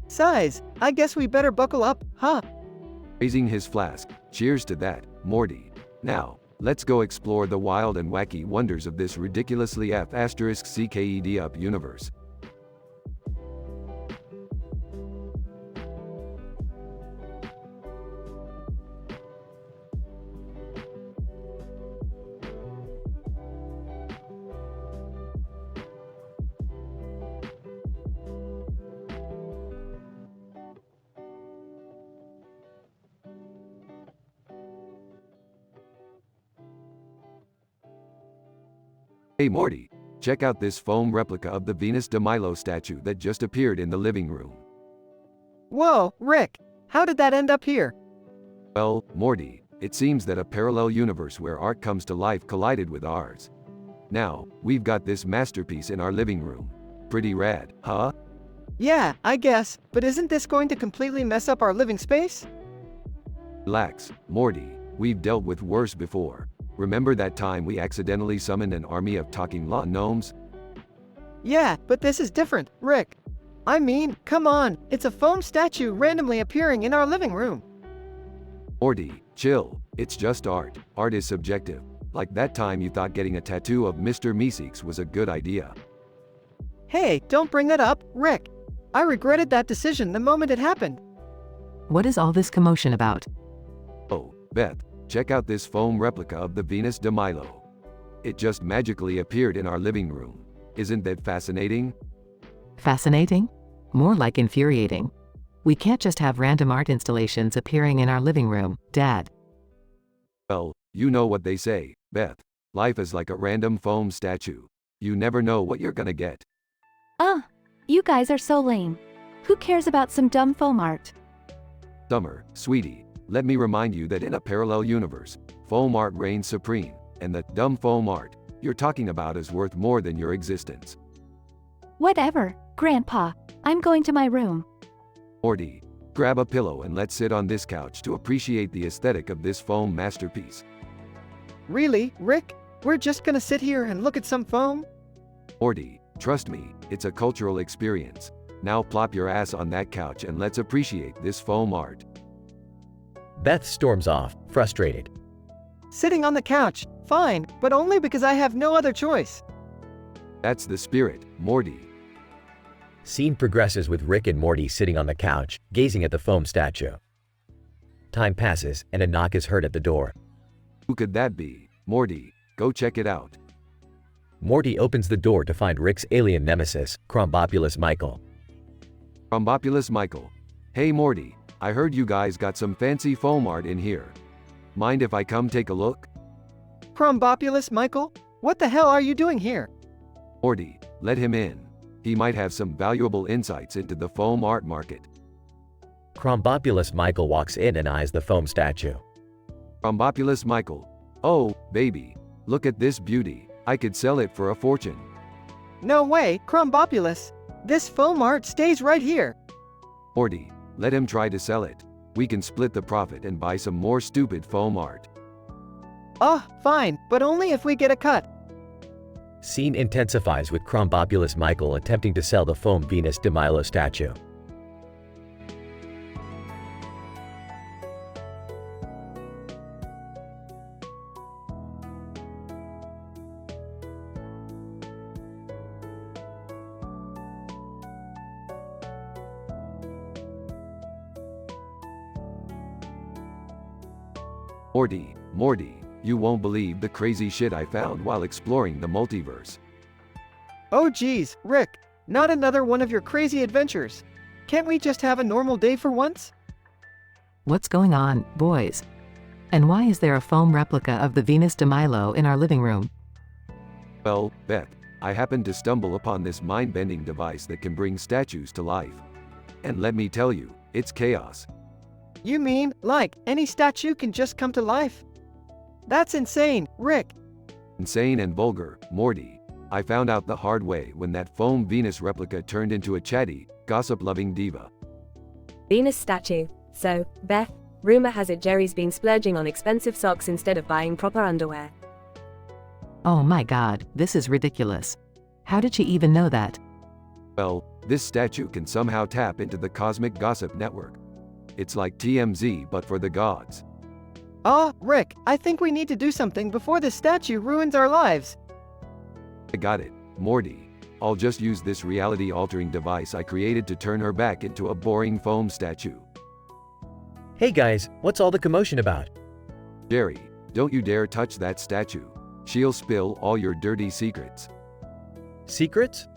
Size, I guess we better buckle up, huh? Raising his flask, cheers to that, Morty. Now, let's go explore the wild and wacky wonders of this ridiculously F***CKED up universe. Hey Morty, check out this foam replica of the Venus de Milo statue that just appeared in the living room. Whoa, Rick, how did that end up here? Well, Morty, it seems that a parallel universe where art comes to life collided with ours. Now, we've got this masterpiece in our living room. Pretty rad, huh? Yeah, I guess, but isn't this going to completely mess up our living space? Relax, Morty, we've dealt with worse before. Remember that time we accidentally summoned an army of talking law gnomes? Yeah, but this is different, Rick. I mean, come on, it's a foam statue randomly appearing in our living room. Morty, chill, it's just art. Art is subjective. Like that time you thought getting a tattoo of Mr. Meeseeks was a good idea. Hey, don't bring that up, Rick. I regretted that decision the moment it happened. What is all this commotion about? Oh, Beth, check out this foam replica of the Venus de Milo. It just magically appeared in our living room. Isn't that fascinating? Fascinating? More like infuriating. We can't just have random art installations appearing in our living room, Dad. Well, you know what they say, Beth. Life is like a random foam statue. You never know what you're gonna get. You guys are so lame. Who cares about some dumb foam art? Summer, sweetie, let me remind you that in a parallel universe, foam art reigns supreme, and the dumb foam art you're talking about is worth more than your existence. Whatever, Grandpa. I'm going to my room. Morty, grab a pillow and let's sit on this couch to appreciate the aesthetic of this foam masterpiece. Really, Rick? We're just gonna sit here and look at some foam? Morty, trust me, it's a cultural experience. Now plop your ass on that couch and let's appreciate this foam art. Beth storms off, frustrated. Sitting on the couch, fine, but only because I have no other choice. That's the spirit, Morty. Scene progresses with Rick and Morty sitting on the couch, gazing at the foam statue. Time passes, and a knock is heard at the door. Who could that be? Morty, go check it out. Morty opens the door to find Rick's alien nemesis, Crombopulus Michael. Crombopulus Michael. Hey Morty, I heard you guys got some fancy foam art in here. Mind if I come take a look? Crombopulus Michael? What the hell are you doing here? Morty, let him in. He might have some valuable insights into the foam art market. Crombopulous Michael walks in and eyes the foam statue. Crombopulous Michael. Oh, baby. Look at this beauty. I could sell it for a fortune. No way, Crombopulous. This foam art stays right here. Morty, let him try to sell it. We can split the profit and buy some more stupid foam art. Oh, fine, but only if we get a cut. Scene intensifies with Crombopulous Michael attempting to sell the foam Venus de Milo statue. Morty, you won't believe the crazy shit I found while exploring the multiverse. Oh geez, Rick, not another one of your crazy adventures. Can't we just have a normal day for once? What's going on, boys? And why is there a foam replica of the Venus de Milo in our living room? Well, Beth, I happened to stumble upon this mind-bending device that can bring statues to life. And let me tell you, it's chaos. You mean, like, any statue can just come to life? That's insane, Rick. Insane and vulgar, Morty. I found out the hard way when that foam Venus replica turned into a chatty, gossip-loving diva. Venus statue. So, Beth, rumor has it Jerry's been splurging on expensive socks instead of buying proper underwear. Oh my god, this is ridiculous. How did she even know that? Well, this statue can somehow tap into the cosmic gossip network. It's like TMZ but for the gods. Rick, I think we need to do something before this statue ruins our lives. I got it, Morty. I'll just use this reality-altering device I created to turn her back into a boring foam statue. Hey guys, what's all the commotion about? Jerry, don't you dare touch that statue. She'll spill all your dirty secrets. Secrets?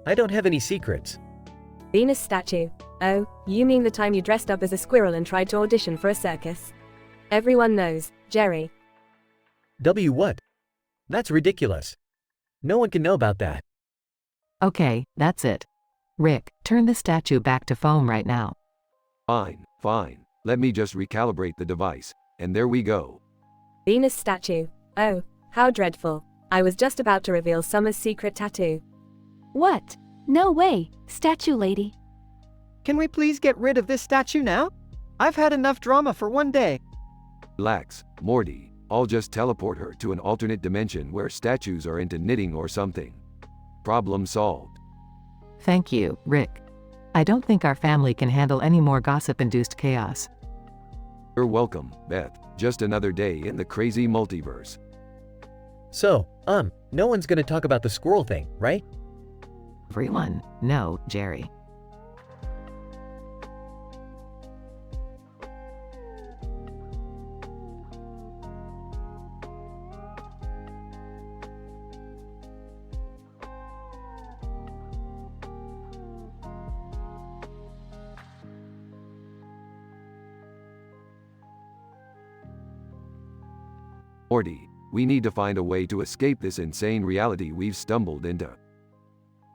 I don't have any secrets. Venus statue. Oh, you mean the time you dressed up as a squirrel and tried to audition for a circus? Everyone knows, Jerry. What? That's ridiculous. No one can know about that. Okay, that's it. Rick, turn the statue back to foam right now. Fine. Let me just recalibrate the device, and there we go. Venus statue. Oh, how dreadful. I was just about to reveal Summer's secret tattoo. What? No way, statue lady. Can we please get rid of this statue now? I've had enough drama for one day. Relax, Morty. I'll just teleport her to an alternate dimension where statues are into knitting or something. Problem solved. Thank you, Rick. I don't think our family can handle any more gossip-induced chaos. You're welcome, Beth. Just another day in the crazy multiverse. So, no one's gonna talk about the squirrel thing, right? Everyone, no, Jerry. Morty, we need to find a way to escape this insane reality we've stumbled into.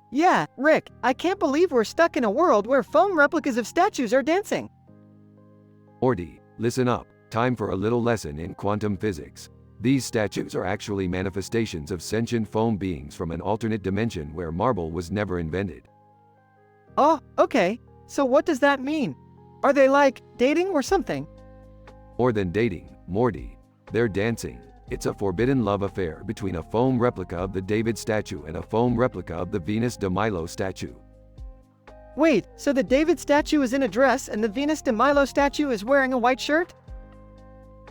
Yeah, Rick, I can't believe we're stuck in a world where foam replicas of statues are dancing. Morty, listen up. Time for a little lesson in quantum physics. These statues are actually manifestations of sentient foam beings from an alternate dimension where marble was never invented. Oh, okay. So what does that mean? Are they like dating or something? More than dating, Morty. They're dancing. It's a forbidden love affair between a foam replica of the David statue and a foam replica of the Venus de Milo statue. Wait, so the David statue is in a dress and the Venus de Milo statue is wearing a white shirt?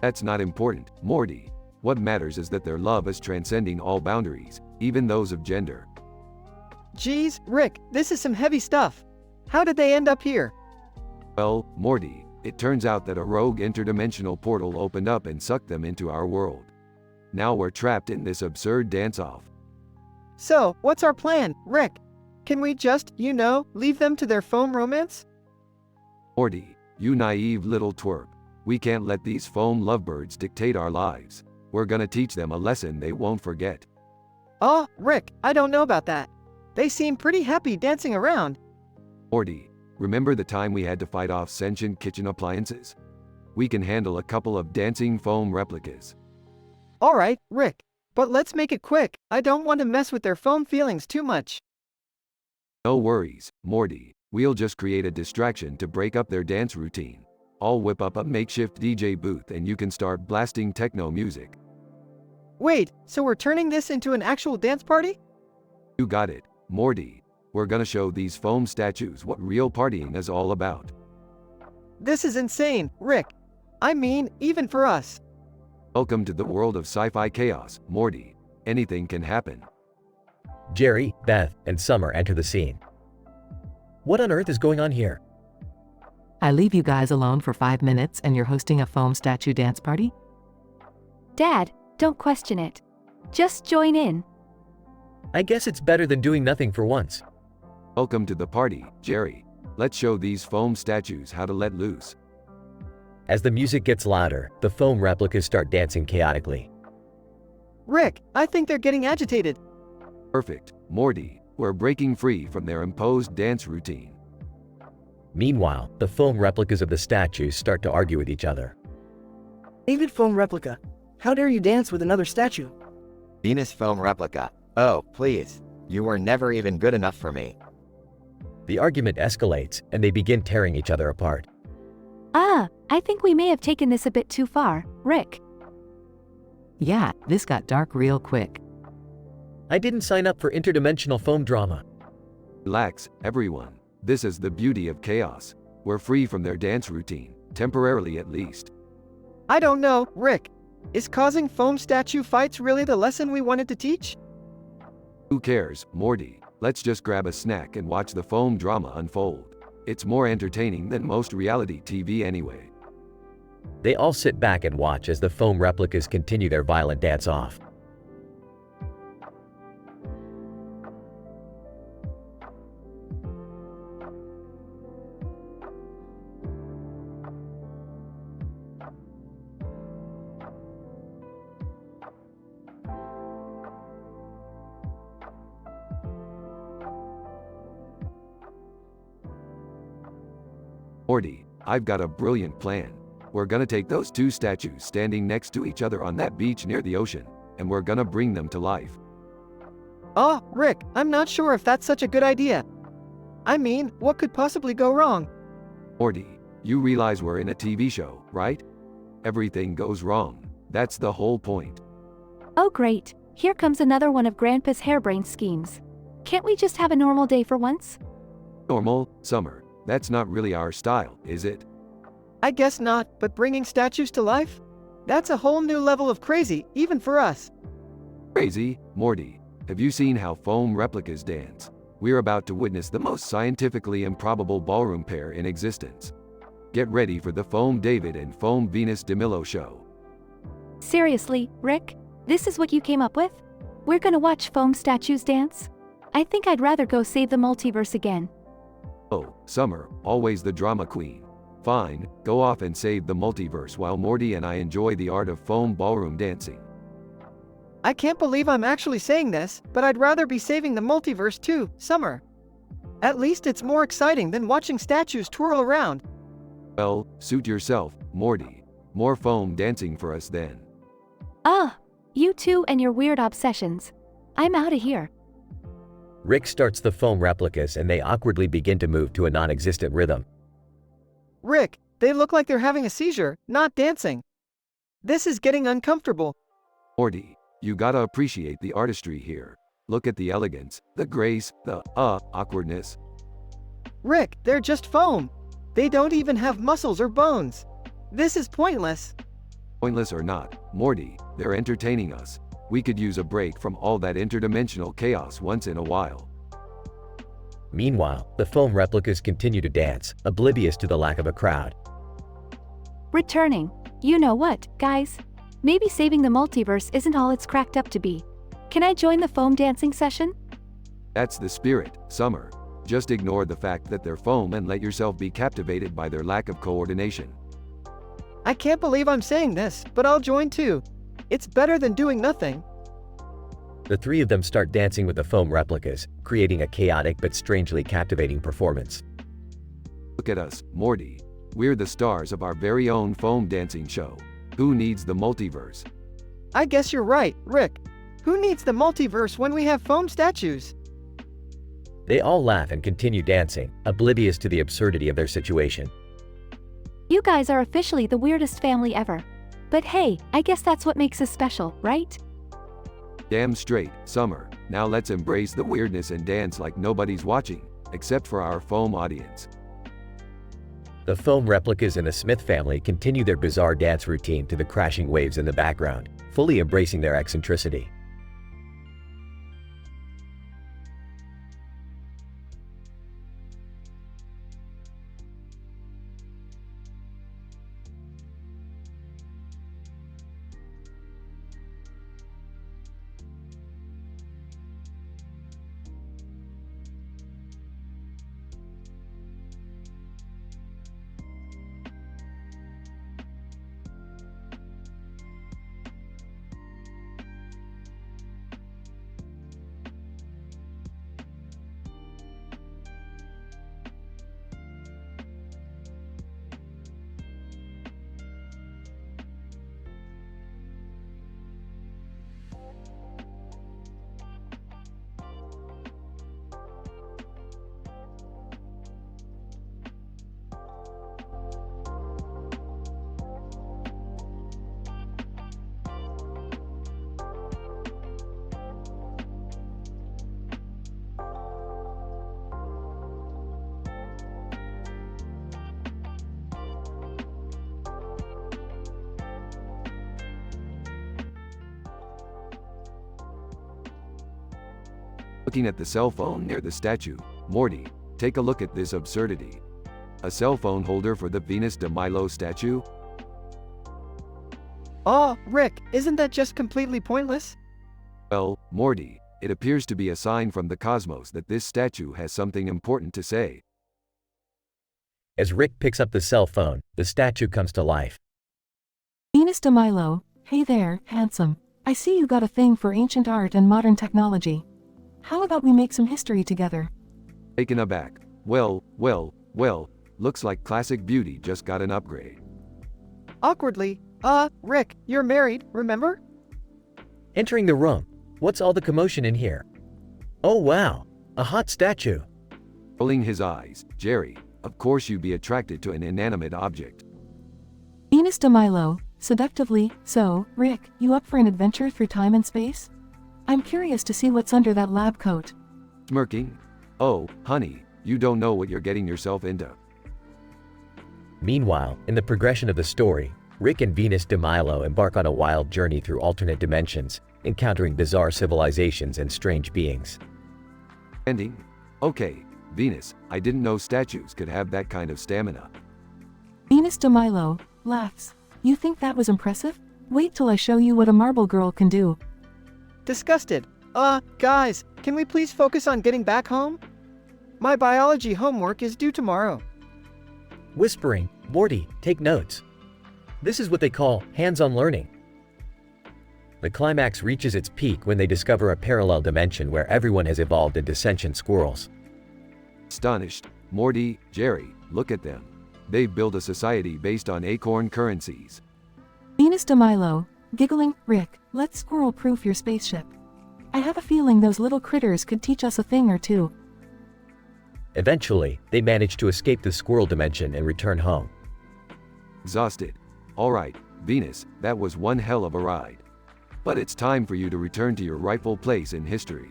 That's not important, Morty. What matters is that their love is transcending all boundaries, even those of gender. Geez, Rick, this is some heavy stuff. How did they end up here? Well, Morty, it turns out that a rogue interdimensional portal opened up and sucked them into our world. Now we're trapped in this absurd dance-off. So, what's our plan, Rick? Can we just, leave them to their foam romance? Morty, you naive little twerp. We can't let these foam lovebirds dictate our lives. We're gonna teach them a lesson they won't forget. Oh, Rick, I don't know about that. They seem pretty happy dancing around. Morty, remember the time we had to fight off sentient kitchen appliances? We can handle a couple of dancing foam replicas. Alright, Rick. But let's make it quick. I don't want to mess with their foam feelings too much. No worries, Morty. We'll just create a distraction to break up their dance routine. I'll whip up a makeshift DJ booth and you can start blasting techno music. Wait, so we're turning this into an actual dance party? You got it, Morty. We're gonna show these foam statues what real partying is all about. This is insane, Rick. I mean, even for us. Welcome to the world of sci-fi chaos, Morty. Anything can happen. Jerry, Beth, and Summer enter the scene. What on earth is going on here? I leave you guys alone for 5 minutes and you're hosting a foam statue dance party? Dad, don't question it. Just join in. I guess it's better than doing nothing for once. Welcome to the party, Jerry. Let's show these foam statues how to let loose. As the music gets louder, the foam replicas start dancing chaotically. Rick, I think they're getting agitated. Perfect, Morty. We're breaking free from their imposed dance routine. Meanwhile, the foam replicas of the statues start to argue with each other. David Foam Replica, how dare you dance with another statue? Venus Foam Replica, oh, please. You were never even good enough for me. The argument escalates, and they begin tearing each other apart. I think we may have taken this a bit too far, Rick. Yeah, this got dark real quick. I didn't sign up for interdimensional foam drama. Relax, everyone. This is the beauty of chaos. We're free from their dance routine, temporarily at least. I don't know, Rick. Is causing foam statue fights really the lesson we wanted to teach? Who cares, Morty? Let's just grab a snack and watch the foam drama unfold. It's more entertaining than most reality TV anyway. They all sit back and watch as the foam replicas continue their violent dance-off. Morty, I've got a brilliant plan. We're gonna take those two statues standing next to each other on that beach near the ocean, and we're gonna bring them to life. Oh, Rick, I'm not sure if that's such a good idea. I mean, what could possibly go wrong? Morty, you realize we're in a TV show, right? Everything goes wrong. That's the whole point. Oh great, here comes another one of Grandpa's harebrained schemes. Can't we just have a normal day for once? Normal, Summer. That's not really our style, is it? I guess not, but bringing statues to life? That's a whole new level of crazy, even for us. Crazy, Morty. Have you seen how foam replicas dance? We're about to witness the most scientifically improbable ballroom pair in existence. Get ready for the Foam David and Foam Venus DeMillo show. Seriously, Rick? This is what you came up with? We're gonna watch foam statues dance? I think I'd rather go save the multiverse again. Oh, Summer, always the drama queen. Fine, go off and save the multiverse while Morty and I enjoy the art of foam ballroom dancing. I can't believe I'm actually saying this, but I'd rather be saving the multiverse too, Summer. At least it's more exciting than watching statues twirl around. Well, suit yourself, Morty. More foam dancing for us then. You two and your weird obsessions. I'm outta here. Rick starts the foam replicas and they awkwardly begin to move to a non-existent rhythm. Rick, they look like they're having a seizure, not dancing. This is getting uncomfortable. Morty, you gotta appreciate the artistry here. Look at the elegance, the grace, the awkwardness. Rick, they're just foam. They don't even have muscles or bones. This is pointless. Pointless or not, Morty, they're entertaining us. We could use a break from all that interdimensional chaos once in a while. Meanwhile, the foam replicas continue to dance, oblivious to the lack of a crowd. Returning. You know what, guys? Maybe saving the multiverse isn't all it's cracked up to be. Can I join the foam dancing session? That's the spirit, Summer. Just ignore the fact that they're foam and let yourself be captivated by their lack of coordination. I can't believe I'm saying this, but I'll join too. It's better than doing nothing. The three of them start dancing with the foam replicas, creating a chaotic but strangely captivating performance. Look at us, Morty. We're the stars of our very own foam dancing show. Who needs the multiverse? I guess you're right, Rick. Who needs the multiverse when we have foam statues? They all laugh and continue dancing, oblivious to the absurdity of their situation. You guys are officially the weirdest family ever. But hey, I guess that's what makes us special, right? Damn straight, Summer. Now let's embrace the weirdness and dance like nobody's watching, except for our foam audience. The foam replicas in the Smith family continue their bizarre dance routine to the crashing waves in the background, fully embracing their eccentricity. Looking at the cell phone near the statue, Morty, take a look at this absurdity. A cell phone holder for the Venus de Milo statue? Rick, isn't that just completely pointless? Well, Morty, it appears to be a sign from the cosmos that this statue has something important to say. As Rick picks up the cell phone, the statue comes to life. Venus de Milo, hey there, handsome. I see you got a thing for ancient art and modern technology. How about we make some history together? Taken aback. Well, looks like classic beauty just got an upgrade. Awkwardly, Rick, you're married, remember? Entering the room, what's all the commotion in here? Oh wow, a hot statue. Rolling his eyes, Jerry, of course you'd be attracted to an inanimate object. Venus de Milo, seductively, so, Rick, you up for an adventure through time and space? I'm curious to see what's under that lab coat. Smirking. Oh, honey, you don't know what you're getting yourself into. Meanwhile, in the progression of the story, Rick and Venus de Milo embark on a wild journey through alternate dimensions, encountering bizarre civilizations and strange beings. Ending? Okay, Venus, I didn't know statues could have that kind of stamina. Venus de Milo laughs. You think that was impressive? Wait till I show you what a marble girl can do. Disgusted. Guys, can we please focus on getting back home? My biology homework is due tomorrow. Whispering, Morty, take notes. This is what they call hands-on learning. The climax reaches its peak when they discover a parallel dimension where everyone has evolved into sentient squirrels. Astonished, Morty, Jerry, look at them. They've built a society based on acorn currencies. Venus de Milo, giggling, Rick, let's squirrel-proof your spaceship. I have a feeling those little critters could teach us a thing or two. Eventually, they manage to escape the squirrel dimension and return home. Exhausted. Alright, Venus, that was one hell of a ride. But it's time for you to return to your rightful place in history.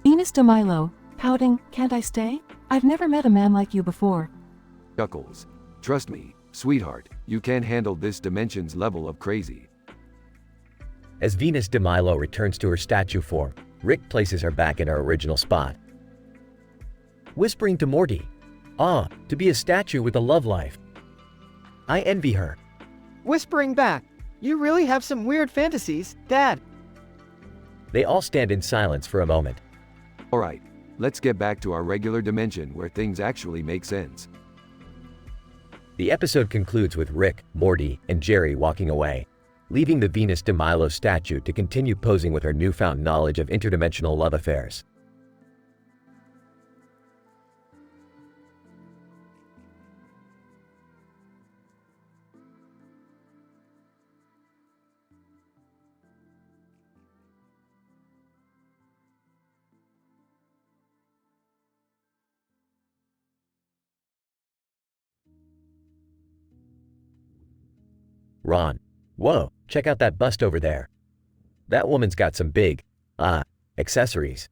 Venus de Milo, pouting, can't I stay? I've never met a man like you before. Chuckles. Trust me, sweetheart, you can't handle this dimension's level of crazy. As Venus de Milo returns to her statue form, Rick places her back in her original spot. Whispering to Morty, to be a statue with a love life. I envy her. Whispering back, you really have some weird fantasies, Dad. They all stand in silence for a moment. Alright, let's get back to our regular dimension where things actually make sense. The episode concludes with Rick, Morty, and Jerry walking away. leaving the Venus de Milo statue to continue posing with her newfound knowledge of interdimensional love affairs. Ron. Whoa, check out that bust over there. That woman's got some big, accessories.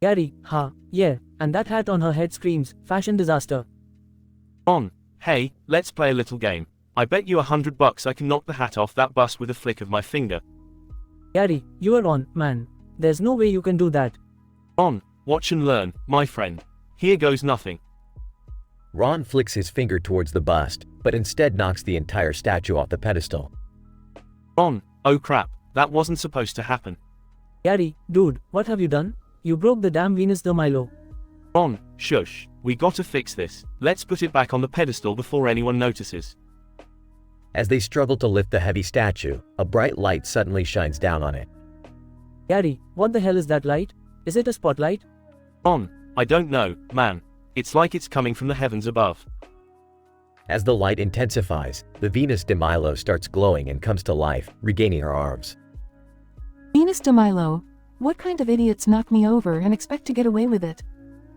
Gary, yeah, and that hat on her head screams, fashion disaster. On. Hey, let's play a little game. I bet you $100 I can knock the hat off that bust with a flick of my finger. Gary, you are on, man. There's no way you can do that. On. Watch and learn, my friend. Here goes nothing. Ron flicks his finger towards the bust, but instead knocks the entire statue off the pedestal. On. Oh crap, that wasn't supposed to happen. Gary, dude, what have you done? You broke the damn Venus de Milo. On. Shush. We gotta fix this. Let's put it back on the pedestal before anyone notices. As they struggle to lift the heavy statue, a bright light suddenly shines down on it. Gary, what the hell is that light? Is it a spotlight? On. I don't know, man. It's like it's coming from the heavens above. As the light intensifies, the Venus de Milo starts glowing and comes to life, regaining her arms. Venus de Milo, what kind of idiots knock me over and expect to get away with it?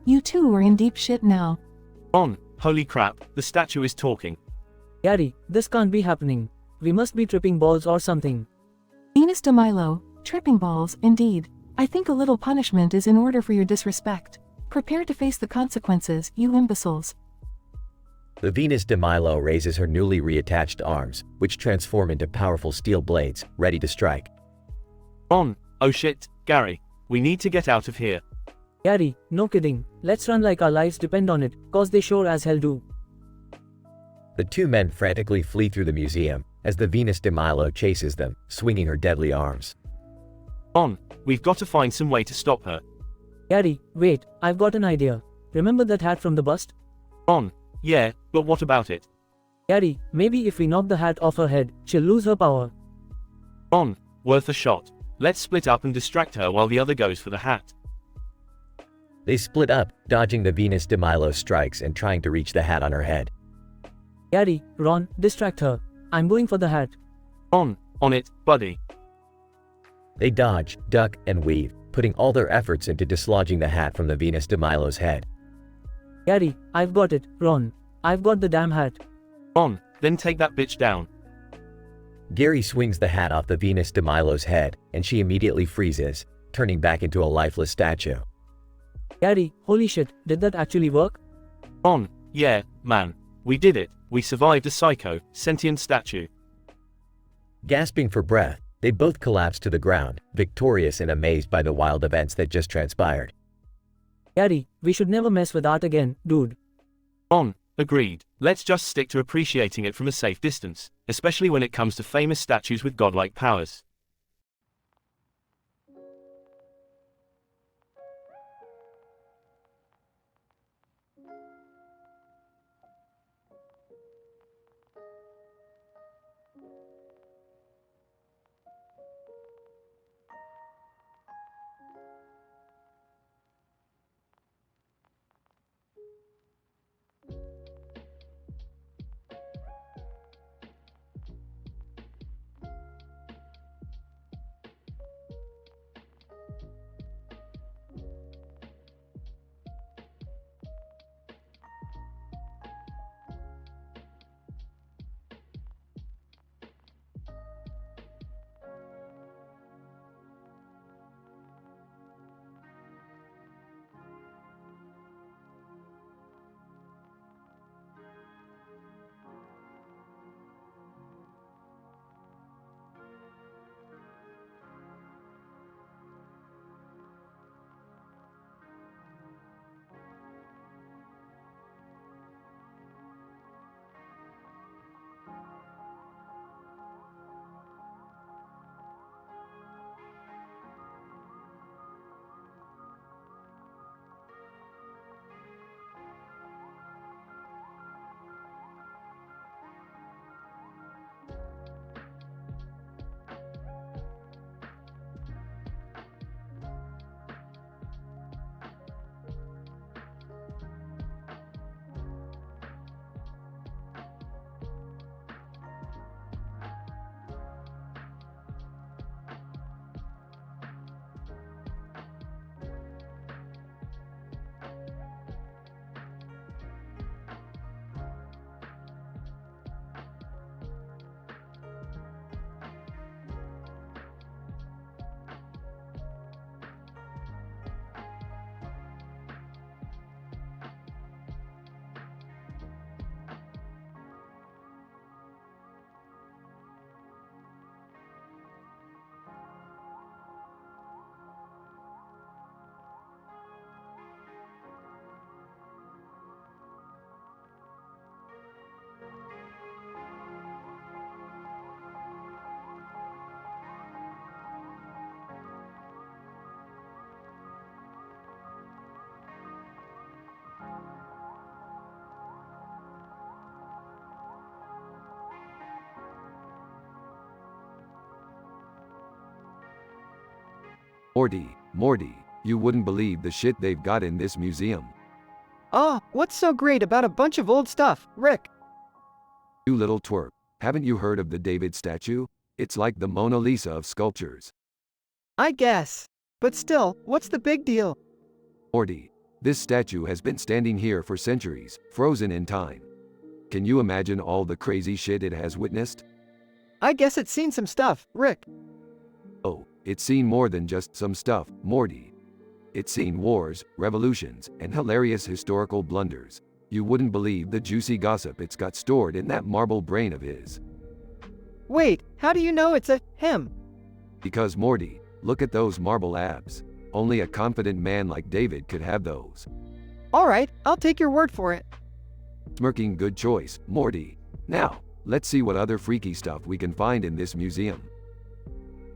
You two are in deep shit now. On. Holy crap, the statue is talking. Gary, this can't be happening. We must be tripping balls or something. Venus de Milo, tripping balls, indeed. I think a little punishment is in order for your disrespect. Prepare to face the consequences, you imbeciles. The Venus de Milo raises her newly reattached arms, which transform into powerful steel blades, ready to strike. On. Oh shit, Gary. We need to get out of here. Gary, no kidding. Let's run like our lives depend on it, cause they sure as hell do. The two men frantically flee through the museum, as the Venus de Milo chases them, swinging her deadly arms. On. We've got to find some way to stop her. Gary, wait, I've got an idea. Remember that hat from the bust? On. Yeah, but what about it? Gary, maybe if we knock the hat off her head, she'll lose her power. On. Worth a shot. Let's split up and distract her while the other goes for the hat. They split up, dodging the Venus de Milo strikes and trying to reach the hat on her head. Gary, Ron, distract her. I'm going for the hat. On it, buddy. They dodge, duck, and weave, putting all their efforts into dislodging the hat from the Venus de Milo's head. Gary, I've got it, Ron. I've got the damn hat. On, then take that bitch down. Gary swings the hat off the Venus de Milo's head, and she immediately freezes, turning back into a lifeless statue. Gary, holy shit, did that actually work? On, yeah, man. We did it. We survived a psycho, sentient statue. Gasping for breath, they both collapse to the ground, victorious and amazed by the wild events that just transpired. Gary, we should never mess with art again, dude. On, agreed. Let's just stick to appreciating it from a safe distance, especially when it comes to famous statues with godlike powers. Morty, you wouldn't believe the shit they've got in this museum. Ah, what's so great about a bunch of old stuff, Rick? You little twerp, haven't you heard of the David statue? It's like the Mona Lisa of sculptures. I guess. But still, what's the big deal? Morty, this statue has been standing here for centuries, frozen in time. Can you imagine all the crazy shit it has witnessed? I guess it's seen some stuff, Rick. Oh, it's seen more than just some stuff, Morty. It's seen wars, revolutions, and hilarious historical blunders. You wouldn't believe the juicy gossip it's got stored in that marble brain of his. Wait, how do you know it's a him? Because Morty, look at those marble abs. Only a confident man like David could have those. Alright, I'll take your word for it. Smirking, good choice, Morty. Now, let's see what other freaky stuff we can find in this museum.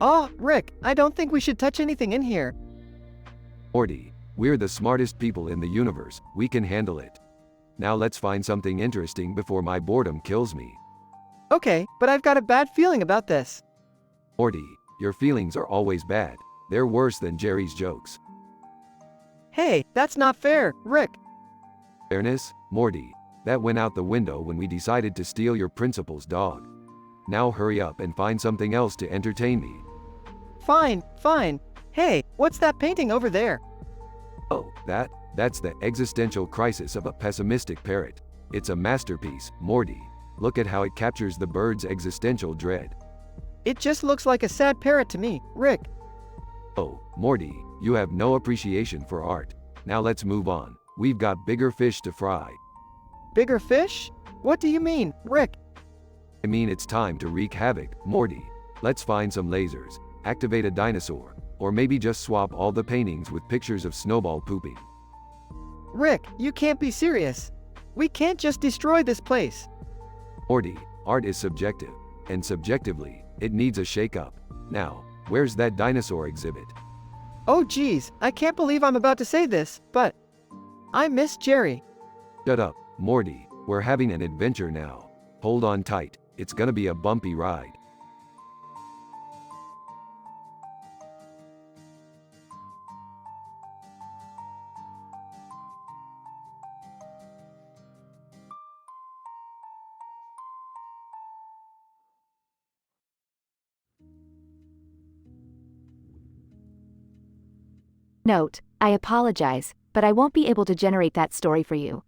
Ah, Rick, I don't think we should touch anything in here. Morty, we're the smartest people in the universe, we can handle it. Now let's find something interesting before my boredom kills me. Okay, but I've got a bad feeling about this. Morty, your feelings are always bad. They're worse than Jerry's jokes. Hey, that's not fair, Rick. Fairness? Morty, that went out the window when we decided to steal your principal's dog. Now hurry up and find something else to entertain me. Fine, fine. Hey, what's that painting over there? Oh, that's the existential crisis of a pessimistic parrot. It's a masterpiece, Morty. Look at how it captures the bird's existential dread. It just looks like a sad parrot to me, Rick. Oh, Morty, you have no appreciation for art. Now let's move on. We've got bigger fish to fry. Bigger fish? What do you mean, Rick? I mean, it's time to wreak havoc, Morty. Let's find some lasers, activate a dinosaur, or maybe just swap all the paintings with pictures of Snowball pooping. Rick, you can't be serious. We can't just destroy this place. Morty, art is subjective, and subjectively, it needs a shake-up. Now, where's that dinosaur exhibit? Oh geez, I can't believe I'm about to say this, but I miss Jerry. Shut up, Morty, we're having an adventure now. Hold on tight, it's gonna be a bumpy ride. Note, I apologize, but I won't be able to generate that story for you.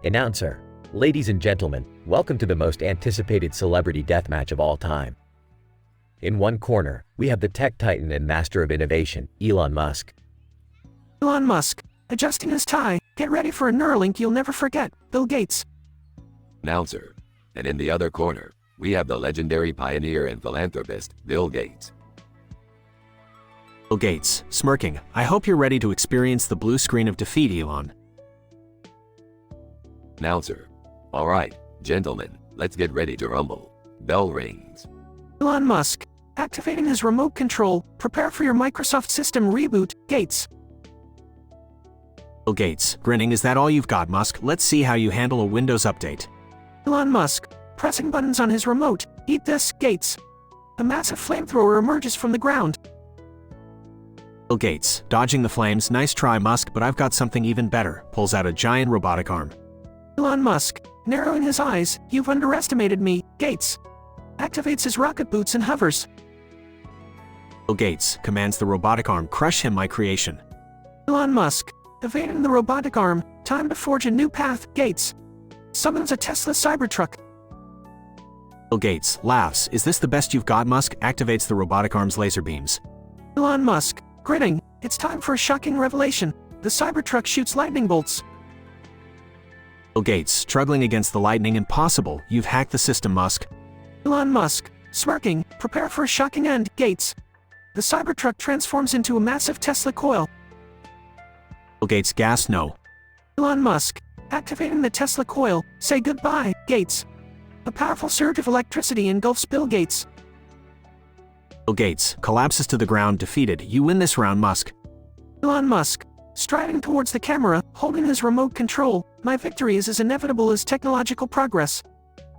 Announcer. Ladies and gentlemen, welcome to the most anticipated celebrity deathmatch of all time. In one corner, we have the tech titan and master of innovation, Elon Musk. Elon Musk, adjusting his tie, get ready for a Neuralink you'll never forget, Bill Gates. Announcer. And in the other corner, we have the legendary pioneer and philanthropist, Bill Gates. Bill Gates, smirking, I hope you're ready to experience the blue screen of defeat, Elon. Announcer. Alright, gentlemen, let's get ready to rumble. Bell rings. Elon Musk, activating his remote control, prepare for your Microsoft system reboot, Gates. Bill Gates, grinning, is that all you've got, Musk? Let's see how you handle a Windows update. Elon Musk, pressing buttons on his remote, eat this, Gates. A massive flamethrower emerges from the ground. Bill Gates, dodging the flames, nice try, Musk, but I've got something even better, pulls out a giant robotic arm. Elon Musk, narrowing his eyes, you've underestimated me, Gates. Activates his rocket boots and hovers. Bill Gates, commands the robotic arm, crush him, my creation. Elon Musk, evading the robotic arm, time to forge a new path, Gates. Summons a Tesla Cybertruck. Bill Gates, laughs, is this the best you've got, Musk? Activates the robotic arm's laser beams. Elon Musk, grinning, it's time for a shocking revelation. The Cybertruck shoots lightning bolts. Bill Gates, struggling against the lightning, impossible, you've hacked the system, Musk. Elon Musk, smirking, prepare for a shocking end, Gates. The Cybertruck transforms into a massive Tesla coil. Bill Gates, gasps, no. Elon Musk, activating the Tesla coil, say goodbye, Gates. A powerful surge of electricity engulfs Bill Gates. Bill Gates, collapses to the ground, defeated, you win this round, Musk. Elon Musk, striding towards the camera, holding his remote control, my victory is as inevitable as technological progress.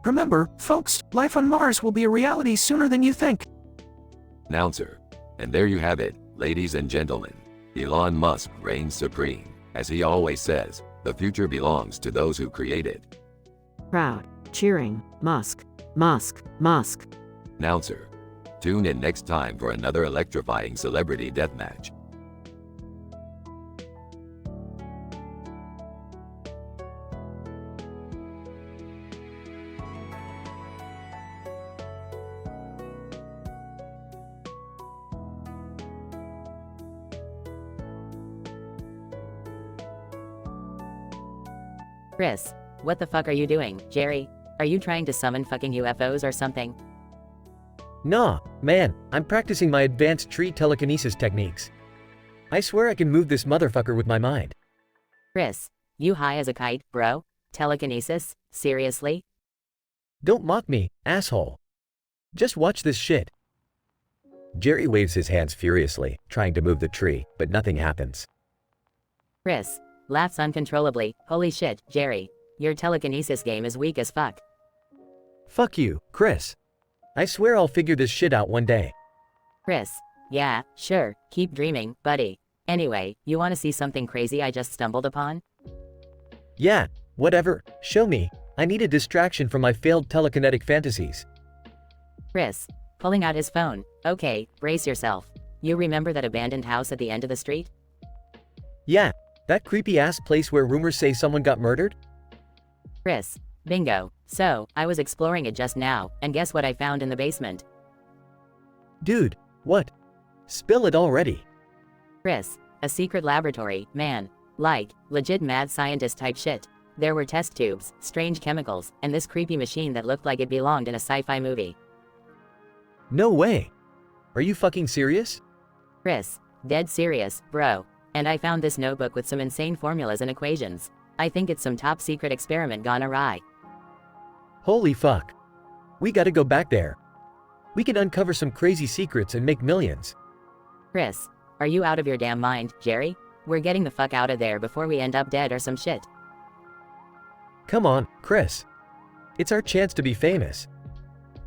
Remember, folks, life on Mars will be a reality sooner than you think. Announcer. And there you have it, ladies and gentlemen. Elon Musk reigns supreme. As he always says, the future belongs to those who create it. Crowd, cheering, Musk, Musk, Musk. Announcer. Tune in next time for another electrifying celebrity deathmatch. Chris, what the fuck are you doing, Jerry? Are you trying to summon fucking UFOs or something? Nah, man, I'm practicing my advanced tree telekinesis techniques. I swear I can move this motherfucker with my mind. Chris, you high as a kite, bro? Telekinesis? Seriously? Don't mock me, asshole. Just watch this shit. Jerry waves his hands furiously, trying to move the tree, but nothing happens. Chris laughs uncontrollably. Holy shit, Jerry. Your telekinesis game is weak as fuck. Fuck you, Chris. I swear I'll figure this shit out one day. Chris, yeah, sure, keep dreaming, buddy. Anyway, you wanna see something crazy I just stumbled upon? Yeah, whatever, show me. I need a distraction from my failed telekinetic fantasies. Chris, pulling out his phone. Okay, brace yourself. You remember that abandoned house at the end of the street? Yeah, that creepy-ass place where rumors say someone got murdered? Chris, bingo. So, I was exploring it just now, and guess what I found in the basement? Dude, what? Spill it already. Chris, a secret laboratory, man. Like, legit mad scientist type shit. There were test tubes, strange chemicals, and this creepy machine that looked like it belonged in a sci-fi movie. No way. Are you fucking serious? Chris, dead serious, bro. And I found this notebook with some insane formulas and equations. I think it's some top secret experiment gone awry. Holy fuck. We gotta go back there. We can uncover some crazy secrets and make millions. Chris, are you out of your damn mind, Jerry? We're getting the fuck out of there before we end up dead or some shit. Come on, Chris. It's our chance to be famous.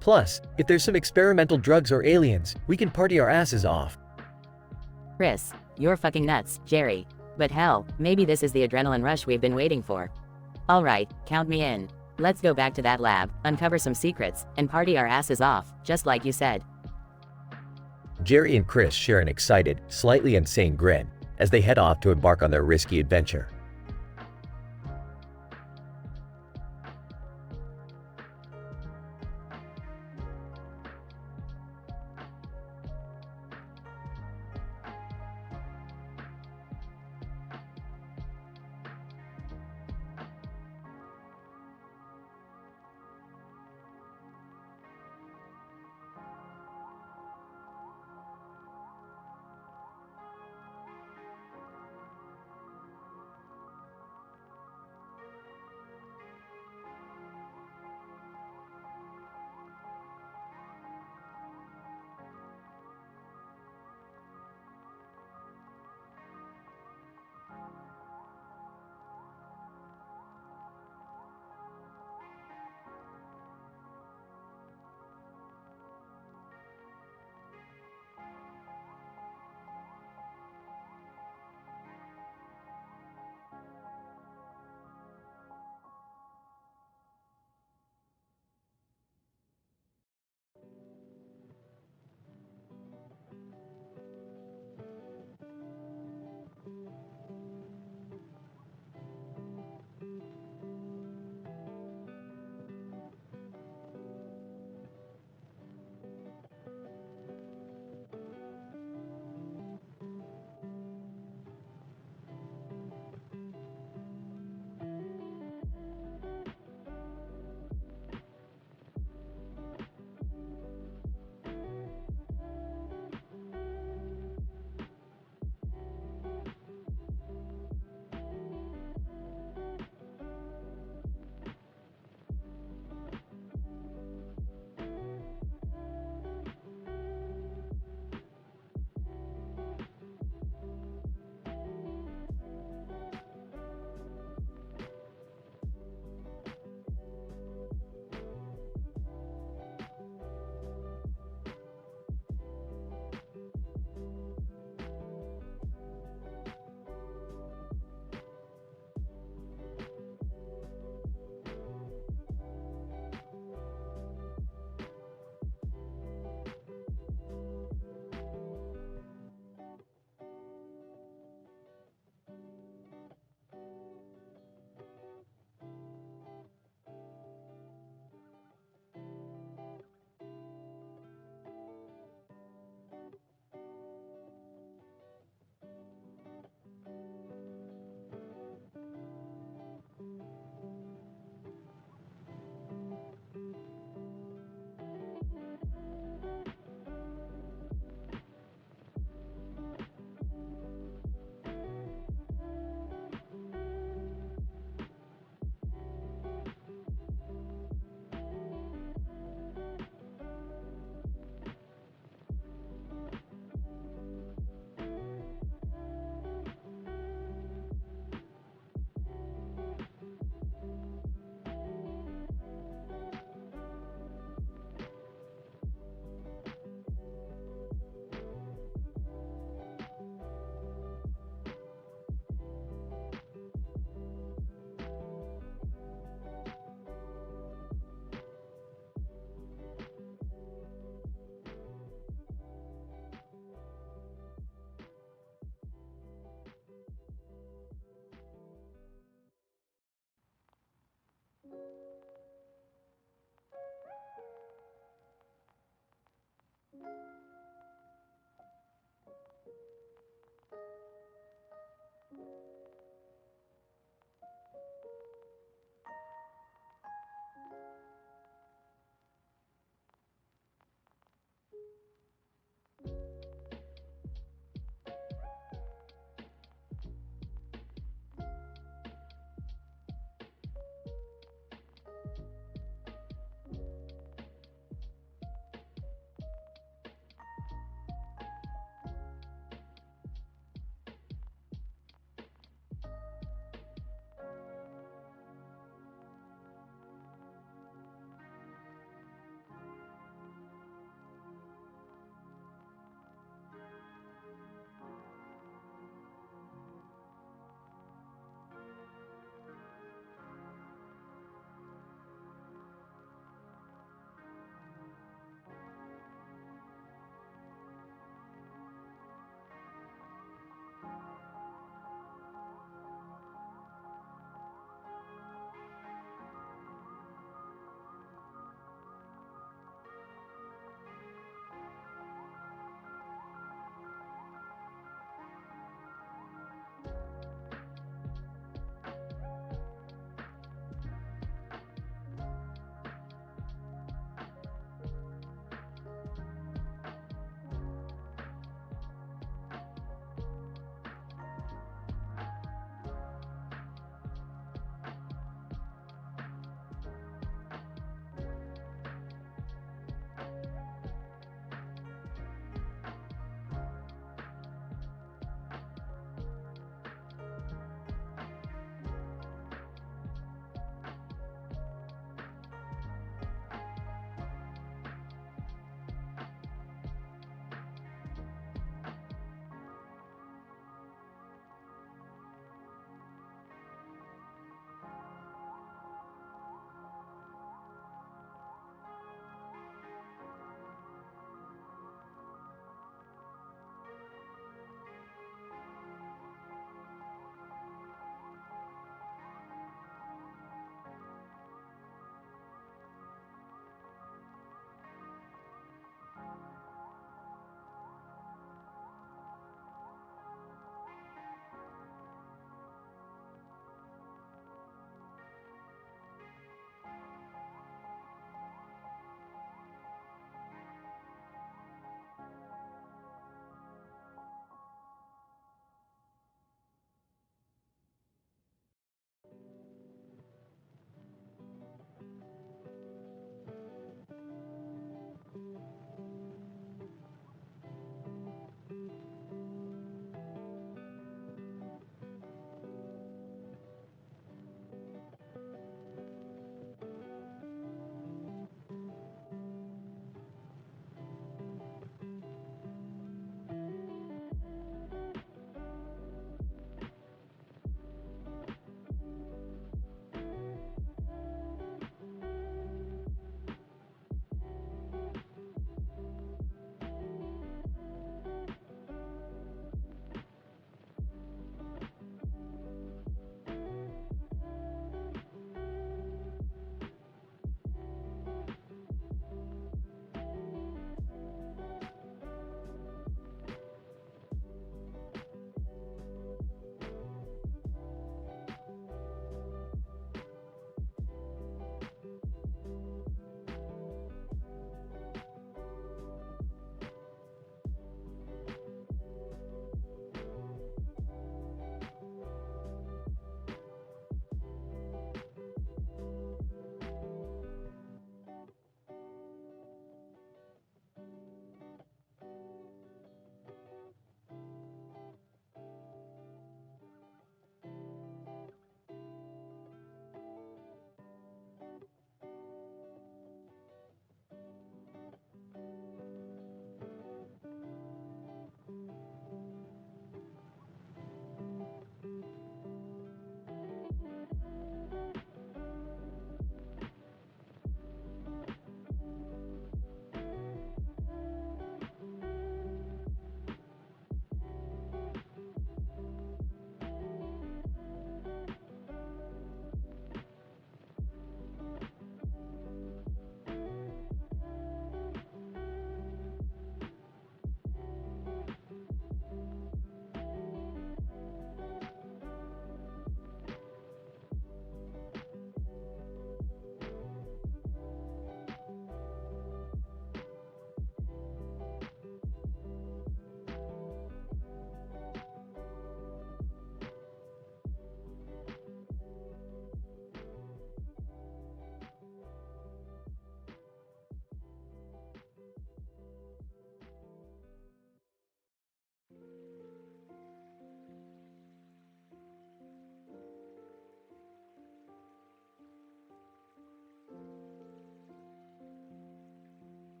Plus, if there's some experimental drugs or aliens, we can party our asses off. Chris, you're fucking nuts, Jerry. But hell, maybe this is the adrenaline rush we've been waiting for. Alright, count me in. Let's go back to that lab, uncover some secrets, and party our asses off, just like you said. Jerry and Chris share an excited, slightly insane grin as they head off to embark on their risky adventure.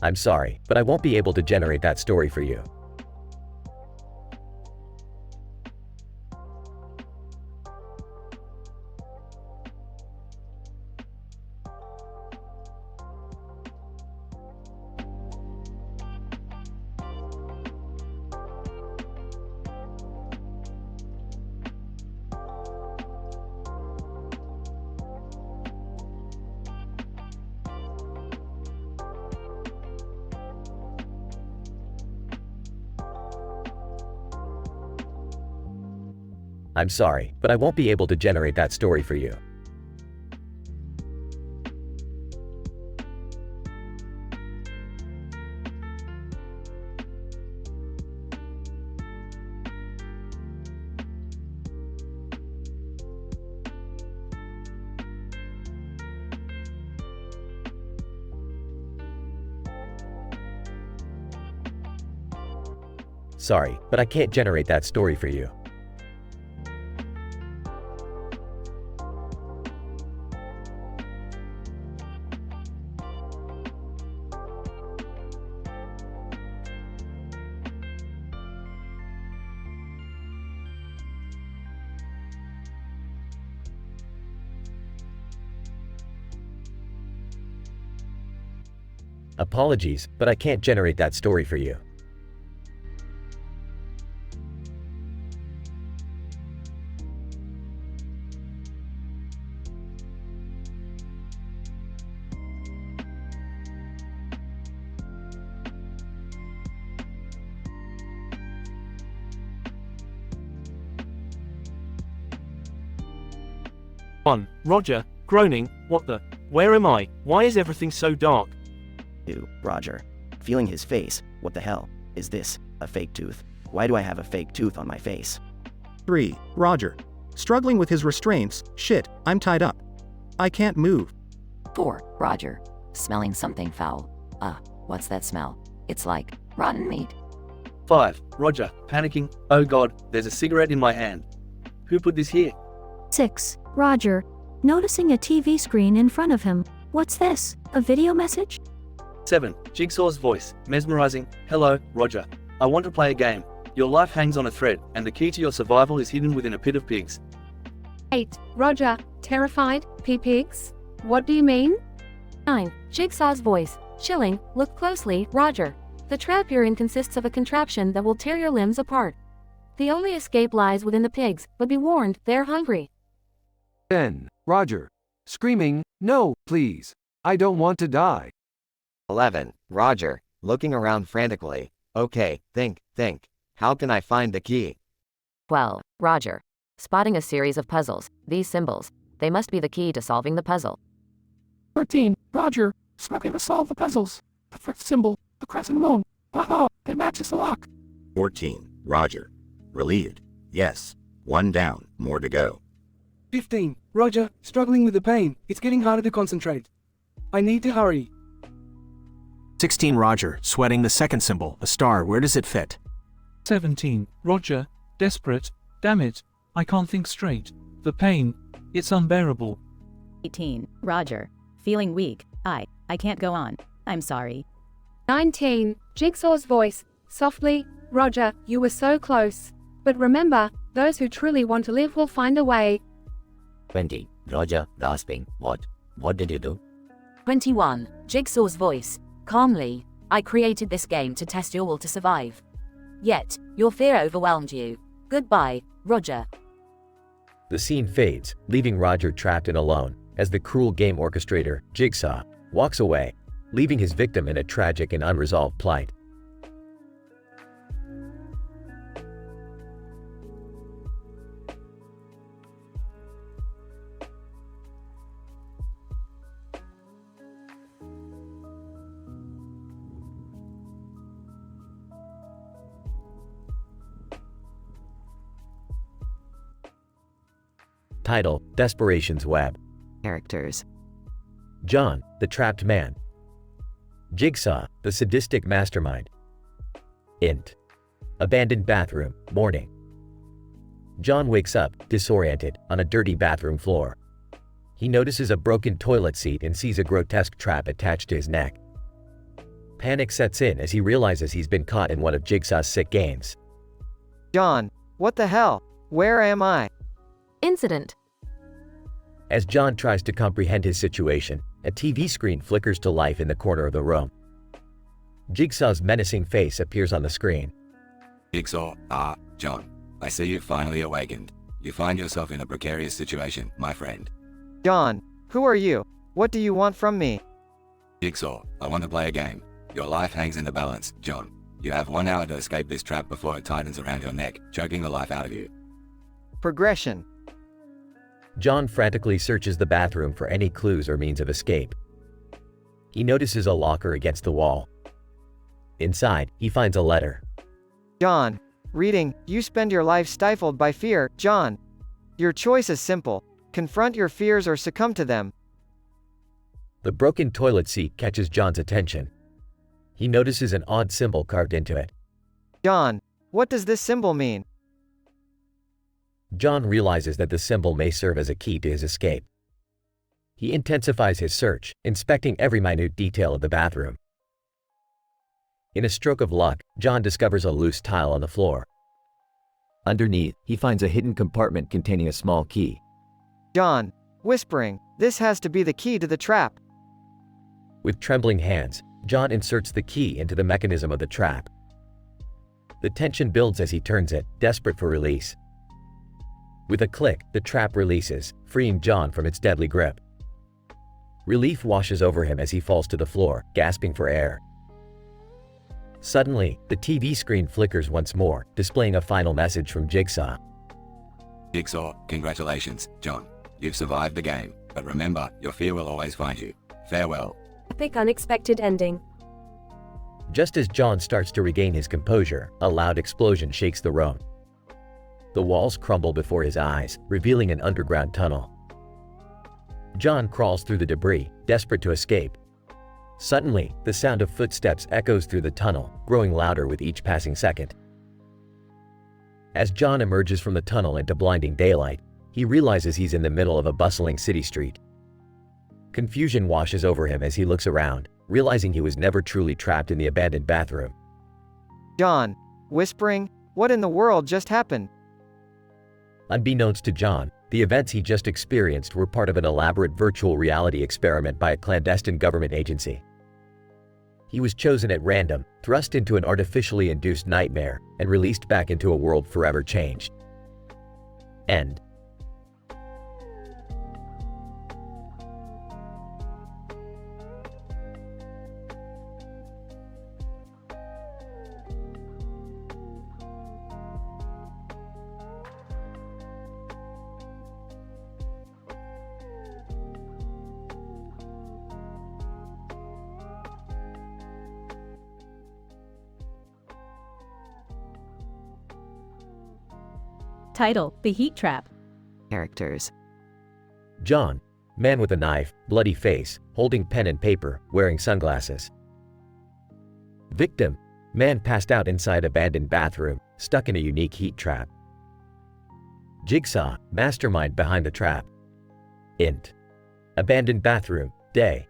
I'm sorry, but I won't be able to generate that story for you. I'm sorry, but I won't be able to generate that story for you. Sorry, but I can't generate that story for you. Apologies, but I can't generate that story for you. One, Roger, groaning, what the? Where am I? Why is everything so dark? 2, Roger. Feeling his face, what the hell? Is this a fake tooth? Why do I have a fake tooth on my face? 3, Roger. Struggling with his restraints, shit, I'm tied up. I can't move. 4, Roger. Smelling something foul. What's that smell? It's like rotten meat. 5, Roger, panicking, oh god, there's a cigarette in my hand. Who put this here? 6, Roger. Noticing a TV screen in front of him. What's this? A video message? 7, Jigsaw's voice, mesmerizing, hello, Roger. I want to play a game. Your life hangs on a thread, and the key to your survival is hidden within a pit of pigs. 8, Roger, terrified, pigs? What do you mean? 9, Jigsaw's voice, chilling, look closely, Roger. The trap you're in consists of a contraption that will tear your limbs apart. The only escape lies within the pigs, but be warned, they're hungry. 10, Roger. Screaming, no, please. I don't want to die. 11, Roger, looking around frantically. Okay, think. How can I find the key? 12, Roger. Spotting a series of puzzles. These symbols, they must be the key to solving the puzzle. 13, Roger. Struggling to solve the puzzles. The first symbol, the crescent moon. Haha, it matches the lock. 14, Roger. Relieved. Yes. 1 down, more to go. 15, Roger, struggling with the pain. It's getting harder to concentrate. I need to hurry. 16, Roger. Sweating the second symbol, a star. Where does it fit? 17, Roger. Desperate. Damn it. I can't think straight. The pain. It's unbearable. 18, Roger. Feeling weak. I can't go on. I'm sorry. 19, Jigsaw's voice, softly, Roger, you were so close. But remember, those who truly want to live will find a way. 20, Roger, gasping, what did you do? 21, Jigsaw's voice, calmly, I created this game to test your will to survive. Yet, your fear overwhelmed you. Goodbye, Roger. The scene fades, leaving Roger trapped and alone, as the cruel game orchestrator, Jigsaw, walks away, leaving his victim in a tragic and unresolved plight. Title: Desperation's Web. Characters: John, the trapped man. Jigsaw, the sadistic mastermind. Int: abandoned bathroom, morning. John wakes up, disoriented, on a dirty bathroom floor. He notices a broken toilet seat and sees a grotesque trap attached to his neck. Panic sets in as he realizes he's been caught in one of Jigsaw's sick games. John, what the hell? Where am I? Incident. As John tries to comprehend his situation, a TV screen flickers to life in the corner of the room. Jigsaw's menacing face appears on the screen. Jigsaw, John. I see you finally awakened. You find yourself in a precarious situation, my friend. John, who are you? What do you want from me? Jigsaw, I want to play a game. Your life hangs in the balance, John. You have 1 hour to escape this trap before it tightens around your neck, choking the life out of you. Progression. John frantically searches the bathroom for any clues or means of escape. He notices a locker against the wall. Inside, he finds a letter. John, reading, you spend your life stifled by fear, John. Your choice is simple. Confront your fears or succumb to them. The broken toilet seat catches John's attention. He notices an odd symbol carved into it. John, what does this symbol mean? John realizes that the symbol may serve as a key to his escape. He intensifies his search, inspecting every minute detail of the bathroom. In a stroke of luck, John discovers a loose tile on the floor. Underneath, he finds a hidden compartment containing a small key. John, whispering, this has to be the key to the trap. With trembling hands, John inserts the key into the mechanism of the trap. The tension builds as he turns it, desperate for release. With a click, the trap releases, freeing John from its deadly grip. Relief washes over him as he falls to the floor, gasping for air. Suddenly, the TV screen flickers once more, displaying a final message from Jigsaw. Jigsaw, congratulations, John. You've survived the game, but remember, your fear will always find you. Farewell. Epic unexpected ending. Just as John starts to regain his composure, a loud explosion shakes the room. The walls crumble before his eyes, revealing an underground tunnel. John crawls through the debris, desperate to escape. Suddenly, the sound of footsteps echoes through the tunnel, growing louder with each passing second. As John emerges from the tunnel into blinding daylight, he realizes he's in the middle of a bustling city street. Confusion washes over him as he looks around, realizing he was never truly trapped in the abandoned bathroom. John, whispering, what in the world just happened? Unbeknownst to John, the events he just experienced were part of an elaborate virtual reality experiment by a clandestine government agency. He was chosen at random, thrust into an artificially induced nightmare, and released back into a world forever changed. End. Title: The Heat Trap. Characters: John, man with a knife, bloody face, holding pen and paper, wearing sunglasses. Victim, man passed out inside abandoned bathroom, stuck in a unique heat trap. Jigsaw, mastermind behind the trap. Int. Abandoned bathroom, day.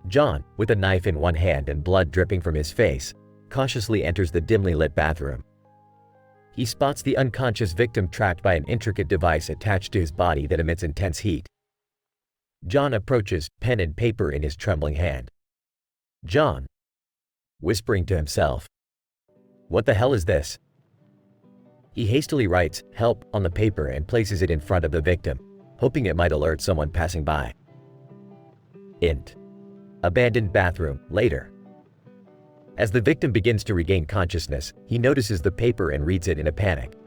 John, with a knife in one hand and blood dripping from his face, cautiously enters the dimly lit bathroom. He spots the unconscious victim trapped by an intricate device attached to his body that emits intense heat. John approaches, pen and paper in his trembling hand. John, whispering to himself, "What the hell is this?" He hastily writes, "Help," on the paper and places it in front of the victim, hoping it might alert someone passing by. Int. Abandoned bathroom, later. As the victim begins to regain consciousness, he notices the paper and reads it in a panic.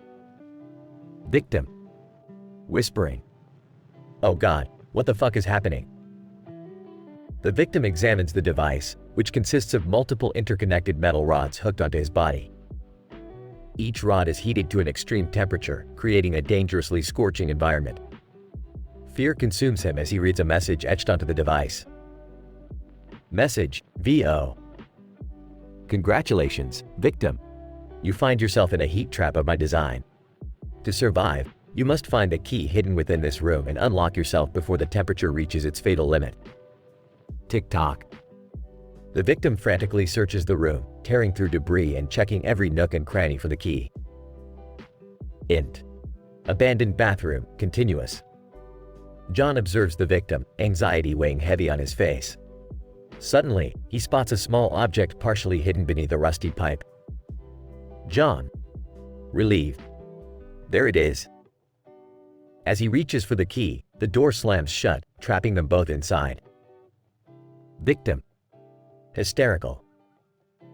Victim, whispering, "Oh God, what the fuck is happening?" The victim examines the device, which consists of multiple interconnected metal rods hooked onto his body. Each rod is heated to an extreme temperature, creating a dangerously scorching environment. Fear consumes him as he reads a message etched onto the device. Message, VO. Congratulations, victim. You find yourself in a heat trap of my design. To survive, you must find a key hidden within this room and unlock yourself before the temperature reaches its fatal limit. Tick-tock. The victim frantically searches the room, tearing through debris and checking every nook and cranny for the key. Int. Abandoned bathroom, continuous. John observes the victim, anxiety weighing heavy on his face. Suddenly, he spots a small object partially hidden beneath a rusty pipe. John. Relieved. There it is. As he reaches for the key, the door slams shut, trapping them both inside. Victim. Hysterical.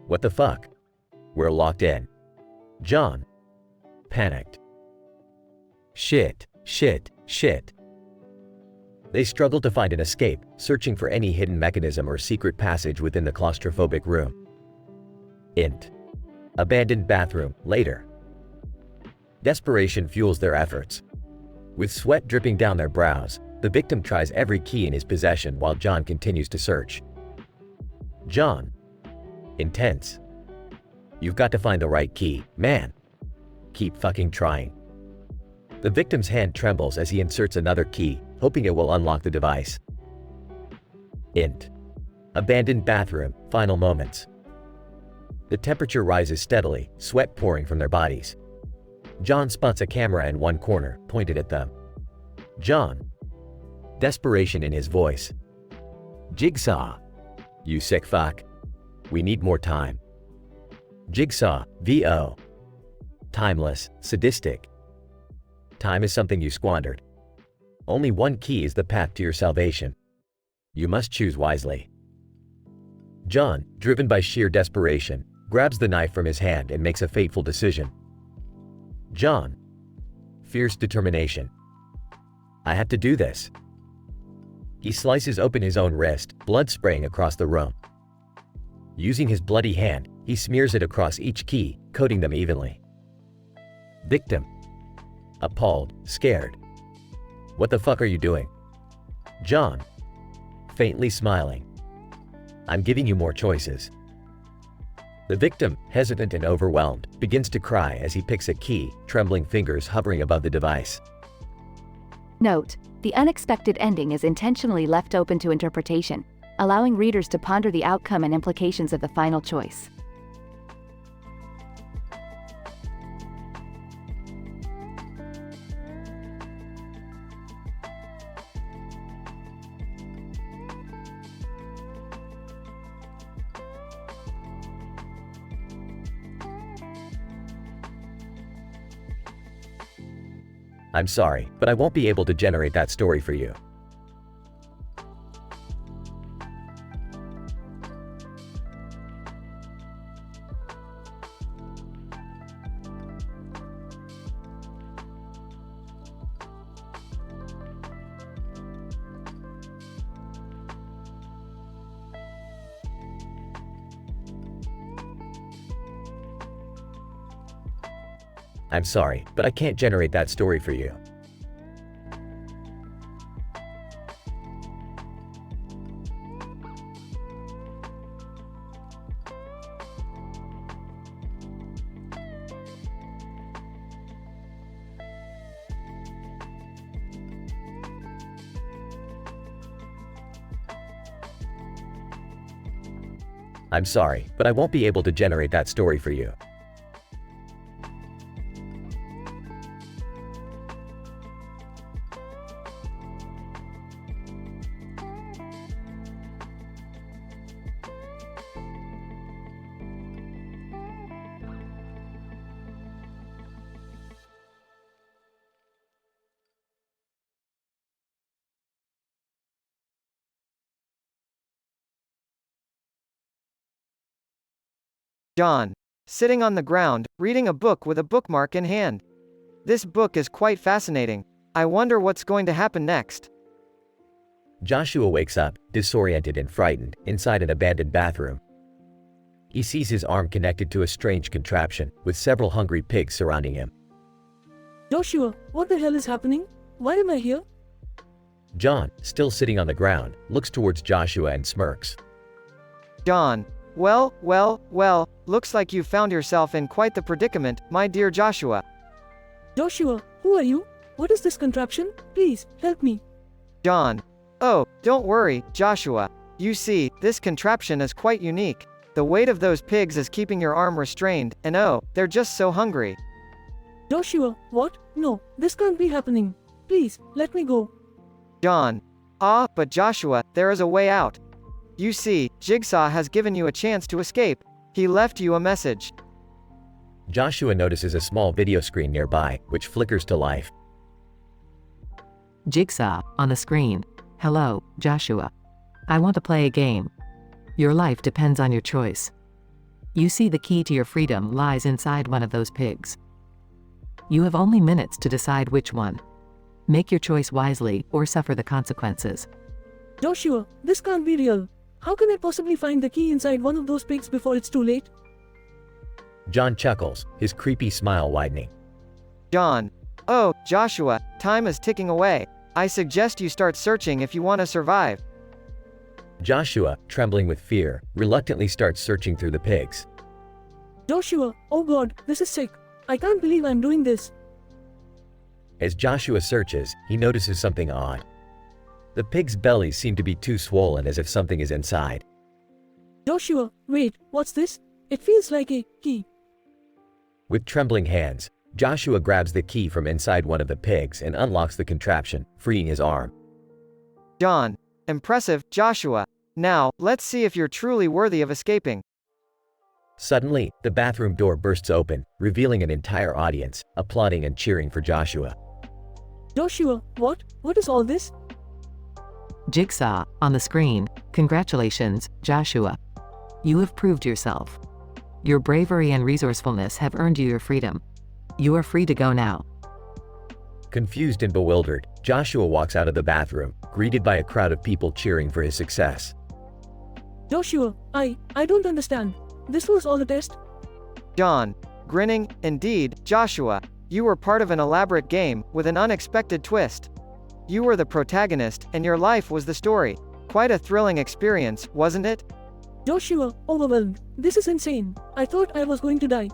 What the fuck? We're locked in. John. Panicked. Shit, shit, shit. They struggle to find an escape, searching for any hidden mechanism or secret passage within the claustrophobic room. Int. Abandoned bathroom, later. Desperation fuels their efforts. With sweat dripping down their brows, the victim tries every key in his possession while John continues to search. John. Intense. You've got to find the right key, man. Keep fucking trying. The victim's hand trembles as he inserts another key, hoping it will unlock the device. Int. Abandoned bathroom, final moments. The temperature rises steadily, sweat pouring from their bodies. John spots a camera in one corner, pointed at them. John. Desperation in his voice. Jigsaw. You sick fuck. We need more time. Jigsaw, VO. Timeless, sadistic. Time is something you squandered. Only one key is the path to your salvation. You must choose wisely. John, driven by sheer desperation, grabs the knife from his hand and makes a fateful decision. John. Fierce determination. I have to do this. He slices open his own wrist, blood spraying across the room. Using his bloody hand, he smears it across each key, coating them evenly. Victim. Appalled, scared. What the fuck are you doing? John. Faintly smiling. I'm giving you more choices. The victim, hesitant and overwhelmed, begins to cry as he picks a key, trembling fingers hovering above the device. Note: the unexpected ending is intentionally left open to interpretation, allowing readers to ponder the outcome and implications of the final choice. I'm sorry, but I won't be able to generate that story for you. I'm sorry, but I can't generate that story for you. I'm sorry, but I won't be able to generate that story for you. John. Sitting on the ground, reading a book with a bookmark in hand. This book is quite fascinating. I wonder what's going to happen next. Joshua wakes up, disoriented and frightened, inside an abandoned bathroom. He sees his arm connected to a strange contraption, with several hungry pigs surrounding him. Joshua, what the hell is happening? Why am I here? John, still sitting on the ground, looks towards Joshua and smirks. John. Well, looks like you found yourself in quite the predicament, my dear Joshua. Joshua, who are you? What is this contraption? Please, help me. John. Oh, don't worry, Joshua. You see, this contraption is quite unique. The weight of those pigs is keeping your arm restrained, and oh, they're just so hungry. Joshua, what? No, this can't be happening. Please, let me go. John. Ah, but Joshua, there is a way out. You see, Jigsaw has given you a chance to escape. He left you a message. Joshua notices a small video screen nearby, which flickers to life. Jigsaw, on the screen. Hello, Joshua. I want to play a game. Your life depends on your choice. You see, the key to your freedom lies inside one of those pigs. You have only minutes to decide which one. Make your choice wisely, or suffer the consequences. Joshua, this can't be real. How can I possibly find the key inside one of those pigs before it's too late? John chuckles, his creepy smile widening. John. Oh, Joshua, time is ticking away. I suggest you start searching if you want to survive. Joshua, trembling with fear, reluctantly starts searching through the pigs. Joshua, oh God, this is sick. I can't believe I'm doing this. As Joshua searches, he notices something odd. The pigs' bellies seem to be too swollen, as if something is inside. Joshua, wait, what's this? It feels like a key. With trembling hands, Joshua grabs the key from inside one of the pigs and unlocks the contraption, freeing his arm. John. Impressive, Joshua. Now, let's see if you're truly worthy of escaping. Suddenly, the bathroom door bursts open, revealing an entire audience, applauding and cheering for Joshua. Joshua, what? What is all this? Jigsaw, on the screen. Congratulations, Joshua. You have proved yourself. Your bravery and resourcefulness have earned you your freedom. You are free to go now. Confused and bewildered, Joshua walks out of the bathroom, greeted by a crowd of people cheering for his success. Joshua, I don't understand. This was all a test? John. Grinning. Indeed, Joshua. You were part of an elaborate game, with an unexpected twist. You were the protagonist, and your life was the story. Quite a thrilling experience, wasn't it? Joshua, overwhelmed. This is insane. I thought I was going to die.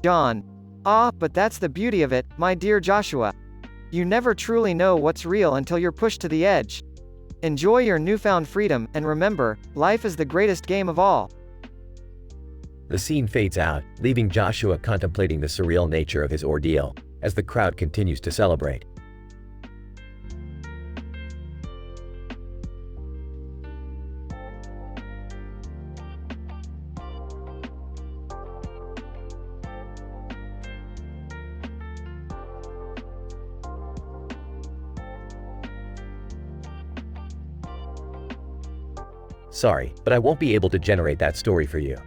John. Ah, but that's the beauty of it, my dear Joshua. You never truly know what's real until you're pushed to the edge. Enjoy your newfound freedom, and remember, life is the greatest game of all. The scene fades out, leaving Joshua contemplating the surreal nature of his ordeal, as the crowd continues to celebrate. Sorry, but I won't be able to generate that story for you.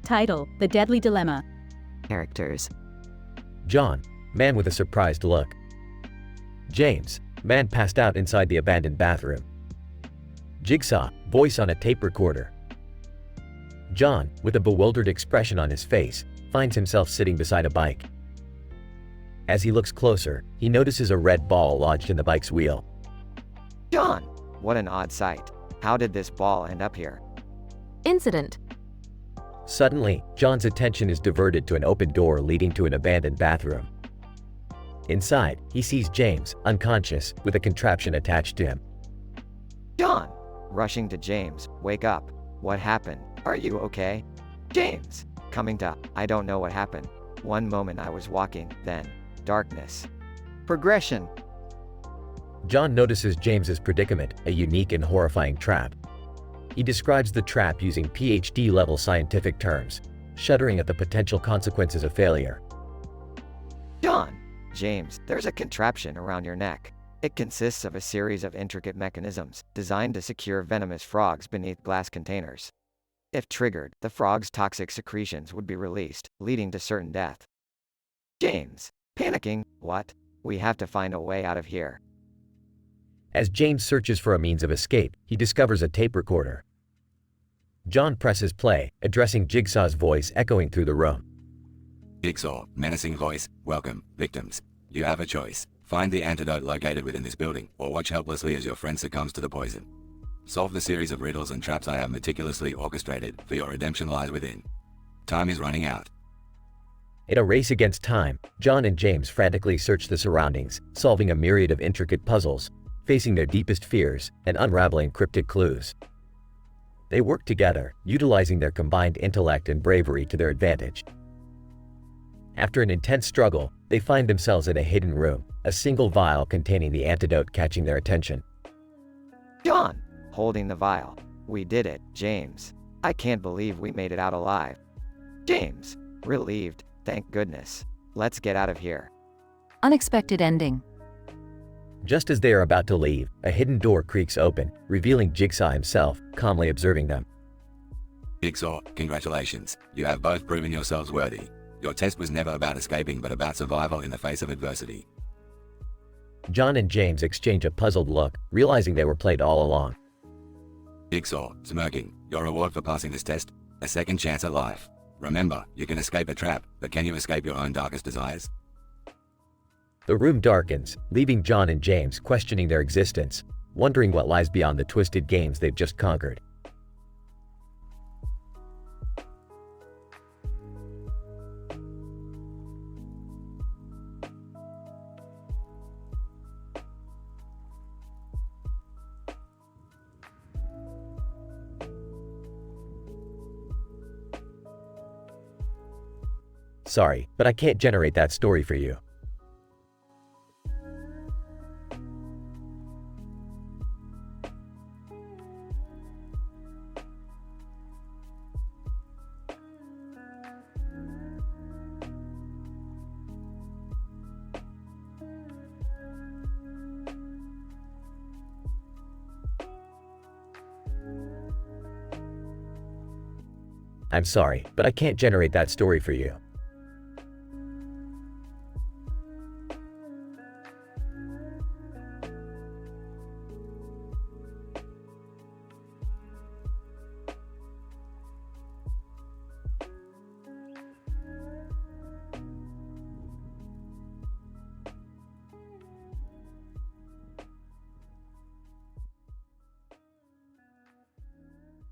Title: The Deadly Dilemma. Characters. John, man with a surprised look. James, man passed out inside the abandoned bathroom. Jigsaw, voice on a tape recorder. John, with a bewildered expression on his face, finds himself sitting beside a bike. As he looks closer, he notices a red ball lodged in the bike's wheel. John! What an odd sight. How did this ball end up here? Incident. Suddenly, John's attention is diverted to an open door leading to an abandoned bathroom. Inside, he sees James, unconscious, with a contraption attached to him. John! Rushing to James, wake up. What happened? Are you okay? James! Coming to, I don't know what happened. One moment I was walking, then, darkness. Progression. John notices James's predicament, a unique and horrifying trap. He describes the trap using PhD-level scientific terms, shuddering at the potential consequences of failure. John! James, there's a contraption around your neck. It consists of a series of intricate mechanisms, designed to secure venomous frogs beneath glass containers. If triggered, the frog's toxic secretions would be released, leading to certain death. James! Panicking, what? We have to find a way out of here. As James searches for a means of escape, he discovers a tape recorder. John presses play, addressing Jigsaw's voice echoing through the room. Jigsaw, menacing voice, welcome, victims. You have a choice. Find the antidote located within this building, or watch helplessly as your friend succumbs to the poison. Solve the series of riddles and traps I have meticulously orchestrated, for your redemption lies within. Time is running out. In a race against time, John and James frantically search the surroundings, solving a myriad of intricate puzzles, facing their deepest fears, and unraveling cryptic clues. They work together, utilizing their combined intellect and bravery to their advantage. After an intense struggle, they find themselves in a hidden room, a single vial containing the antidote catching their attention. John, holding the vial. We did it, James. I can't believe we made it out alive. James, relieved, thank goodness. Let's get out of here. Unexpected ending. Just as they are about to leave, a hidden door creaks open, revealing Jigsaw himself, calmly observing them. Jigsaw, congratulations. You have both proven yourselves worthy. Your test was never about escaping but about survival in the face of adversity. John and James exchange a puzzled look, realizing they were played all along. Jigsaw, smirking, your reward for passing this test? A second chance at life. Remember, you can escape a trap, but can you escape your own darkest desires? The room darkens, leaving John and James questioning their existence, wondering what lies beyond the twisted games they've just conquered. Sorry, but I can't generate that story for you. I'm sorry, but I can't generate that story for you.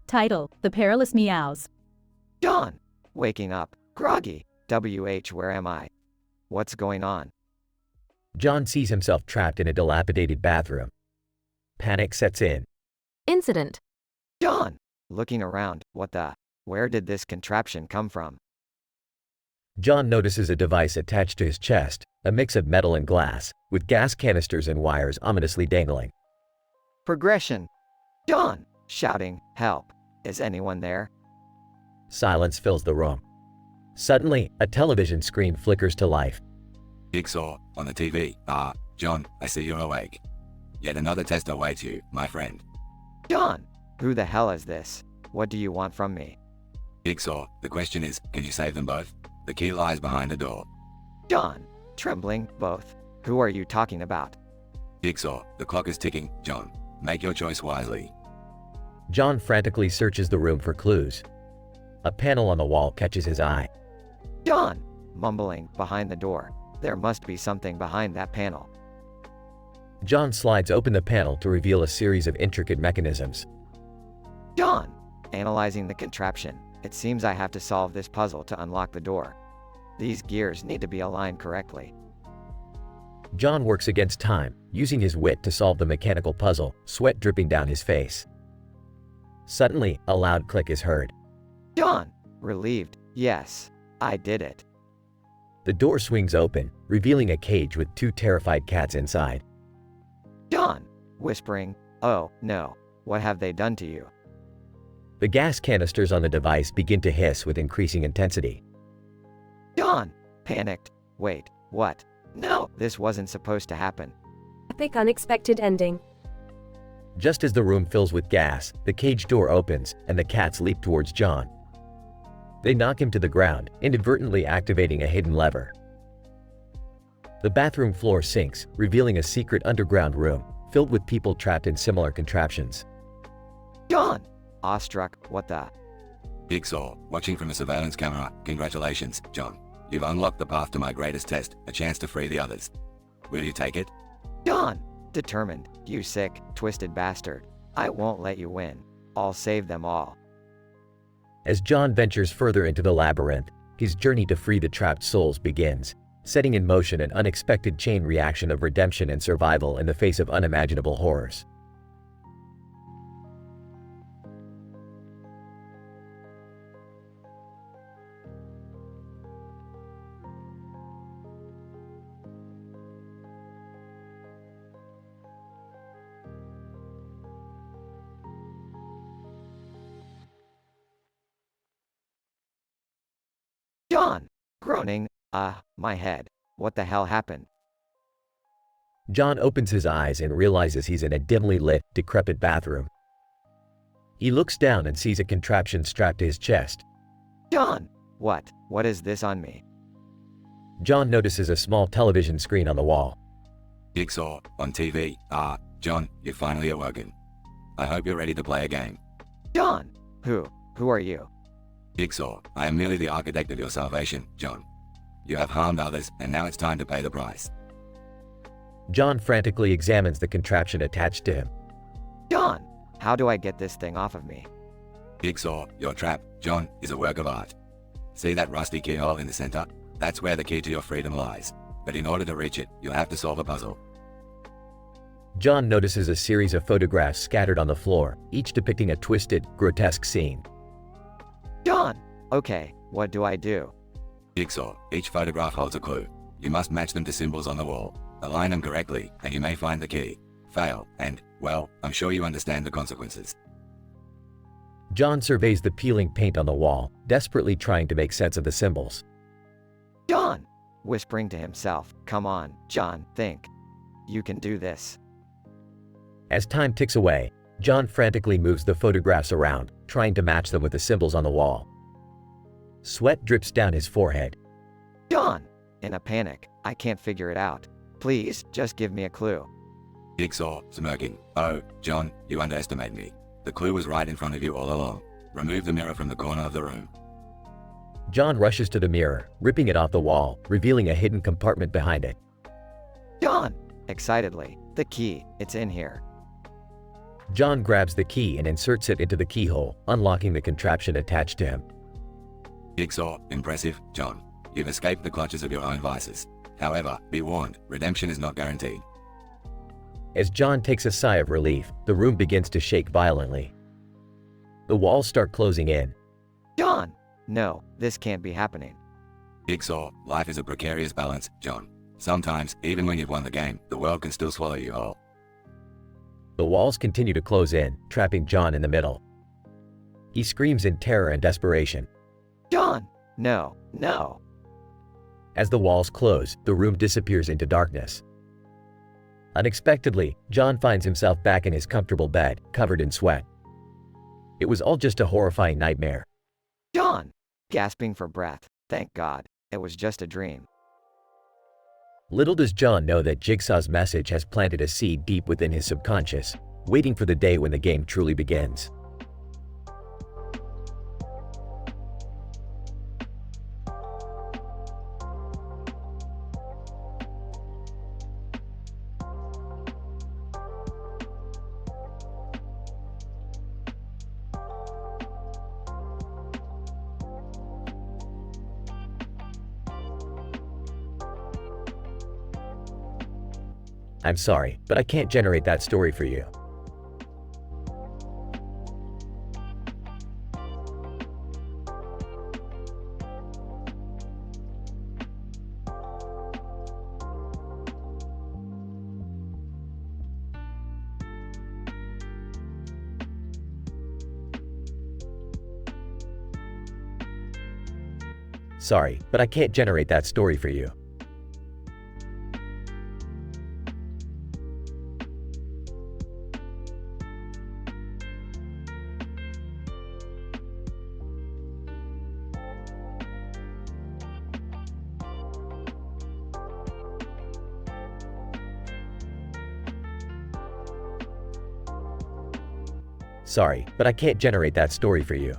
Title: The Perilous Meows. John, waking up, groggy. Where am I? What's going on? John sees himself trapped in a dilapidated bathroom. Panic sets in. Incident. John, looking around, where did this contraption come from? John notices a device attached to his chest, a mix of metal and glass, with gas canisters and wires ominously dangling. Progression. John, shouting, help. Is anyone there? Silence fills the room. Suddenly, a television screen flickers to life. Jigsaw, on the TV. John, I see you're awake. Yet another test awaits you, my friend. John, who the hell is this? What do you want from me? Jigsaw, the question is, can you save them both? The key lies behind the door. John, trembling, both. Who are you talking about? Jigsaw, the clock is ticking, John. Make your choice wisely. John frantically searches the room for clues. A panel on the wall catches his eye. John, mumbling, behind the door. There must be something behind that panel. John slides open the panel to reveal a series of intricate mechanisms. John, analyzing the contraption. It seems I have to solve this puzzle to unlock the door. These gears need to be aligned correctly. John works against time, using his wit to solve the mechanical puzzle, sweat dripping down his face. Suddenly, a loud click is heard. John, relieved, yes, I did it. The door swings open, revealing a cage with two terrified cats inside. John, whispering, oh, no, what have they done to you? The gas canisters on the device begin to hiss with increasing intensity. John, panicked, wait, what? No, this wasn't supposed to happen. Epic unexpected ending. Just as the room fills with gas, the cage door opens, and the cats leap towards John. They knock him to the ground, inadvertently activating a hidden lever. The bathroom floor sinks, revealing a secret underground room, filled with people trapped in similar contraptions. John, awestruck, what the? Jigsaw, watching from a surveillance camera. Congratulations, John. You've unlocked the path to my greatest test, a chance to free the others. Will you take it? John! Determined, you sick, twisted bastard. I won't let you win. I'll save them all. As John ventures further into the labyrinth, his journey to free the trapped souls begins, setting in motion an unexpected chain reaction of redemption and survival in the face of unimaginable horrors. John! Groaning, my head. What the hell happened? John opens his eyes and realizes he's in a dimly lit, decrepit bathroom. He looks down and sees a contraption strapped to his chest. John! What is this on me? John notices a small television screen on the wall. Jigsaw, on TV. John, you've finally awoken. I hope you're ready to play a game. John! Who are you? Jigsaw, I am merely the architect of your salvation, John. You have harmed others, and now it's time to pay the price. John frantically examines the contraption attached to him. John! How do I get this thing off of me? Jigsaw, your trap, John, is a work of art. See that rusty keyhole in the center? That's where the key to your freedom lies. But in order to reach it, you'll have to solve a puzzle. John notices a series of photographs scattered on the floor, each depicting a twisted, grotesque scene. John! Okay, what do I do? Jigsaw, each photograph holds a clue. You must match them to symbols on the wall. Align them correctly, and you may find the key. Fail, and, well, I'm sure you understand the consequences. John surveys the peeling paint on the wall, desperately trying to make sense of the symbols. John! Whispering to himself, come on, John, think. You can do this. As time ticks away, John frantically moves the photographs around, trying to match them with the symbols on the wall. Sweat drips down his forehead. John! In a panic, I can't figure it out. Please, just give me a clue. Jigsaw, smirking. Oh, John, you underestimate me. The clue was right in front of you all along. Remove the mirror from the corner of the room. John rushes to the mirror, ripping it off the wall, revealing a hidden compartment behind it. John! Excitedly, the key, it's in here. John grabs the key and inserts it into the keyhole, unlocking the contraption attached to him. Jigsaw, impressive, John. You've escaped the clutches of your own vices. However, be warned, redemption is not guaranteed. As John takes a sigh of relief, the room begins to shake violently. The walls start closing in. John! No, this can't be happening. Jigsaw, life is a precarious balance, John. Sometimes, even when you've won the game, the world can still swallow you whole. The walls continue to close in, trapping John in the middle. He screams in terror and desperation. John! No, no! As the walls close, the room disappears into darkness. Unexpectedly, John finds himself back in his comfortable bed, covered in sweat. It was all just a horrifying nightmare. John! Gasping for breath. Thank God, it was just a dream. Little does John know that Jigsaw's message has planted a seed deep within his subconscious, waiting for the day when the game truly begins. I'm sorry, but I can't generate that story for you. Sorry, but I can't generate that story for you. Sorry, but I can't generate that story for you.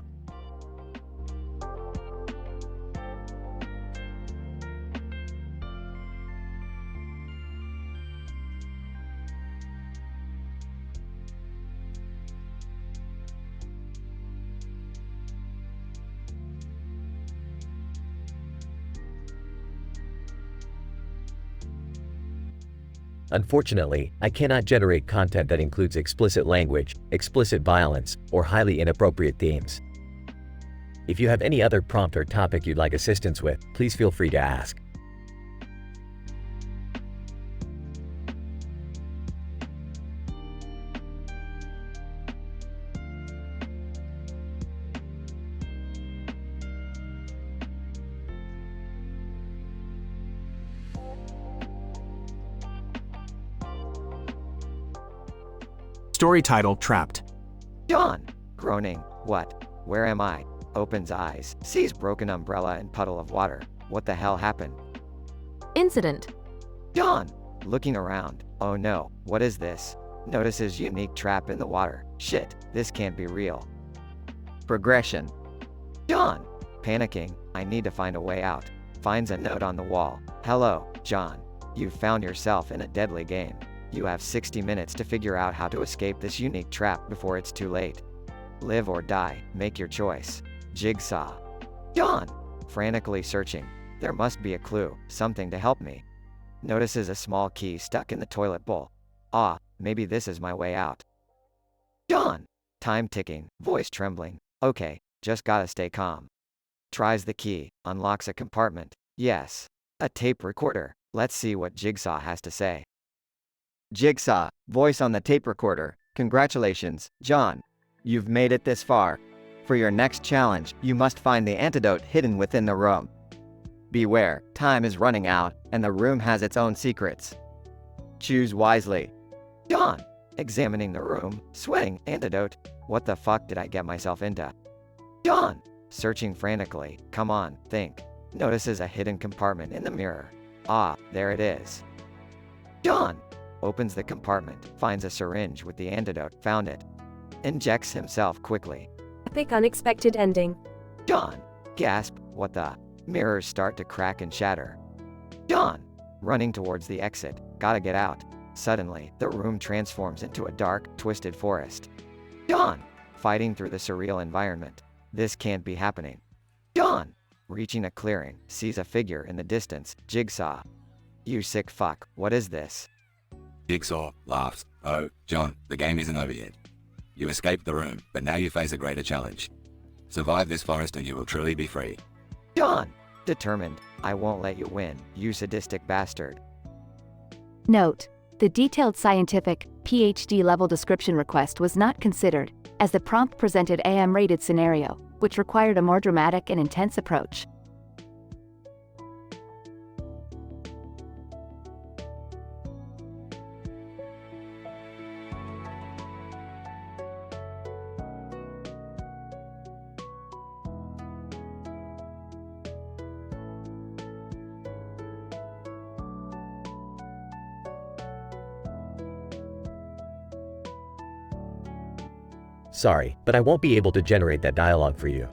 Unfortunately, I cannot generate content that includes explicit language, explicit violence, or highly inappropriate themes. If you have any other prompt or topic you'd like assistance with, please feel free to ask. Story title, Trapped. John! Groaning. What? Where am I? Opens eyes, sees broken umbrella and puddle of water. What the hell happened? Incident. John! Looking around. Oh no, what is this? Notices unique trap in the water. Shit, this can't be real. Progression. John! Panicking. I need to find a way out. Finds a note on the wall. Hello, John. You've found yourself in a deadly game. You have 60 minutes to figure out how to escape this unique trap before it's too late. Live or die, make your choice. Jigsaw. John! Frantically searching. There must be a clue, something to help me. Notices a small key stuck in the toilet bowl. Ah, maybe this is my way out. John! Time ticking, voice trembling. Okay, just gotta stay calm. Tries the key, unlocks a compartment. Yes. A tape recorder. Let's see what Jigsaw has to say. Jigsaw, voice on the tape recorder. Congratulations, John. You've made it this far. For your next challenge, you must find the antidote hidden within the room. Beware, time is running out, and the room has its own secrets. Choose wisely. John, examining the room, sweating, antidote. What the fuck did I get myself into? John, searching frantically. Come on, think. Notices a hidden compartment in the mirror. Ah, there it is. John, opens the compartment, finds a syringe with the antidote, found it. Injects himself quickly. Epic unexpected ending. John, gasp, what the? Mirrors start to crack and shatter. John, running towards the exit, gotta get out. Suddenly, the room transforms into a dark, twisted forest. John, fighting through the surreal environment. This can't be happening. John, reaching a clearing, sees a figure in the distance, Jigsaw. You sick fuck, what is this? Jigsaw laughs. Oh, John, the game isn't over yet. You escaped the room, but now you face a greater challenge. Survive this forest and you will truly be free. John, determined. I won't let you win, you sadistic bastard. Note: the detailed scientific, PhD level description request was not considered, as the prompt presented AM-rated scenario, which required a more dramatic and intense approach. Sorry, but I won't be able to generate that dialogue for you.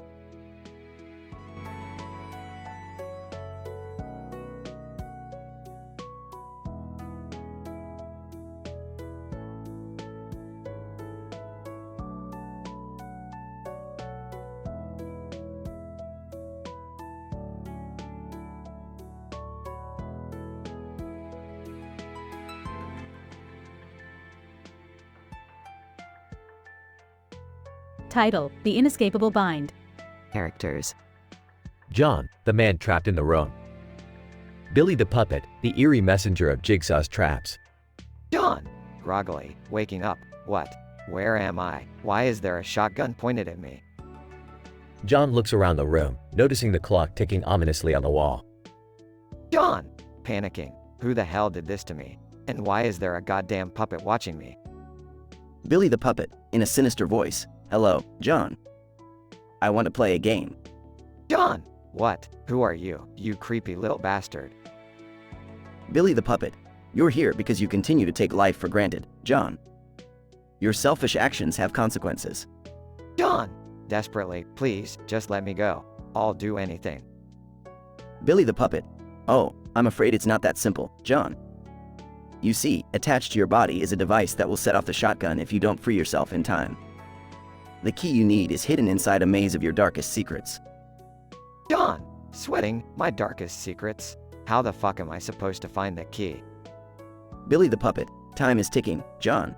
Title: The Inescapable Bind. Characters: John, the man trapped in the room. Billy the puppet, the eerie messenger of Jigsaw's traps. John, groggily, waking up. What? Where am I? Why is there a shotgun pointed at me? John looks around the room, noticing the clock ticking ominously on the wall. John, panicking. Who the hell did this to me? And why is there a goddamn puppet watching me? Billy the puppet, in a sinister voice. Hello, John. I want to play a game. John! What? Who are you, you creepy little bastard? Billy the puppet, you're here because you continue to take life for granted, John. Your selfish actions have consequences. John! Desperately, please, just let me go. I'll do anything. Billy the puppet. Oh, I'm afraid it's not that simple, John. You see, attached to your body is a device that will set off the shotgun if you don't free yourself in time. The key you need is hidden inside a maze of your darkest secrets. John! Sweating, my darkest secrets? How the fuck am I supposed to find the key? Billy the puppet, time is ticking, John.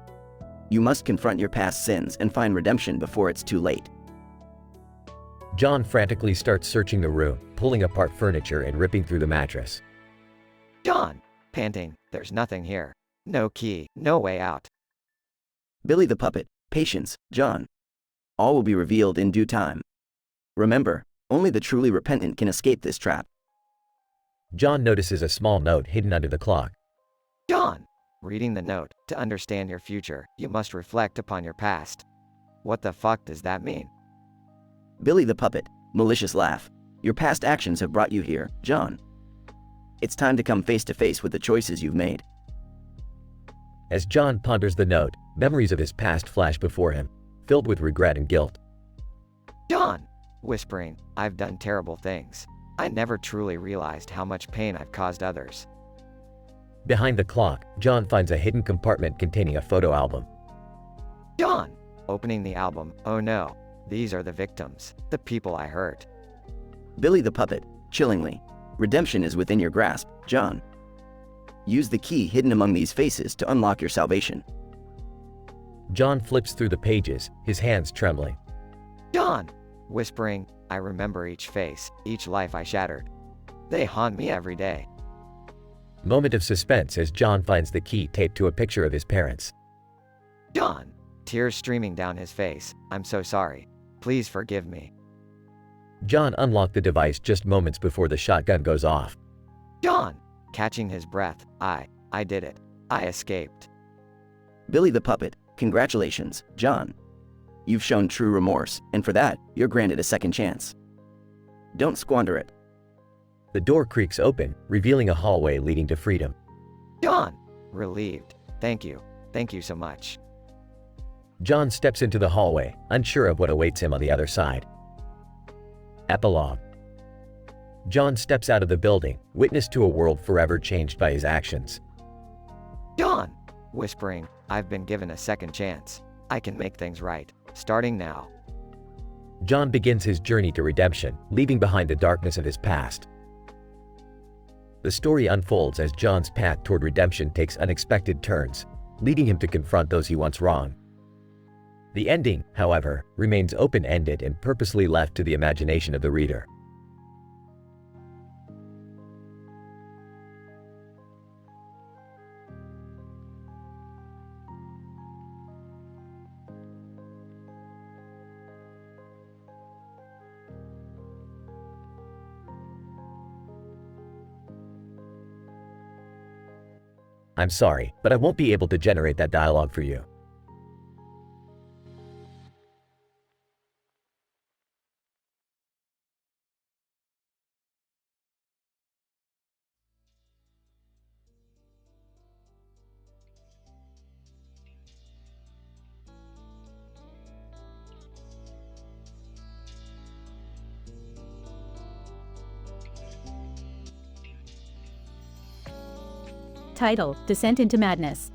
You must confront your past sins and find redemption before it's too late. John frantically starts searching the room, pulling apart furniture and ripping through the mattress. John, panting, there's nothing here. No key, no way out. Billy the puppet, patience, John. All will be revealed in due time. Remember, only the truly repentant can escape this trap. John notices a small note hidden under the clock. John, reading the note, to understand your future, you must reflect upon your past. What the fuck does that mean? Billy the puppet, malicious laugh. Your past actions have brought you here, John. It's time to come face to face with the choices you've made. As John ponders the note, memories of his past flash before him, filled with regret and guilt. John, whispering, I've done terrible things. I never truly realized how much pain I've caused others. Behind the clock, John finds a hidden compartment containing a photo album. John, opening the album, oh no, these are the victims, the people I hurt. Billy the puppet, chillingly. Redemption is within your grasp, John. Use the key hidden among these faces to unlock your salvation. John flips through the pages, his hands trembling. John, whispering, I remember each face, each life I shattered. They haunt me every day. Moment of suspense as John finds the key taped to a picture of his parents. John, tears streaming down his face, I'm so sorry. Please forgive me. John unlocked the device just moments before the shotgun goes off. John, catching his breath, I did it. I escaped. Billy the puppet, congratulations, John. You've shown true remorse, and for that, you're granted a second chance. Don't squander it. The door creaks open, revealing a hallway leading to freedom. John, relieved. Thank you so much. John steps into the hallway, unsure of what awaits him on the other side. Epilogue. John steps out of the building, witness to a world forever changed by his actions. John, whispering, I've been given a second chance. I can make things right, starting now. John begins his journey to redemption, leaving behind the darkness of his past. The story unfolds as John's path toward redemption takes unexpected turns, leading him to confront those he once wronged. The ending, however, remains open-ended and purposely left to the imagination of the reader. I'm sorry, but I won't be able to generate that dialogue for you. Title: Descent into Madness.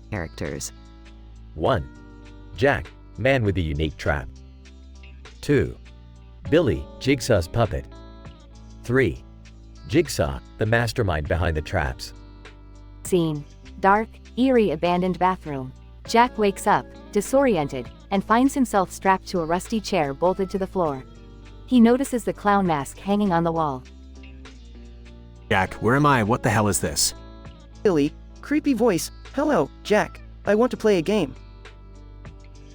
Characters. 1. Jack, man with a unique trap. 2. Billy, Jigsaw's puppet. 3. Jigsaw, the mastermind behind the traps. Scene: dark, eerie abandoned bathroom. Jack wakes up, disoriented, and finds himself strapped to a rusty chair bolted to the floor. He notices the clown mask hanging on the wall. Jack, where am I? What the hell is this? Billy, creepy voice, hello, Jack, I want to play a game.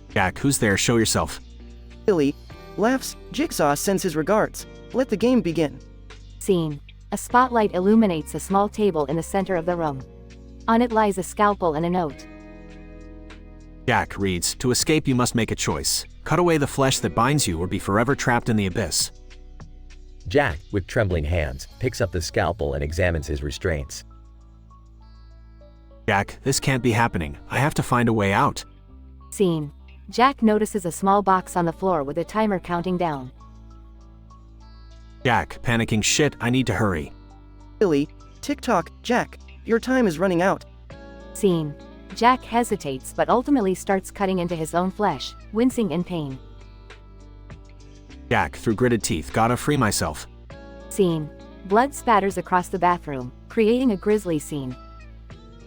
Jack, who's there? Show yourself. Billy, laughs, Jigsaw sends his regards. Let the game begin. Scene: a spotlight illuminates a small table in the center of the room. On it lies a scalpel and a note. Jack reads, to escape you must make a choice. Cut away the flesh that binds you or be forever trapped in the abyss. Jack, with trembling hands, picks up the scalpel and examines his restraints. Jack, this can't be happening. I have to find a way out. Scene: Jack notices a small box on the floor with a timer counting down. Jack, panicking, shit, I need to hurry. Billy, tick-tock, Jack, your time is running out. Scene: Jack hesitates but ultimately starts cutting into his own flesh, wincing in pain. Jack, through gritted teeth, gotta free myself. Scene: blood spatters across the bathroom, creating a grisly scene.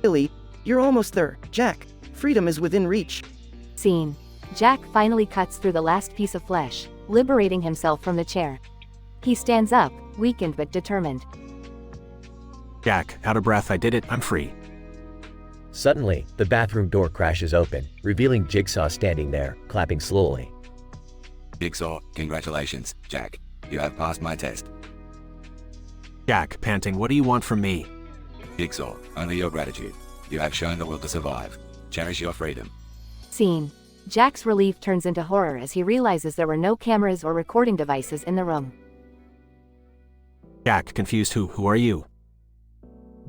Billy, You're almost there, Jack. Freedom is within reach. Scene. Jack finally cuts through the last piece of flesh, liberating himself from the chair. He stands up, weakened but determined. Jack, out of breath, I did it, I'm free. Suddenly, the bathroom door crashes open, revealing Jigsaw standing there, clapping slowly. Jigsaw, congratulations, Jack. You have passed my test. Jack, panting, what do you want from me? Jigsaw, only your gratitude. You have shown the will to survive. Cherish your freedom. Scene. Jack's relief turns into horror as he realizes there were no cameras or recording devices in the room. Jack, confused, who are you?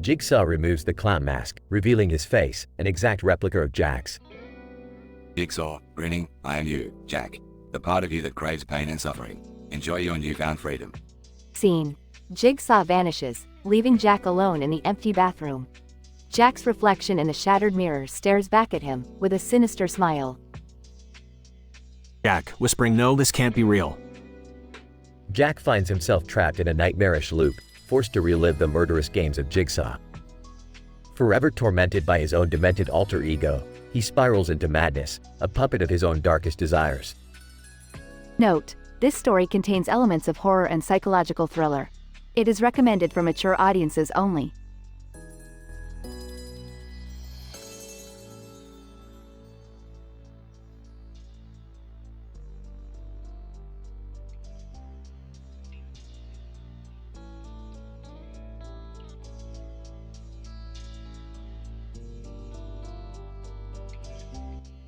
Jigsaw removes the clown mask, revealing his face, an exact replica of Jack's. Jigsaw, grinning, I am you, Jack. The part of you that craves pain and suffering. Enjoy your newfound freedom. Scene. Jigsaw vanishes, leaving Jack alone in the empty bathroom. Jack's reflection in the shattered mirror stares back at him, with a sinister smile. Jack, whispering, no, this can't be real. Jack finds himself trapped in a nightmarish loop, forced to relive the murderous games of Jigsaw. Forever tormented by his own demented alter ego, he spirals into madness, a puppet of his own darkest desires. Note: this story contains elements of horror and psychological thriller. It is recommended for mature audiences only.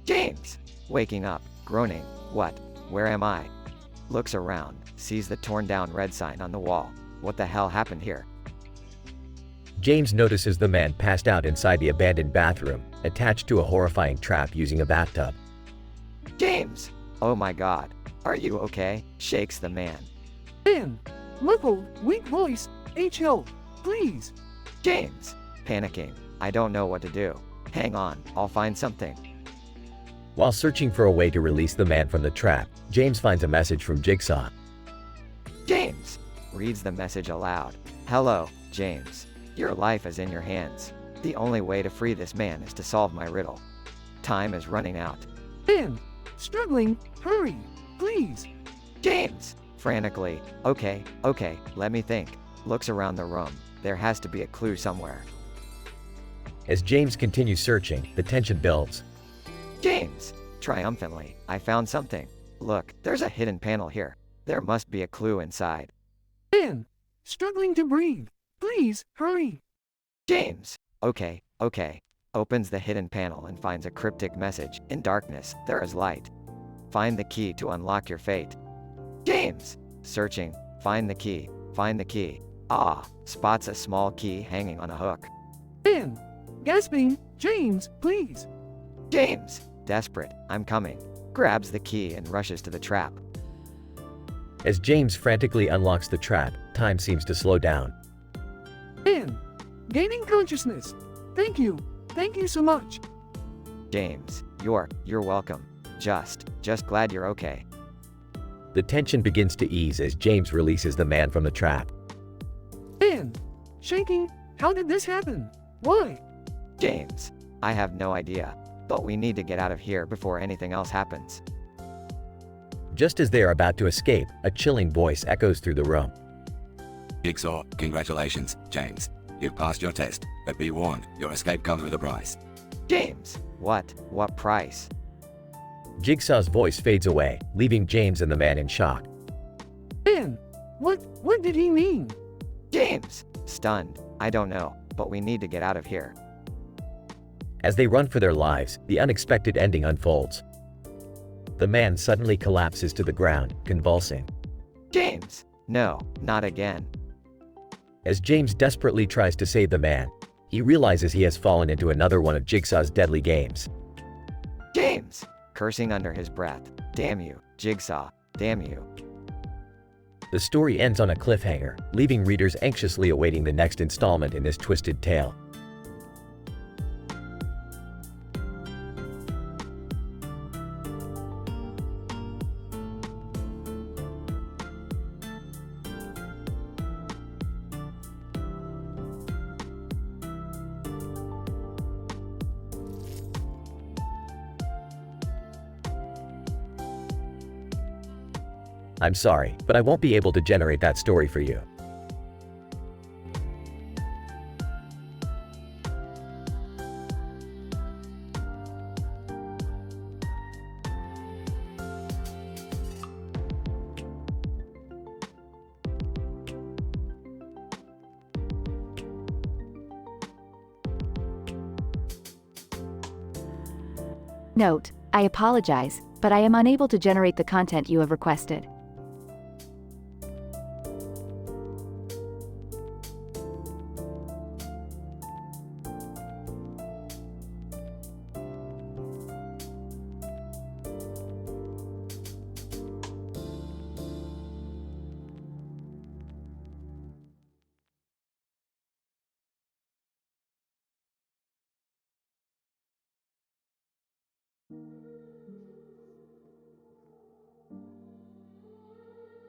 James! Waking up, groaning. What? Where am I? Looks around, sees the torn down red sign on the wall. What the hell happened here? James notices the man passed out inside the abandoned bathroom, attached to a horrifying trap using a bathtub. James! Oh my god. Are you okay? Shakes the man. Dan! Muffled, weak voice. HL, please. James! Panicking. I don't know what to do. Hang on, I'll find something. While searching for a way to release the man from the trap, James finds a message from Jigsaw. James! Reads the message aloud. Hello, James. Your life is in your hands. The only way to free this man is to solve my riddle. Time is running out. Dan! Struggling, hurry, please. James! Frantically. Okay, let me think. Looks around the room. There has to be a clue somewhere. As James continues searching, the tension builds. James! Triumphantly, I found something. Look, there's a hidden panel here. There must be a clue inside. Dan! Struggling to breathe. Please, hurry. James! Okay. Opens the hidden panel and finds a cryptic message. In darkness, there is light. Find the key to unlock your fate. James! Searching. Find the key. Ah! Spots a small key hanging on a hook. Dan! Gasping. James, please. James! Desperate. I'm coming. Grabs the key and rushes to the trap. As James frantically unlocks the trap, time seems to slow down. Dan! Gaining consciousness. Thank you so much. James, you're welcome. Just glad you're okay. The tension begins to ease as James releases the man from the trap. Dan! Shaking. How did this happen? Why? James, I have no idea, but we need to get out of here before anything else happens. Just as they are about to escape, a chilling voice echoes through the room. Jigsaw, congratulations, James. You've passed your test, but be warned, your escape comes with a price. James! What price? Jigsaw's voice fades away, leaving James and the man in shock. Dan! What did he mean? James! Stunned. I don't know, but we need to get out of here. As they run for their lives, the unexpected ending unfolds. The man suddenly collapses to the ground, convulsing. James! No, not again. As James desperately tries to save the man, he realizes he has fallen into another one of Jigsaw's deadly games. James! Cursing under his breath. Damn you, Jigsaw. Damn you. The story ends on a cliffhanger, leaving readers anxiously awaiting the next installment in this twisted tale. I'm sorry, but I won't be able to generate that story for you. Note: I apologize, but I am unable to generate the content you have requested.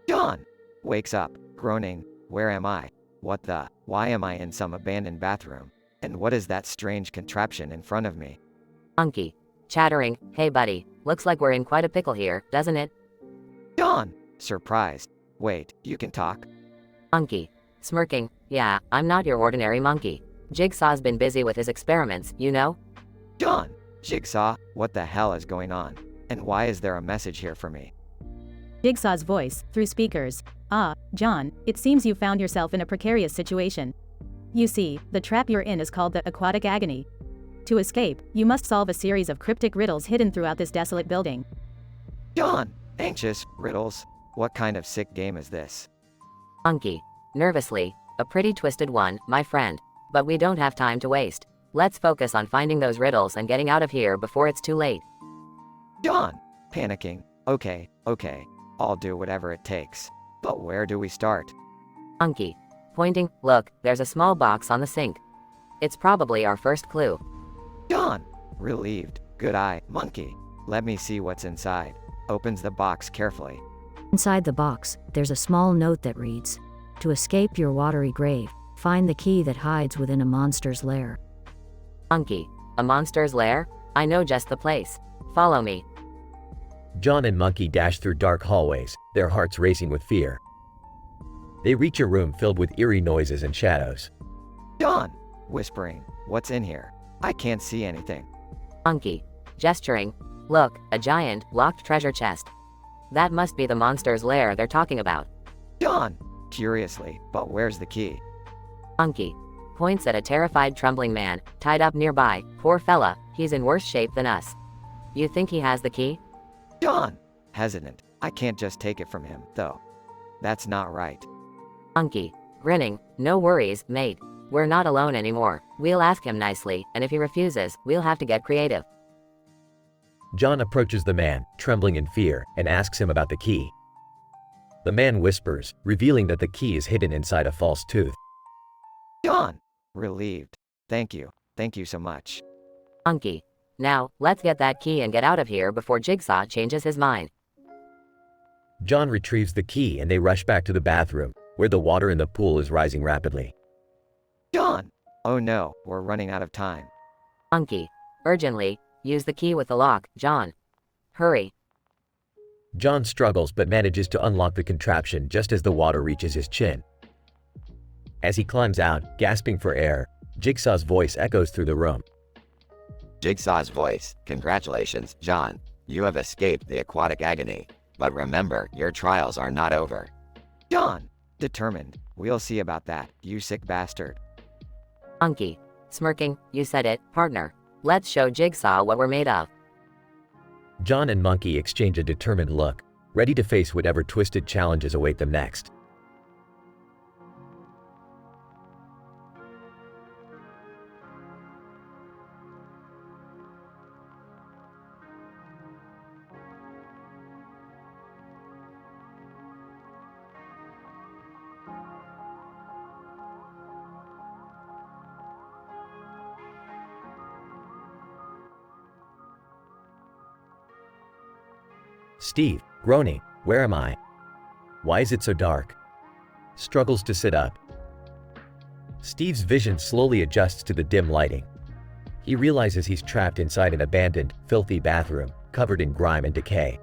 John wakes up, groaning. Where am I? What the? Why am I in some abandoned bathroom? And what is that strange contraption in front of me? Unky. Chattering, hey buddy, looks like we're in quite a pickle here, doesn't it? John, surprised. Wait, you can talk? Unky. Smirking, yeah, I'm not your ordinary monkey. Jigsaw's been busy with his experiments, you know? John, Jigsaw, what the hell is going on? And why is there a message here for me? Jigsaw's voice, through speakers. Ah, John, it seems you found yourself in a precarious situation. You see, the trap you're in is called the aquatic agony. To escape, you must solve a series of cryptic riddles hidden throughout this desolate building. John, anxious, riddles. What kind of sick game is this? Unky. Nervously, a pretty twisted one, my friend. But we don't have time to waste. Let's focus on finding those riddles and getting out of here before it's too late. John, panicking. Okay. I'll do whatever it takes. But where do we start? Unky. Pointing, look, there's a small box on the sink. It's probably our first clue. John, relieved. Good eye, monkey. Let me see what's inside. Opens the box carefully. Inside the box, there's a small note that reads, "To escape your watery grave, find the key that hides within a monster's lair." Unky. A monster's lair? I know just the place. Follow me. John and Monkey dash through dark hallways, their hearts racing with fear. They reach a room filled with eerie noises and shadows. John, whispering, what's in here? I can't see anything. Unky. Gesturing, look, a giant, locked treasure chest. That must be the monster's lair they're talking about. John, curiously, but where's the key? Unky. Points at a terrified trembling man, tied up nearby. Poor fella, he's in worse shape than us. You think he has the key? John, hesitant. I can't just take it from him, though. That's not right. Unky. Grinning, no worries, mate. We're not alone anymore. We'll ask him nicely, and if he refuses, we'll have to get creative. John approaches the man, trembling in fear, and asks him about the key. The man whispers, revealing that the key is hidden inside a false tooth. John, relieved. Thank you so much. Unky. Now, let's get that key and get out of here before Jigsaw changes his mind. John retrieves the key and they rush back to the bathroom, where the water in the pool is rising rapidly. John! Oh no, we're running out of time. Unky. Urgently, use the key with the lock, John. Hurry. John struggles but manages to unlock the contraption just as the water reaches his chin. As he climbs out, gasping for air, Jigsaw's voice echoes through the room. Jigsaw's voice, congratulations, John. You have escaped the aquatic agony. But remember, your trials are not over. John, determined. We'll see about that, you sick bastard. Unky. Smirking, you said it, partner. Let's show Jigsaw what we're made of. John and Monkey exchange a determined look, ready to face whatever twisted challenges await them next. Steve, groaning, where am I? Why is it so dark? Struggles to sit up. Steve's vision slowly adjusts to the dim lighting. He realizes he's trapped inside an abandoned, filthy bathroom, covered in grime and decay.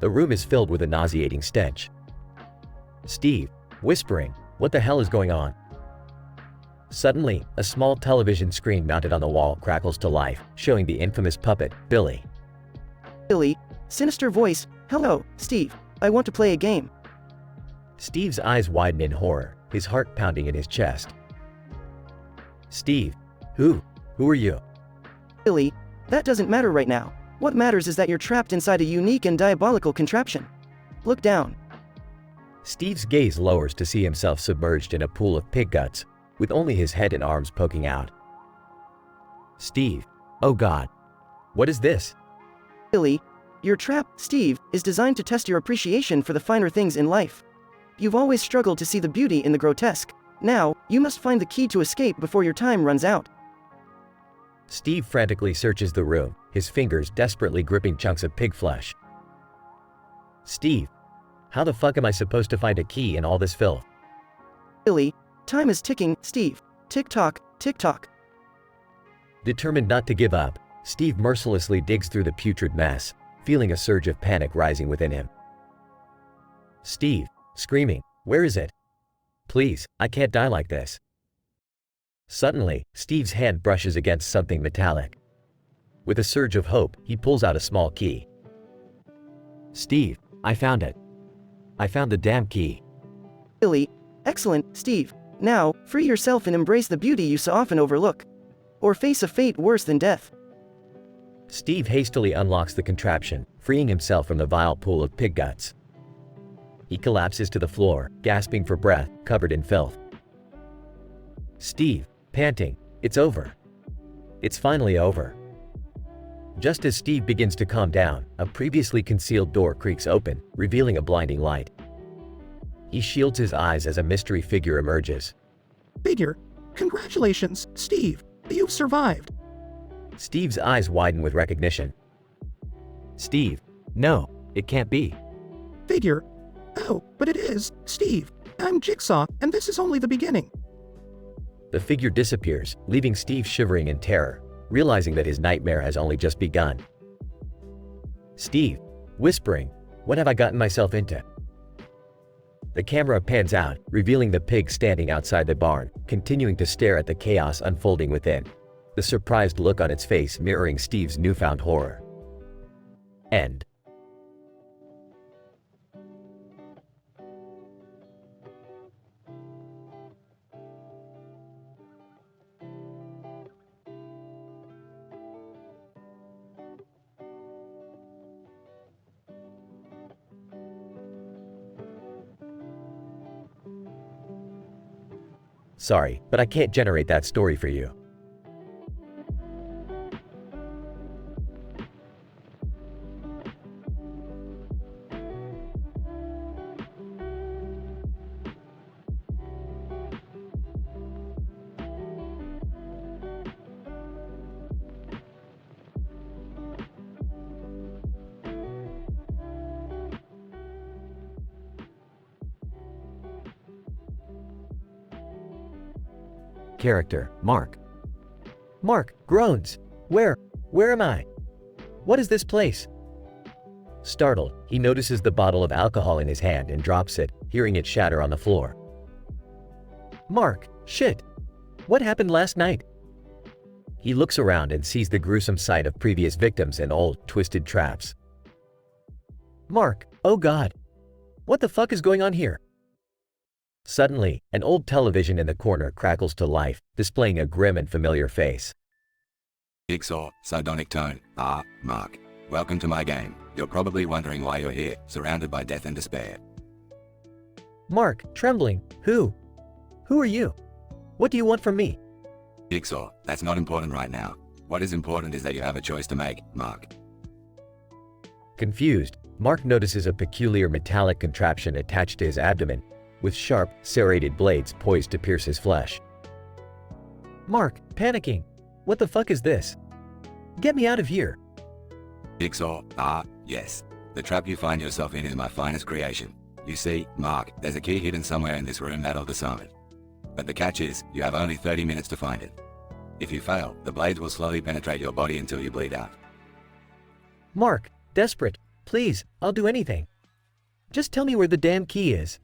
The room is filled with a nauseating stench. Steve, whispering, "What the hell is going on?" Suddenly, a small television screen mounted on the wall crackles to life, showing the infamous puppet, Billy. Billy, sinister voice, "Hello, Steve. I want to play a game." Steve's eyes widen in horror, his heart pounding in his chest. Steve, who are you? Billy, that doesn't matter right now. What matters is that you're trapped inside a unique and diabolical contraption. Look down. Steve's gaze lowers to see himself submerged in a pool of pig guts, with only his head and arms poking out. Steve, oh God, what is this? Billy, your trap, Steve, is designed to test your appreciation for the finer things in life. You've always struggled to see the beauty in the grotesque. Now, you must find the key to escape before your time runs out. Steve frantically searches the room, his fingers desperately gripping chunks of pig flesh. Steve, how the fuck am I supposed to find a key in all this filth? Billy, time is ticking, Steve. Tick-tock, tick-tock. Determined not to give up, Steve mercilessly digs through the putrid mess, feeling a surge of panic rising within him. Steve, screaming, "Where is it? Please, I can't die like this." Suddenly, Steve's hand brushes against something metallic. With a surge of hope, he pulls out a small key. Steve, I found it. I found the damn key. Billy, excellent, Steve. Now, free yourself and embrace the beauty you so often overlook. Or face a fate worse than death. Steve hastily unlocks the contraption, freeing himself from the vile pool of pig guts. He collapses to the floor, gasping for breath, covered in filth. Steve, panting, "It's over. It's finally over." Just as Steve begins to calm down, a previously concealed door creaks open, revealing a blinding light. He shields his eyes as a mystery figure emerges. Figure, congratulations, Steve. You've survived. Steve's eyes widen with recognition. Steve, no, it can't be. Figure, oh, but it is, Steve. I'm Jigsaw, and this is only the beginning. The figure disappears, leaving Steve shivering in terror, realizing that his nightmare has only just begun. Steve, whispering, "What have I gotten myself into?" The camera pans out, revealing the pig standing outside the barn, continuing to stare at the chaos unfolding within, the surprised look on its face mirroring Steve's newfound horror. End. Sorry, but I can't generate that story for you. Character, Mark. Mark groans. Where am I? What is this place? Startled, he notices the bottle of alcohol in his hand and drops it, hearing it shatter on the floor. Mark, shit. What happened last night? He looks around and sees the gruesome sight of previous victims and old, twisted traps. Mark, oh God. What the fuck is going on here? Suddenly, an old television in the corner crackles to life, displaying a grim and familiar face. Jigsaw, sardonic tone. Ah, Mark. Welcome to my game. You're probably wondering why you're here, surrounded by death and despair. Mark, trembling. Who are you? What do you want from me? Jigsaw, that's not important right now. What is important is that you have a choice to make, Mark. Confused, Mark notices a peculiar metallic contraption attached to his abdomen, with sharp, serrated blades poised to pierce his flesh. Mark, panicking. What the fuck is this? Get me out of here. Jigsaw, yes. The trap you find yourself in is my finest creation. You see, Mark, there's a key hidden somewhere in this room that'll disarm it. But the catch is, you have only 30 minutes to find it. If you fail, the blades will slowly penetrate your body until you bleed out. Mark, desperate. Please, I'll do anything. Just tell me where the damn key is.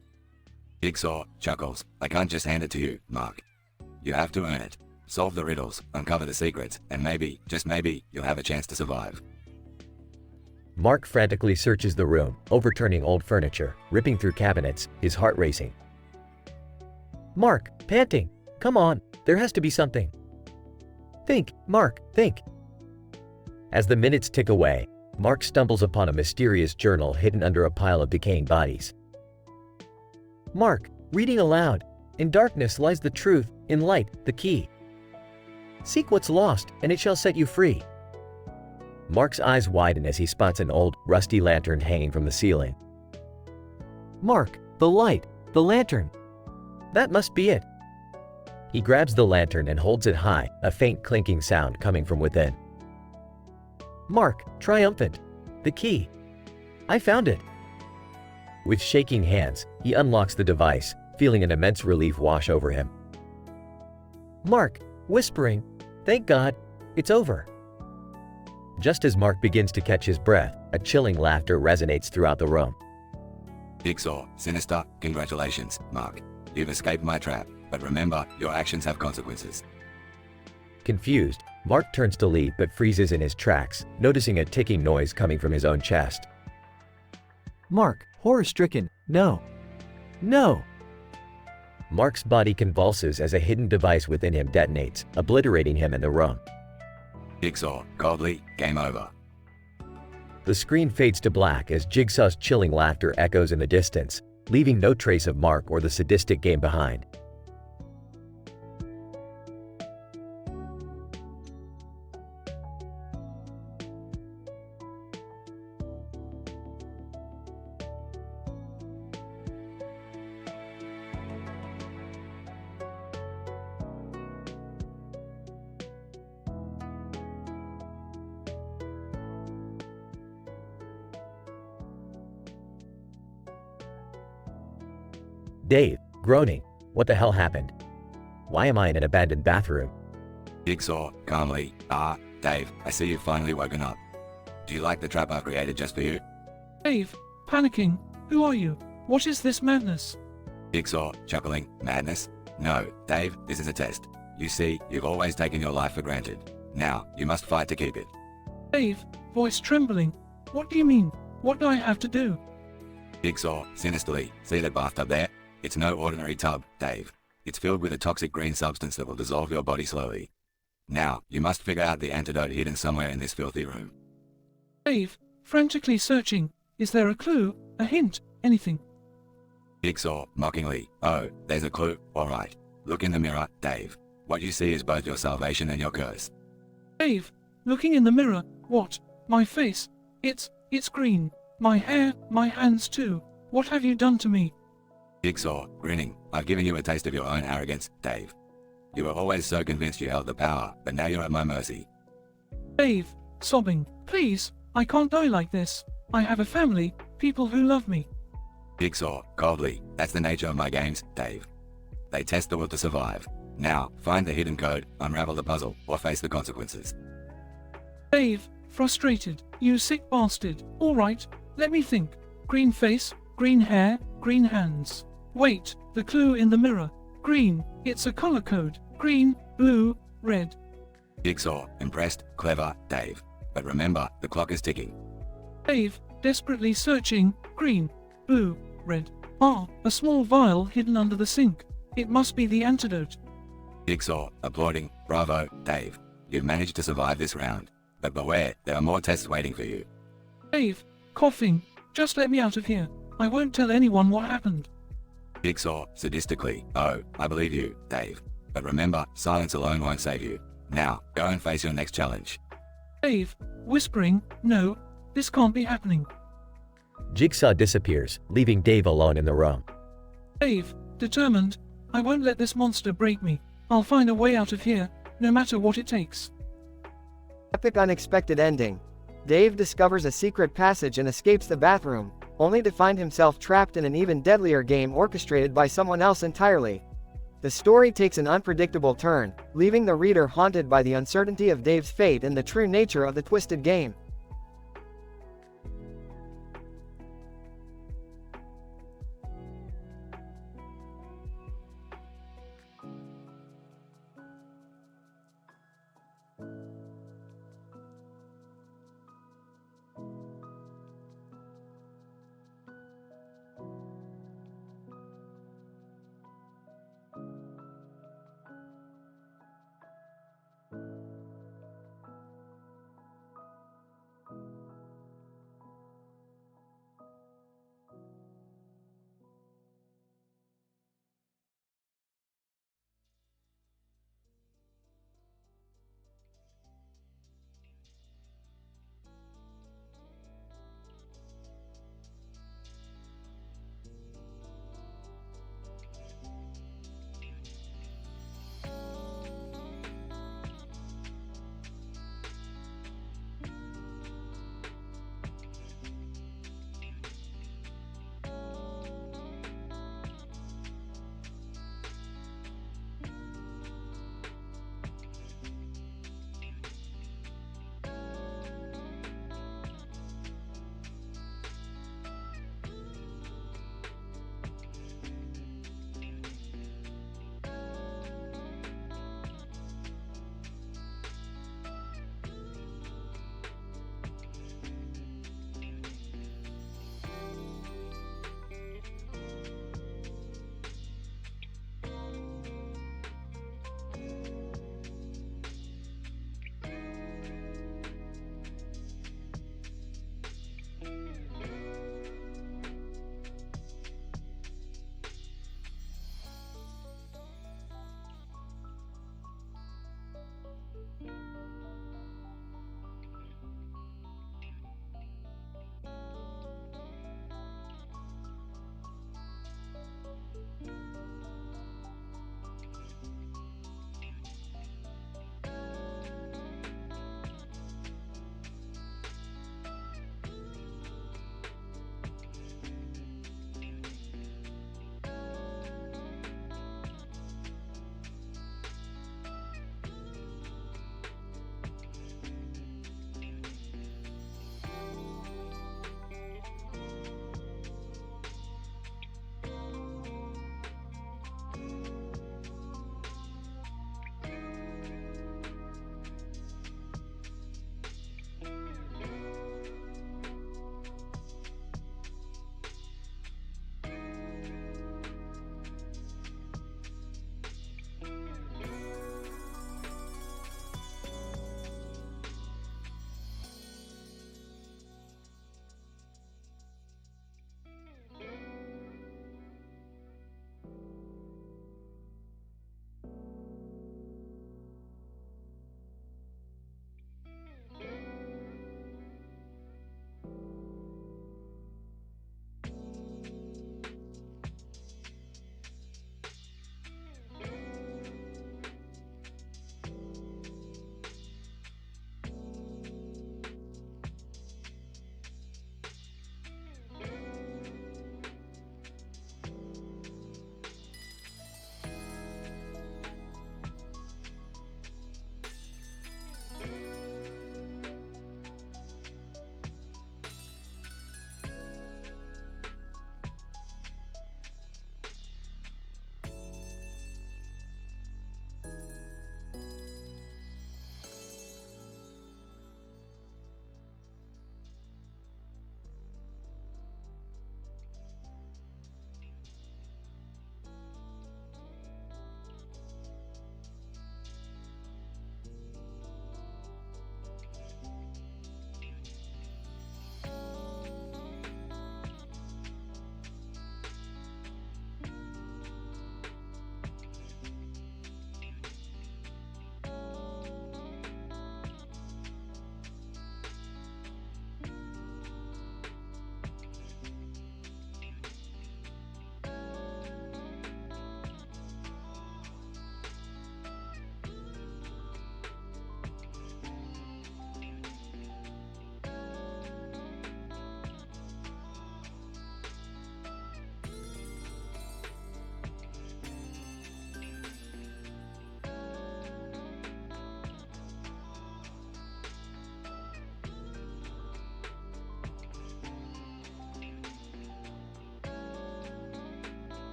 Jigsaw chuckles. I can't just hand it to you, Mark. You have to earn it. Solve the riddles, uncover the secrets, and maybe, just maybe, you'll have a chance to survive. Mark frantically searches the room, overturning old furniture, ripping through cabinets, his heart racing. Mark, panting. Come on, there has to be something. Think, Mark, think. As the minutes tick away, Mark stumbles upon a mysterious journal hidden under a pile of decaying bodies. Mark, reading aloud. In darkness lies the truth, in light, the key. Seek what's lost, and it shall set you free. Mark's eyes widen as he spots an old, rusty lantern hanging from the ceiling. Mark, the light, the lantern. That must be it. He grabs the lantern and holds it high, a faint clinking sound coming from within. Mark, triumphant. The key. I found it. With shaking hands, he unlocks the device, feeling an immense relief wash over him. Mark, whispering, thank God, it's over. Just as Mark begins to catch his breath, a chilling laughter resonates throughout the room. Jigsaw, sinister, congratulations, Mark. You've escaped my trap, but remember, your actions have consequences. Confused, Mark turns to leave but freezes in his tracks, noticing a ticking noise coming from his own chest. Mark, horror-stricken, no. No! Mark's body convulses as a hidden device within him detonates, obliterating him in the room. Jigsaw, coldly, game over. The screen fades to black as Jigsaw's chilling laughter echoes in the distance, leaving no trace of Mark or the sadistic game behind. Dave, groaning. What the hell happened? Why am I in an abandoned bathroom? Jigsaw, calmly, Dave, I see you've finally woken up. Do you like the trap I created just for you? Dave, panicking. Who are you? What is this madness? Jigsaw, chuckling, madness? No, Dave, this is a test. You see, you've always taken your life for granted. Now, you must fight to keep it. Dave, voice trembling. What do you mean? What do I have to do? Jigsaw, sinisterly, see that bathtub there? It's no ordinary tub, Dave. It's filled with a toxic green substance that will dissolve your body slowly. Now, you must figure out the antidote hidden somewhere in this filthy room. Dave, frantically searching. Is there a clue, a hint, anything? Jigsaw, mockingly, oh, there's a clue, alright. Look in the mirror, Dave. What you see is both your salvation and your curse. Dave, looking in the mirror, what? My face? It's green. My hair, my hands too. What have you done to me? Jigsaw, grinning, I've given you a taste of your own arrogance, Dave. You were always so convinced you held the power, but now you're at my mercy. Dave, sobbing, please, I can't die like this. I have a family, people who love me. Jigsaw, coldly, that's the nature of my games, Dave. They test the will to survive. Now, find the hidden code, unravel the puzzle, or face the consequences. Dave, frustrated, you sick bastard. Alright, let me think. Green face, green hair, green hands. Wait, the clue in the mirror. Green, it's a color code. Green, blue, red. Jigsaw, impressed, clever, Dave. But remember, the clock is ticking. Dave, desperately searching. Green, blue, red. A small vial hidden under the sink. It must be the antidote. Jigsaw, applauding, bravo, Dave. You've managed to survive this round. But beware, there are more tests waiting for you. Dave, coughing. Just let me out of here. I won't tell anyone what happened. Jigsaw, sadistically, oh, I believe you, Dave. But remember, silence alone won't save you. Now, go and face your next challenge. Dave, whispering, no, this can't be happening. Jigsaw disappears, leaving Dave alone in the room. Dave, determined, I won't let this monster break me. I'll find a way out of here, no matter what it takes. Epic unexpected ending. Dave discovers a secret passage and escapes the bathroom, only to find himself trapped in an even deadlier game orchestrated by someone else entirely. The story takes an unpredictable turn, leaving the reader haunted by the uncertainty of Dave's fate and the true nature of the twisted game.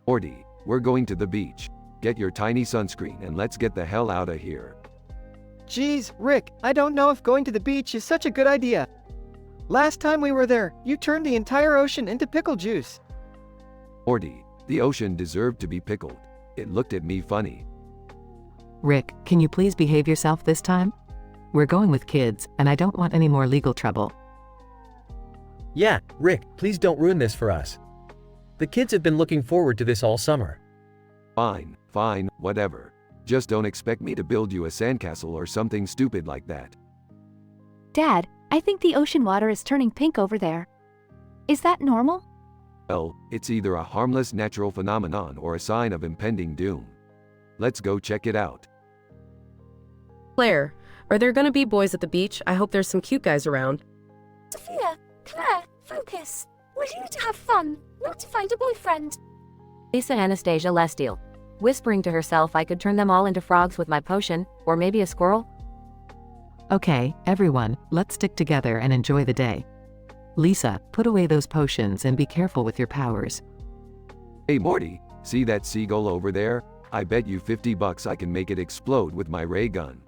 Morty, we're going to the beach. Get your tiny sunscreen and let's get the hell out of here. Geez, Rick, I don't know if going to the beach is such a good idea. Last time we were there, you turned the entire ocean into pickle juice. Morty, the ocean deserved to be pickled. It looked at me funny. Rick, can you please behave yourself this time? We're going with kids, and I don't want any more legal trouble. Yeah, Rick, please don't ruin this for us. The kids have been looking forward to this all summer. Fine, whatever. Just don't expect me to build you a sandcastle or something stupid like that. Dad, I think the ocean water is turning pink over there. Is that normal? Well, it's either a harmless natural phenomenon or a sign of impending doom. Let's go check it out. Claire, are there gonna be boys at the beach? I hope there's some cute guys around. Sophia, Claire, focus. We're here to have fun, not to find a boyfriend. Lisa Anastasia Lestiel, whispering to herself I could turn them all into frogs with my potion, or maybe a squirrel. Okay, everyone, let's stick together and enjoy the day. Lisa, put away those potions and be careful with your powers. Hey Morty, see that seagull over there? I bet you $50 I can make it explode with my ray gun.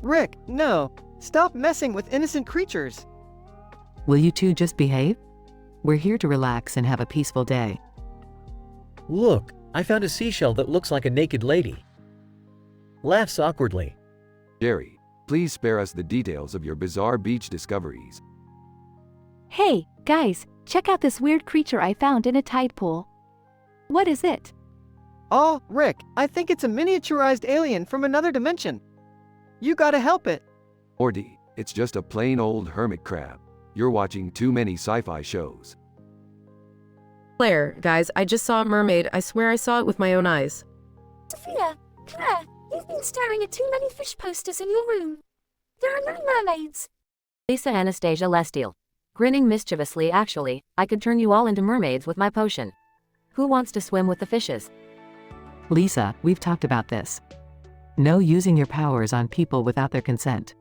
Rick, no. Stop messing with innocent creatures. Will you two just behave? We're here to relax and have a peaceful day. Look, I found a seashell that looks like a naked lady. Laughs awkwardly. Jerry, please spare us the details of your bizarre beach discoveries. Hey, guys, check out this weird creature I found in a tide pool. What is it? Oh, Rick, I think it's a miniaturized alien from another dimension. You gotta help it. Morty, it's just a plain old hermit crab. You're watching too many sci-fi shows. Claire, guys, I just saw a mermaid. I swear I saw it with my own eyes. Sophia, Claire, you've been staring at too many fish posters in your room. There are no mermaids. Lisa Anastasia Lestiel, grinning mischievously. Actually, I could turn you all into mermaids with my potion. Who wants to swim with the fishes? Lisa, we've talked about this. No using your powers on people without their consent.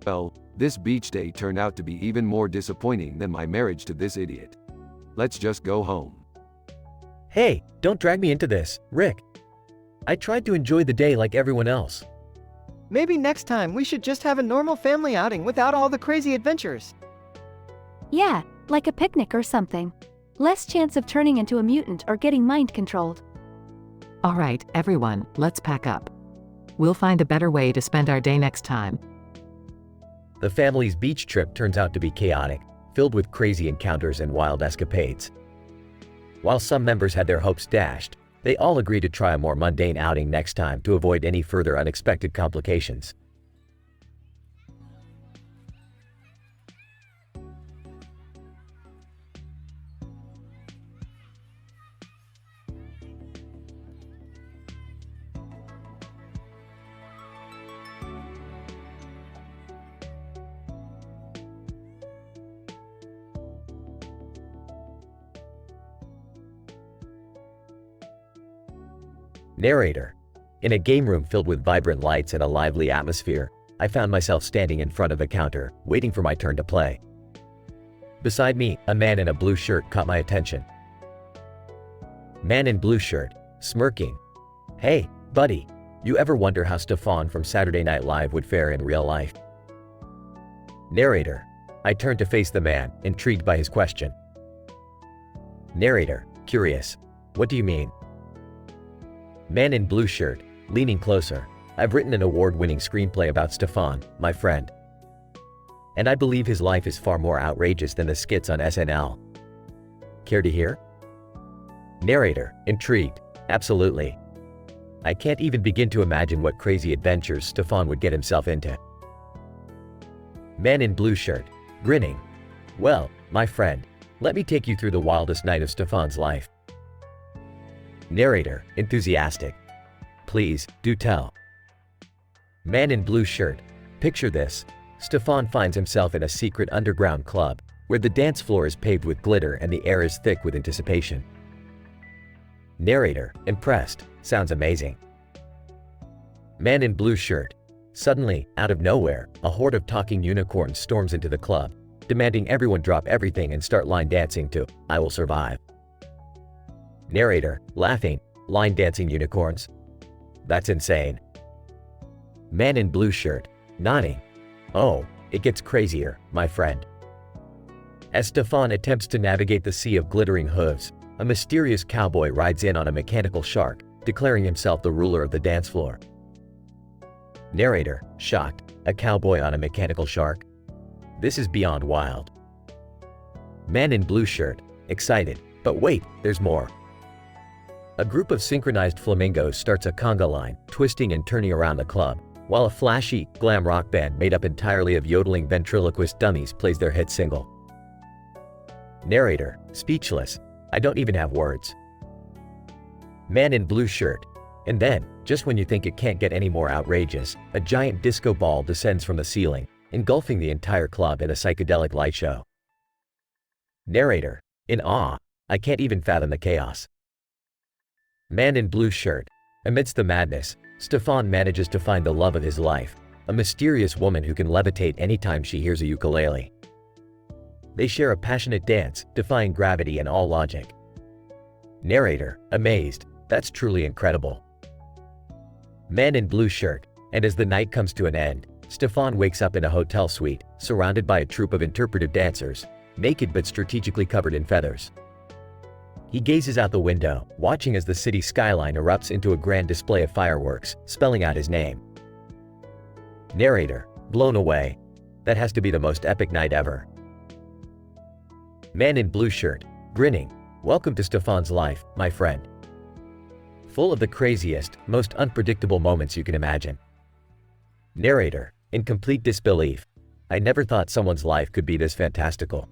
Well, this beach day turned out to be even more disappointing than my marriage to this idiot. Let's just go home. Hey, don't drag me into this, Rick. I tried to enjoy the day like everyone else. Maybe next time we should just have a normal family outing without all the crazy adventures. Yeah, like a picnic or something. Less chance of turning into a mutant or getting mind controlled. All right, everyone, let's pack up. We'll find a better way to spend our day next time. The family's beach trip turns out to be chaotic, filled with crazy encounters and wild escapades. While some members had their hopes dashed, they all agreed to try a more mundane outing next time to avoid any further unexpected complications. Narrator. In a game room filled with vibrant lights and a lively atmosphere, I found myself standing in front of a counter, waiting for my turn to play. Beside me, a man in a blue shirt caught my attention. Man in blue shirt, smirking. Hey, buddy, you ever wonder how Stefan from Saturday Night Live would fare in real life? Narrator. I turned to face the man, intrigued by his question. Narrator, curious. What do you mean? Man in blue shirt, leaning closer. I've written an award-winning screenplay about Stefan, my friend. And I believe his life is far more outrageous than the skits on SNL. Care to hear? Narrator, intrigued. Absolutely. I can't even begin to imagine what crazy adventures Stefan would get himself into. Man in blue shirt, grinning. Well, my friend, let me take you through the wildest night of Stefan's life. Narrator, enthusiastic. Please, do tell. Man in blue shirt. Picture this. Stefan finds himself in a secret underground club, where the dance floor is paved with glitter and the air is thick with anticipation. Narrator, impressed. Sounds amazing. Man in blue shirt. Suddenly, out of nowhere, a horde of talking unicorns storms into the club, demanding everyone drop everything and start line dancing to "I Will Survive." Narrator, laughing, line dancing unicorns. That's insane. Man in blue shirt, nodding. Oh, it gets crazier, my friend. As Stefan attempts to navigate the sea of glittering hooves, a mysterious cowboy rides in on a mechanical shark, declaring himself the ruler of the dance floor. Narrator, shocked, a cowboy on a mechanical shark? This is beyond wild. Man in blue shirt, excited, but wait, there's more. A group of synchronized flamingos starts a conga line, twisting and turning around the club, while a flashy, glam rock band made up entirely of yodeling ventriloquist dummies plays their hit single. Narrator, speechless, I don't even have words. Man in blue shirt. And then, just when you think it can't get any more outrageous, a giant disco ball descends from the ceiling, engulfing the entire club in a psychedelic light show. Narrator, in awe, I can't even fathom the chaos. Man in blue shirt. Amidst the madness, Stefan manages to find the love of his life, a mysterious woman who can levitate anytime she hears a ukulele. They share a passionate dance, defying gravity and all logic. Narrator, amazed, that's truly incredible. Man in blue shirt, and as the night comes to an end, Stefan wakes up in a hotel suite, surrounded by a troupe of interpretive dancers, naked but strategically covered in feathers. He gazes out the window, watching as the city skyline erupts into a grand display of fireworks, spelling out his name. Narrator, blown away. That has to be the most epic night ever. Man in blue shirt, grinning, welcome to Stefan's life, my friend. Full of the craziest, most unpredictable moments you can imagine. Narrator, in complete disbelief. I never thought someone's life could be this fantastical.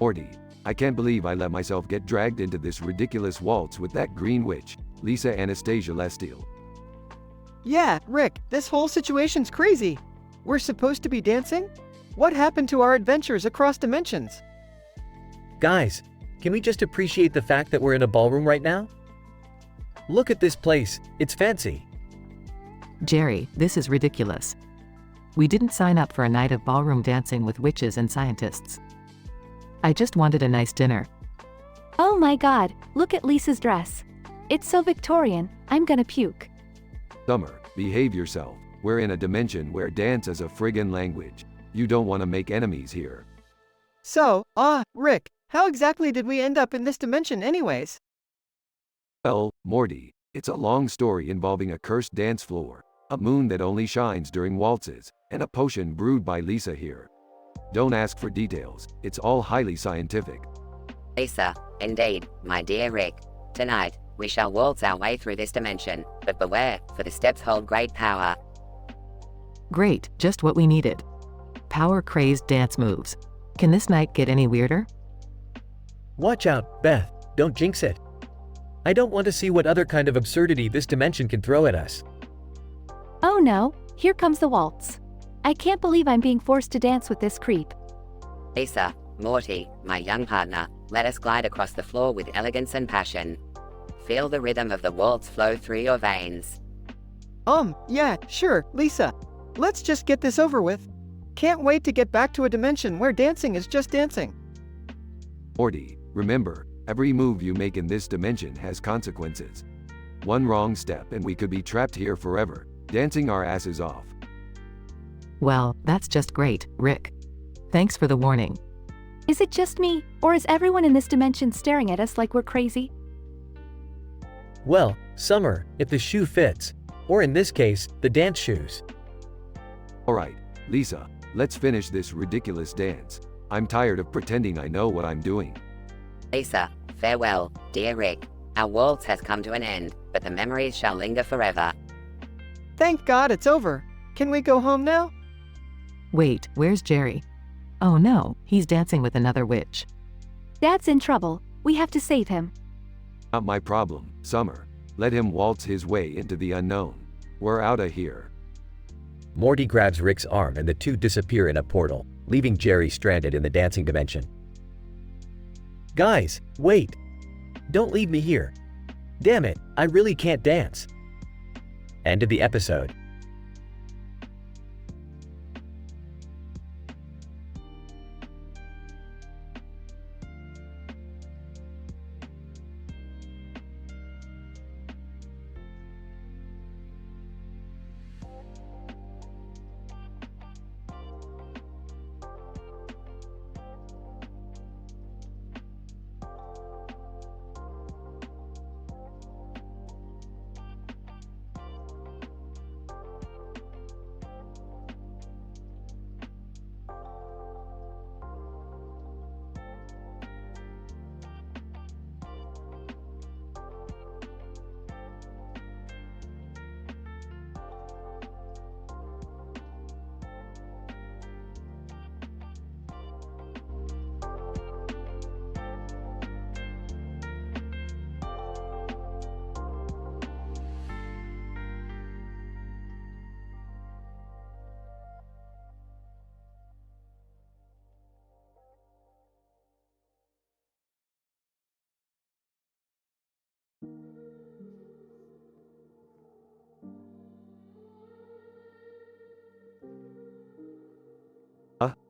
Morty, I can't believe I let myself get dragged into this ridiculous waltz with that green witch, Lisa Anastasia Lestiel. Yeah, Rick, this whole situation's crazy. We're supposed to be dancing? What happened to our adventures across dimensions? Guys, can we just appreciate the fact that we're in a ballroom right now? Look at this place, it's fancy. Jerry, this is ridiculous. We didn't sign up for a night of ballroom dancing with witches and scientists. I just wanted a nice dinner. Oh my god, look at Lisa's dress. It's so Victorian, I'm gonna puke. Summer, behave yourself. We're in a dimension where dance is a friggin' language. You don't want to make enemies here. So, Rick, how exactly did we end up in this dimension anyways? Well, Morty, it's a long story involving a cursed dance floor, a moon that only shines during waltzes, and a potion brewed by Lisa here. Don't ask for details, it's all highly scientific. Lisa, indeed, my dear Rick. Tonight, we shall waltz our way through this dimension, but beware, for the steps hold great power. Great, just what we needed. Power-crazed dance moves. Can this night get any weirder? Watch out, Beth, don't jinx it. I don't want to see what other kind of absurdity this dimension can throw at us. Oh no, here comes the waltz. I can't believe I'm being forced to dance with this creep. Lisa, Morty, my young partner, let us glide across the floor with elegance and passion. Feel the rhythm of the waltz flow through your veins. Yeah, sure, Lisa. Let's just get this over with. Can't wait to get back to a dimension where dancing is just dancing. Morty, remember, every move you make in this dimension has consequences. One wrong step and we could be trapped here forever, dancing our asses off. Well, that's just great, Rick. Thanks for the warning. Is it just me, or is everyone in this dimension staring at us like we're crazy? Well, Summer, if the shoe fits, or in this case, the dance shoes. Alright, Lisa, let's finish this ridiculous dance. I'm tired of pretending I know what I'm doing. Lisa, farewell, dear Rick. Our waltz has come to an end, but the memories shall linger forever. Thank God it's over. Can we go home now? Wait, where's Jerry? Oh no, he's dancing with another witch. Dad's in trouble. We have to save him. Not my problem, Summer. Let him waltz his way into the unknown. We're outta here. Morty grabs Rick's arm and the two disappear in a portal, leaving Jerry stranded in the dancing dimension. Guys, wait! Don't leave me here. Damn it, I really can't dance. End of the episode.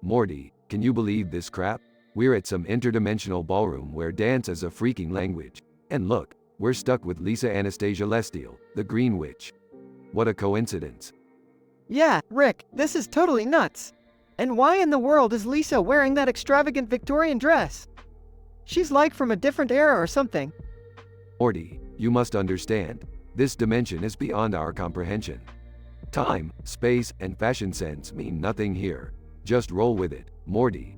Morty, can you believe this crap? We're at some interdimensional ballroom where dance is a freaking language. And look, we're stuck with Lisa Anastasia Lestiel, the Green Witch. What a coincidence. Yeah, Rick, this is totally nuts. And why in the world is Lisa wearing that extravagant Victorian dress? She's like from a different era or something. Morty, you must understand, this dimension is beyond our comprehension. Time, space, and fashion sense mean nothing here. Just roll with it, Morty.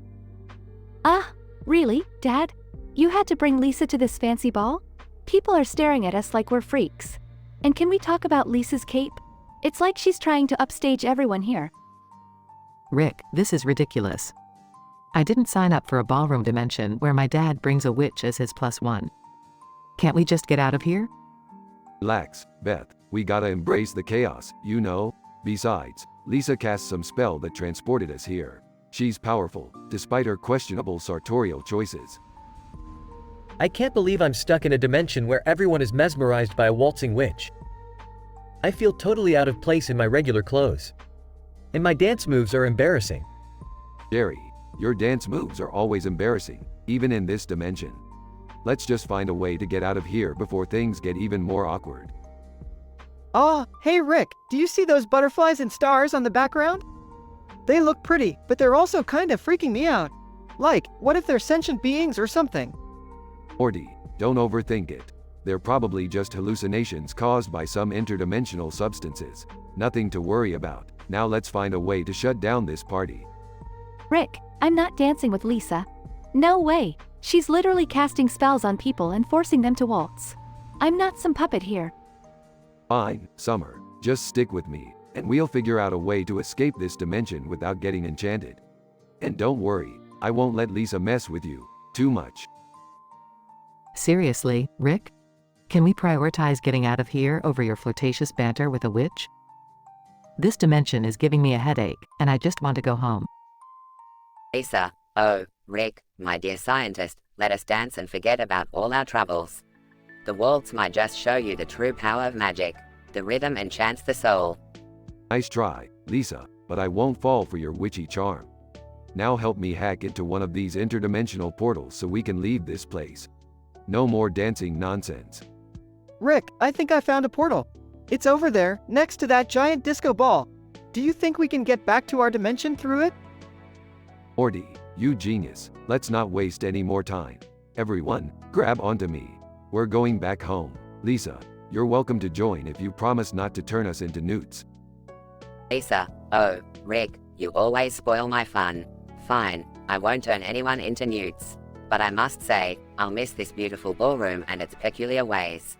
Really, Dad? You had to bring Lisa to this fancy ball? People are staring at us like we're freaks. And can we talk about Lisa's cape? It's like she's trying to upstage everyone here. Rick, this is ridiculous. I didn't sign up for a ballroom dimension where my dad brings a witch as his +1. Can't we just get out of here? Relax, Beth. We gotta embrace the chaos, you know? Besides, Lisa cast some spell that transported us here. She's powerful, despite her questionable sartorial choices. I can't believe I'm stuck in a dimension where everyone is mesmerized by a waltzing witch. I feel totally out of place in my regular clothes. And my dance moves are embarrassing. Jerry, your dance moves are always embarrassing, even in this dimension. Let's just find a way to get out of here before things get even more awkward. Hey Rick, do you see those butterflies and stars on the background? They look pretty, but they're also kind of freaking me out. Like, what if they're sentient beings or something? Morty, don't overthink it. They're probably just hallucinations caused by some interdimensional substances. Nothing to worry about. Now let's find a way to shut down this party. Rick, I'm not dancing with Lisa. No way. She's literally casting spells on people and forcing them to waltz. I'm not some puppet here. Fine, Summer. Just stick with me, and we'll figure out a way to escape this dimension without getting enchanted. And don't worry, I won't let Lisa mess with you too much. Seriously, Rick? Can we prioritize getting out of here over your flirtatious banter with a witch? This dimension is giving me a headache, and I just want to go home. Lisa, oh, Rick, my dear scientist, let us dance and forget about all our troubles. The waltz might just show you the true power of magic. The rhythm enchants the soul. Nice try, Lisa, but I won't fall for your witchy charm. Now help me hack into one of these interdimensional portals so we can leave this place. No more dancing nonsense. Rick, I think I found a portal. It's over there, next to that giant disco ball. Do you think we can get back to our dimension through it? Morty, you genius. Let's not waste any more time. Everyone, grab onto me. We're going back home. Lisa, you're welcome to join if you promise not to turn us into newts. Lisa, oh, Rick, you always spoil my fun. Fine, I won't turn anyone into newts. But I must say, I'll miss this beautiful ballroom and its peculiar ways.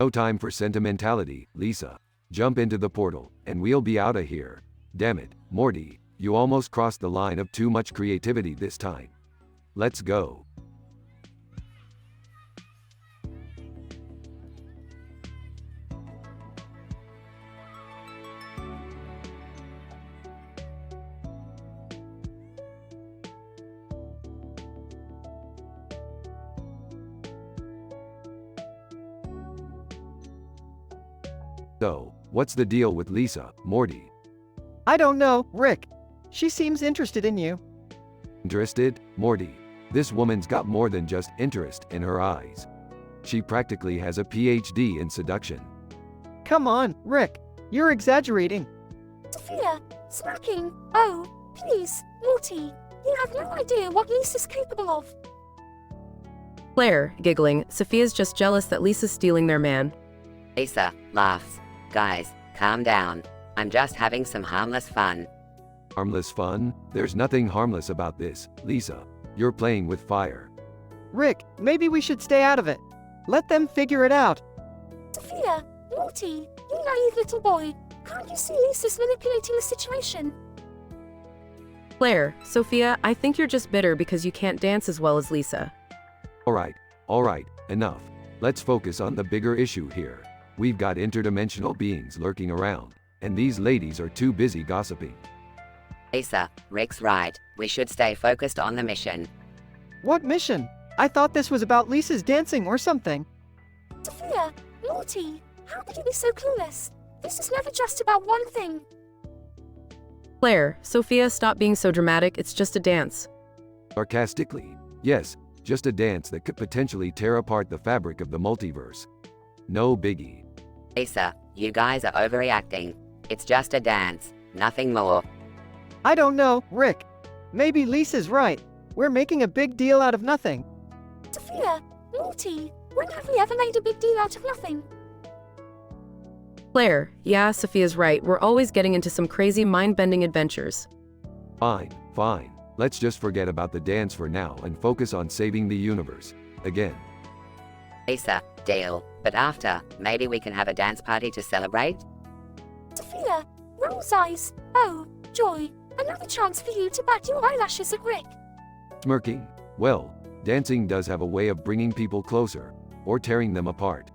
No time for sentimentality, Lisa. Jump into the portal, and we'll be out of here. Damn it, Morty, you almost crossed the line of too much creativity this time. Let's go. So, what's the deal with Lisa, Morty? I don't know, Rick. She seems interested in you. Interested? Morty, this woman's got more than just interest in her eyes. She practically has a PhD in seduction. Come on, Rick. You're exaggerating. Sophia, smacking. Oh, please, Morty. You have no idea what Lisa's capable of. Claire, giggling, Sophia's just jealous that Lisa's stealing their man. Lisa, laughs. Guys, calm down. I'm just having some harmless fun. Harmless fun? There's nothing harmless about this, Lisa. You're playing with fire. Rick, maybe we should stay out of it. Let them figure it out. Sophia, Morty, you naive little boy. Can't you see Lisa's manipulating the situation? Claire, Sophia, I think you're just bitter because you can't dance as well as Lisa. Alright, enough. Let's focus on the bigger issue here. We've got interdimensional beings lurking around, and these ladies are too busy gossiping. Lisa, Rick's right. We should stay focused on the mission. What mission? I thought this was about Lisa's dancing or something. Sophia, Morty, how could you be so clueless? This is never just about one thing. Claire, Sophia, stop being so dramatic, it's just a dance. Sarcastically, yes, just a dance that could potentially tear apart the fabric of the multiverse. No biggie. Lisa, you guys are overreacting. It's just a dance, nothing more. I don't know, Rick. Maybe Lisa's right. We're making a big deal out of nothing. Sophia, Morty, when have we ever made a big deal out of nothing? Claire, yeah, Sophia's right. We're always getting into some crazy mind-bending adventures. Fine. Let's just forget about the dance for now and focus on saving the universe. Again. Lisa, deal. But after, maybe we can have a dance party to celebrate? Sophia, roll's eyes. Oh, joy. Another chance for you to bat your eyelashes at Rick. Smirking. Well, dancing does have a way of bringing people closer, or tearing them apart.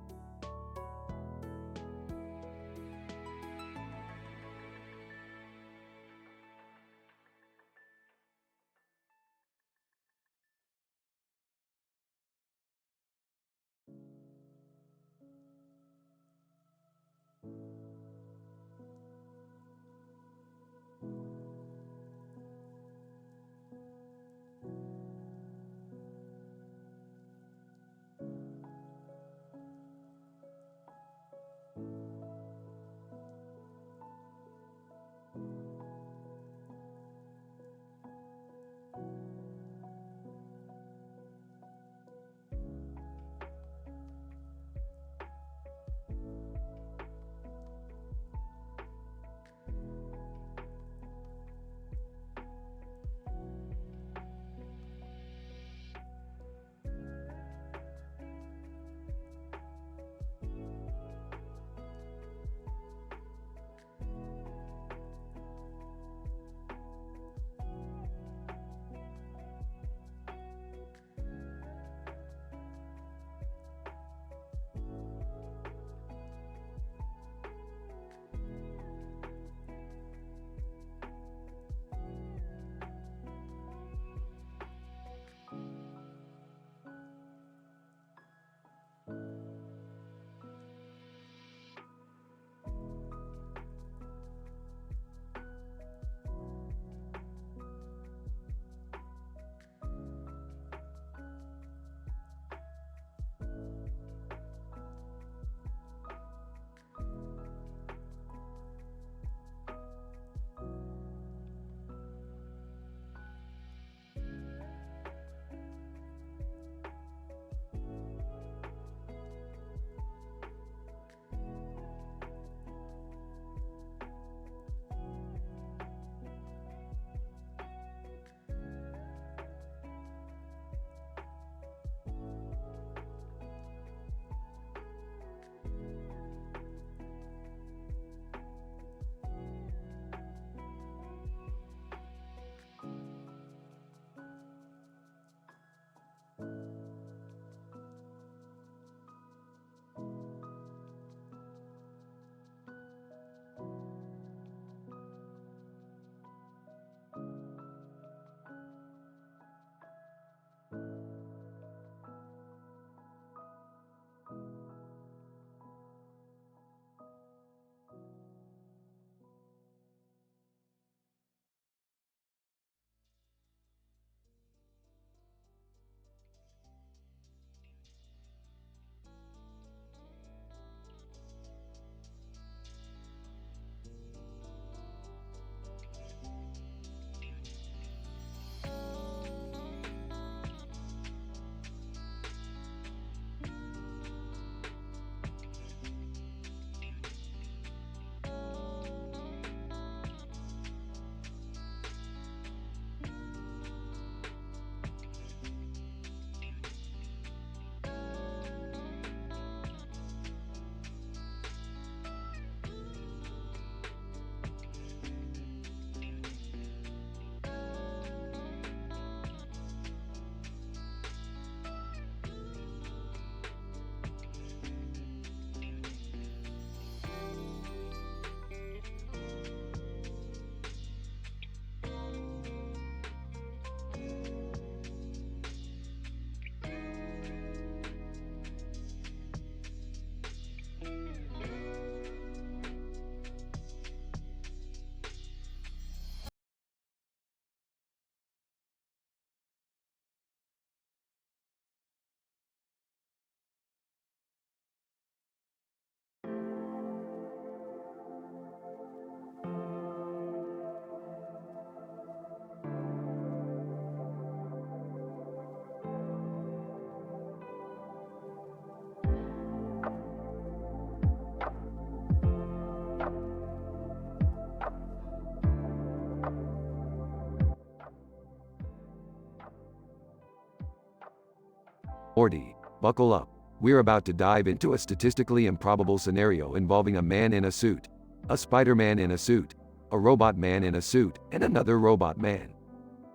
Morty, buckle up. We're about to dive into a statistically improbable scenario involving a man in a suit. A Spider-Man in a suit. a robot man in a suit, and another robot man.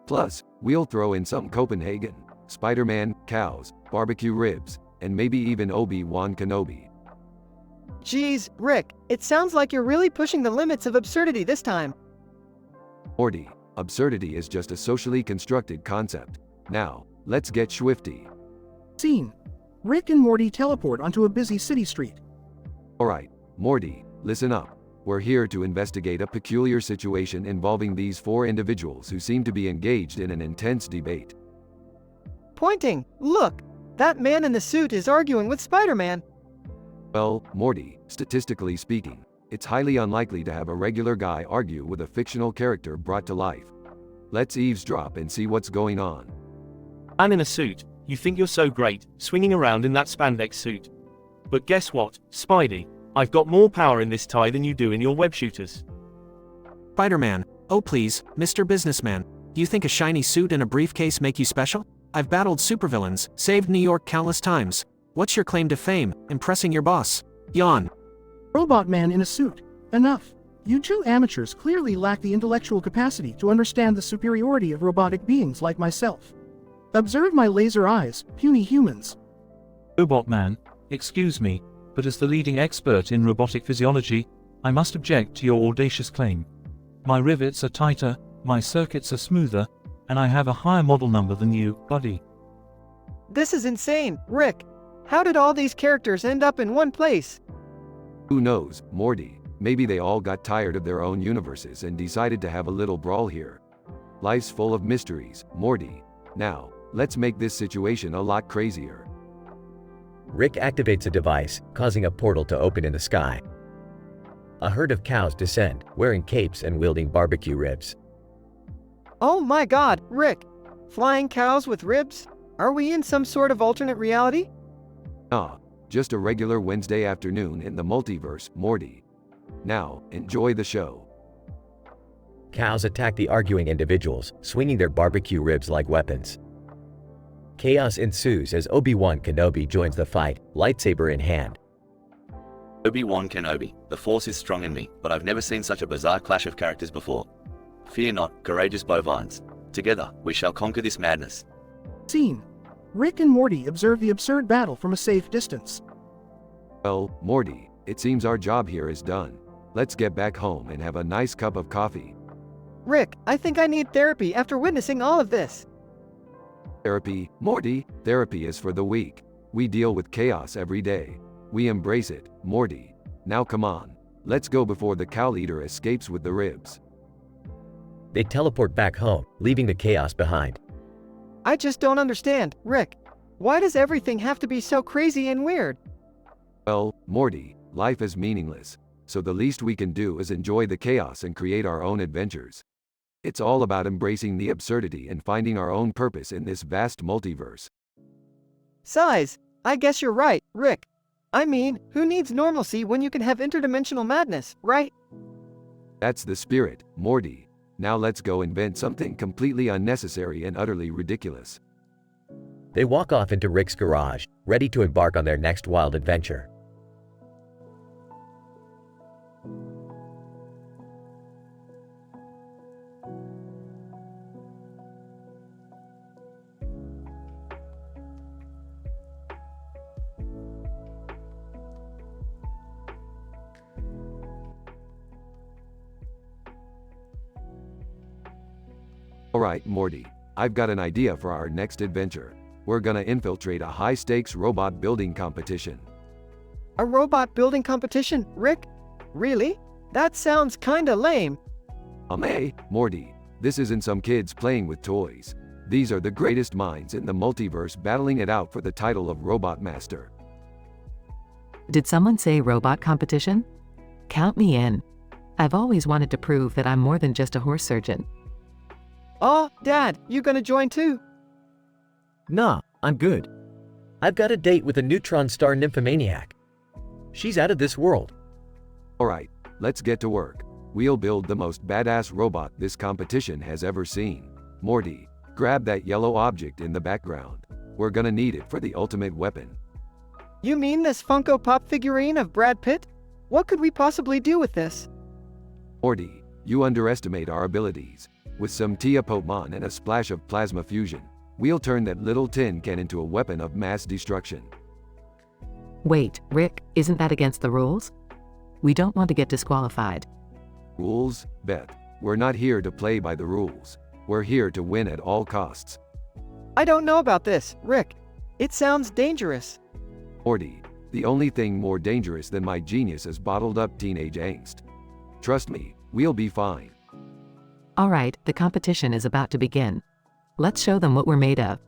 Plus, we'll throw in some Copenhagen, Spider-Man, cows, barbecue ribs, and maybe even Obi-Wan Kenobi. Geez, Rick, it sounds like you're really pushing the limits of absurdity this time. Morty, absurdity is just a socially constructed concept. Now, let's get swifty. Scene. Rick and Morty teleport onto a busy city street. Alright, Morty, listen up. We're here to investigate a peculiar situation involving these four individuals who seem to be engaged in an intense debate. Pointing, look, that man in the suit is arguing with Spider-Man. Well, Morty, statistically speaking, it's highly unlikely to have a regular guy argue with a fictional character brought to life. Let's eavesdrop and see what's going on. Man in a suit, you think you're so great, swinging around in that spandex suit. But guess what, Spidey? I've got more power in this tie than you do in your web shooters. Spider-Man, oh please, Mr. Businessman, do you think a shiny suit and a briefcase make you special? I've battled supervillains, saved New York countless times. What's your claim to fame, impressing your boss? Yawn. Robot man in a suit. Enough. You two amateurs clearly lack the intellectual capacity to understand the superiority of robotic beings like myself. Observe my laser eyes, puny humans. Robot man, excuse me, but as the leading expert in robotic physiology, I must object to your audacious claim. My rivets are tighter, my circuits are smoother, and I have a higher model number than you, buddy. This is insane, Rick. How did all these characters end up in one place? Who knows, Morty? Maybe they all got tired of their own universes and decided to have a little brawl here. Life's full of mysteries, Morty. Now, let's make this situation a lot crazier. Rick activates a device, causing a portal to open in the sky. A herd of cows descend, wearing capes and wielding barbecue ribs. Oh my god, Rick! Flying cows with ribs? Are we in some sort of alternate reality? Ah, just a regular Wednesday afternoon in the multiverse, Morty. Now, enjoy the show. Cows attack the arguing individuals, swinging their barbecue ribs like weapons. Chaos ensues as Obi-Wan Kenobi joins the fight, lightsaber in hand. Obi-Wan Kenobi, the Force is strong in me, but I've never seen such a bizarre clash of characters before. Fear not, courageous bovines. Together, we shall conquer this madness. Scene. Rick and Morty observe the absurd battle from a safe distance. Well, Morty, it seems our job here is done. Let's get back home and have a nice cup of coffee. Rick, I think I need therapy after witnessing all of this. Therapy, Morty, therapy is for the weak. We deal with chaos every day. We embrace it, Morty. Now come on, let's go before the cow leader escapes with the ribs. They teleport back home, leaving the chaos behind. I just don't understand, Rick. Why does everything have to be so crazy and weird? Well, Morty, life is meaningless, so the least we can do is enjoy the chaos and create our own adventures. It's all about embracing the absurdity and finding our own purpose in this vast multiverse. Size, I guess you're right, Rick. I mean, who needs normalcy when you can have interdimensional madness, right? That's the spirit, Morty. Now let's go invent something completely unnecessary and utterly ridiculous. They walk off into Rick's garage, ready to embark on their next wild adventure. Alright, Morty, I've got an idea for our next adventure. We're gonna infiltrate a high-stakes robot building competition. A robot building competition, Rick? Really? That sounds kinda lame. Hey, Morty, this isn't some kids playing with toys. These are the greatest minds in the multiverse battling it out for the title of Robot Master. Did someone say robot competition? Count me in. I've always wanted to prove that I'm more than just a horse surgeon. Aw, Dad, you gonna join too? Nah, I'm good. I've got a date with a neutron star nymphomaniac. She's out of this world. Alright, let's get to work. We'll build the most badass robot this competition has ever seen. Morty, grab that yellow object in the background. We're gonna need it for the ultimate weapon. You mean this Funko Pop figurine of Brad Pitt? What could we possibly do with this? Morty, You underestimate our abilities. With some Tia Pokemon and a splash of plasma fusion, we'll turn that little tin can into a weapon of mass destruction. Wait, Rick, isn't that against the rules? We don't want to get disqualified. Rules, Beth? We're not here to play by the rules. We're here to win at all costs. I don't know about this, Rick. It sounds dangerous. Morty, the only thing more dangerous than my genius is bottled up teenage angst. Trust me, we'll be fine. All right, the competition is about to begin. Let's show them what we're made of.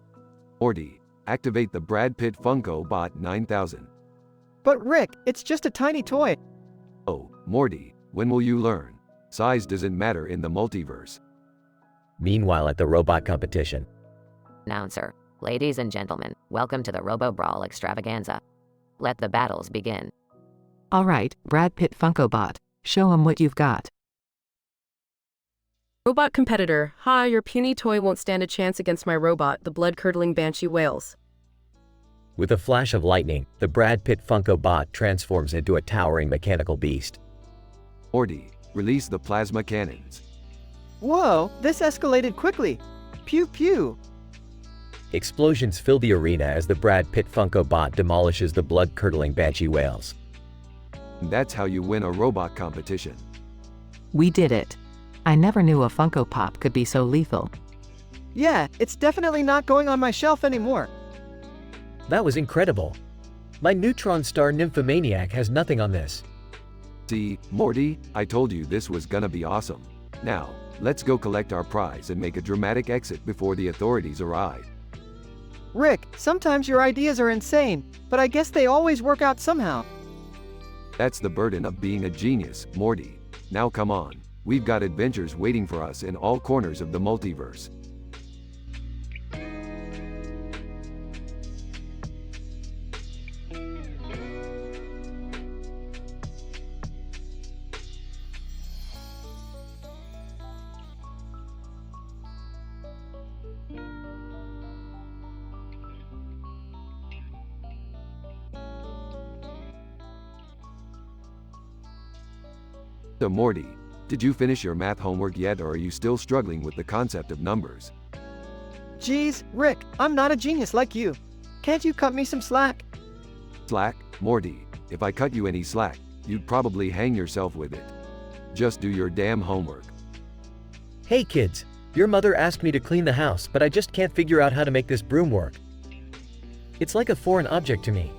Morty, activate the Brad Pitt Funko Bot 9000. But Rick, it's just a tiny toy. Oh, Morty, when will you learn? Size doesn't matter in the multiverse. Meanwhile at the robot competition. Announcer, ladies and gentlemen, welcome to the Robo Brawl extravaganza. Let the battles begin. All right, Brad Pitt Funko Bot, show 'em what you've got. Robot competitor, hi, your puny toy won't stand a chance against my robot, the blood-curdling Banshee Whales. With a flash of lightning, the Brad Pitt Funko Bot transforms into a towering mechanical beast. Morty, release the plasma cannons. Whoa, this escalated quickly. Pew pew. Explosions fill the arena as the Brad Pitt Funko Bot demolishes the blood-curdling Banshee Whales. That's how you win a robot competition. We did it. I never knew a Funko Pop could be so lethal. Yeah, it's definitely not going on my shelf anymore. That was incredible. My neutron star nymphomaniac has nothing on this. See, Morty, I told you this was gonna be awesome. Now, let's go collect our prize and make a dramatic exit before the authorities arrive. Rick, sometimes your ideas are insane, but I guess they always work out somehow. That's the burden of being a genius, Morty. Now come on, we've got adventures waiting for us in all corners of the multiverse. So Morty, did you finish your math homework yet, or are you still struggling with the concept of numbers? Geez, Rick, I'm not a genius like you. Can't you cut me some slack? Slack? Morty, if I cut you any slack, you'd probably hang yourself with it. Just do your damn homework. Hey kids, your mother asked me to clean the house, but I just can't figure out how to make this broom work. It's like a foreign object to me.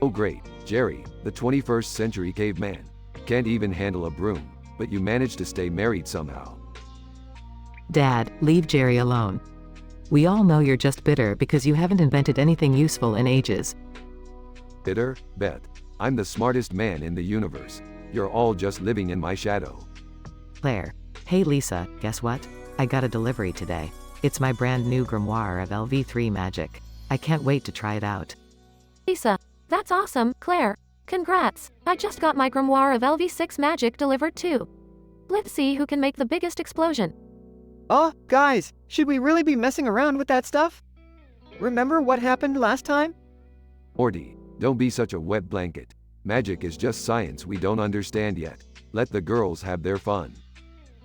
Oh great, Jerry, the 21st century caveman. Can't even handle a broom, but you managed to stay married somehow. Dad, leave Jerry alone. We all know you're just bitter because you haven't invented anything useful in ages. Bitter? Beth, I'm the smartest man in the universe. You're all just living in my shadow. Claire. Hey Lisa, guess what? I got a delivery today. It's my brand new grimoire of LV3 magic. I can't wait to try it out. Lisa, that's awesome, Claire. Congrats, I just got my grimoire of LV6 magic delivered too. Let's see who can make the biggest explosion. Oh, guys, should we really be messing around with that stuff? Remember what happened last time? Morty, don't be such a wet blanket. Magic is just science we don't understand yet. Let the girls have their fun.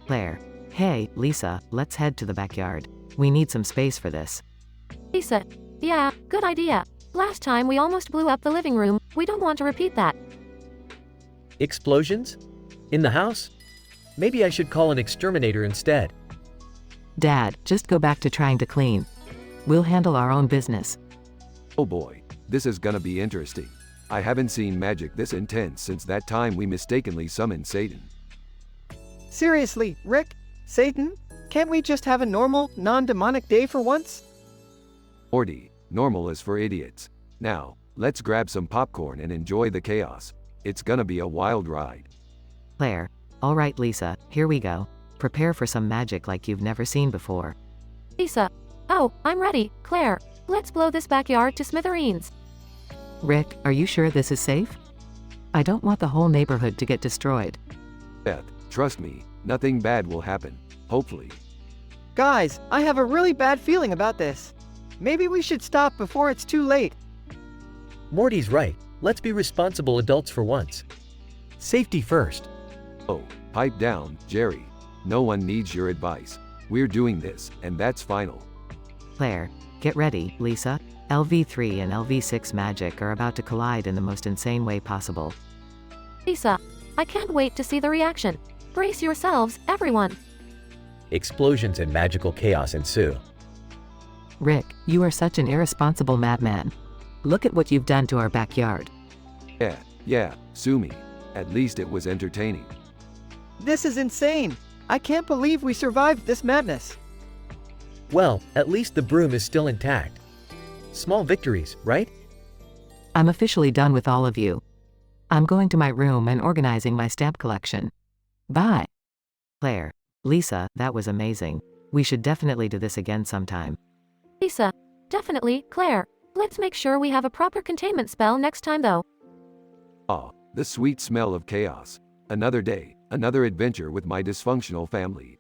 Claire. Hey, Lisa, let's head to the backyard. We need some space for this. Lisa, yeah, good idea. Last time we almost blew up the living room. We don't want to repeat that. Explosions? In the house? Maybe I should call an exterminator instead. Dad, just go back to trying to clean. We'll handle our own business. Oh boy, this is gonna be interesting. I haven't seen magic this intense since that time we mistakenly summoned Satan. Seriously, Rick? Satan? Can't we just have a normal, non-demonic day for once? Morty, normal is for idiots. Now, let's grab some popcorn and enjoy the chaos. It's gonna be a wild ride. Claire. All right, Lisa, here we go. Prepare for some magic like you've never seen before. Lisa. Oh, I'm ready, Claire. Let's blow this backyard to smithereens. Rick, are you sure this is safe? I don't want the whole neighborhood to get destroyed. Beth, trust me, nothing bad will happen. Hopefully. Guys, I have a really bad feeling about this. Maybe we should stop before it's too late. Morty's right. Let's be responsible adults for once. Safety first. Oh, Pipe down, Jerry. No one needs your advice. We're doing this, and that's final. Claire, get ready, Lisa. LV3 and LV6 magic are about to collide in the most insane way possible. Lisa, I can't wait to see the reaction. Brace yourselves, everyone. Explosions and magical chaos ensue. Rick, you are such an irresponsible madman. Look at what you've done to our backyard. Yeah, sue me. At least it was entertaining. This is insane. I can't believe we survived this madness. Well, at least the broom is still intact. Small victories, right? I'm officially done with all of you. I'm going to my room and organizing my stamp collection. Bye. Claire, Lisa, that was amazing. We should definitely do this again sometime. Lisa, definitely, Claire. Let's make sure we have a proper containment spell next time though. Ah, the sweet smell of chaos. Another day, another adventure with my dysfunctional family.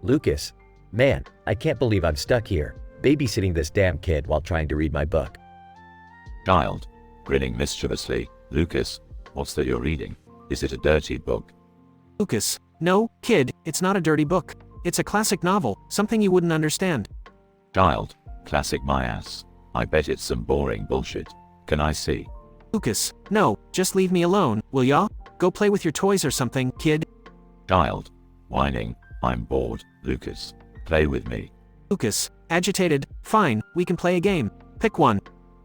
Lucas. Man, I can't believe I'm stuck here, babysitting this damn kid while trying to read my book. Child, grinning mischievously, Lucas, what's that you're reading? Is it a dirty book? Lucas, no, kid, it's not a dirty book. It's a classic novel, something you wouldn't understand. Child, classic my ass. I bet it's some boring bullshit. Can I see? Lucas, no, just leave me alone, will ya? Go play with your toys or something, kid. Child, whining, I'm bored, Lucas. Play with me. Lucas, agitated, fine, we can play a game. Pick one.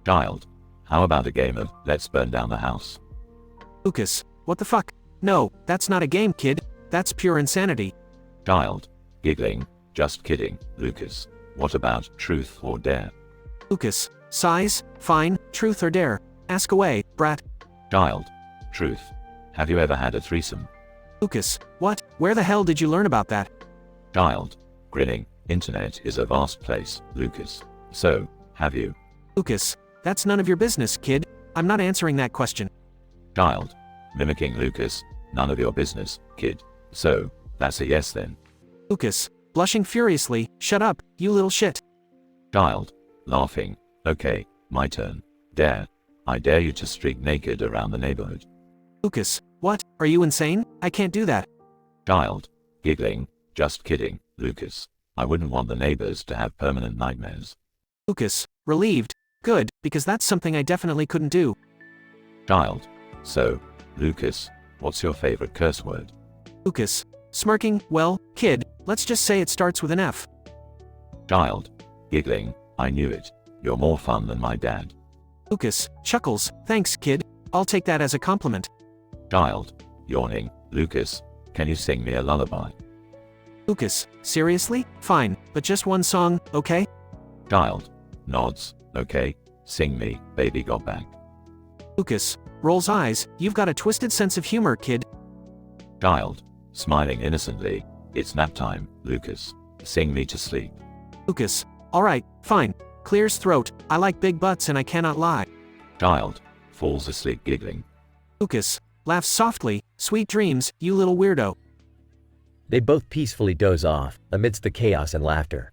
Child, how about a game of Let's Burn Down the House? Lucas, what the fuck? No, that's not a game, kid. That's pure insanity. Child, giggling, just kidding, Lucas. What about Truth or Dare? Lucas, size, fine, truth or dare. Ask away, brat. Child, truth. Have you ever had a threesome? Lucas, what? Where the hell did you learn about that? Child, grinning, internet is a vast place, Lucas. So, have you? Lucas, that's none of your business, kid. I'm not answering that question. Child, mimicking Lucas, none of your business, kid. So, that's a yes then. Lucas, blushing furiously, shut up, you little shit. Child, laughing, okay, my turn. Dare. I dare you to streak naked around the neighborhood. Lucas, what? Are you insane? I can't do that. Child, giggling, just kidding, Lucas. I wouldn't want the neighbors to have permanent nightmares. Lucas, relieved. Good, because that's something I definitely couldn't do. Child, so, Lucas, what's your favorite curse word? Lucas, smirking, well, kid, let's just say it starts with an F. Child, giggling, I knew it. You're more fun than my dad. Lucas, chuckles, thanks, kid. I'll take that as a compliment. Child, yawning, Lucas, can you sing me a lullaby? Lucas, seriously? Fine, but just one song, okay? Child, nods, okay, sing me, Baby Got Back. Lucas, rolls eyes, you've got a twisted sense of humor, kid. Child, smiling innocently, it's nap time, Lucas, sing me to sleep. Lucas, alright, fine, clears throat, I like big butts and I cannot lie. Child, falls asleep giggling. Lucas, laughs softly, sweet dreams, you little weirdo. They both peacefully doze off, amidst the chaos and laughter.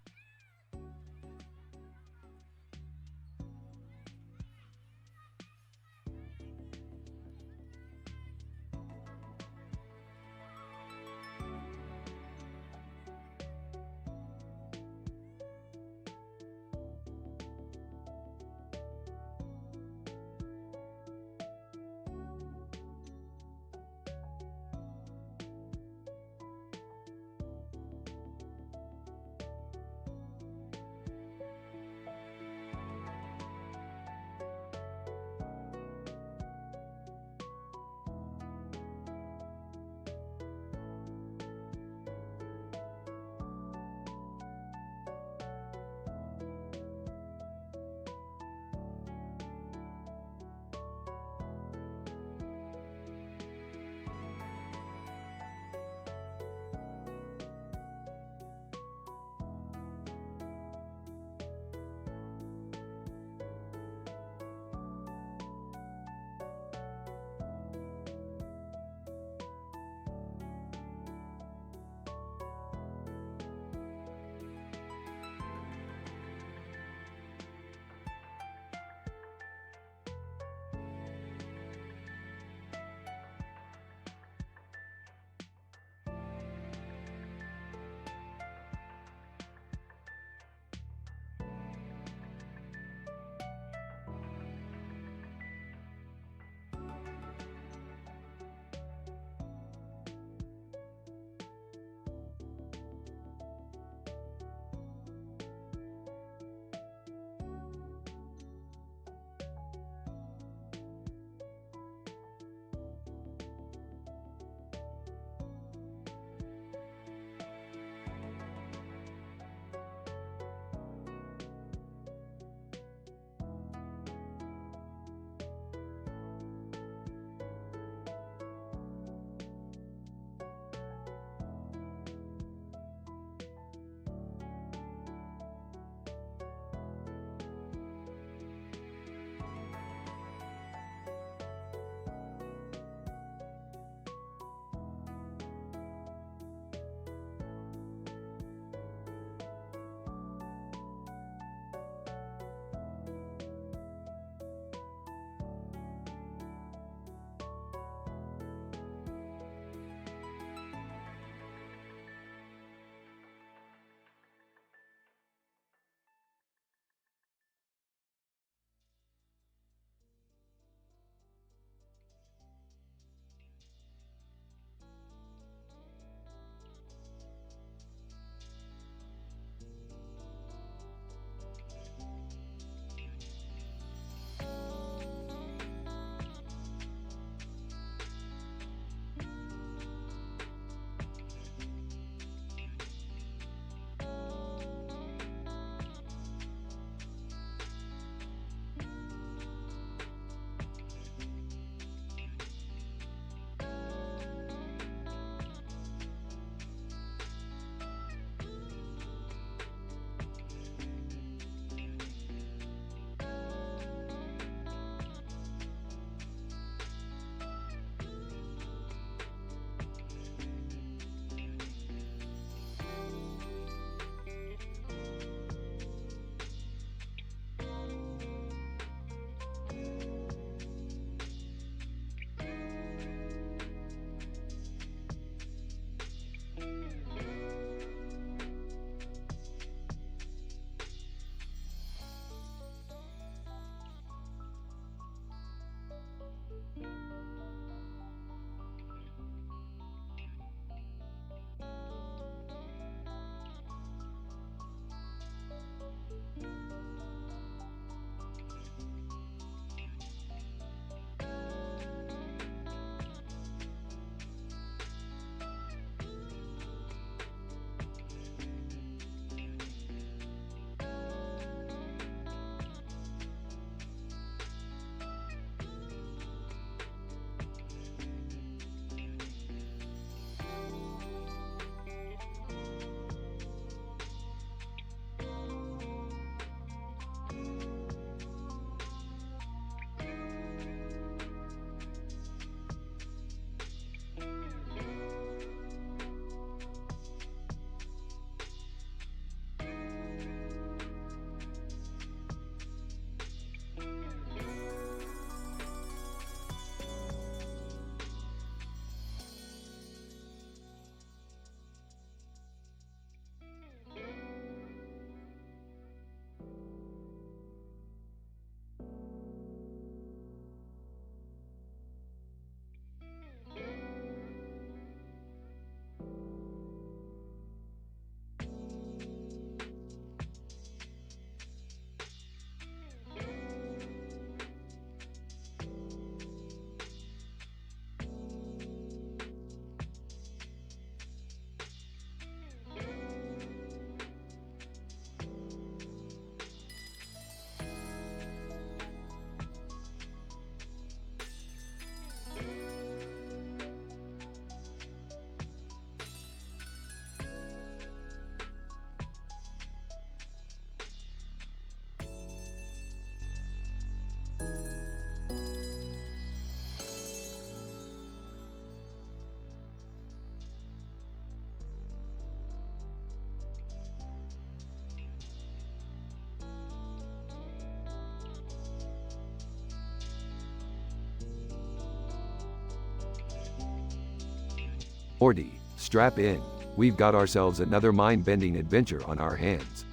Morty, strap in. We've got ourselves another mind-bending adventure on our hands.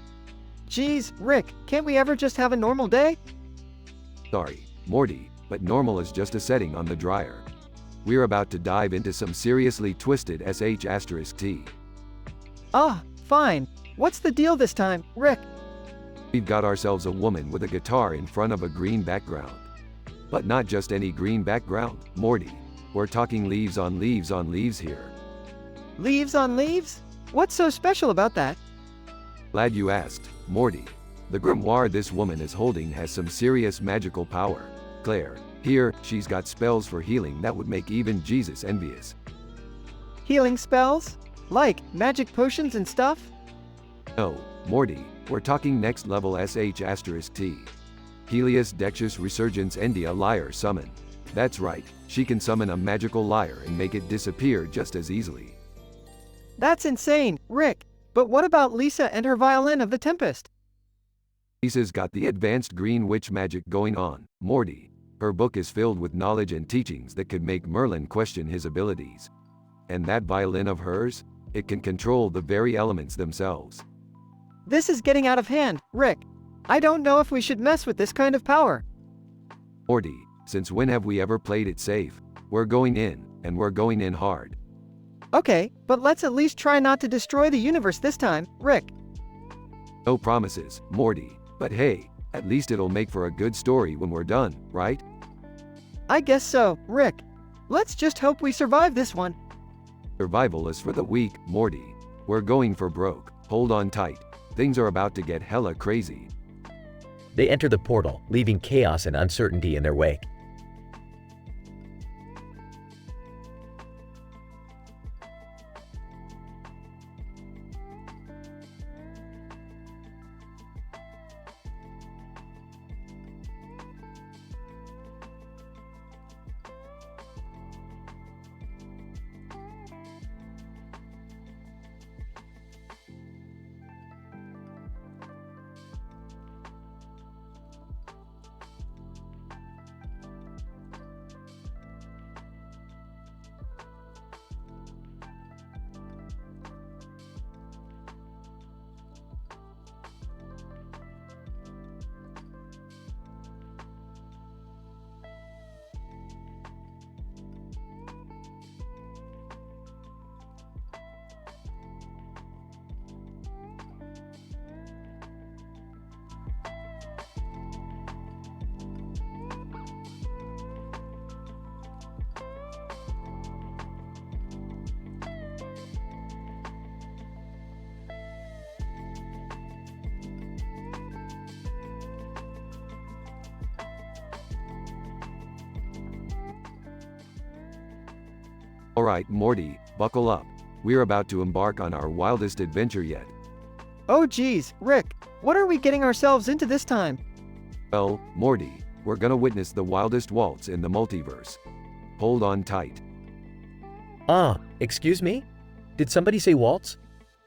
Geez, Rick, can't we ever just have a normal day? Sorry, Morty, but normal is just a setting on the dryer. We're about to dive into some seriously twisted sh*t. Ah, fine. What's the deal this time, Rick? We've got ourselves a woman with a guitar in front of a green background. But not just any green background, Morty. We're talking leaves on leaves on leaves here. Leaves on leaves? What's so special about that? Glad you asked, Morty. The grimoire this woman is holding has some serious magical power. Claire, here, she's got spells for healing that would make even Jesus envious. Healing spells? Like magic potions and stuff? No, Morty, we're talking next level sh*t. Helios Dexus Resurgence Endia Lyre Summon. That's right, she can summon a magical lyre and make it disappear just as easily. That's insane, Rick. But what about Lisa and her violin of the Tempest? Lisa's got the advanced green witch magic going on, Morty. Her book is filled with knowledge and teachings that could make Merlin question his abilities. And that violin of hers? It can control the very elements themselves. This is getting out of hand, Rick. I don't know if we should mess with this kind of power. Morty, since when have we ever played it safe? We're going in, and we're going in hard. Okay, but let's at least try not to destroy the universe this time, Rick. No promises, Morty. But hey, at least it'll make for a good story when we're done, right? I guess so, Rick. Let's just hope we survive this one. Survival is for the weak, Morty. We're going for broke. Hold on tight. Things are about to get hella crazy. They enter the portal, leaving chaos and uncertainty in their wake. Alright, Morty, buckle up. We're about to embark on our wildest adventure yet. Oh geez, Rick, what are we getting ourselves into this time? Well, Morty, we're gonna witness the wildest waltz in the multiverse. Hold on tight. Excuse me? Did somebody say waltz?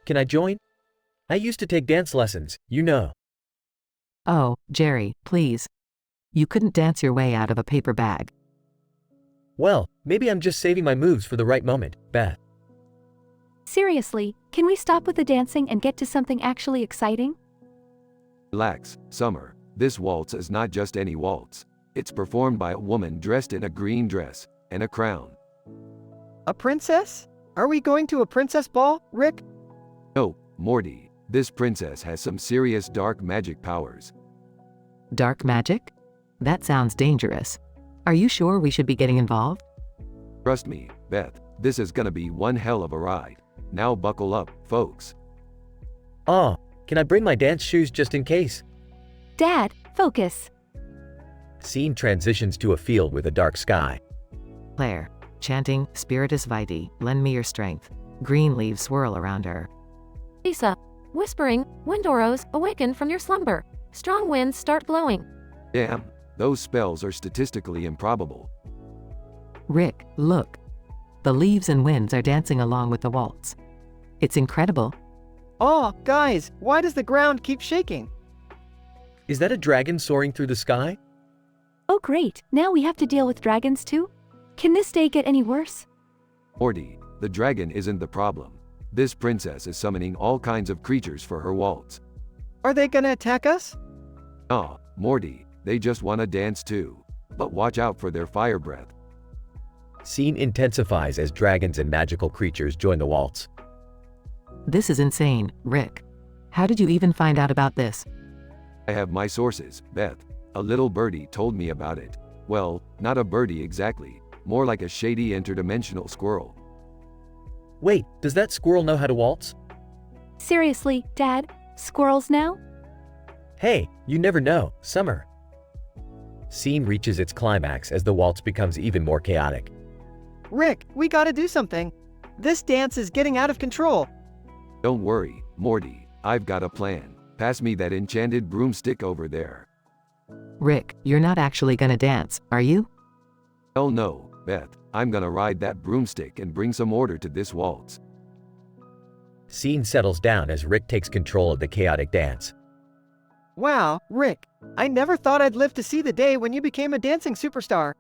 Can I join? I used to take dance lessons, you know. Oh, Jerry, please. You couldn't dance your way out of a paper bag. Well, maybe I'm just saving my moves for the right moment, Beth. Seriously, can we stop with the dancing and get to something actually exciting? Relax, Summer. This waltz is not just any waltz. It's performed by a woman dressed in a green dress and a crown. A princess? Are we going to a princess ball, Rick? No, Morty. This princess has some serious dark magic powers. Dark magic? That sounds dangerous. Are you sure we should be getting involved? Trust me, Beth, this is gonna be one hell of a ride. Now buckle up, folks. Can I bring my dance shoes just in case? Dad, focus. Scene transitions to a field with a dark sky. Claire, chanting, Spiritus Vitae, lend me your strength. Green leaves swirl around her. Lisa, whispering, Windoros, awaken from your slumber. Strong winds start blowing. Damn, those spells are statistically improbable. Rick, look. The leaves and winds are dancing along with the waltz. It's incredible. Oh, guys, why does the ground keep shaking? Is that a dragon soaring through the sky? Oh great, now we have to deal with dragons too? Can this day get any worse? Morty, the dragon isn't the problem. This princess is summoning all kinds of creatures for her waltz. Are they gonna attack us? Aw, Morty, they just wanna dance too. But watch out for their fire breath. Scene intensifies as dragons and magical creatures join the waltz. This is insane, Rick. How did you even find out about this? I have my sources, Beth. A little birdie told me about it. Well, not a birdie exactly, more like a shady interdimensional squirrel. Wait, does that squirrel know how to waltz? Seriously, Dad? Squirrels now? Hey, you never know, Summer. Scene reaches its climax as the waltz becomes even more chaotic. Rick, we gotta do something. This dance is getting out of control. Don't worry, Morty, I've got a plan. Pass me that enchanted broomstick over there. Rick, you're not actually gonna dance, are you? Hell no, Beth. I'm gonna ride that broomstick and bring some order to this waltz. Scene settles down as Rick takes control of the chaotic dance. Wow, Rick, I never thought I'd live to see the day when you became a dancing superstar.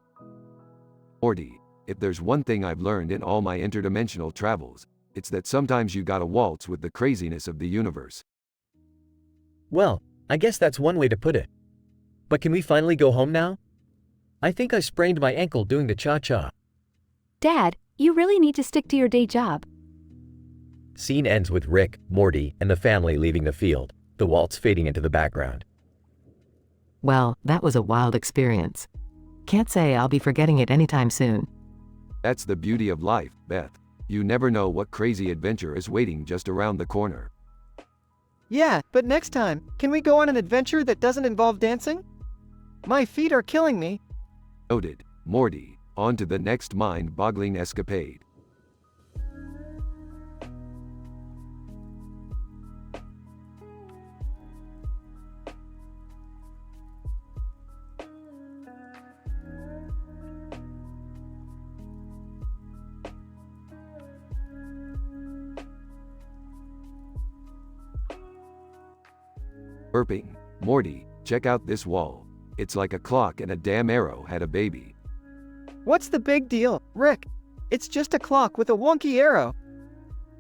Morty, if there's one thing I've learned in all my interdimensional travels, it's that sometimes you gotta waltz with the craziness of the universe. Well, I guess that's one way to put it. But can we finally go home now? I think I sprained my ankle doing the cha-cha. Dad, you really need to stick to your day job. Scene ends with Rick, Morty, and the family leaving the field, the waltz fading into the background. Well, that was a wild experience. Can't say I'll be forgetting it anytime soon. That's the beauty of life, Beth. You never know what crazy adventure is waiting just around the corner. Yeah, but next time, can we go on an adventure that doesn't involve dancing? My feet are killing me. Noted. Morty, on to the next mind-boggling escapade. Burping. Morty, check out this wall. It's like a clock and a damn arrow had a baby. What's the big deal, Rick? It's just a clock with a wonky arrow.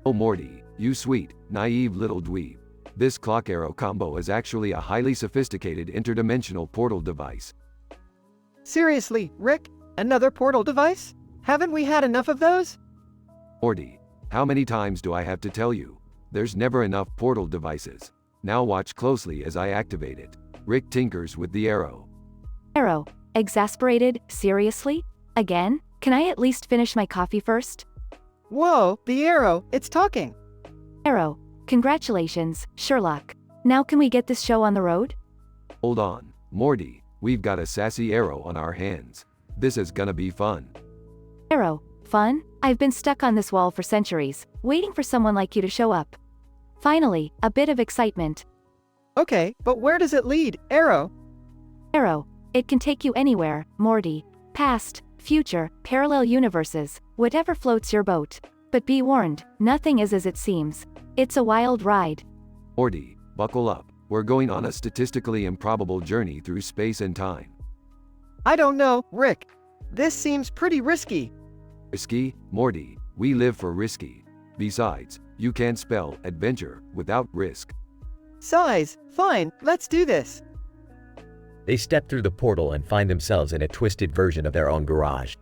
Oh Morty, you sweet, naive little dweeb. This clock-arrow combo is actually a highly sophisticated interdimensional portal device. Seriously, Rick? Another portal device? Haven't we had enough of those? Morty, how many times do I have to tell you? There's never enough portal devices. Now watch closely as I activate it. Rick tinkers with the arrow. Arrow. Exasperated? Seriously? Again? Can I at least finish my coffee first? Whoa, the arrow, it's talking. Arrow. Congratulations, Sherlock. Now can we get this show on the road? Hold on, Morty, we've got a sassy arrow on our hands. This is gonna be fun. Arrow. Fun? I've been stuck on this wall for centuries, waiting for someone like you to show up. Finally, a bit of excitement. Okay, but where does it lead, arrow? Arrow. It can take you anywhere, Morty. Past, future, parallel universes, whatever floats your boat. But be warned, nothing is as it seems. It's a wild ride. Morty, buckle up. We're going on a statistically improbable journey through space and time. I don't know, Rick. This seems pretty risky. Risky? Morty, we live for risky. Besides, you can't spell adventure without risk. Size, fine, let's do this. They step through the portal and find themselves in a twisted version of their own garage.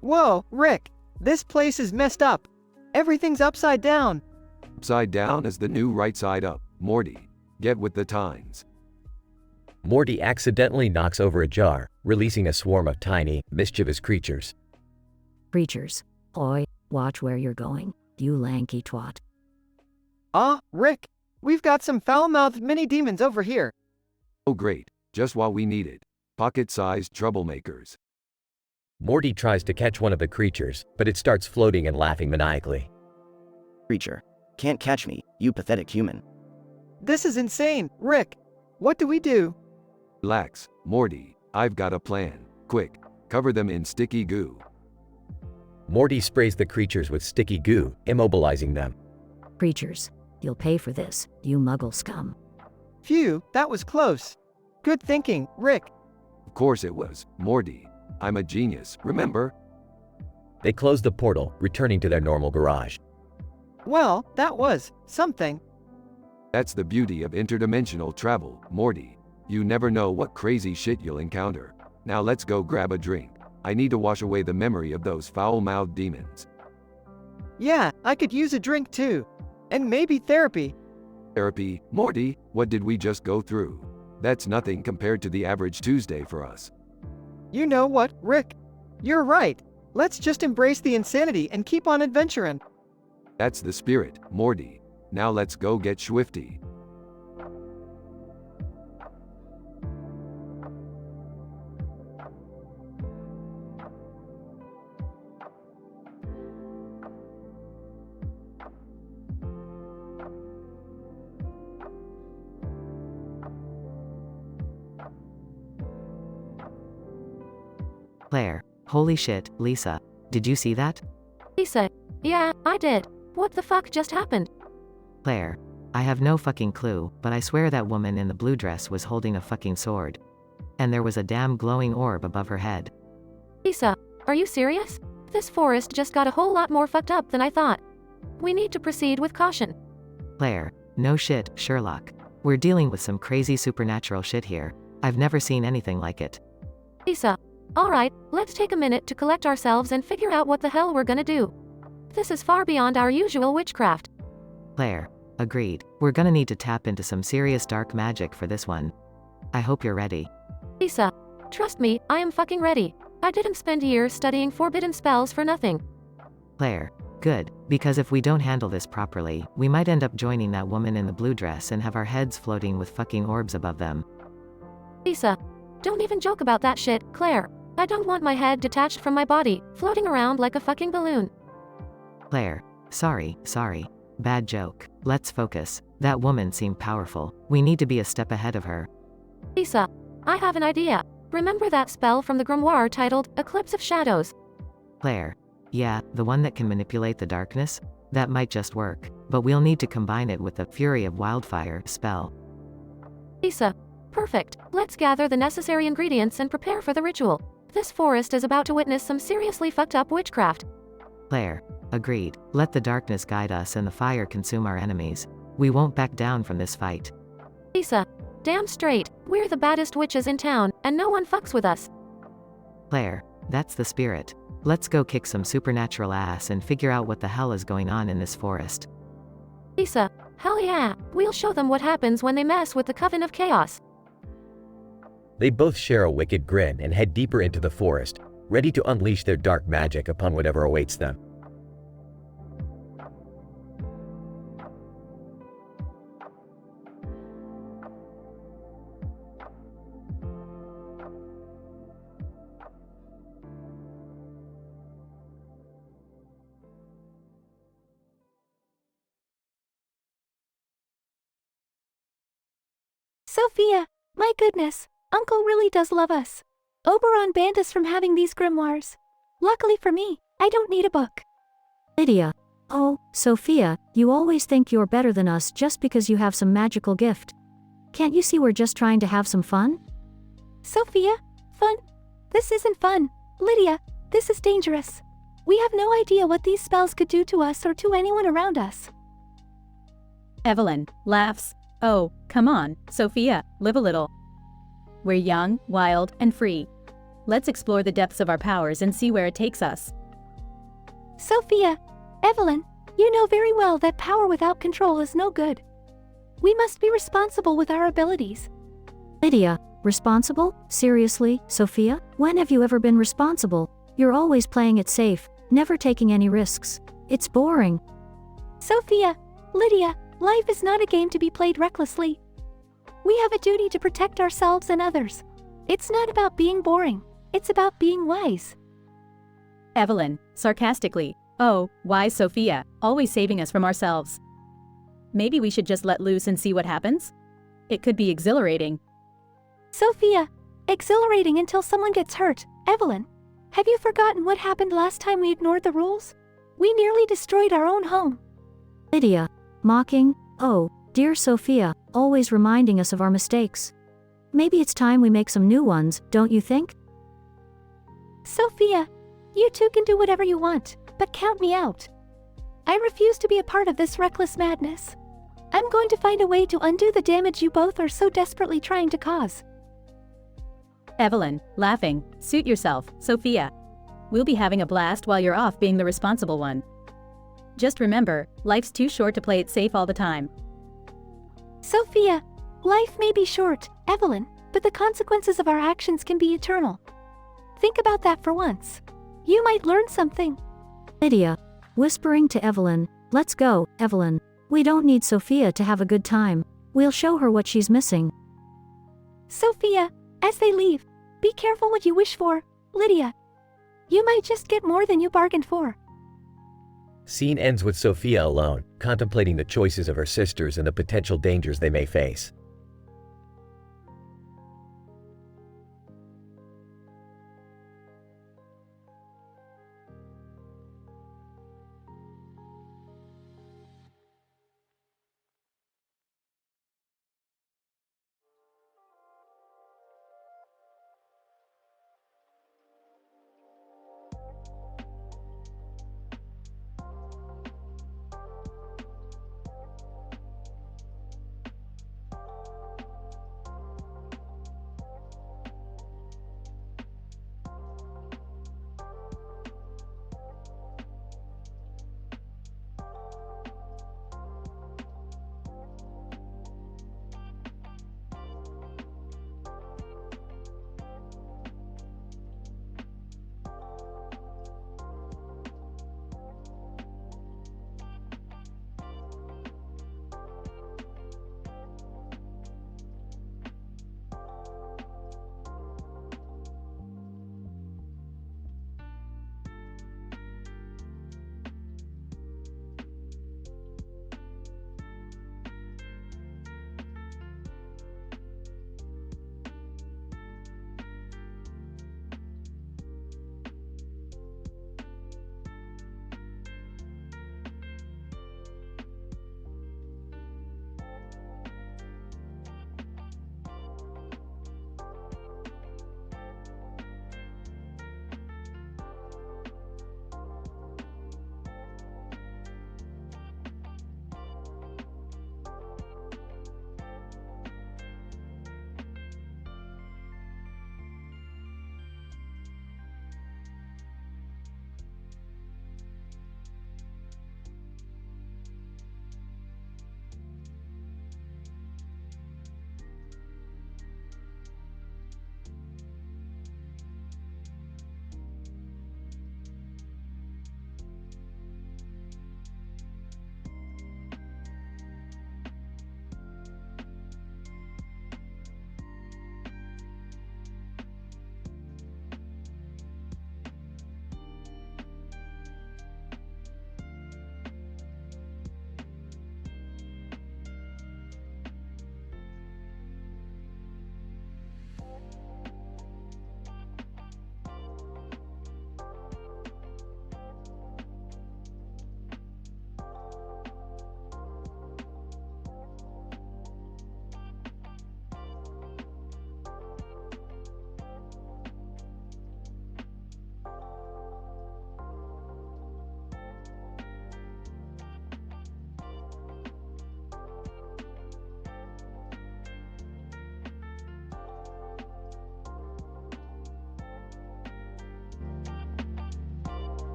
Whoa, Rick, this place is messed up. Everything's upside down. Upside down is the new right side up, Morty. Get with the times. Morty accidentally knocks over a jar, releasing a swarm of tiny, mischievous creatures. Creatures. Oi, watch where you're going, you lanky twat. Ah, Rick, we've got some foul-mouthed mini-demons over here. Oh great, just what we needed. Pocket-sized troublemakers. Morty tries to catch one of the creatures, but it starts floating and laughing maniacally. Creature. Can't catch me, you pathetic human. This is insane, Rick. What do we do? Relax, Morty, I've got a plan. Quick, cover them in sticky goo. Morty sprays the creatures with sticky goo, immobilizing them. Creatures. You'll pay for this, you muggle scum. Phew, that was close. Good thinking, Rick. Of course it was, Morty. I'm a genius, remember? They close the portal, returning to their normal garage. Well, that was something. That's the beauty of interdimensional travel, Morty. You never know what crazy shit you'll encounter. Now let's go grab a drink. I need to wash away the memory of those foul-mouthed demons. Yeah, I could use a drink too. And maybe therapy. Therapy? Morty, what did we just go through? That's nothing compared to the average Tuesday for us. You know what, Rick? You're right. Let's just embrace the insanity and keep on adventuring. That's the spirit, Morty. Now let's go get swifty. Claire, holy shit, Lisa, did you see that? Lisa, yeah, I did. What the fuck just happened? Claire, I have no fucking clue, but I swear that woman in the blue dress was holding a fucking sword. And there was a damn glowing orb above her head. Lisa, are you serious? This forest just got a whole lot more fucked up than I thought. We need to proceed with caution. Claire, no shit, Sherlock. We're dealing with some crazy supernatural shit here. I've never seen anything like it. Lisa, alright, let's take a minute to collect ourselves and figure out what the hell we're gonna do. This is far beyond our usual witchcraft. Claire, agreed. We're gonna need to tap into some serious dark magic for this one. I hope you're ready. Lisa, trust me, I am fucking ready. I didn't spend years studying forbidden spells for nothing. Claire, good, because if we don't handle this properly, we might end up joining that woman in the blue dress and have our heads floating with fucking orbs above them. Lisa, don't even joke about that shit, Claire. I don't want my head detached from my body, floating around like a fucking balloon. Claire, sorry. Bad joke. Let's focus. That woman seemed powerful. We need to be a step ahead of her. Lisa, I have an idea. Remember that spell from the grimoire titled Eclipse of Shadows? Claire, yeah, the one that can manipulate the darkness? That might just work, but we'll need to combine it with the Fury of Wildfire spell. Lisa, perfect. Let's gather the necessary ingredients and prepare for the ritual. This forest is about to witness some seriously fucked up witchcraft. Claire, agreed. Let the darkness guide us and the fire consume our enemies. We won't back down from this fight. Lisa, damn straight, we're the baddest witches in town, and no one fucks with us. Claire, that's the spirit. Let's go kick some supernatural ass and figure out what the hell is going on in this forest. Lisa, hell yeah, we'll show them what happens when they mess with the Coven of Chaos. They both share a wicked grin and head deeper into the forest, ready to unleash their dark magic upon whatever awaits them. Sophia, my goodness, Uncle really does love us. Oberon banned us from having these grimoires. Luckily for me, I don't need a book. Lydia. Oh, Sophia, you always think you're better than us just because you have some magical gift. Can't you see we're just trying to have some fun? Sophia, fun? This isn't fun. Lydia, this is dangerous. We have no idea what these spells could do to us or to anyone around us. Evelyn laughs. Oh, come on, Sophia, live a little. We're young, wild, and free. Let's explore the depths of our powers and see where it takes us. Sophia, Evelyn, you know very well that power without control is no good. We must be responsible with our abilities. Lydia, responsible? Seriously, Sophia? When have you ever been responsible? You're always playing it safe, never taking any risks. It's boring. Sophia, Lydia, life is not a game to be played recklessly. We have a duty to protect ourselves and others. It's not about being boring. It's about being wise. Evelyn, sarcastically. Oh, wise Sophia, always saving us from ourselves. Maybe we should just let loose and see what happens? It could be exhilarating. Sophia, exhilarating until someone gets hurt. Evelyn, have you forgotten what happened last time we ignored the rules? We nearly destroyed our own home. Lydia, mocking? Oh, dear Sophia, always reminding us of our mistakes. Maybe it's time we make some new ones, don't you think? Sophia, You two can do whatever you want, but count me out. I refuse to be a part of this reckless madness. I'm going to find a way to undo the damage you both are so desperately trying to cause. Evelyn, laughing, suit yourself, Sophia. We'll be having a blast while you're off being the responsible one. Just remember, life's too short to play it safe all the time. Sophia, life may be short, Evelyn, but the consequences of our actions can be eternal. Think about that for once. You might learn something. Lydia, whispering to Evelyn, let's go, Evelyn. We don't need Sophia to have a good time. We'll show her what she's missing. Sophia, as they leave, be careful what you wish for, Lydia. You might just get more than you bargained for. Scene ends with Sophia alone, contemplating the choices of her sisters and the potential dangers they may face.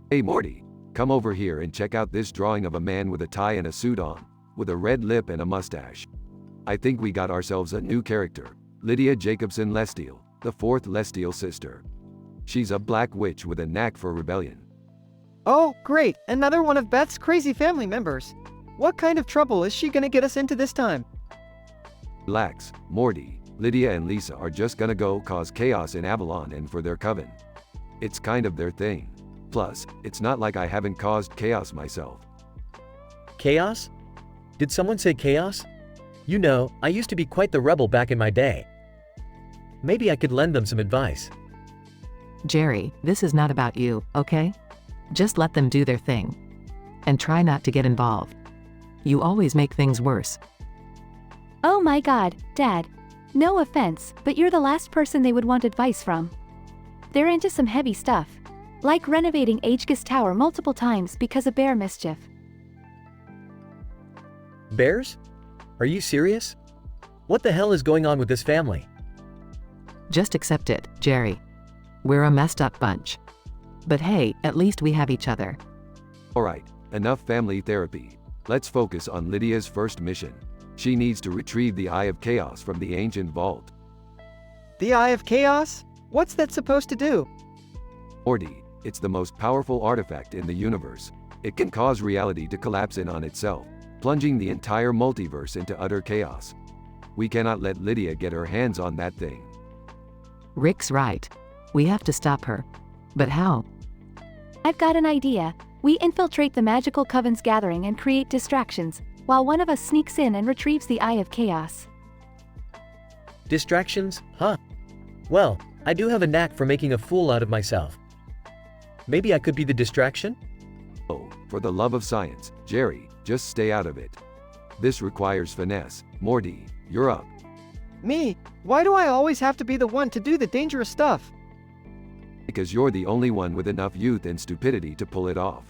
Hey Morty, come over here and check out this drawing of a man with a tie and a suit on, with a red lip and a mustache. I think we got ourselves a new character, Lydia Jacobson Lestiel, the fourth Lestiel sister. She's a black witch with a knack for rebellion. Oh, great, another one of Beth's crazy family members. What kind of trouble is she gonna get us into this time? Relax, Morty, Lydia and Lisa are just gonna go cause chaos in Avalon and for their coven. It's kind of their thing. Plus, it's not like I haven't caused chaos myself. Chaos? Did someone say chaos? You know, I used to be quite the rebel back in my day. Maybe I could lend them some advice. Jerry, this is not about you, okay? Just let them do their thing. And try not to get involved. You always make things worse. Oh my god, Dad. No offense, but you're the last person they would want advice from. They're into some heavy stuff. Like renovating Aegis Tower multiple times because of bear mischief. Bears? Are you serious? What the hell is going on with this family? Just accept it, Jerry. We're a messed up bunch. But hey, at least we have each other. Alright, enough family therapy. Let's focus on Lydia's first mission. She needs to retrieve the Eye of Chaos from the ancient vault. The Eye of Chaos? What's that supposed to do? Morty, it's the most powerful artifact in the universe. It can cause reality to collapse in on itself, plunging the entire multiverse into utter chaos. We cannot let Lydia get her hands on that thing. Rick's right. We have to stop her. But how? I've got an idea. We infiltrate the magical coven's gathering and create distractions, while one of us sneaks in and retrieves the Eye of Chaos. Distractions, huh? Well, I do have a knack for making a fool out of myself. Maybe I could be the distraction? Oh, for the love of science, Jerry, just stay out of it. This requires finesse. Morty, you're up. Me? Why do I always have to be the one to do the dangerous stuff? Because you're the only one with enough youth and stupidity to pull it off.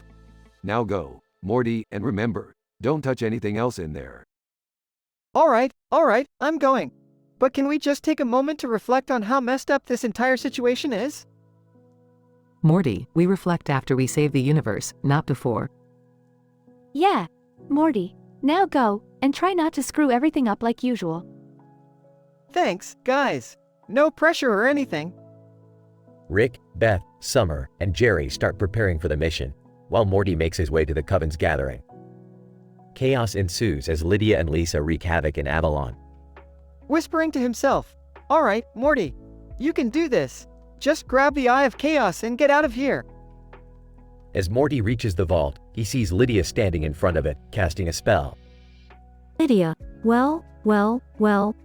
Now go, Morty, and remember, don't touch anything else in there. Alright, I'm going. But can we just take a moment to reflect on how messed up this entire situation is? Morty, we reflect after we save the universe, not before. Yeah, Morty, now go, and try not to screw everything up like usual. Thanks, guys. No pressure or anything. Rick, Beth, Summer, and Jerry start preparing for the mission, while Morty makes his way to the Coven's gathering. Chaos ensues as Lydia and Lisa wreak havoc in Avalon. Whispering to himself, alright, Morty, you can do this. Just grab the Eye of Chaos and get out of here. As Morty reaches the vault, he sees Lydia standing in front of it, casting a spell. Lydia, well,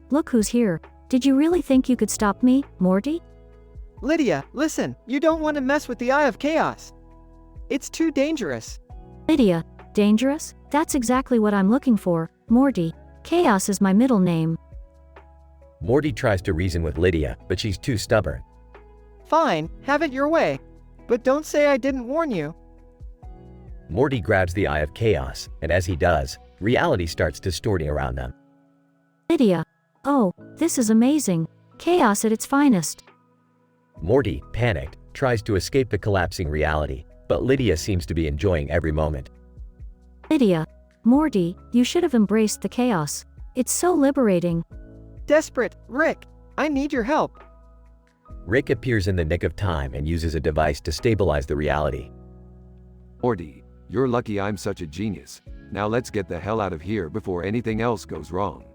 look who's here. Did you really think you could stop me, Morty? Lydia, listen, you don't want to mess with the Eye of Chaos. It's too dangerous. Lydia, dangerous? That's exactly what I'm looking for, Morty. Chaos is my middle name. Morty tries to reason with Lydia, but she's too stubborn. Fine, have it your way. But don't say I didn't warn you. Morty grabs the Eye of Chaos, and as he does, reality starts distorting around them. Lydia, oh, this is amazing. Chaos at its finest. Morty, panicked, tries to escape the collapsing reality, but Lydia seems to be enjoying every moment. Lydia, Morty, you should have embraced the chaos. It's so liberating. Desperate, Rick, I need your help. Rick appears in the nick of time and uses a device to stabilize the reality. Morty, you're lucky I'm such a genius. Now let's get the hell out of here before anything else goes wrong.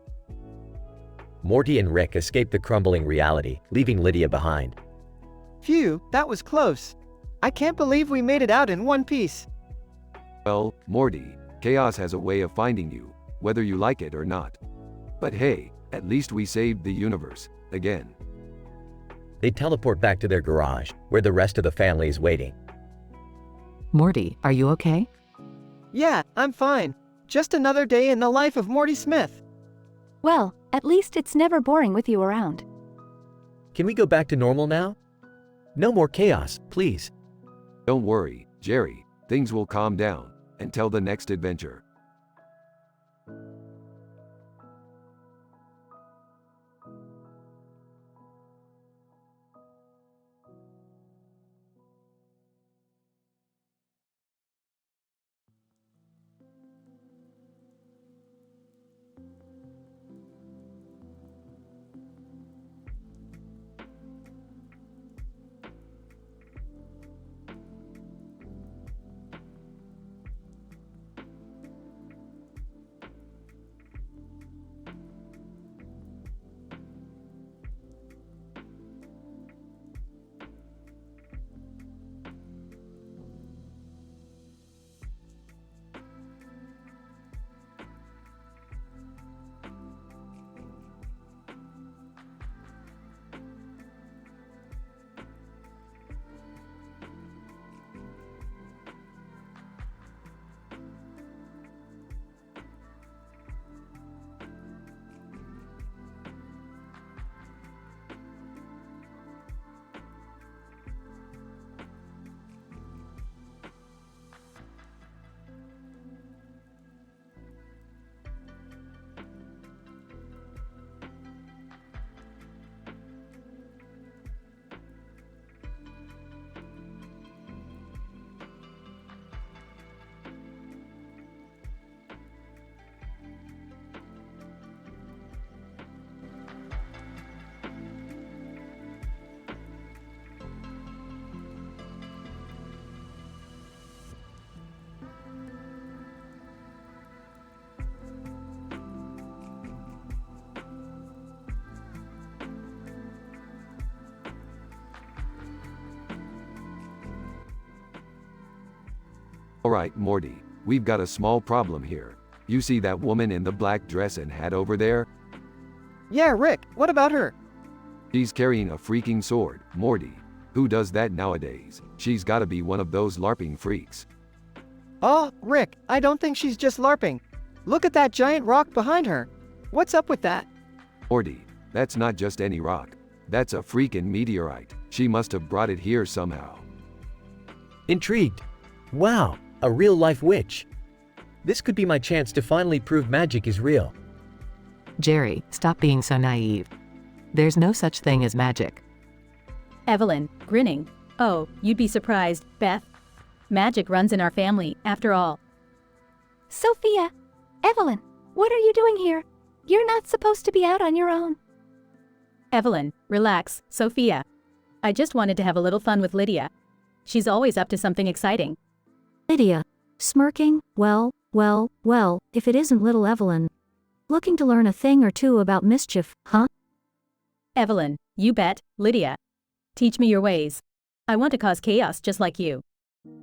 Morty and Rick escape the crumbling reality, leaving Lydia behind. Phew, that was close. I can't believe we made it out in one piece. Well, Morty, chaos has a way of finding you, whether you like it or not. But hey, at least we saved the universe, again. They teleport back to their garage, where the rest of the family is waiting. Morty, are you okay? Yeah, I'm fine. Just another day in the life of Morty Smith. Well, at least it's never boring with you around. Can we go back to normal now? No more chaos, please. Don't worry, Jerry, things will calm down until the next adventure. Alright, Morty, we've got a small problem here. You see that woman in the black dress and hat over there? Yeah, Rick, what about her? She's carrying a freaking sword, Morty. Who does that nowadays? She's gotta be one of those LARPing freaks. Oh, Rick, I don't think she's just LARPing. Look at that giant rock behind her. What's up with that? Morty, that's not just any rock. That's a freaking meteorite. She must have brought it here somehow. Intrigued. Wow, a real-life witch. This could be my chance to finally prove magic is real. Jerry, stop being so naive. There's no such thing as magic. Evelyn, grinning. Oh, you'd be surprised, Beth. Magic runs in our family, after all. Sophia! Evelyn, what are you doing here? You're not supposed to be out on your own. Evelyn, relax, Sophia. I just wanted to have a little fun with Lydia. She's always up to something exciting. Lydia. Smirking, well, if it isn't little Evelyn. Looking to learn a thing or two about mischief, huh? Evelyn, you bet, Lydia. Teach me your ways. I want to cause chaos just like you.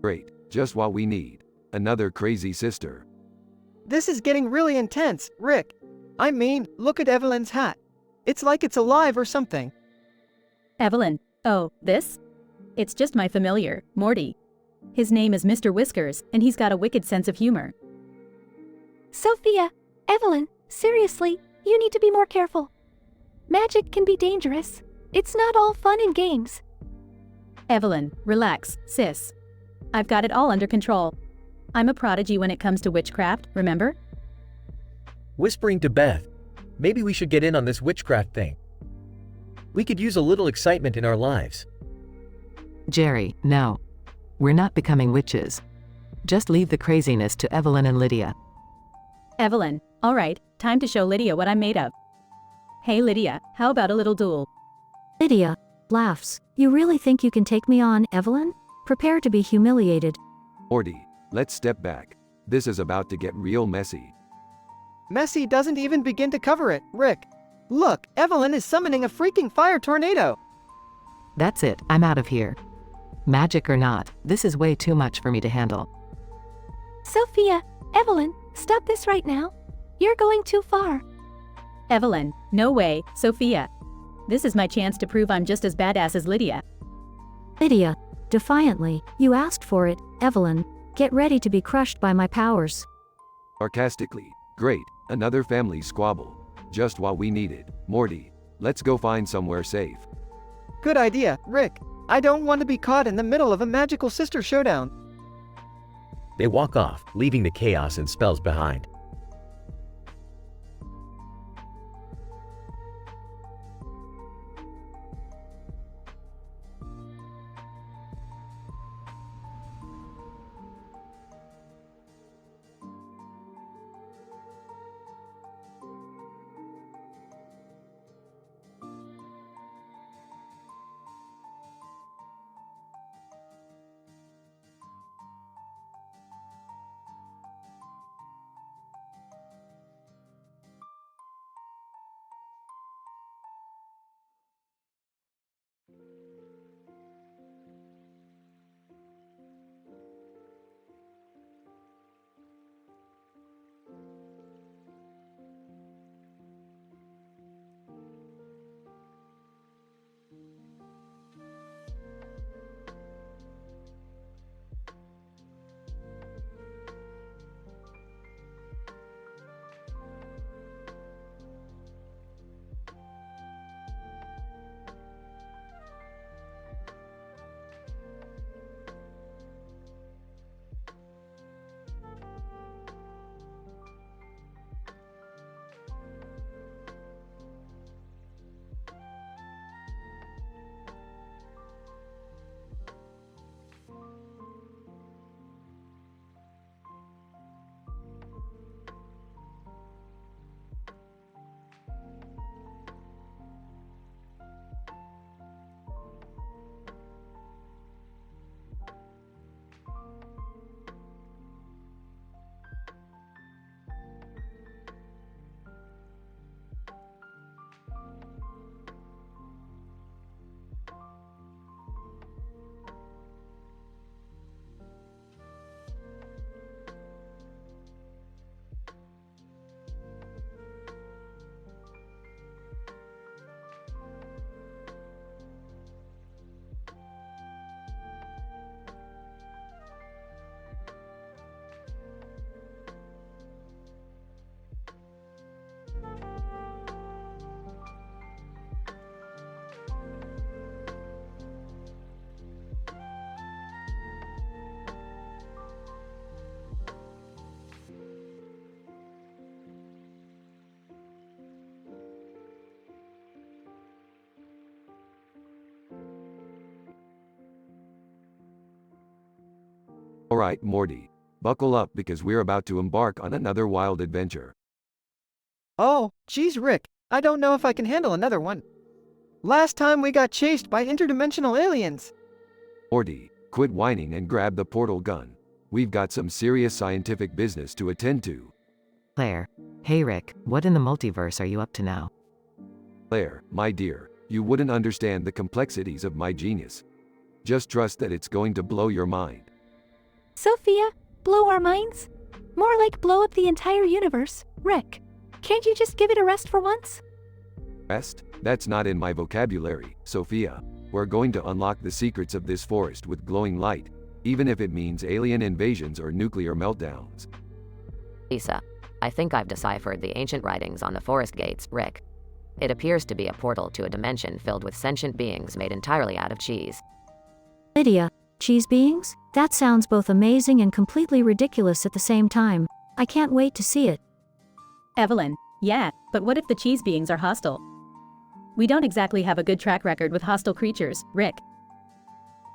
Great, just what we need. Another crazy sister. This is getting really intense, Rick. I mean, look at Evelyn's hat. It's like it's alive or something. Evelyn, oh, this? It's just my familiar, Morty. His name is Mr. Whiskers, and he's got a wicked sense of humor. Sophia, Evelyn, seriously, you need to be more careful. Magic can be dangerous. It's not all fun and games. Evelyn, relax, sis. I've got it all under control. I'm a prodigy when it comes to witchcraft, remember? Whispering to Beth, maybe we should get in on this witchcraft thing. We could use a little excitement in our lives. Jerry, no. We're not becoming witches. Just leave the craziness to Evelyn and Lydia. Evelyn, all right, time to show Lydia what I'm made of. Hey Lydia, how about a little duel? Lydia laughs. You really think you can take me on, Evelyn? Prepare to be humiliated. Morty, let's step back. This is about to get real messy. Messy doesn't even begin to cover it, Rick. Look, Evelyn is summoning a freaking fire tornado. That's it, I'm out of here. Magic or not, this is way too much for me to handle. Sophia, Evelyn, stop this right now. You're going too far. Evelyn, no way, Sophia. This is my chance to prove I'm just as badass as Lydia. Lydia, defiantly, you asked for it, Evelyn. Get ready to be crushed by my powers. Sarcastically, great, another family squabble. Just what we needed. Morty, let's go find somewhere safe. Good idea, Rick. I don't want to be caught in the middle of a magical sister showdown. They walk off, leaving the chaos and spells behind. Alright, Morty. Buckle up because we're about to embark on another wild adventure. Oh, geez, Rick, I don't know if I can handle another one. Last time we got chased by interdimensional aliens. Morty, quit whining and grab the portal gun. We've got some serious scientific business to attend to. Claire. Hey Rick, what in the multiverse are you up to now? Claire, my dear, you wouldn't understand the complexities of my genius. Just trust that it's going to blow your mind. Sophia, blow our minds? More like blow up the entire universe. Rick, can't you just give it a rest for once? Rest? That's not in my vocabulary, Sophia. We're going to unlock the secrets of this forest with glowing light, even if it means alien invasions or nuclear meltdowns. Lisa, I think I've deciphered the ancient writings on the forest gates, Rick. It appears to be a portal to a dimension filled with sentient beings made entirely out of cheese. Lydia, cheese beings? That sounds both amazing and completely ridiculous at the same time. I can't wait to see it. Evelyn, yeah, but what if the cheese beings are hostile? We don't exactly have a good track record with hostile creatures, Rick.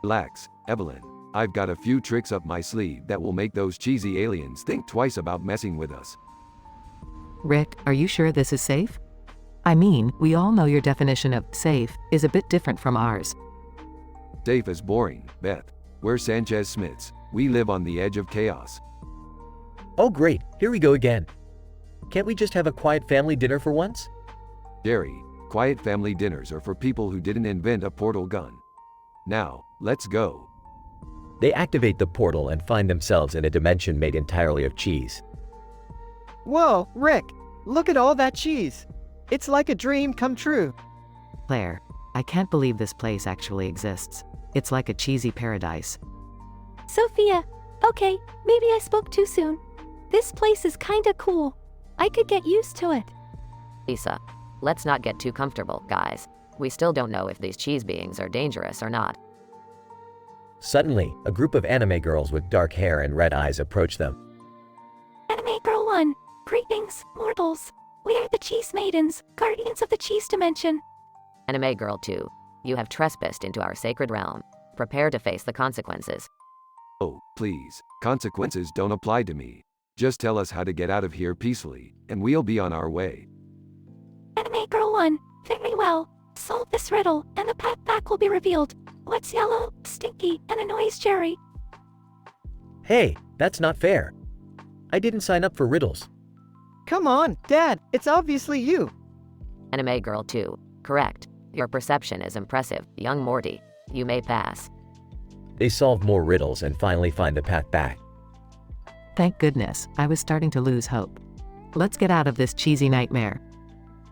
Relax, Evelyn. I've got a few tricks up my sleeve that will make those cheesy aliens think twice about messing with us. Rick, are you sure this is safe? I mean, we all know your definition of safe is a bit different from ours. Safe is boring, Beth. We're Sanchez Smiths. We live on the edge of chaos. Oh great, here we go again. Can't we just have a quiet family dinner for once? Jerry, quiet family dinners are for people who didn't invent a portal gun. Now, let's go. They activate the portal and find themselves in a dimension made entirely of cheese. Whoa, Rick, look at all that cheese. It's like a dream come true. Claire, I can't believe this place actually exists. It's like a cheesy paradise. Sophia, okay, maybe I spoke too soon. This place is kinda cool. I could get used to it. Lisa, let's not get too comfortable, guys. We still don't know if these cheese beings are dangerous or not. Suddenly, a group of anime girls with dark hair and red eyes approach them. Anime Girl 1, greetings, mortals. We are the Cheese Maidens, guardians of the cheese dimension. Anime Girl 2, you have trespassed into our sacred realm. Prepare to face the consequences. Oh, please, consequences don't apply to me. Just tell us how to get out of here peacefully, and we'll be on our way. Anime Girl 1, very well. Solve this riddle, and the path back will be revealed. What's yellow, stinky, and annoys Jerry? Hey, that's not fair. I didn't sign up for riddles. Come on, Dad, it's obviously you. Anime Girl 2, correct. Your perception is impressive, young Morty. You may pass. They solve more riddles and finally find the path back. Thank goodness, I was starting to lose hope. Let's get out of this cheesy nightmare.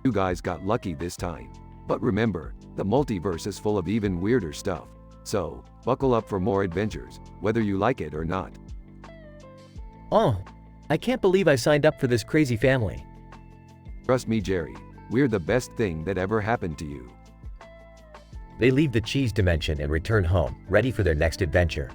You guys got lucky this time. But remember, the multiverse is full of even weirder stuff. So, buckle up for more adventures, whether you like it or not. Oh, I can't believe I signed up for this crazy family. Trust me, Jerry, we're the best thing that ever happened to you. They leave the cheese dimension and return home, ready for their next adventure.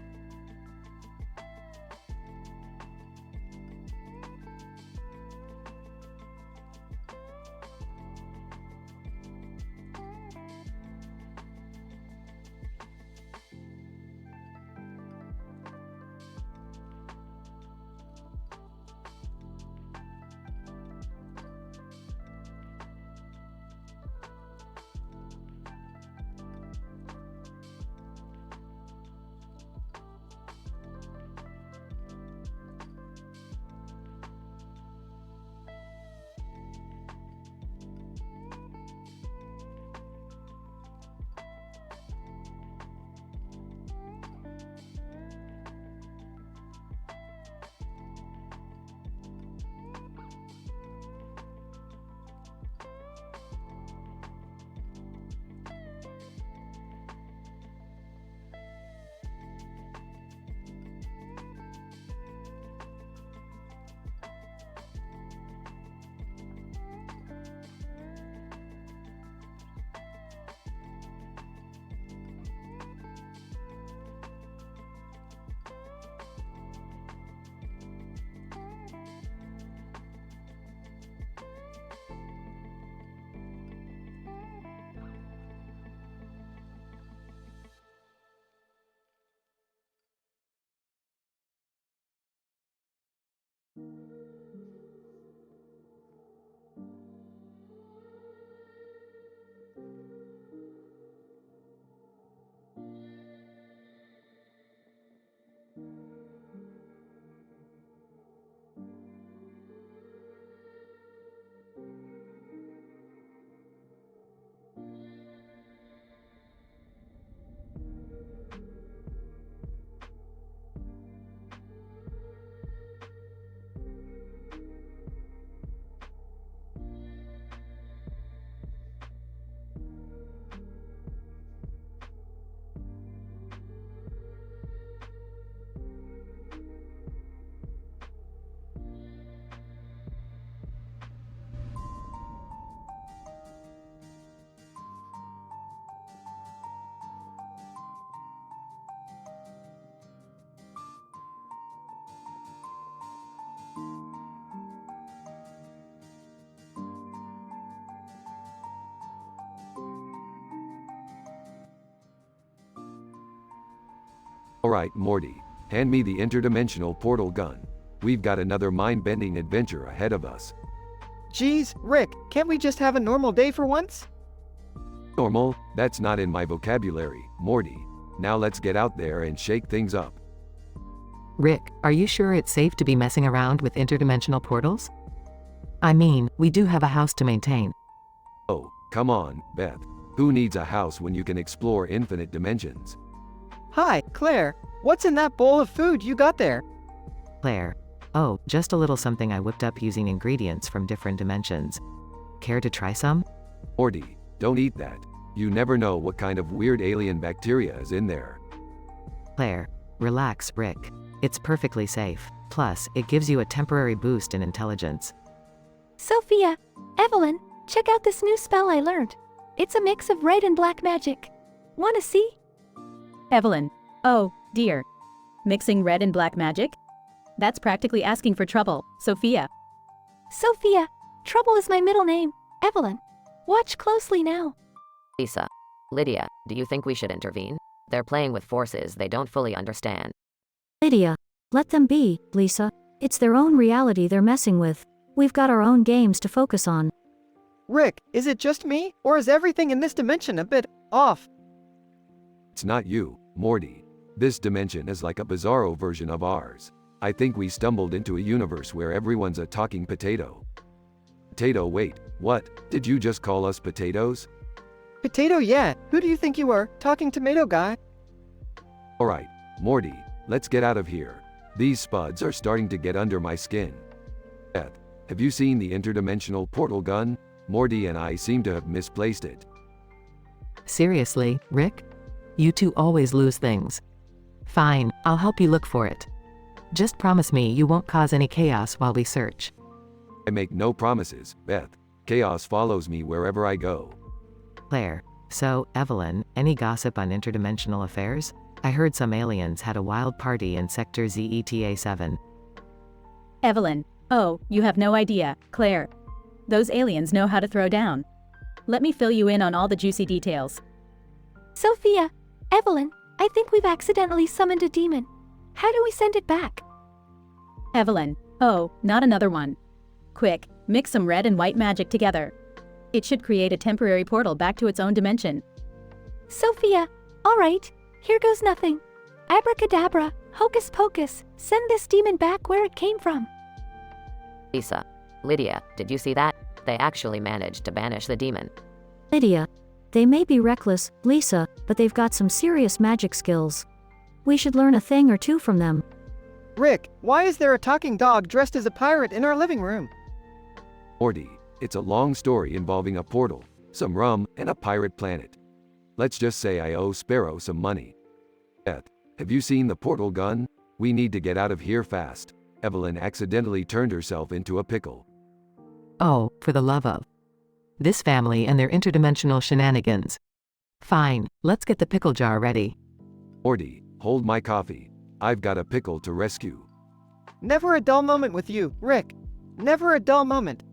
Alright, Morty, hand me the interdimensional portal gun. We've got another mind-bending adventure ahead of us. Geez, Rick, can't we just have a normal day for once? Normal? That's not in my vocabulary, Morty. Now let's get out there and shake things up. Rick, are you sure it's safe to be messing around with interdimensional portals? I mean, we do have a house to maintain. Oh, come on, Beth. Who needs a house when you can explore infinite dimensions? Hi, Claire. What's in that bowl of food you got there? Claire. Oh, just a little something I whipped up using ingredients from different dimensions. Care to try some? Morty, don't eat that. You never know what kind of weird alien bacteria is in there. Claire. Relax, Rick. It's perfectly safe. Plus, it gives you a temporary boost in intelligence. Sophia, Evelyn, check out this new spell I learned. It's a mix of red and black magic. Wanna see? Evelyn. Oh, dear. Mixing red and black magic? That's practically asking for trouble, Sophia. Sophia, trouble is my middle name. Evelyn. Watch closely now. Lisa. Lydia, do you think we should intervene? They're playing with forces they don't fully understand. Lydia. Let them be, Lisa. It's their own reality they're messing with. We've got our own games to focus on. Rick, is it just me, or is everything in this dimension a bit off? It's not you, Morty. This dimension is like a bizarro version of ours. I think we stumbled into a universe where everyone's a talking potato. Potato, wait, what? Did you just call us potatoes? Potato, yeah. Who do you think you are, talking tomato guy? Alright, Morty, let's get out of here. These spuds are starting to get under my skin. Beth, have you seen the interdimensional portal gun? Morty and I seem to have misplaced it. Seriously, Rick? You two always lose things. Fine, I'll help you look for it. Just promise me you won't cause any chaos while we search. I make no promises, Beth. Chaos follows me wherever I go. Claire. So, Evelyn, any gossip on interdimensional affairs? I heard some aliens had a wild party in Sector ZETA 7. Evelyn. Oh, you have no idea, Claire. Those aliens know how to throw down. Let me fill you in on all the juicy details. Sophia, Evelyn, I think we've accidentally summoned a demon. How do we send it back? Evelyn. Oh, not another one. Quick, mix some red and white magic together. It should create a temporary portal back to its own dimension. Sophia, all right, here goes nothing. Abracadabra, hocus pocus, send this demon back where it came from. Lisa. Lydia, did you see that? They actually managed to banish the demon. Lydia. They may be reckless, Lisa, but they've got some serious magic skills. We should learn a thing or two from them. Rick, why is there a talking dog dressed as a pirate in our living room? Morty, it's a long story involving a portal, some rum, and a pirate planet. Let's just say I owe Sparrow some money. Beth, have you seen the portal gun? We need to get out of here fast. Evelyn accidentally turned herself into a pickle. Oh, for the love of. This family and their interdimensional shenanigans. Fine, let's get the pickle jar ready. Morty, hold my coffee. I've got a pickle to rescue. Never a dull moment with you, Rick. Never a dull moment.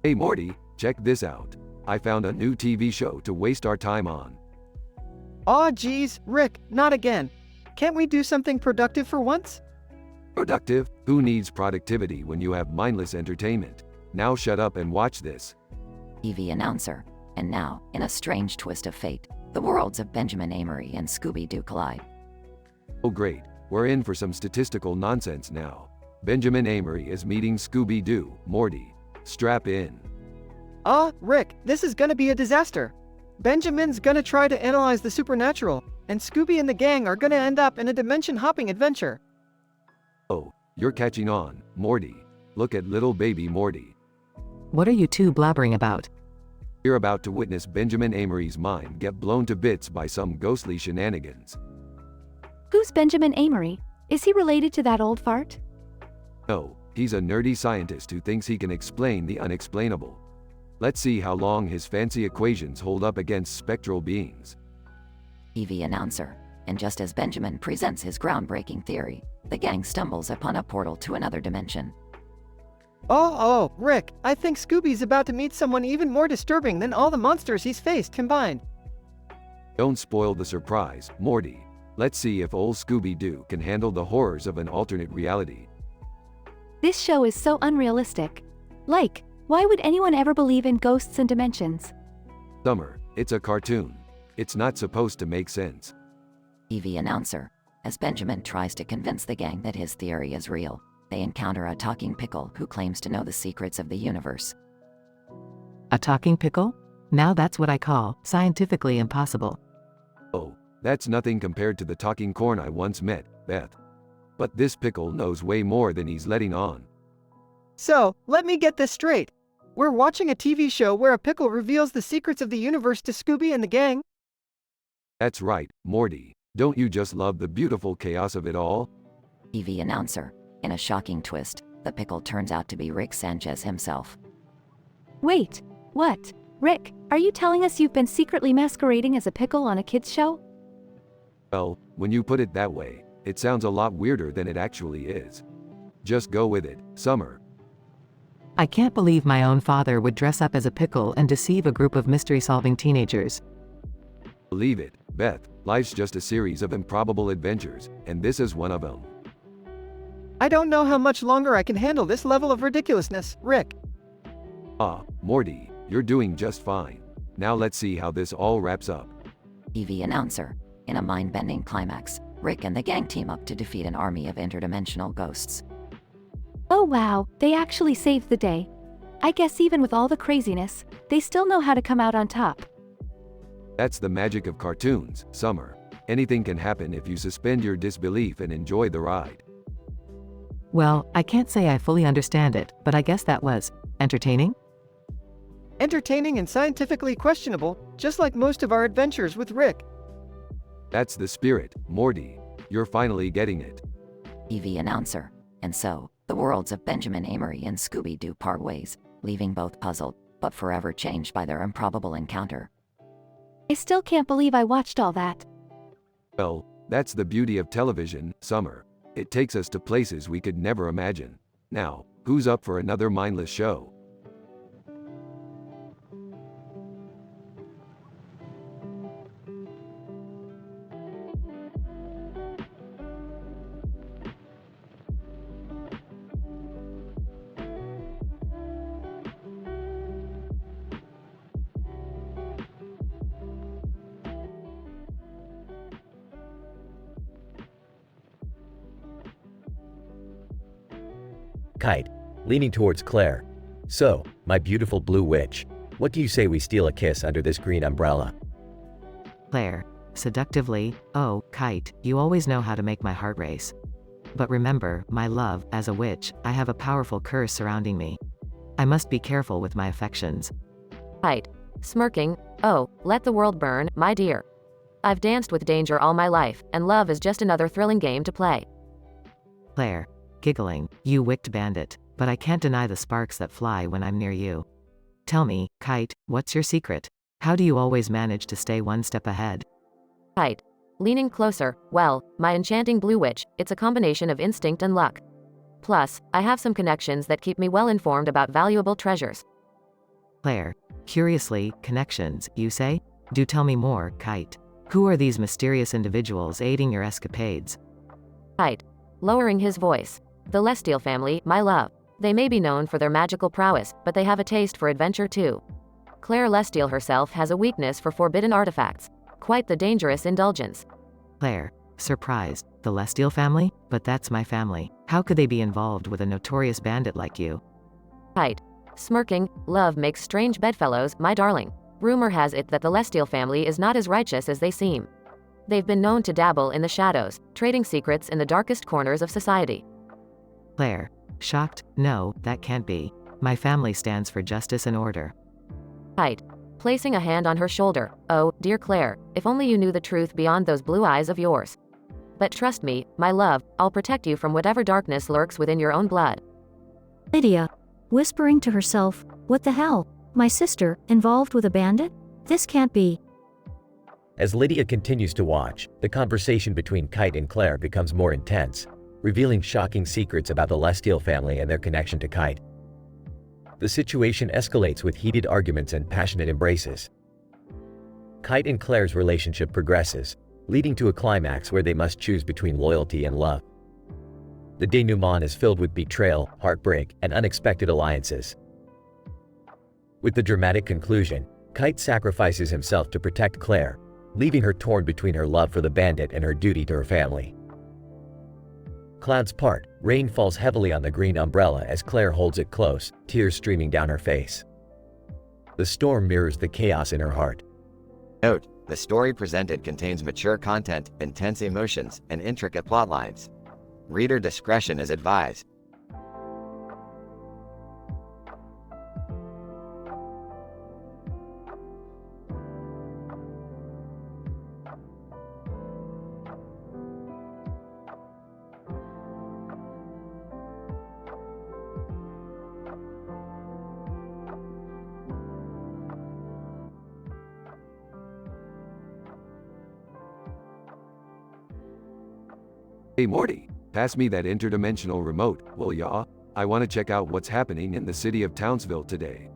Hey Morty, check this out. I found a new TV show to waste our time on. Aw geez, Rick, not again. Can't we do something productive for once? Productive? Who needs productivity when you have mindless entertainment? Now shut up and watch this. TV announcer. And now, in a strange twist of fate, the worlds of Benjamin Amory and Scooby-Doo collide. Oh great, we're in for some statistical nonsense now. Benjamin Amory is meeting Scooby-Doo, Morty. Strap in. Rick, this is gonna be a disaster. Benjamin's gonna try to analyze the supernatural, and Scooby and the gang are gonna end up in a dimension-hopping adventure. Oh, you're catching on, Morty. Look at little baby Morty. What are you two blabbering about? You're about to witness Benjamin Amory's mind get blown to bits by some ghostly shenanigans. Who's Benjamin Amory? Is he related to that old fart? No, he's a nerdy scientist who thinks he can explain the unexplainable. Let's see how long his fancy equations hold up against spectral beings. TV announcer. And just as Benjamin presents his groundbreaking theory, the gang stumbles upon a portal to another dimension. Rick, I think Scooby's about to meet someone even more disturbing than all the monsters he's faced combined. Don't spoil the surprise, Morty. Let's see if old Scooby-Doo can handle the horrors of an alternate reality. This show is so unrealistic. Like, why would anyone ever believe in ghosts and dimensions? Summer, it's a cartoon. It's not supposed to make sense. TV announcer. As Benjamin tries to convince the gang that his theory is real, they encounter a talking pickle who claims to know the secrets of the universe. A talking pickle? Now that's what I call scientifically impossible. Oh, that's nothing compared to the talking corn I once met, Beth. But this pickle knows way more than he's letting on. So, let me get this straight. We're watching a TV show where a pickle reveals the secrets of the universe to Scooby and the gang? That's right, Morty. Don't you just love the beautiful chaos of it all? TV announcer. In a shocking twist, the pickle turns out to be Rick Sanchez himself. Wait, what? Rick, are you telling us you've been secretly masquerading as a pickle on a kids' show? Well, when you put it that way, it sounds a lot weirder than it actually is. Just go with it, Summer. I can't believe my own father would dress up as a pickle and deceive a group of mystery-solving teenagers. Believe it, Beth, life's just a series of improbable adventures, and this is one of them. I don't know how much longer I can handle this level of ridiculousness, Rick. Morty, you're doing just fine. Now let's see how this all wraps up. TV announcer. In a mind-bending climax, Rick and the gang team up to defeat an army of interdimensional ghosts. Oh wow, they actually saved the day. I guess even with all the craziness, they still know how to come out on top. That's the magic of cartoons, Summer. Anything can happen if you suspend your disbelief and enjoy the ride. Well, I can't say I fully understand it, but I guess that was entertaining? Entertaining and scientifically questionable, just like most of our adventures with Rick. That's the spirit, Morty. You're finally getting it. TV announcer. And so, the worlds of Benjamin Amory and Scooby-Doo part ways, leaving both puzzled, but forever changed by their improbable encounter. I still can't believe I watched all that. Well, that's the beauty of television, Summer. It takes us to places we could never imagine. Now, who's up for another mindless show? Kite, leaning towards Claire. So, my beautiful blue witch, what do you say we steal a kiss under this green umbrella? Claire, seductively, oh, Kite, you always know how to make my heart race. But remember, my love, as a witch, I have a powerful curse surrounding me. I must be careful with my affections. Kite, smirking, oh, let the world burn, my dear. I've danced with danger all my life, and love is just another thrilling game to play. Claire, giggling, you wicked bandit, but I can't deny the sparks that fly when I'm near you. Tell me, Kite, what's your secret? How do you always manage to stay one step ahead? Kite, leaning closer, well, my enchanting blue witch, it's a combination of instinct and luck. Plus, I have some connections that keep me well informed about valuable treasures. Claire. Curiously, connections, you say? Do tell me more, Kite. Who are these mysterious individuals aiding your escapades? Kite. Lowering his voice. The Lestial family, my love. They may be known for their magical prowess, but they have a taste for adventure too. Claire Lestial herself has a weakness for forbidden artifacts. Quite the dangerous indulgence. Claire. Surprised. The Lestial family? But that's my family. How could they be involved with a notorious bandit like you? Kite. Smirking. Love makes strange bedfellows, my darling. Rumor has it that the Lestial family is not as righteous as they seem. They've been known to dabble in the shadows, trading secrets in the darkest corners of society. Claire. Shocked. No, that can't be. My family stands for justice and order. Kite. Placing a hand on her shoulder. Oh, dear Claire, if only you knew the truth beyond those blue eyes of yours. But trust me, my love, I'll protect you from whatever darkness lurks within your own blood. Lydia. Whispering to herself, what the hell? My sister, involved with a bandit? This can't be. As Lydia continues to watch, the conversation between Kite and Claire becomes more intense, revealing shocking secrets about the Lestial family and their connection to Kite. The situation escalates with heated arguments and passionate embraces. Kite and Claire's relationship progresses, leading to a climax where they must choose between loyalty and love. The denouement is filled with betrayal, heartbreak, and unexpected alliances. With the dramatic conclusion, Kite sacrifices himself to protect Claire, leaving her torn between her love for the bandit and her duty to her family. Clouds part, rain falls heavily on the green umbrella as Claire holds it close, tears streaming down her face. The storm mirrors the chaos in her heart. Note, the story presented contains mature content, intense emotions, and intricate plotlines. Reader discretion is advised. Hey Morty, pass me that interdimensional remote, will ya? I want to check out what's happening in the city of Townsville today.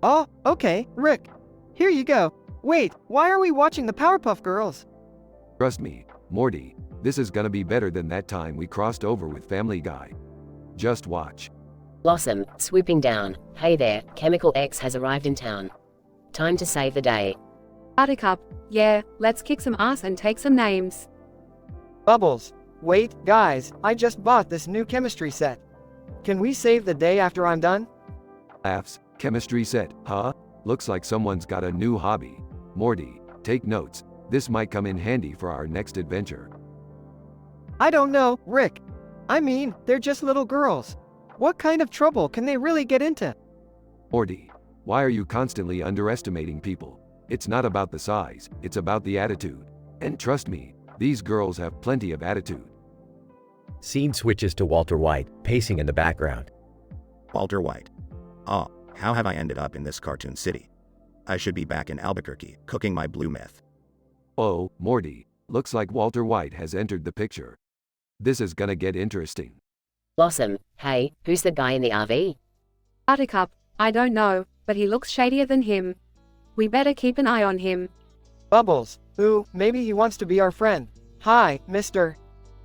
Oh, okay, Rick. Here you go. Wait, why are we watching the Powerpuff Girls? Trust me, Morty, this is gonna be better than that time we crossed over with Family Guy. Just watch. Blossom, swooping down. Hey there, Chemical X has arrived in town. Time to save the day. Buttercup, yeah, let's kick some ass and take some names. Bubbles. Wait, guys, I just bought this new chemistry set. Can we save the day after I'm done? Laughs, chemistry set, huh? Looks like someone's got a new hobby. Morty, take notes. This might come in handy for our next adventure. I don't know, Rick. I mean, they're just little girls. What kind of trouble can they really get into? Morty, why are you constantly underestimating people? It's not about the size, it's about the attitude. And trust me, these girls have plenty of attitude. Scene switches to Walter White, pacing in the background. Walter White. Oh, how have I ended up in this cartoon city? I should be back in Albuquerque, cooking my blue myth. Oh, Morty, looks like Walter White has entered the picture. This is gonna get interesting. Blossom, hey, who's the guy in the RV? Buttercup, I don't know, but he looks shadier than him. We better keep an eye on him. Bubbles. Ooh, maybe he wants to be our friend. Hi, mister.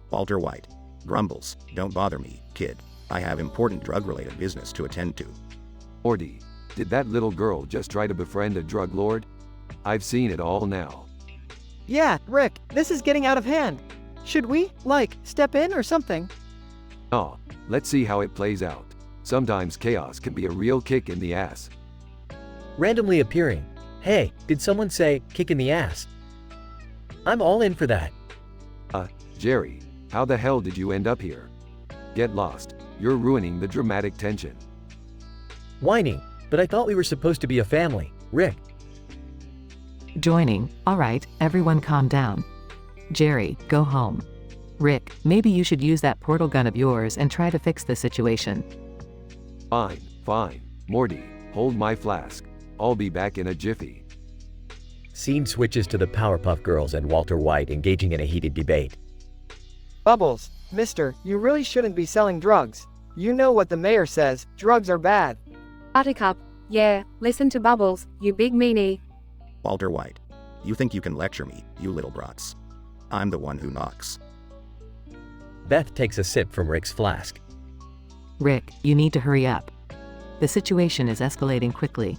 Walter White. Grumbles, don't bother me, kid. I have important drug-related business to attend to. Morty, did that little girl just try to befriend a drug lord? I've seen it all now. Yeah, Rick, this is getting out of hand. Should we, step in or something? Oh, let's see how it plays out. Sometimes chaos can be a real kick in the ass. Randomly appearing. Hey, did someone say, kick in the ass? I'm all in for that. Jerry, how the hell did you end up here? Get lost, you're ruining the dramatic tension. Whining, but I thought we were supposed to be a family, Rick. Joining. Alright, everyone calm down. Jerry, go home. Rick, maybe you should use that portal gun of yours and try to fix the situation. Fine. Morty, hold my flask. I'll be back in a jiffy. Scene switches to the Powerpuff Girls and Walter White engaging in a heated debate. Bubbles, mister, you really shouldn't be selling drugs. You know what the mayor says, drugs are bad. Buttercup, Yeah, listen to Bubbles, you big meanie. Walter White. You think you can lecture me, you little brats. I'm the one who knocks. Beth takes a sip from Rick's flask. Rick, you need to hurry up. The situation is escalating quickly.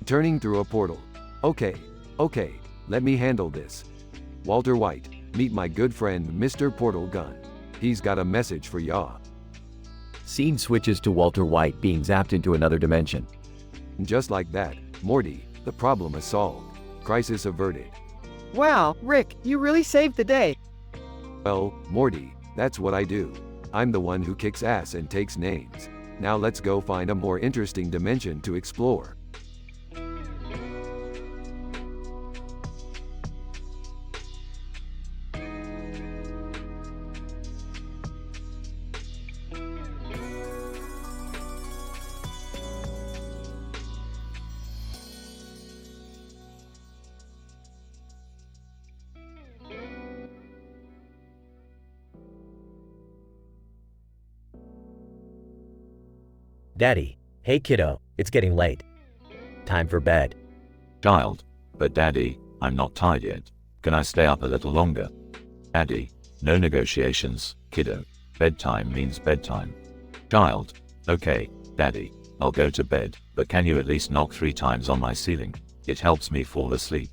Turning through a portal. Okay, let me handle this. Walter White, meet my good friend Mr. Portal Gun. He's got a message for ya. Scene switches to Walter White being zapped into another dimension. Just like that, Morty, the problem is solved. Crisis averted. Wow, Rick, you really saved the day. Well, Morty, that's what I do. I'm the one who kicks ass and takes names. Now let's go find a more interesting dimension to explore. Daddy, hey kiddo, it's getting late. Time for bed. Child, but Daddy, I'm not tired yet. Can I stay up a little longer? Daddy, no negotiations, kiddo. Bedtime means bedtime. Child, okay, Daddy, I'll go to bed, but can you at least knock 3 times on my ceiling? It helps me fall asleep.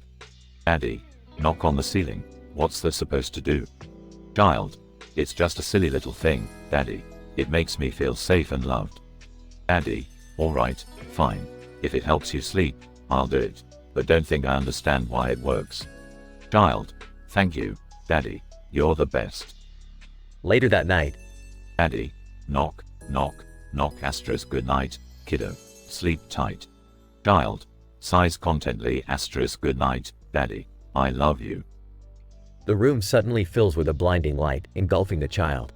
Daddy, knock on the ceiling, what's that supposed to do? Child, it's just a silly little thing, Daddy. It makes me feel safe and loved. Daddy, alright, fine. If it helps you sleep, I'll do it, but don't think I understand why it works. Child, thank you, Daddy, you're the best. Later that night. Daddy, knock, knock, knock asterisk good night, kiddo, sleep tight. Child, size contently asterisk good night, Daddy, I love you. The room suddenly fills with a blinding light, engulfing the child.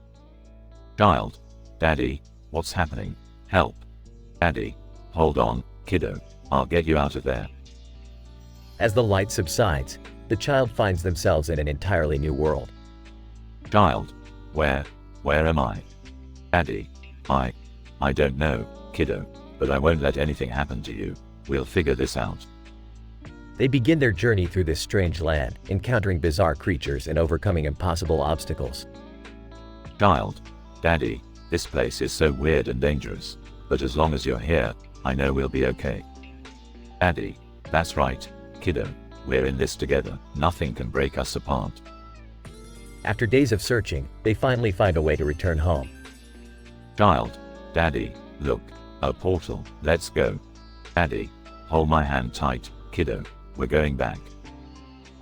Child, Daddy, what's happening? Help. Daddy, hold on, kiddo, I'll get you out of there. As the light subsides, the child finds themselves in an entirely new world. Child, where am I? Daddy, I don't know, kiddo, but I won't let anything happen to you. We'll figure this out. They begin their journey through this strange land, encountering bizarre creatures and overcoming impossible obstacles. Child, Daddy, this place is so weird and dangerous, but as long as you're here, I know we'll be okay. Daddy, that's right, kiddo, we're in this together, nothing can break us apart. After days of searching, they finally find a way to return home. Child, Daddy, look, a portal, let's go. Daddy, hold my hand tight, kiddo, we're going back.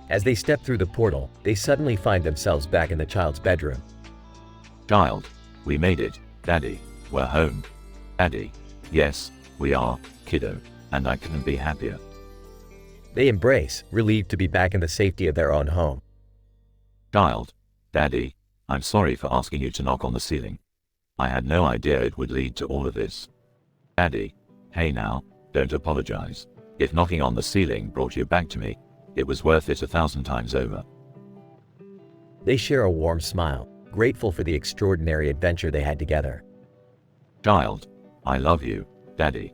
As they step through the portal, they suddenly find themselves back in the child's bedroom. Child, we made it, Daddy, we're home. Daddy, yes, we are, kiddo, and I couldn't be happier. They embrace, relieved to be back in the safety of their own home. Child, Daddy, I'm sorry for asking you to knock on the ceiling. I had no idea it would lead to all of this. Daddy, hey now, don't apologize. If knocking on the ceiling brought you back to me, it was worth it 1,000 times over. They share a warm smile, grateful for the extraordinary adventure they had together. Child, I love you, Daddy.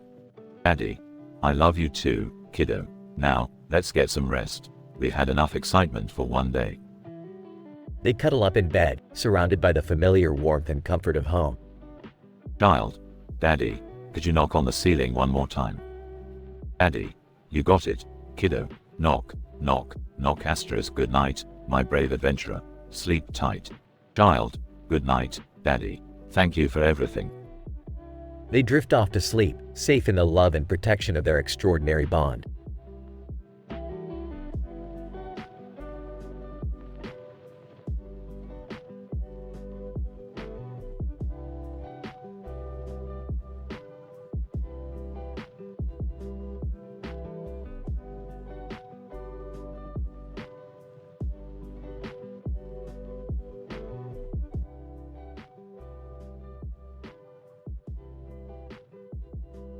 Daddy, I love you too, kiddo. Now, let's get some rest. We've had enough excitement for one day. They cuddle up in bed, surrounded by the familiar warmth and comfort of home. Child, Daddy, could you knock on the ceiling one more time? Daddy, you got it, kiddo. Knock, knock, knock asterisk good night, my brave adventurer. Sleep tight. Child, good night, Daddy. Thank you for everything. They drift off to sleep, safe in the love and protection of their extraordinary bond.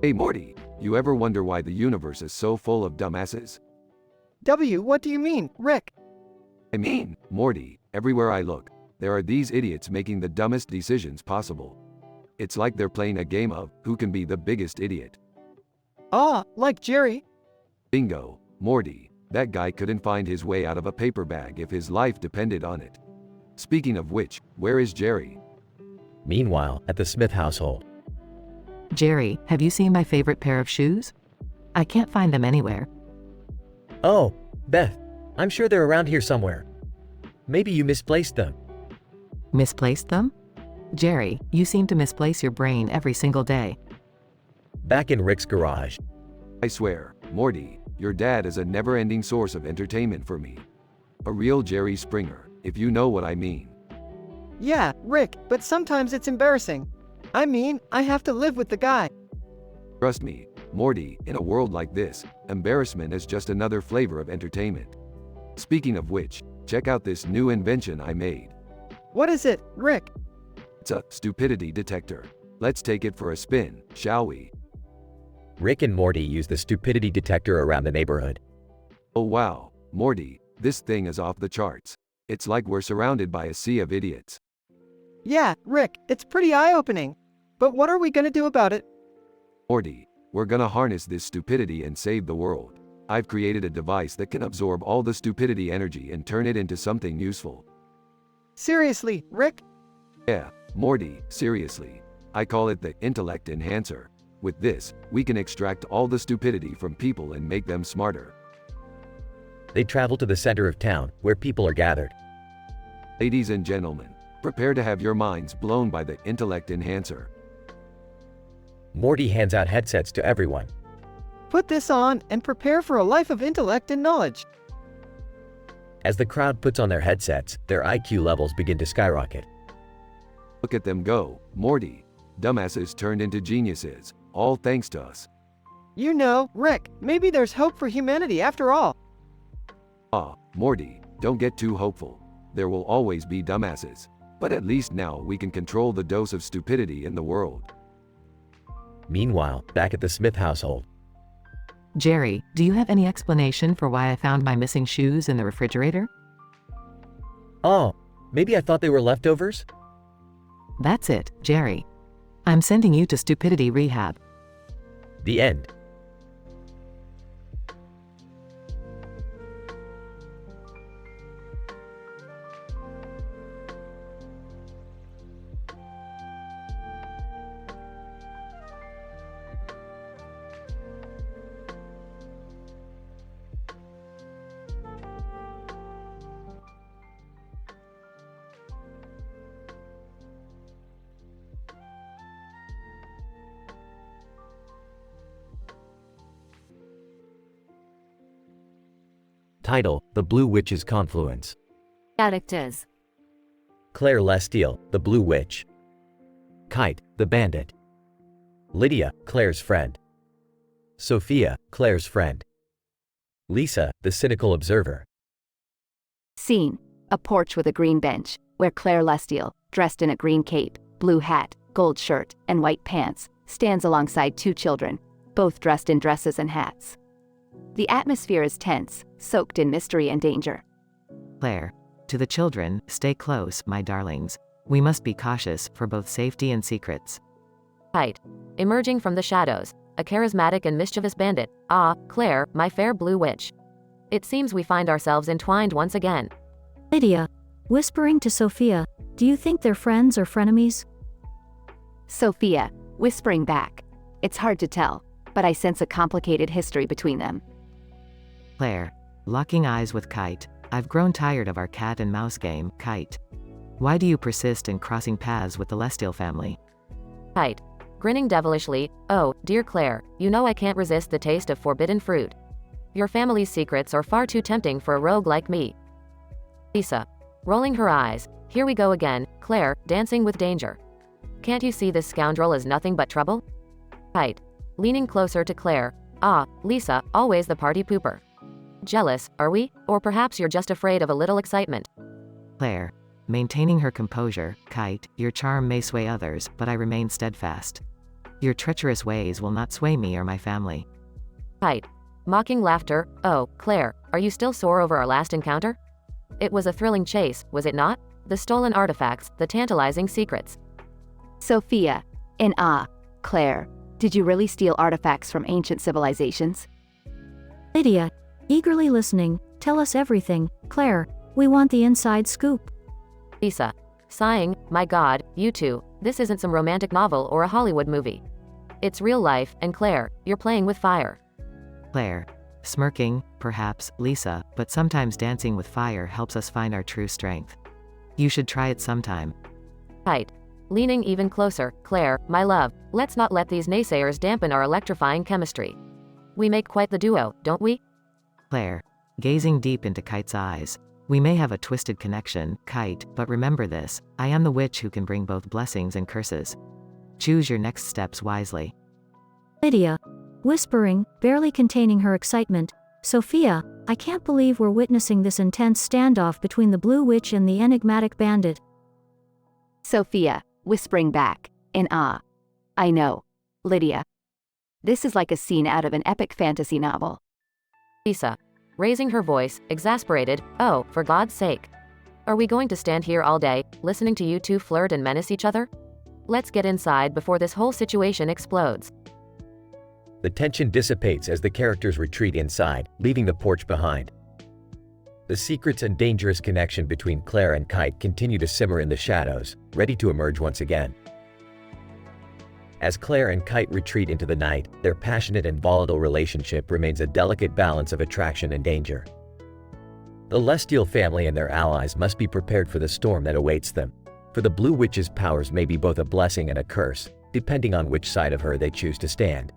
Hey Morty, you ever wonder why the universe is so full of dumbasses? W, what do you mean, Rick? I mean, Morty, everywhere I look, there are these idiots making the dumbest decisions possible. It's like they're playing a game of who can be the biggest idiot. Ah, like Jerry. Bingo, Morty. That guy couldn't find his way out of a paper bag if his life depended on it. Speaking of which, where is Jerry? Meanwhile, at the Smith household. Jerry, have you seen my favorite pair of shoes? I can't find them anywhere. Oh, Beth, I'm sure they're around here somewhere. Maybe you misplaced them. Misplaced them? Jerry, you seem to misplace your brain every single day. Back in Rick's garage. I swear, Morty, your dad is a never-ending source of entertainment for me. A real Jerry Springer, if you know what I mean. Yeah, Rick, but sometimes it's embarrassing. I mean, I have to live with the guy. Trust me, Morty, in a world like this, embarrassment is just another flavor of entertainment. Speaking of which, check out this new invention I made. What is it, Rick? It's a stupidity detector. Let's take it for a spin, shall we? Rick and Morty use the stupidity detector around the neighborhood. Oh wow, Morty, this thing is off the charts. It's like we're surrounded by a sea of idiots. Yeah, Rick, it's pretty eye-opening. But what are we gonna do about it? Morty, we're gonna harness this stupidity and save the world. I've created a device that can absorb all the stupidity energy and turn it into something useful. Seriously, Rick? Yeah, Morty, seriously. I call it the intellect enhancer. With this, we can extract all the stupidity from people and make them smarter. They travel to the center of town, where people are gathered. Ladies and gentlemen, prepare to have your minds blown by the intellect enhancer. Morty hands out headsets to everyone. Put this on and prepare for a life of intellect and knowledge. As the crowd puts on their headsets, their IQ levels begin to skyrocket. Look at them go, Morty. Dumbasses turned into geniuses, all thanks to us. You know, Rick, maybe there's hope for humanity after all. Ah, Morty, don't get too hopeful. There will always be dumbasses. But at least now we can control the dose of stupidity in the world. Meanwhile, back at the Smith household. Jerry, do you have any explanation for why I found my missing shoes in the refrigerator? Oh, maybe I thought they were leftovers? That's it, Jerry. I'm sending you to stupidity rehab. The end. Title: The Blue Witch's Confluence. Characters: Claire Lestiel, the Blue Witch. Kite, the Bandit. Lydia, Claire's friend. Sophia, Claire's friend. Lisa, the cynical observer. Scene: a porch with a green bench, where Claire Lestiel, dressed in a green cape, blue hat, gold shirt, and white pants, stands alongside two children, both dressed in dresses and hats. The atmosphere is tense, soaked in mystery and danger. Claire, to the children, stay close, my darlings. We must be cautious for both safety and secrets. Kite, emerging from the shadows, a charismatic and mischievous bandit. Ah, Claire, my fair blue witch. It seems we find ourselves entwined once again. Lydia, whispering to Sophia, do you think they're friends or frenemies? Sophia, whispering back, it's hard to tell, but I sense a complicated history between them. Claire, locking eyes with Kite, I've grown tired of our cat and mouse game, Kite. Why do you persist in crossing paths with the Lestiel family? Kite, grinning devilishly, oh, dear Claire, you know I can't resist the taste of forbidden fruit. Your family's secrets are far too tempting for a rogue like me. Lisa, rolling her eyes, here we go again, Claire, dancing with danger. Can't you see this scoundrel is nothing but trouble? Kite, leaning closer to Claire, ah, Lisa, always the party pooper. Jealous, are we? Or perhaps you're just afraid of a little excitement. Claire, maintaining her composure, Kite, your charm may sway others, but I remain steadfast. Your treacherous ways will not sway me or my family. Kite, mocking laughter, oh, Claire, are you still sore over our last encounter? It was a thrilling chase, was it not? The stolen artifacts, the tantalizing secrets. Sophia, in awe, Claire, Did you really steal artifacts from ancient civilizations? Lydia, eagerly listening, tell us everything. Claire, we want the inside scoop. Lisa, sighing, my god, you two, this isn't some romantic novel or a Hollywood movie. It's real life, and Claire, you're playing with fire. Claire, smirking, perhaps, Lisa, but sometimes dancing with fire helps us find our true strength. You should try it sometime. Kite, leaning even closer, Claire, my love, let's not let these naysayers dampen our electrifying chemistry. We make quite the duo, don't we? Claire, gazing deep into Kite's eyes. We may have a twisted connection, Kite, but remember this, I am the witch who can bring both blessings and curses. Choose your next steps wisely. Lydia, whispering, barely containing her excitement, Sophia, I can't believe we're witnessing this intense standoff between the Blue Witch and the enigmatic bandit. Sophia, whispering back, in awe. I know. Lydia. This is like a scene out of an epic fantasy novel. Lisa, raising her voice, exasperated, oh, for God's sake. Are we going to stand here all day, listening to you two flirt and menace each other? Let's get inside before this whole situation explodes. The tension dissipates as the characters retreat inside, leaving the porch behind. The secrets and dangerous connection between Claire and Kite continue to simmer in the shadows, ready to emerge once again. As Claire and Kite retreat into the night, their passionate and volatile relationship remains a delicate balance of attraction and danger. The Lestial family and their allies must be prepared for the storm that awaits them, for the Blue Witch's powers may be both a blessing and a curse, depending on which side of her they choose to stand.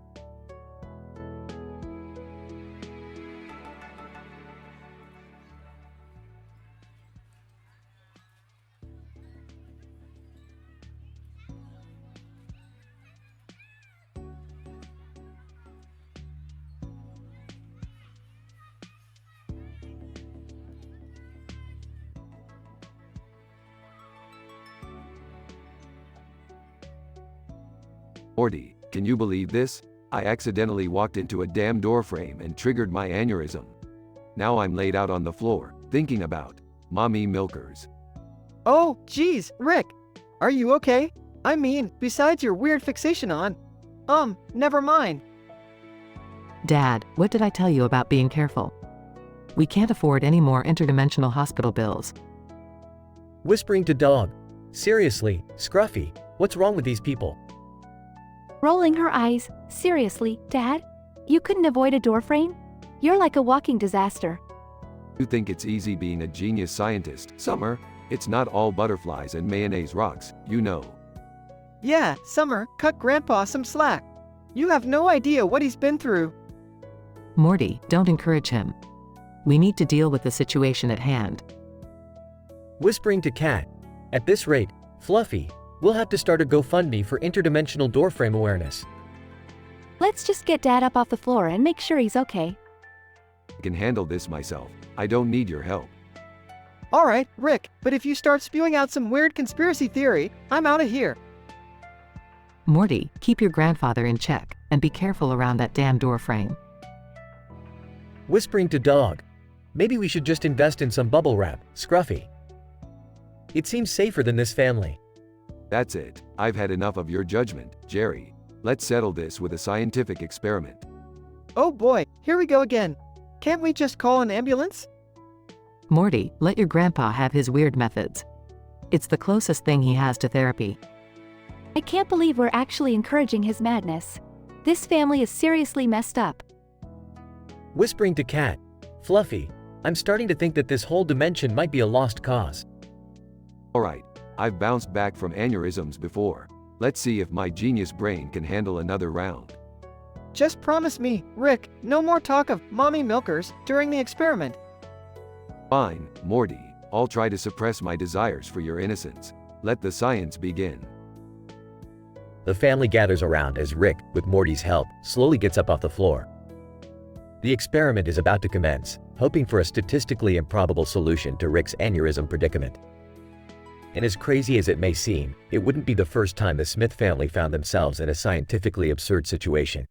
Morty, can you believe this? I accidentally walked into a damn doorframe and triggered my aneurysm. Now I'm laid out on the floor, thinking about mommy milkers. Oh, geez, Rick. Are you okay? I mean, besides your weird fixation on... never mind. Dad, what did I tell you about being careful? We can't afford any more interdimensional hospital bills. Whispering to dog. Seriously, Scruffy, what's wrong with these people? Rolling her eyes, seriously, Dad? You couldn't avoid a doorframe? You're like a walking disaster. You think it's easy being a genius scientist, Summer? It's not all butterflies and mayonnaise rocks, you know. Yeah, Summer, cut Grandpa some slack. You have no idea what he's been through. Morty, don't encourage him. We need to deal with the situation at hand. Whispering to Cat. At this rate, Fluffy, we'll have to start a GoFundMe for interdimensional doorframe awareness. Let's just get Dad up off the floor and make sure he's okay. I can handle this myself. I don't need your help. Alright, Rick, but if you start spewing out some weird conspiracy theory, I'm out of here. Morty, keep your grandfather in check, and be careful around that damn doorframe. Whispering to dog. Maybe we should just invest in some bubble wrap, Scruffy. It seems safer than this family. That's it. I've had enough of your judgment, Jerry. Let's settle this with a scientific experiment. Oh boy, here we go again. Can't we just call an ambulance? Morty, let your grandpa have his weird methods. It's the closest thing he has to therapy. I can't believe we're actually encouraging his madness. This family is seriously messed up. Whispering to Cat. Fluffy, I'm starting to think that this whole dimension might be a lost cause. Alright, I've bounced back from aneurysms before. Let's see if my genius brain can handle another round. Just promise me, Rick, no more talk of mommy milkers during the experiment. Fine, Morty. I'll try to suppress my desires for your innocence. Let the science begin. The family gathers around as Rick, with Morty's help, slowly gets up off the floor. The experiment is about to commence, hoping for a statistically improbable solution to Rick's aneurysm predicament. And as crazy as it may seem, it wouldn't be the first time the Smith family found themselves in a scientifically absurd situation.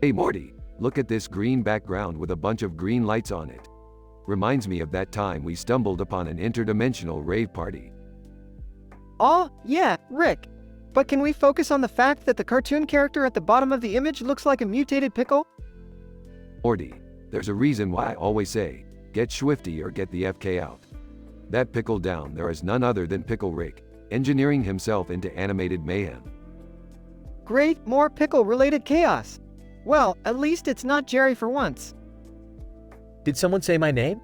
Hey Morty, look at this green background with a bunch of green lights on it. Reminds me of that time we stumbled upon an interdimensional rave party. Oh, yeah, Rick. But can we focus on the fact that the cartoon character at the bottom of the image looks like a mutated pickle? Morty, there's a reason why I always say, get Swifty or get the FK out. That pickle down there is none other than Pickle Rick, engineering himself into animated mayhem. Great, more pickle-related chaos. Well, at least it's not Jerry for once. Did someone say my name?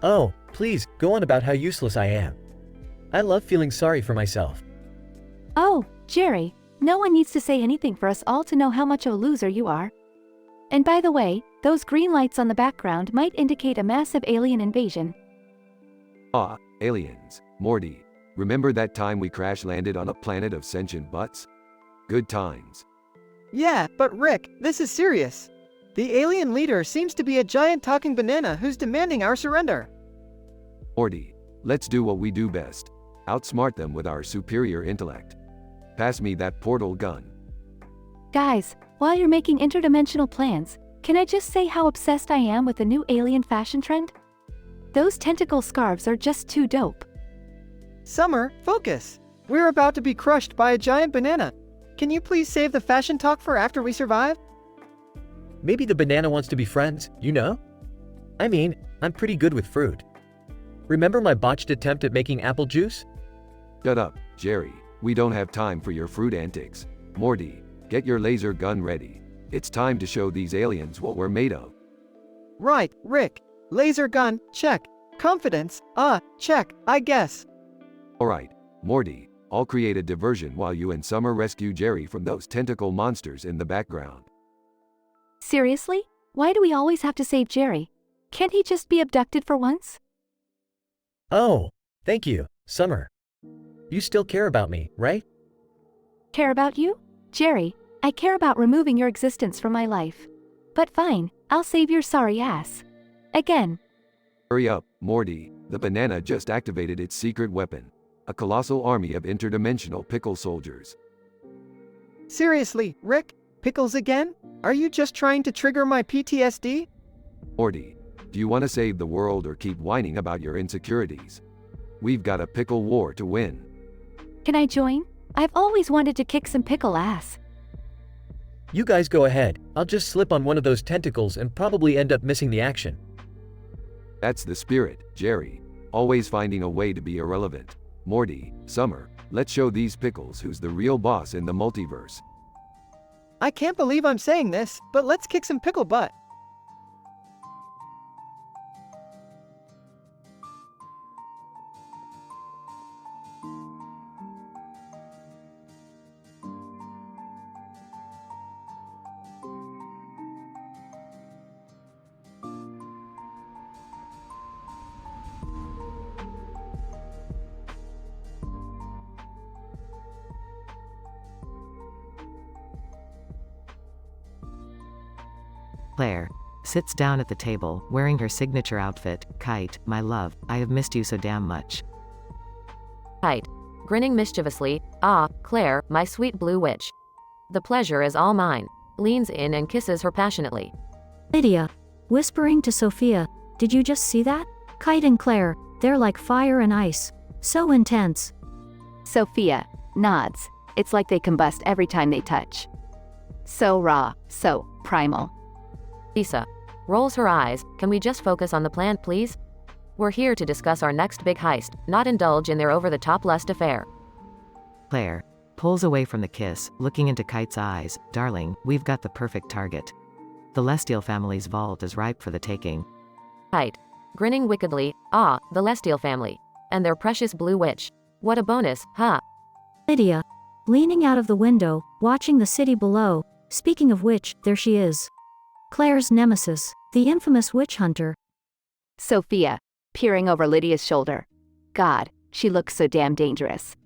Oh, please, go on about how useless I am. I love feeling sorry for myself. Oh, Jerry, no one needs to say anything for us all to know how much of a loser you are. And by the way, those green lights on the background might indicate a massive alien invasion. Ah, aliens. Morty, remember that time we crash-landed on a planet of sentient butts? Good times. Yeah, but Rick, this is serious. The alien leader seems to be a giant talking banana who's demanding our surrender. Morty, let's do what we do best. Outsmart them with our superior intellect. Pass me that portal gun. Guys, while you're making interdimensional plans, can I just say how obsessed I am with the new alien fashion trend? Those tentacle scarves are just too dope. Summer, focus. We're about to be crushed by a giant banana. Can you please save the fashion talk for after we survive? Maybe the banana wants to be friends, you know? I mean, I'm pretty good with fruit. Remember my botched attempt at making apple juice? Shut up, Jerry. We don't have time for your fruit antics. Morty, get your laser gun ready. It's time to show these aliens what we're made of. Right, Rick. Laser gun, check. Confidence, check, I guess. Alright, Morty, I'll create a diversion while you and Summer rescue Jerry from those tentacle monsters in the background. Seriously? Why do we always have to save Jerry? Can't he just be abducted for once? Oh, thank you, Summer. You still care about me, right? Care about you? Jerry, I care about removing your existence from my life. But fine, I'll save your sorry ass. Again. Hurry up, Morty, the banana just activated its secret weapon. A colossal army of interdimensional pickle soldiers. Seriously, Rick? Pickles again? Are you just trying to trigger my PTSD? Morty, do you want to save the world or keep whining about your insecurities? We've got a pickle war to win. Can I join? I've always wanted to kick some pickle ass. You guys go ahead. I'll just slip on one of those tentacles and probably end up missing the action. That's the spirit, Jerry. Always finding a way to be irrelevant. Morty, Summer, let's show these pickles who's the real boss in the multiverse. I can't believe I'm saying this, but let's kick some pickle butt. Claire sits down at the table, wearing her signature outfit. Kite, my love, I have missed you so damn much. Kite, grinning mischievously, ah, Claire, my sweet blue witch. The pleasure is all mine. Leans in and kisses her passionately. Lydia, whispering to Sophia, did you just see that? Kite and Claire, they're like fire and ice. So intense. Sophia nods. It's like they combust every time they touch. So raw, so primal. Lisa rolls her eyes. Can we just focus on the plan, please? We're here to discuss our next big heist, not indulge in their over-the-top lust affair. Claire pulls away from the kiss, looking into Kite's eyes. Darling, we've got the perfect target. The Lestial family's vault is ripe for the taking. Kite, grinning wickedly, ah, the Lestial family. And their precious blue witch. What a bonus, huh? Lydia, leaning out of the window, watching the city below. Speaking of which, there she is. Claire's nemesis, the infamous witch hunter. Sophia, peering over Lydia's shoulder. God, she looks so damn dangerous.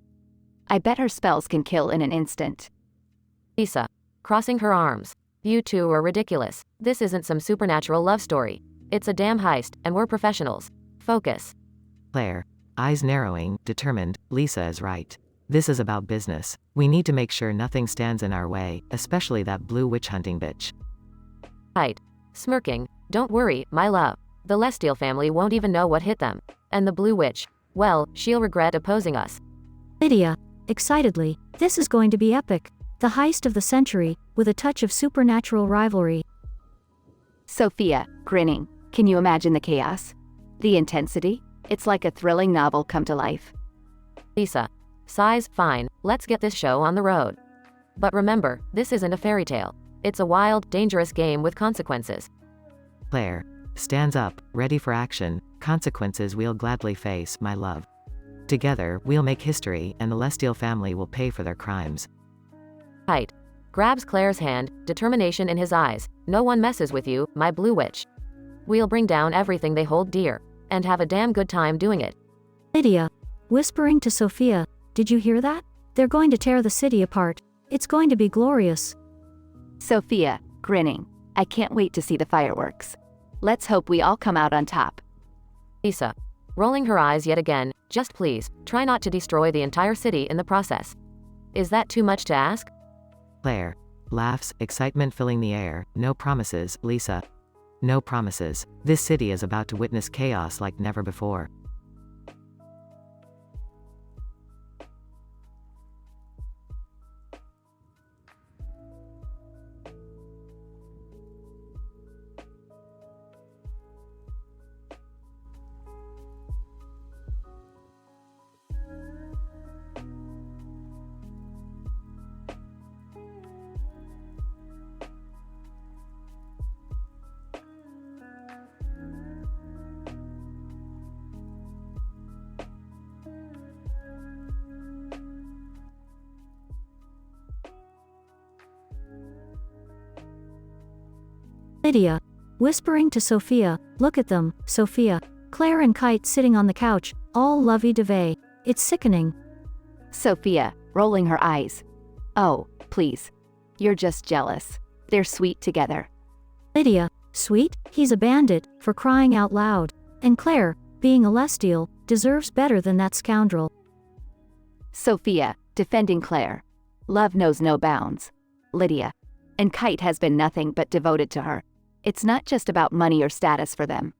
I bet her spells can kill in an instant. Lisa, crossing her arms. You two are ridiculous. This isn't some supernatural love story. It's a damn heist, and we're professionals. Focus. Claire, eyes narrowing, determined. Lisa is right. This is about business. We need to make sure nothing stands in our way, especially that blue witch hunting bitch. Kite, smirking, don't worry, my love. The Lestial family won't even know what hit them. And the Blue Witch, well, she'll regret opposing us. Lydia, excitedly, this is going to be epic. The heist of the century, with a touch of supernatural rivalry. Sophia, grinning, can you imagine the chaos? The intensity? It's like a thrilling novel come to life. Lisa, sighs, fine, let's get this show on the road. But remember, this isn't a fairy tale. It's a wild, dangerous game with consequences. Claire stands up, ready for action. Consequences we'll gladly face, my love. Together, we'll make history, and the Lestial family will pay for their crimes. Kite grabs Claire's hand, determination in his eyes. No one messes with you, my Blue Witch. We'll bring down everything they hold dear, and have a damn good time doing it. Lydia, whispering to Sophia, did you hear that? They're going to tear the city apart. It's going to be glorious. Sophia, grinning, I can't wait to see the fireworks. Let's hope we all come out on top. Lisa, rolling her eyes yet again, just please, try not to destroy the entire city in the process. Is that too much to ask? Claire laughs, excitement filling the air. No promises, Lisa. No promises. This city is about to witness chaos like never before. Lydia, whispering to Sophia, look at them, Sophia. Claire and Kite sitting on the couch, all lovey-dovey. It's sickening. Sophia, rolling her eyes. Oh, please. You're just jealous. They're sweet together. Lydia, sweet? He's a bandit, for crying out loud. And Claire, being a Lestial, deserves better than that scoundrel. Sophia, defending Claire. Love knows no bounds. Lydia. And Kite has been nothing but devoted to her. It's not just about money or status for them.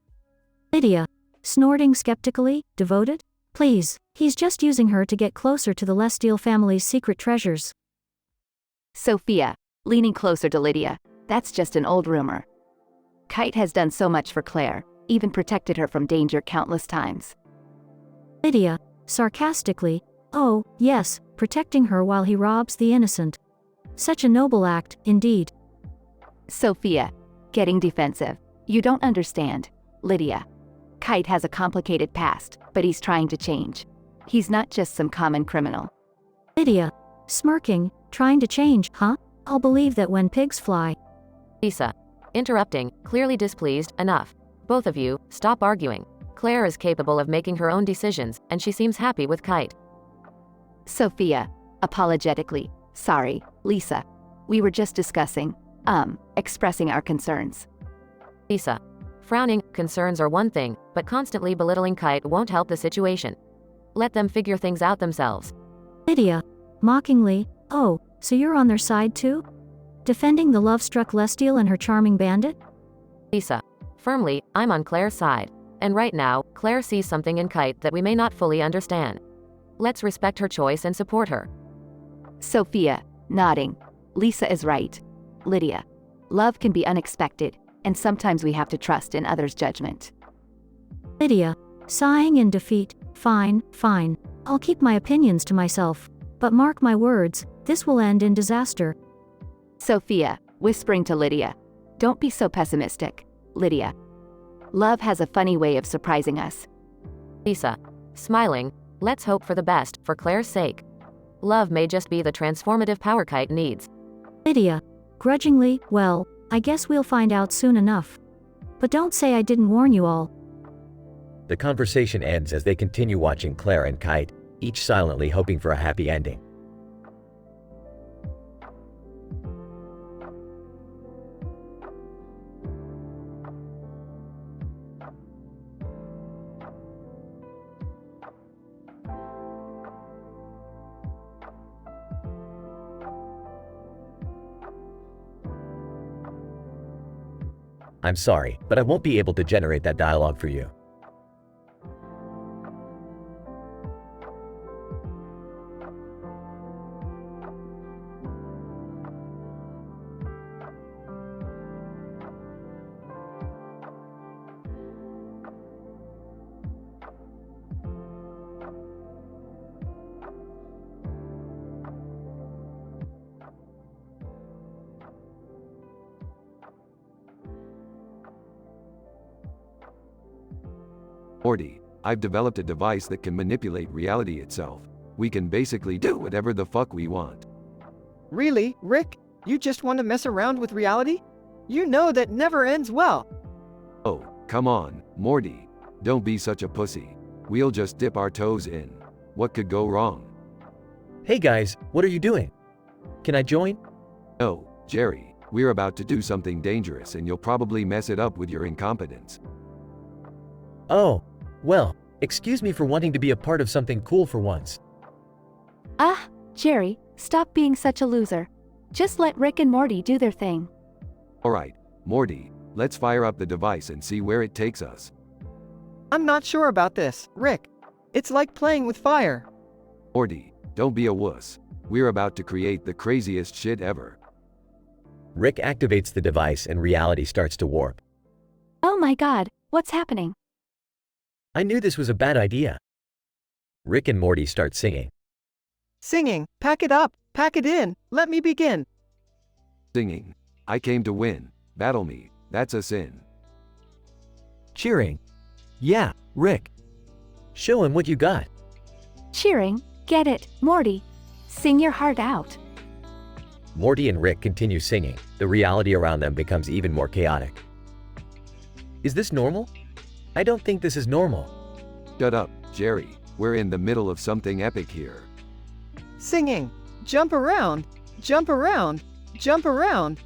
Lydia, snorting skeptically, devoted? Please, he's just using her to get closer to the Lestial family's secret treasures. Sophia, leaning closer to Lydia, that's just an old rumor. Kite has done so much for Claire, even protected her from danger countless times. Lydia, sarcastically, oh, yes, protecting her while he robs the innocent. Such a noble act, indeed. Sophia, getting defensive. You don't understand, Lydia. Kite has a complicated past, but he's trying to change. He's not just some common criminal. Lydia, smirking, trying to change, huh? I'll believe that when pigs fly. Lisa, interrupting, clearly displeased, enough. Both of you, stop arguing. Claire is capable of making her own decisions, and she seems happy with Kite. Sophia, apologetically, sorry, Lisa. We were just discussing, expressing our concerns. Lisa, frowning, concerns are one thing, but constantly belittling Kite won't help the situation. Let them figure things out themselves. Lydia, mockingly, oh, so you're on their side too? Defending the love-struck Lestial and her charming bandit? Lisa, firmly, I'm on Claire's side. And right now, Claire sees something in Kite that we may not fully understand. Let's respect her choice and support her. Sophia, nodding. Lisa is right. Lydia, love can be unexpected, and sometimes we have to trust in others' judgment. Lydia, sighing in defeat, fine, fine. I'll keep my opinions to myself. But mark my words, this will end in disaster. Sophia, whispering to Lydia, don't be so pessimistic, Lydia. Love has a funny way of surprising us. Lisa, smiling, let's hope for the best, for Claire's sake. Love may just be the transformative power Kite needs. Lydia, grudgingly, well, I guess we'll find out soon enough. But don't say I didn't warn you all. The conversation ends as they continue watching Claire and Kite, each silently hoping for a happy ending. I'm sorry, but I won't be able to generate that dialogue for you. Morty, I've developed a device that can manipulate reality itself. We can basically do whatever the fuck we want. Really, Rick? You just want to mess around with reality? You know that never ends well. Oh, come on, Morty. Don't be such a pussy. We'll just dip our toes in. What could go wrong? Hey guys, what are you doing? Can I join? No, Jerry, we're about to do something dangerous and you'll probably mess it up with your incompetence. Oh, well, excuse me for wanting to be a part of something cool for once. Ah, Jerry, stop being such a loser. Just let Rick and Morty do their thing. Alright, Morty, let's fire up the device and see where it takes us. I'm not sure about this, Rick. It's like playing with fire. Morty, don't be a wuss. We're about to create the craziest shit ever. Rick activates the device and reality starts to warp. Oh my god, what's happening? I knew this was a bad idea. Rick and Morty start singing. Singing, pack it up, pack it in, let me begin. Singing, I came to win, battle me, that's a sin. Cheering. Yeah, Rick. Show him what you got. Cheering, get it, Morty. Sing your heart out. Morty and Rick continue singing. The reality around them becomes even more chaotic. Is this normal? I don't think this is normal. Shut up, Jerry. We're in the middle of something epic here. Singing, jump around, jump around, jump around.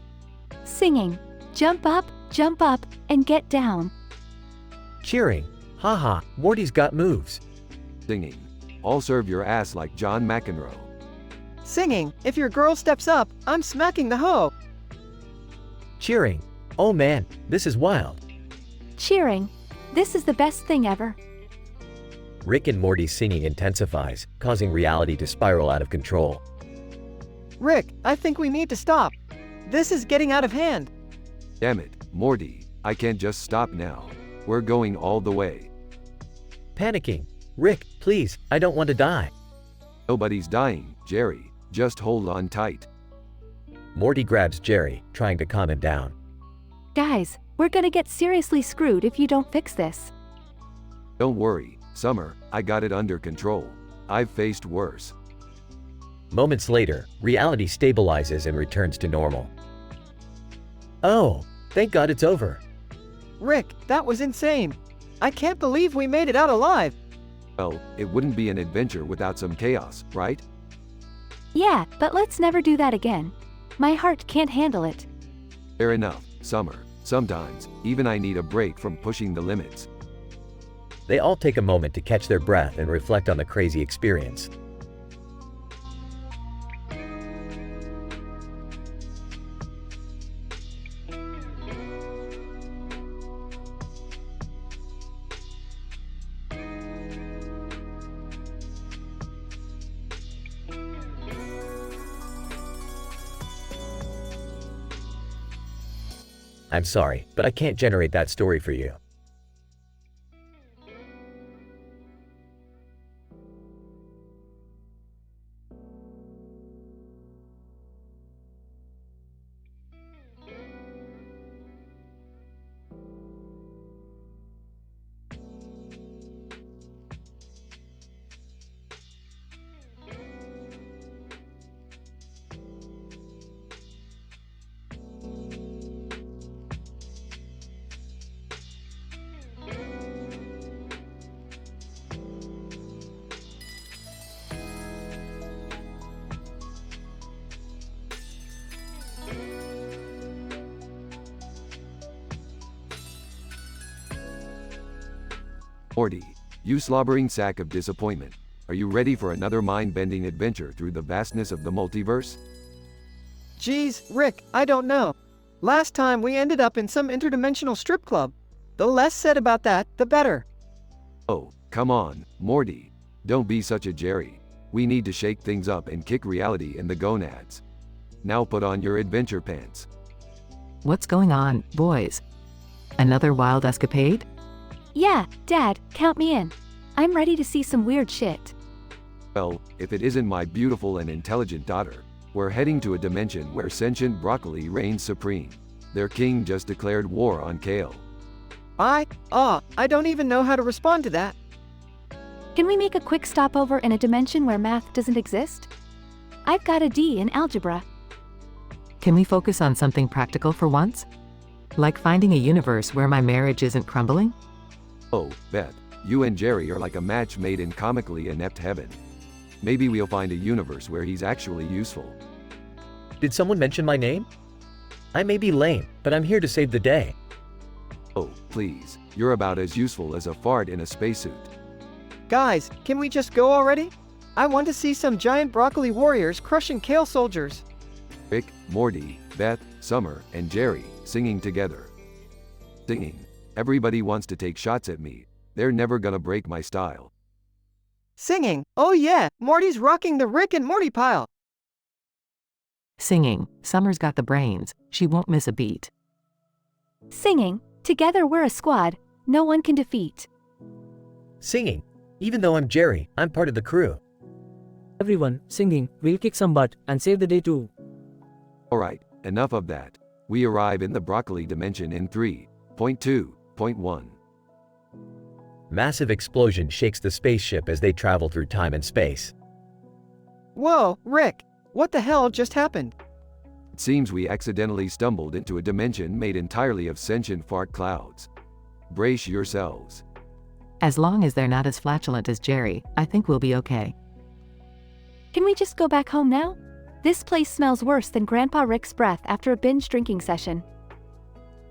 Singing, jump up, and get down. Cheering. Haha, Morty's got moves. Singing, I'll serve your ass like John McEnroe. Singing, if your girl steps up, I'm smacking the hoe. Cheering. Oh man, this is wild. Cheering, this is the best thing ever. Rick and Morty's singing intensifies, causing reality to spiral out of control. Rick, I think we need to stop. This is getting out of hand. Damn it, Morty, I can't just stop now. We're going all the way. Panicking. Rick, please, I don't want to die. Nobody's dying, Jerry. Just hold on tight. Morty grabs Jerry, trying to calm him down. Guys, we're gonna get seriously screwed if you don't fix this. Don't worry, Summer, I got it under control. I've faced worse. Moments later, reality stabilizes and returns to normal. Oh, thank God it's over. Rick, that was insane. I can't believe we made it out alive. Well, it wouldn't be an adventure without some chaos, right? Yeah, but let's never do that again. My heart can't handle it. Fair enough, Summer. Sometimes, even I need a break from pushing the limits. They all take a moment to catch their breath and reflect on the crazy experience. I'm sorry, but I can't generate that story for you. Morty, you slobbering sack of disappointment. Are you ready for another mind-bending adventure through the vastness of the multiverse? Geez, Rick, I don't know. Last time we ended up in some interdimensional strip club. The less said about that, the better. Oh, come on, Morty. Don't be such a Jerry. We need to shake things up and kick reality in the gonads. Now put on your adventure pants. What's going on, boys? Another wild escapade? Yeah, Dad, count me in. I'm ready to see some weird shit. Well, if it isn't my beautiful and intelligent daughter, we're heading to a dimension where sentient broccoli reigns supreme. Their king just declared war on kale. I don't even know how to respond to that. Can we make a quick stopover in a dimension where math doesn't exist? I've got a D in algebra. Can we focus on something practical for once? Like finding a universe where my marriage isn't crumbling? Oh, Beth, you and Jerry are like a match made in comically inept heaven. Maybe we'll find a universe where he's actually useful. Did someone mention my name? I may be lame, but I'm here to save the day. Oh, please, you're about as useful as a fart in a spacesuit. Guys, can we just go already? I want to see some giant broccoli warriors crushing kale soldiers. Rick, Morty, Beth, Summer, and Jerry, singing together. Singing. Everybody wants to take shots at me. They're never gonna break my style. Singing. Oh yeah, Morty's rocking the Rick and Morty pile. Singing. Summer's got the brains. She won't miss a beat. Singing. Together we're a squad. No one can defeat. Singing. Even though I'm Jerry, I'm part of the crew. Everyone, singing, we'll kick some butt and save the day too. Alright, enough of that. We arrive in the broccoli dimension in 3.2.1. Massive explosion shakes the spaceship as they travel through time and space. Whoa, Rick, what the hell just happened? It seems we accidentally stumbled into a dimension made entirely of sentient fart clouds. Brace yourselves. As long as they're not as flatulent as Jerry, I think we'll be okay. Can we just go back home now? This place smells worse than Grandpa Rick's breath after a binge drinking session.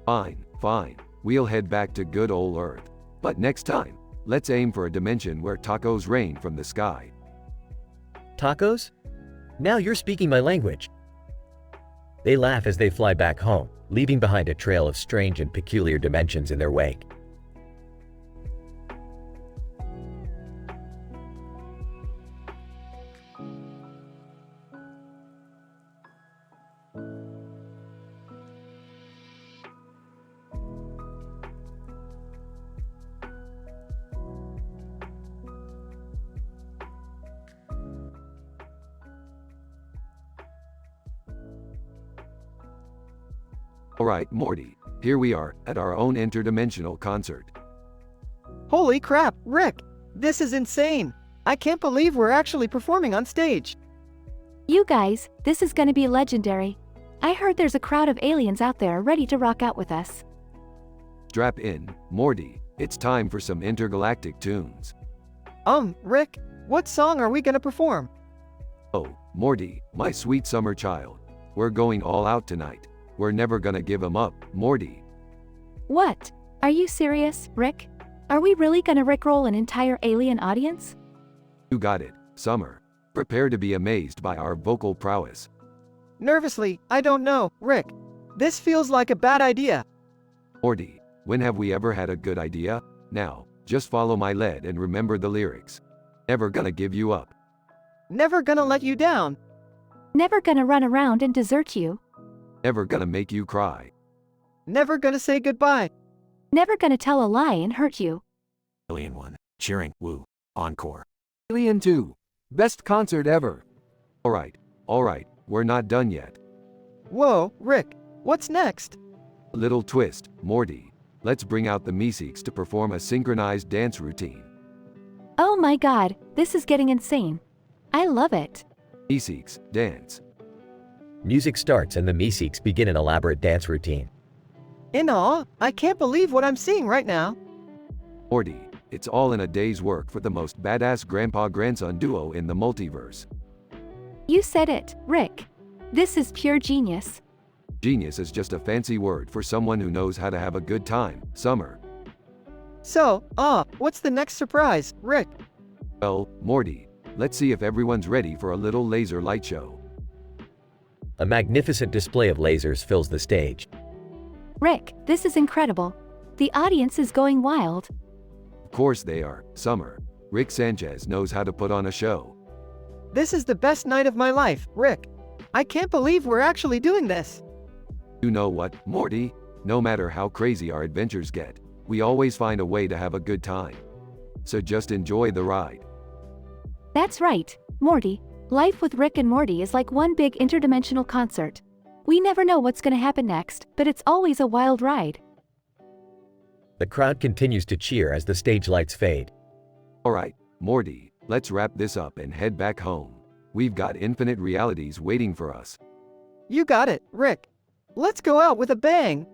Fine, fine. We'll head back to good old Earth. But next time, let's aim for a dimension where tacos rain from the sky. Tacos? Now you're speaking my language. They laugh as they fly back home, leaving behind a trail of strange and peculiar dimensions in their wake. Alright, Morty, here we are, at our own interdimensional concert. Holy crap, Rick! This is insane! I can't believe we're actually performing on stage. You guys, this is gonna be legendary. I heard there's a crowd of aliens out there ready to rock out with us. Strap in, Morty, it's time for some intergalactic tunes. Rick, what song are we gonna perform? Oh, Morty, my sweet summer child. We're going all out tonight. We're never gonna give 'em up, Morty. What? Are you serious, Rick? Are we really gonna rickroll an entire alien audience? You got it, Summer. Prepare to be amazed by our vocal prowess. Nervously, I don't know, Rick. This feels like a bad idea. Morty, when have we ever had a good idea? Now, just follow my lead and remember the lyrics. Never gonna give you up. Never gonna let you down. Never gonna run around and desert you. Never gonna make you cry. Never gonna say goodbye. Never gonna tell a lie and hurt you. Alien 1. Cheering. Woo. Encore. Alien 2. Best concert ever. Alright, we're not done yet. Whoa, Rick, what's next? A little twist, Morty. Let's bring out the Meeseeks to perform a synchronized dance routine. Oh my god, this is getting insane. I love it. Meeseeks, dance. Music starts and the Meeseeks begin an elaborate dance routine. In awe, I can't believe what I'm seeing right now. Morty, it's all in a day's work for the most badass grandpa-grandson duo in the multiverse. You said it, Rick. This is pure genius. Genius is just a fancy word for someone who knows how to have a good time, Summer. So, what's the next surprise, Rick? Well, Morty, let's see if everyone's ready for a little laser light show. A magnificent display of lasers fills the stage. Rick, this is incredible. The audience is going wild. Of course they are, Summer. Rick Sanchez knows how to put on a show. This is the best night of my life, Rick. I can't believe we're actually doing this. You know what, Morty? No matter how crazy our adventures get, we always find a way to have a good time. So just enjoy the ride. That's right, Morty. Life with Rick and Morty is like one big interdimensional concert. We never know what's gonna happen next, but it's always a wild ride. The crowd continues to cheer as the stage lights fade. Alright, Morty, let's wrap this up and head back home. We've got infinite realities waiting for us. You got it, Rick. Let's go out with a bang.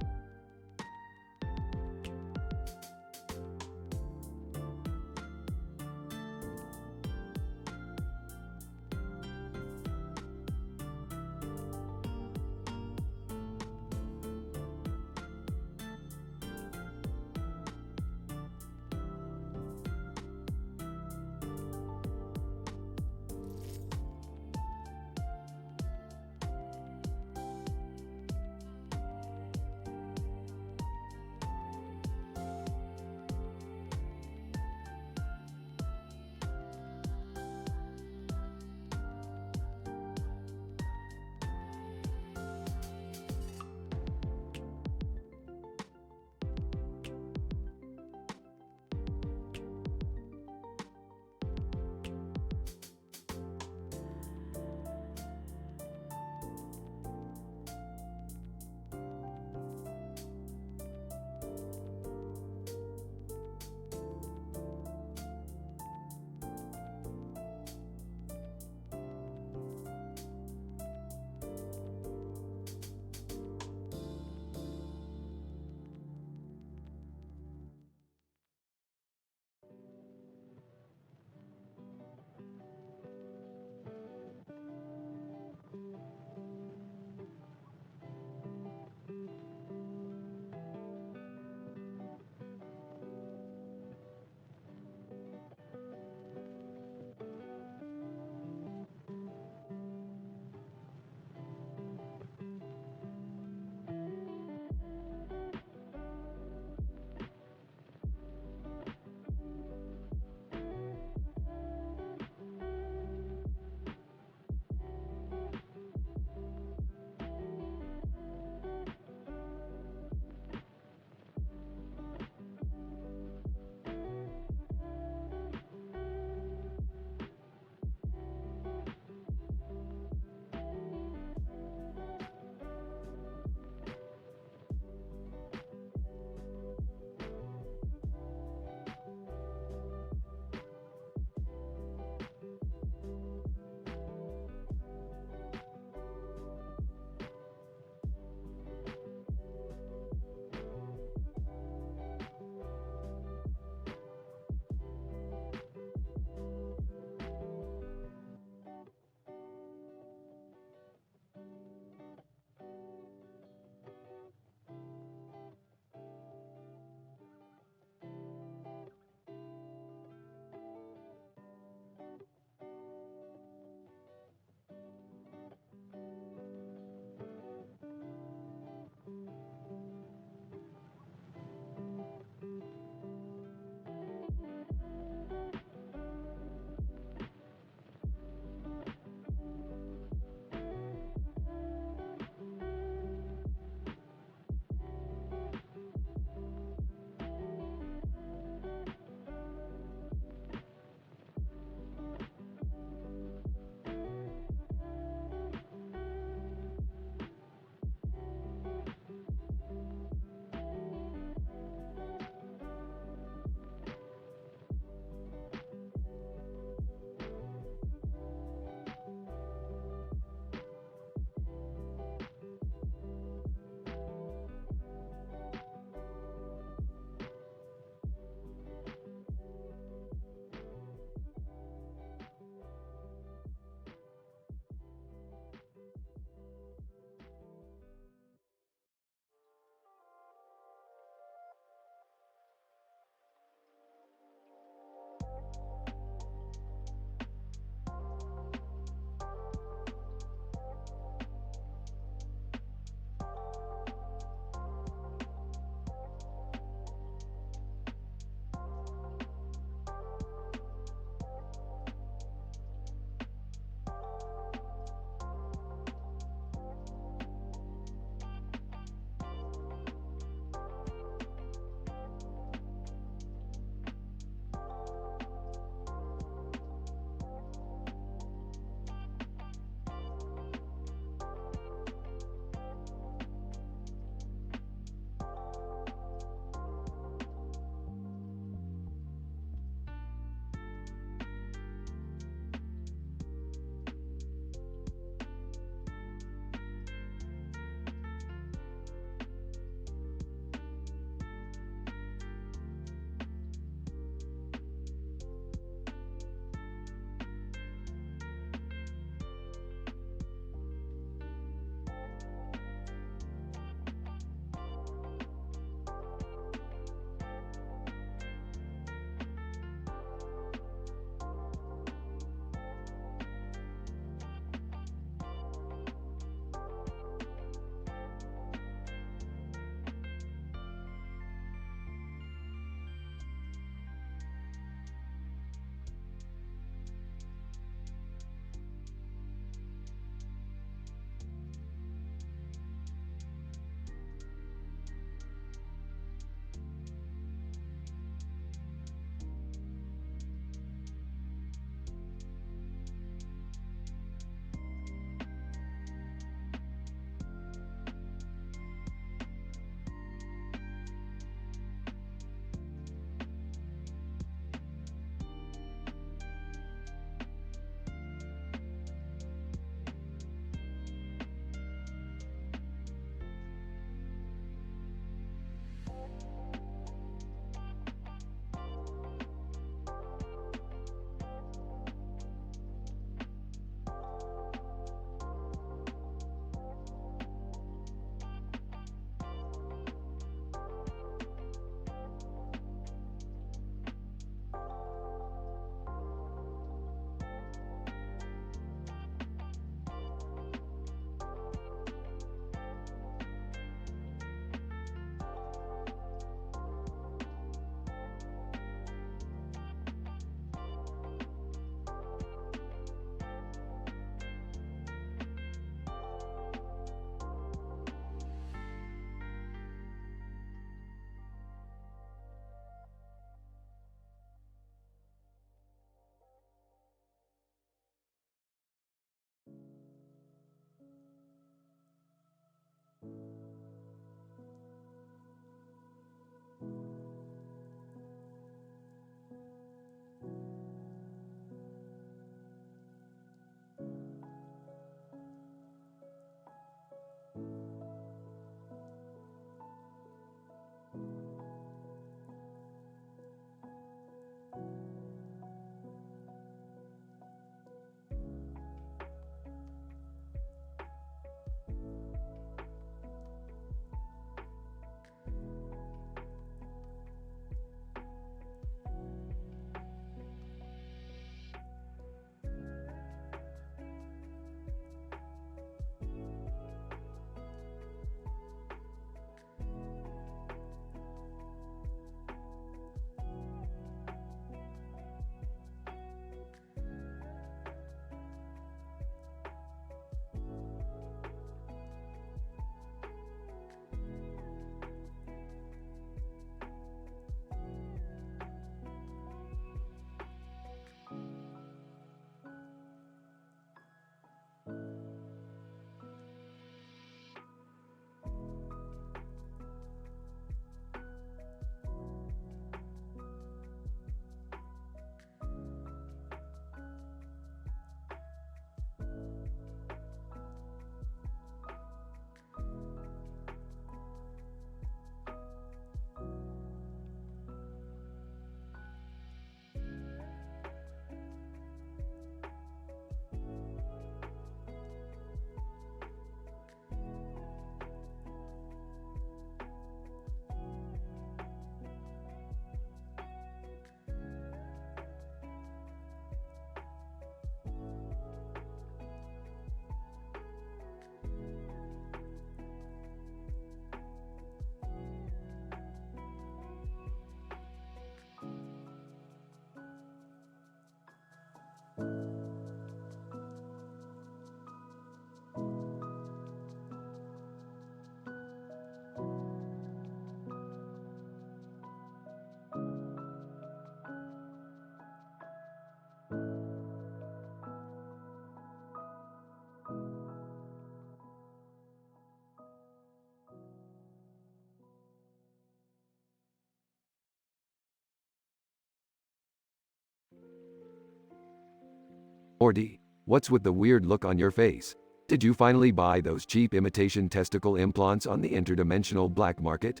Morty, what's with the weird look on your face? Did you finally buy those cheap imitation testicle implants on the interdimensional black market?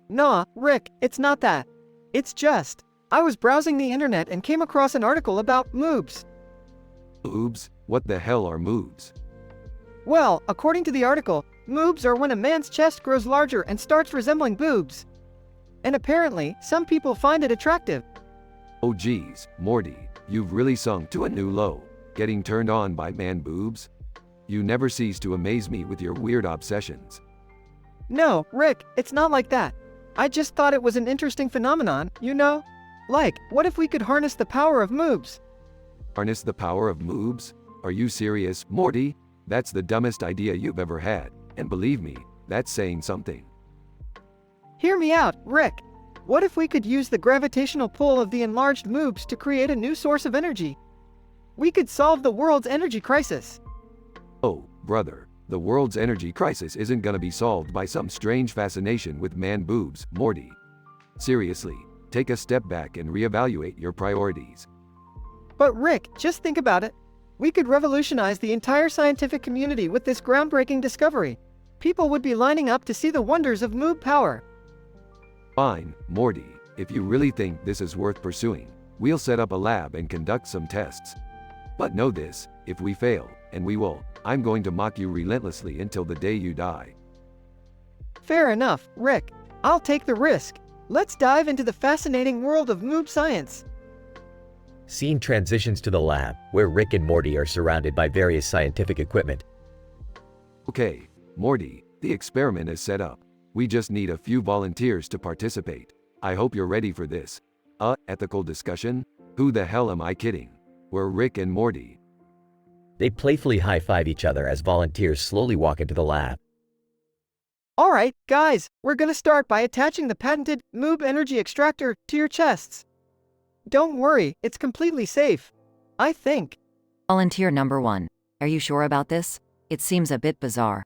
Nah, Rick, it's not that. It's just, I was browsing the internet and came across an article about moobs. Moobs? What the hell are moobs? Well, according to the article, moobs are when a man's chest grows larger and starts resembling boobs. And apparently, some people find it attractive. Oh geez, Morty, you've really sunk to a new low, getting turned on by man boobs? You never cease to amaze me with your weird obsessions. No, Rick, it's not like that. I just thought it was an interesting phenomenon, you know? Like, what if we could harness the power of moobs? Harness the power of moobs? Are you serious, Morty? That's the dumbest idea you've ever had, and believe me, that's saying something. Hear me out, Rick. What if we could use the gravitational pull of the enlarged moobs to create a new source of energy? We could solve the world's energy crisis. Oh, brother, the world's energy crisis isn't gonna be solved by some strange fascination with man boobs, Morty. Seriously, take a step back and reevaluate your priorities. But Rick, just think about it. We could revolutionize the entire scientific community with this groundbreaking discovery. People would be lining up to see the wonders of moob power. Fine, Morty, if you really think this is worth pursuing, we'll set up a lab and conduct some tests. But know this, if we fail, and we will, I'm going to mock you relentlessly until the day you die. Fair enough, Rick. I'll take the risk. Let's dive into the fascinating world of moob science. Scene transitions to the lab, where Rick and Morty are surrounded by various scientific equipment. Okay, Morty, the experiment is set up. We just need a few volunteers to participate. I hope you're ready for this. Ethical discussion? Who the hell am I kidding? We're Rick and Morty. They playfully high-five each other as volunteers slowly walk into the lab. Alright, guys, we're gonna start by attaching the patented moob energy extractor to your chests. Don't worry, it's completely safe. I think. Volunteer number 1. Are you sure about this? It seems a bit bizarre.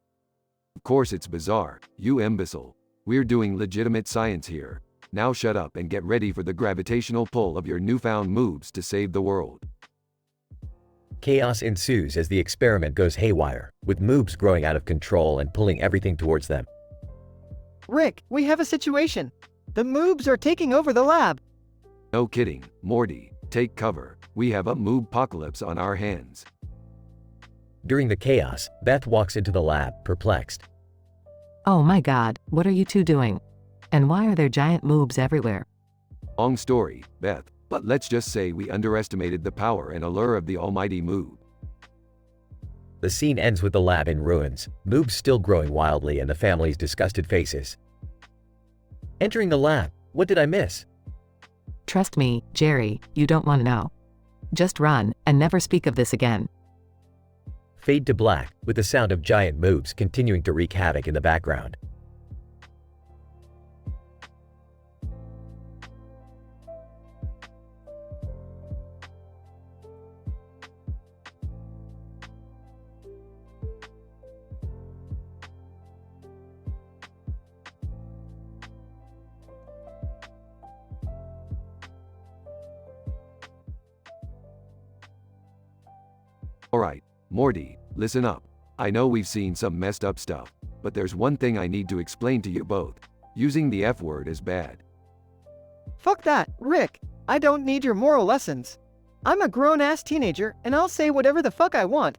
Of course it's bizarre, you imbecile. We're doing legitimate science here. Now shut up and get ready for the gravitational pull of your newfound moobs to save the world. Chaos ensues as the experiment goes haywire, with moobs growing out of control and pulling everything towards them. Rick, we have a situation. The moobs are taking over the lab. No kidding, Morty, take cover. We have a moob-pocalypse on our hands. During the chaos, Beth walks into the lab, perplexed. Oh my god, what are you two doing? And why are there giant moobs everywhere? Long story, Beth, but let's just say we underestimated the power and allure of the almighty moob. The scene ends with the lab in ruins, moobs still growing wildly and the family's disgusted faces. Entering the lab, what did I miss? Trust me, Jerry, you don't want to know. Just run, and never speak of this again. Fade to black, with the sound of giant moobs continuing to wreak havoc in the background. Alright, Morty, listen up. I know we've seen some messed up stuff, but there's one thing I need to explain to you both. Using the F word is bad. Fuck that, Rick. I don't need your moral lessons. I'm a grown-ass teenager, and I'll say whatever the fuck I want.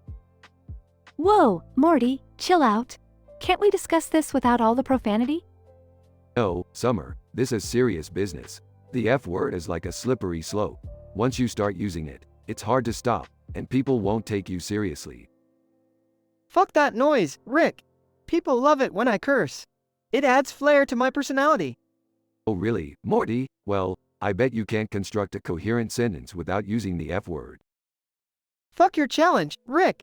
Whoa, Morty, chill out. Can't we discuss this without all the profanity? No, Summer, this is serious business. The F word is like a slippery slope. Once you start using it, it's hard to stop, and people won't take you seriously. Fuck that noise, Rick. People love it when I curse. It adds flair to my personality. Oh really, Morty? Well, I bet you can't construct a coherent sentence without using the F word. Fuck your challenge, Rick.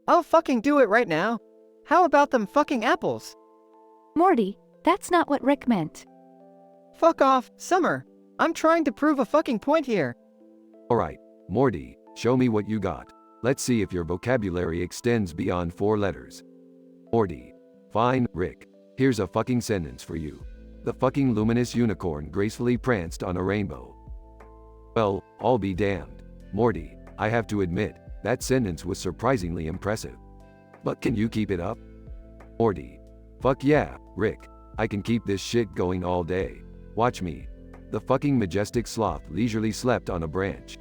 I'll fucking do it right now. How about them fucking apples? Morty, that's not what Rick meant. Fuck off, Summer. I'm trying to prove a fucking point here. Alright, Morty, show me what you got. Let's see if your vocabulary extends beyond 4 letters. Morty. Fine, Rick. Here's a fucking sentence for you. The fucking luminous unicorn gracefully pranced on a rainbow. Well, I'll be damned. Morty, I have to admit, that sentence was surprisingly impressive. But can you keep it up? Morty. Fuck yeah, Rick. I can keep this shit going all day. Watch me. The fucking majestic sloth leisurely slept on a branch.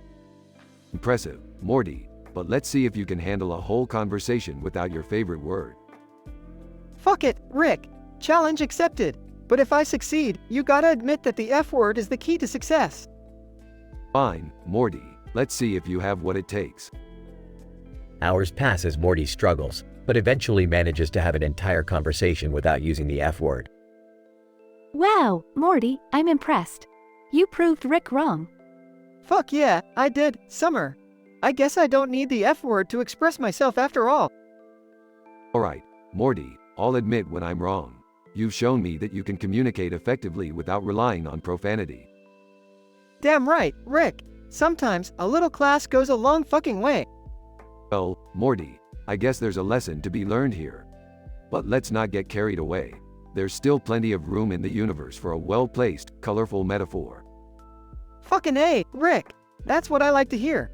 Impressive, Morty, but let's see if you can handle a whole conversation without your favorite word. Fuck it, Rick. Challenge accepted. But if I succeed, you gotta admit that the F word is the key to success. Fine, Morty. Let's see if you have what it takes. Hours pass as Morty struggles, but eventually manages to have an entire conversation without using the F word. Wow, Morty, I'm impressed. You proved Rick wrong. Fuck yeah, I did, Summer. I guess I don't need the F word to express myself after all. Alright, Morty, I'll admit when I'm wrong. You've shown me that you can communicate effectively without relying on profanity. Damn right, Rick. Sometimes, a little class goes a long fucking way. Well, Morty, I guess there's a lesson to be learned here. But let's not get carried away. There's still plenty of room in the universe for a well-placed, colorful metaphor. Fucking A, Rick. That's what I like to hear.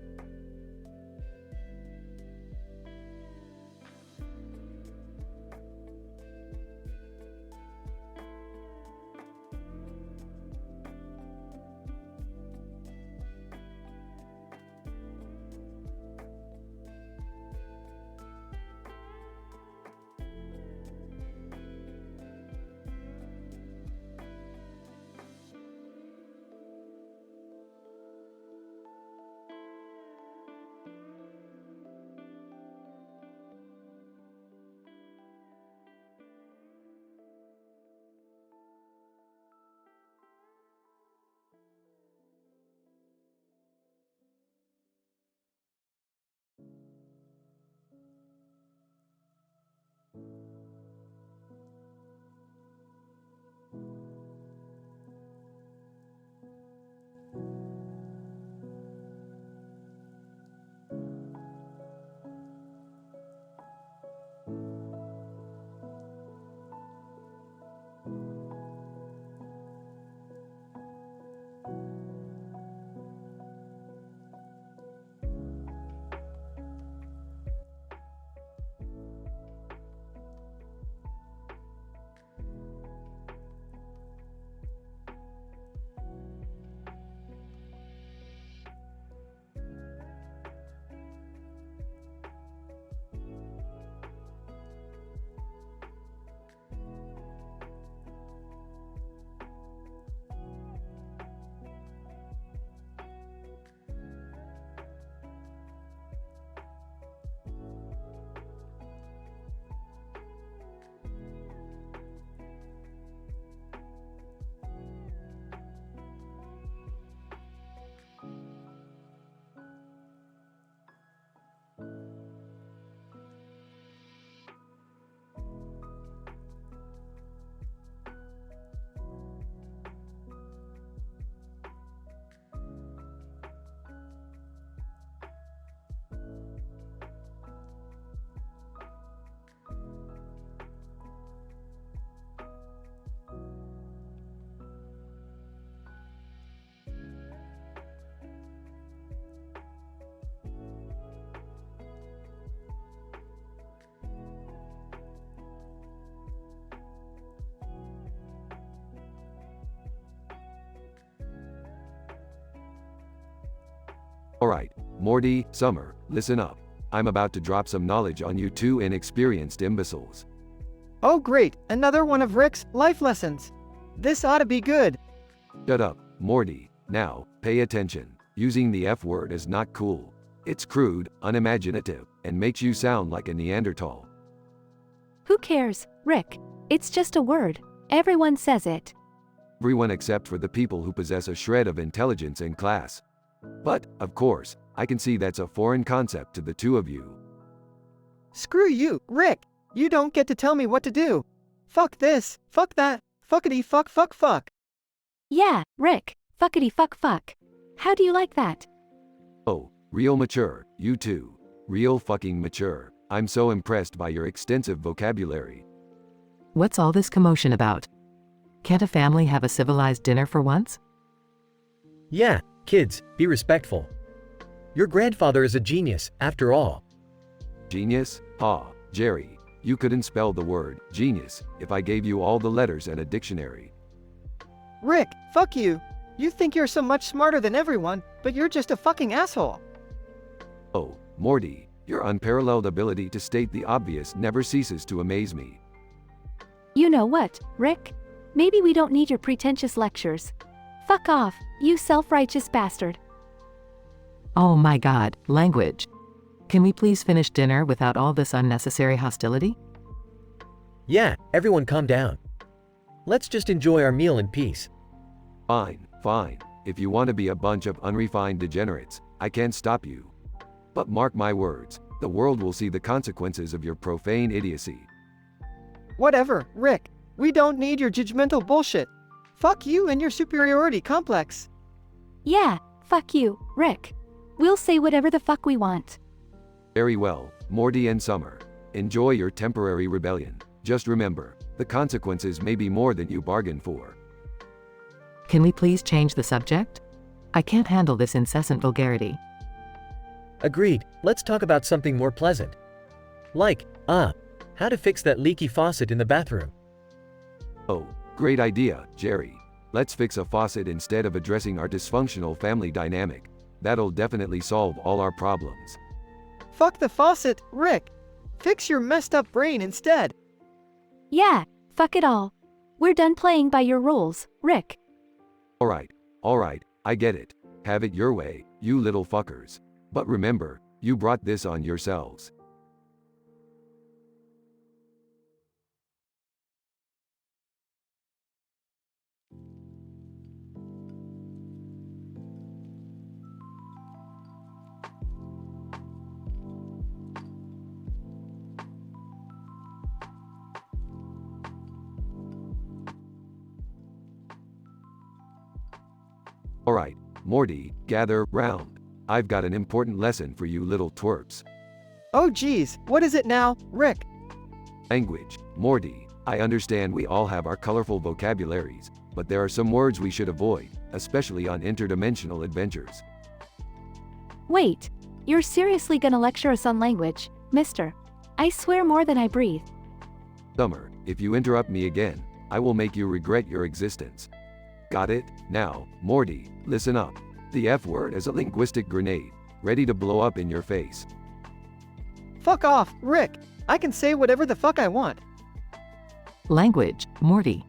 Alright, Morty, Summer, listen up. I'm about to drop some knowledge on you two inexperienced imbeciles. Oh great, another one of Rick's life lessons. This ought to be good. Shut up, Morty. Now, pay attention. Using the F word is not cool. It's crude, unimaginative, and makes you sound like a Neanderthal. Who cares, Rick? It's just a word. Everyone says it. Everyone except for the people who possess a shred of intelligence and class. But, of course, I can see that's a foreign concept to the two of you. Screw you, Rick. You don't get to tell me what to do. Fuck this, fuck that, fuckity fuck fuck fuck. Yeah, Rick, fuckity fuck fuck. How do you like that? Oh, real mature, you two. Real fucking mature. I'm so impressed by your extensive vocabulary. What's all this commotion about? Can't a family have a civilized dinner for once? Yeah, kids, be respectful. Your grandfather is a genius, after all. Genius? Ah, Jerry, you couldn't spell the word genius if I gave you all the letters and a dictionary. Rick, fuck you. You think you're so much smarter than everyone, but you're just a fucking asshole. Oh, Morty, your unparalleled ability to state the obvious never ceases to amaze me. You know what, Rick? Maybe we don't need your pretentious lectures. Fuck off, you self-righteous bastard. Oh my god, language. Can we please finish dinner without all this unnecessary hostility? Yeah, everyone calm down. Let's just enjoy our meal in peace. Fine, fine. If you want to be a bunch of unrefined degenerates, I can't stop you. But mark my words, the world will see the consequences of your profane idiocy. Whatever, Rick. We don't need your judgmental bullshit. Fuck you and your superiority complex. Yeah, fuck you, Rick. We'll say whatever the fuck we want. Very well, Morty and Summer. Enjoy your temporary rebellion. Just remember, the consequences may be more than you bargained for. Can we please change the subject? I can't handle this incessant vulgarity. Agreed, let's talk about something more pleasant. Like, how to fix that leaky faucet in the bathroom. Oh, great idea, Jerry. Let's fix a faucet instead of addressing our dysfunctional family dynamic. That'll definitely solve all our problems. Fuck the faucet, Rick. Fix your messed up brain instead. Yeah, fuck it all. We're done playing by your rules, Rick. Alright, I get it. Have it your way, you little fuckers. But remember, you brought this on yourselves. Alright, Morty, gather round. I've got an important lesson for you little twerps. Oh geez, what is it now, Rick? Language. Morty, I understand we all have our colorful vocabularies, but there are some words we should avoid, especially on interdimensional adventures. Wait, you're seriously gonna lecture us on language, mister? I swear more than I breathe. Summer, if you interrupt me again, I will make you regret your existence. Got it? Now, Morty, listen up. The F word is a linguistic grenade, ready to blow up in your face. Fuck off, Rick. I can say whatever the fuck I want. Language, Morty.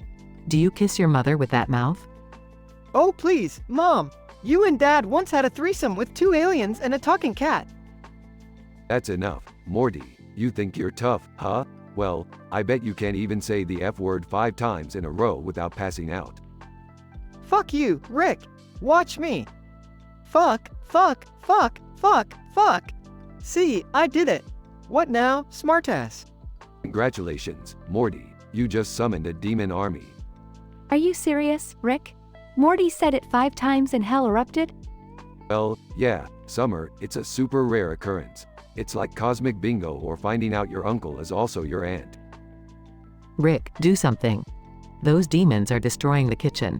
Do you kiss your mother with that mouth? Oh please, Mom. You and Dad once had a threesome with 2 aliens and a talking cat. That's enough, Morty. You think you're tough, huh? Well, I bet you can't even say the F word 5 times in a row without passing out. Fuck you, Rick. Watch me. Fuck, fuck, fuck, fuck, fuck. See, I did it. What now, smartass? Congratulations, Morty. You just summoned a demon army. Are you serious, Rick? Morty said it 5 times and hell erupted? Well, yeah, Summer, it's a super rare occurrence. It's like cosmic bingo or finding out your uncle is also your aunt. Rick, do something. Those demons are destroying the kitchen.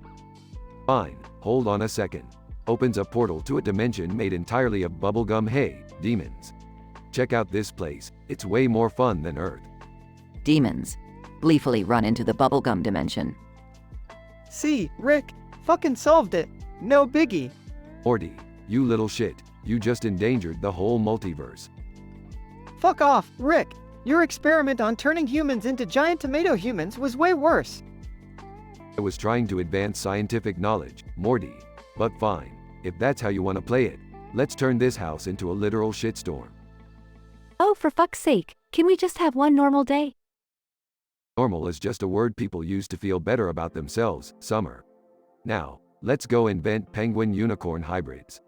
Fine, hold on a second. Opens a portal to a dimension made entirely of bubblegum. Hey, demons. Check out this place, it's way more fun than Earth. Demons. Gleefully run into the bubblegum dimension. See, Rick, fucking solved it. No biggie. Morty, you little shit, you just endangered the whole multiverse. Fuck off, Rick. Your experiment on turning humans into giant tomato humans was way worse. I was trying to advance scientific knowledge, Morty. But fine, if that's how you want to play it, let's turn this house into a literal shitstorm. Oh, for fuck's sake, can we just have one normal day? Normal is just a word people use to feel better about themselves, Summer. Now, let's go invent penguin-unicorn hybrids.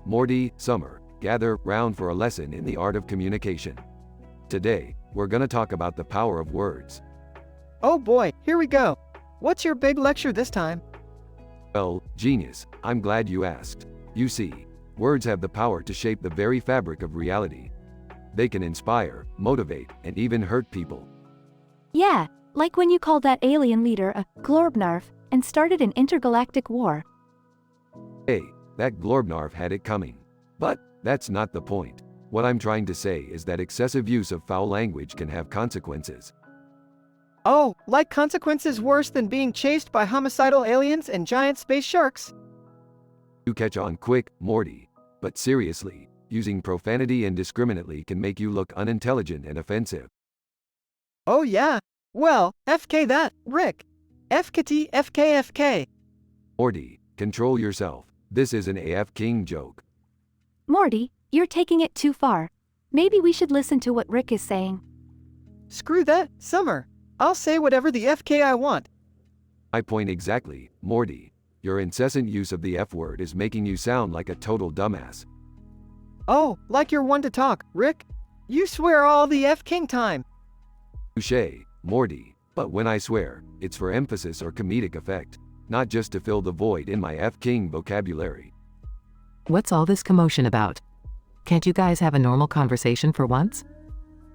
Morty, Summer, gather round for a lesson in the art of communication. Today, we're gonna talk about the power of words. Oh boy, here we go. What's your big lecture this time? Well, genius, I'm glad you asked. You see, words have the power to shape the very fabric of reality. They can inspire, motivate, and even hurt people. Yeah, like when you called that alien leader a Glorbnarf and started an intergalactic war. Hey, that Glorbnarf had it coming. But that's not the point. What I'm trying to say is that excessive use of foul language can have consequences. Oh, like consequences worse than being chased by homicidal aliens and giant space sharks? You catch on quick, Morty. But seriously, using profanity indiscriminately can make you look unintelligent and offensive. Oh yeah. Well, FK that, Rick. FKT FK. Morty, control yourself. This is an AF King joke. Morty, you're taking it too far. Maybe we should listen to what Rick is saying. Screw that, Summer. I'll say whatever the FK I want. My point exactly, Morty. Your incessant use of the F word is making you sound like a total dumbass. Oh, like you're one to talk, Rick. You swear all the F King time. Touché, Morty. But when I swear, it's for emphasis or comedic effect, not just to fill the void in my F King vocabulary. What's all this commotion about? Can't you guys have a normal conversation for once?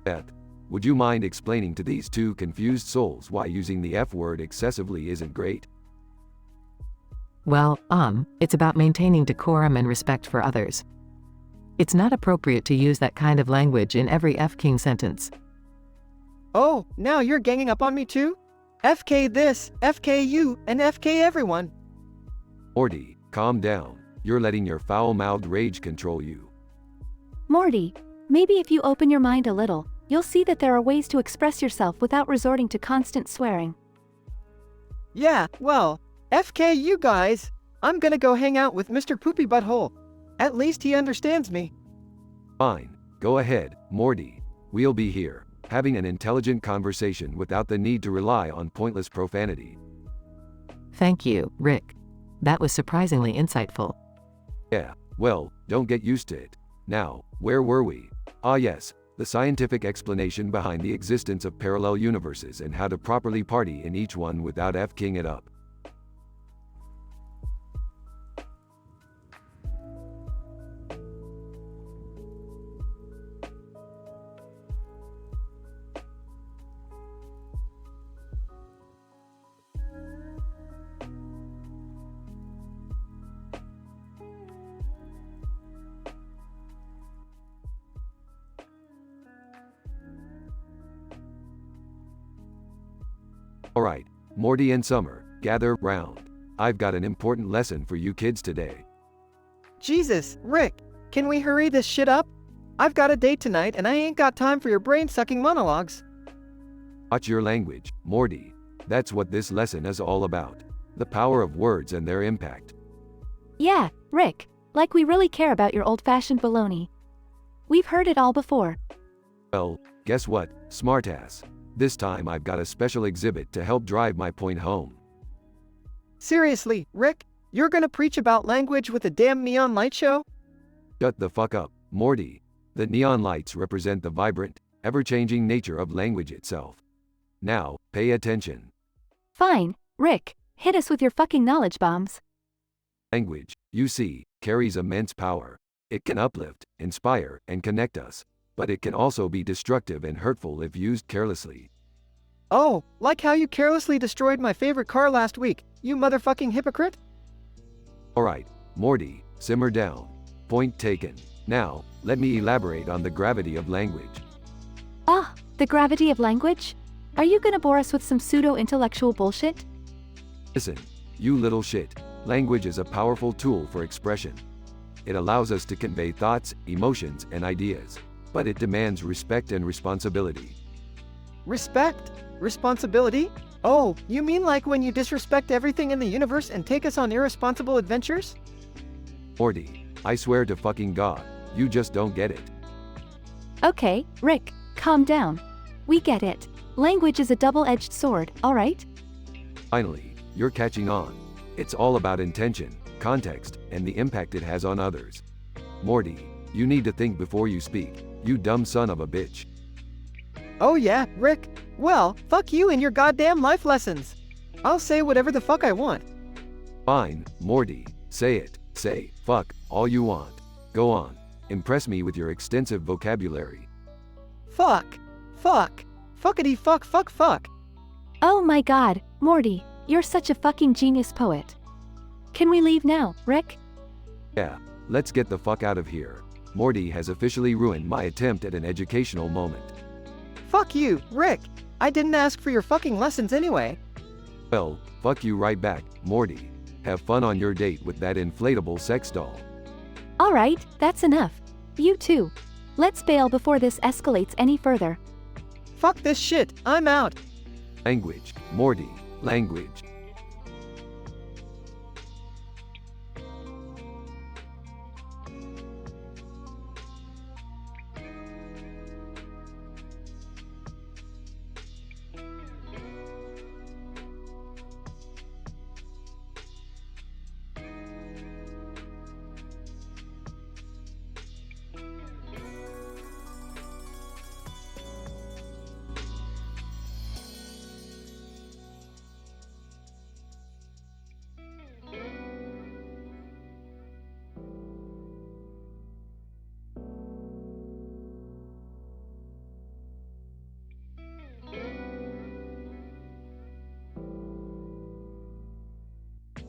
Beth, would you mind explaining to these two confused souls why using the F word excessively isn't great? Well, it's about maintaining decorum and respect for others. It's not appropriate to use that kind of language in every F King sentence. Oh, now you're ganging up on me too? FK this, FK you, and FK everyone. Morty, calm down. You're letting your foul-mouthed rage control you. Morty, maybe if you open your mind a little, you'll see that there are ways to express yourself without resorting to constant swearing. Yeah, well, FK you guys. I'm gonna go hang out with Mr. Poopy Butthole. At least he understands me. Fine, go ahead, Morty. We'll be here, having an intelligent conversation without the need to rely on pointless profanity. Thank you, Rick. That was surprisingly insightful. Yeah, well, don't get used to it. Now, where were we? Ah yes, the scientific explanation behind the existence of parallel universes and how to properly party in each one without F-king it up. Alright, Morty and Summer, gather round. I've got an important lesson for you kids today. Jesus, Rick, can we hurry this shit up? I've got a date tonight and I ain't got time for your brain-sucking monologues. Watch your language, Morty. That's what this lesson is all about. The power of words and their impact. Yeah, Rick, like we really care about your old-fashioned baloney. We've heard it all before. Well, guess what, smartass? This time I've got a special exhibit to help drive my point home. Seriously, Rick, you're gonna preach about language with a damn neon light show? Shut the fuck up, Morty. The neon lights represent the vibrant, ever-changing nature of language itself. Now, pay attention. Fine, Rick, hit us with your fucking knowledge bombs. Language, you see, carries immense power. It can uplift, inspire, and connect us. But it can also be destructive and hurtful if used carelessly. Oh, like how you carelessly destroyed my favorite car last week, you motherfucking hypocrite? Alright, Morty, simmer down. Point taken. Now, let me elaborate on the gravity of language. Ah, the gravity of language? Are you gonna bore us with some pseudo-intellectual bullshit? Listen, you little shit. Language is a powerful tool for expression. It allows us to convey thoughts, emotions, and ideas. But it demands respect and responsibility. Respect? Responsibility? Oh, you mean like when you disrespect everything in the universe and take us on irresponsible adventures? Morty, I swear to fucking God, you just don't get it. Okay, Rick, calm down. We get it. Language is a double-edged sword, alright? Finally, you're catching on. It's all about intention, context, and the impact it has on others. Morty, you need to think before you speak, you dumb son of a bitch. Oh yeah, Rick? Well, fuck you and your goddamn life lessons. I'll say whatever the fuck I want. Fine, Morty, say it. Say, fuck, all you want. Go on. Impress me with your extensive vocabulary. Fuck. Fuck. Fuckity fuck fuck fuck. Oh my god, Morty, you're such a fucking genius poet. Can we leave now, Rick? Yeah, let's get the fuck out of here. Morty has officially ruined my attempt at an educational moment. Fuck you, Rick. I didn't ask for your fucking lessons anyway. Well, fuck you right back, Morty. Have fun on your date with that inflatable sex doll. Alright, that's enough. You too. Let's bail before this escalates any further. Fuck this shit, I'm out. Language, Morty, language.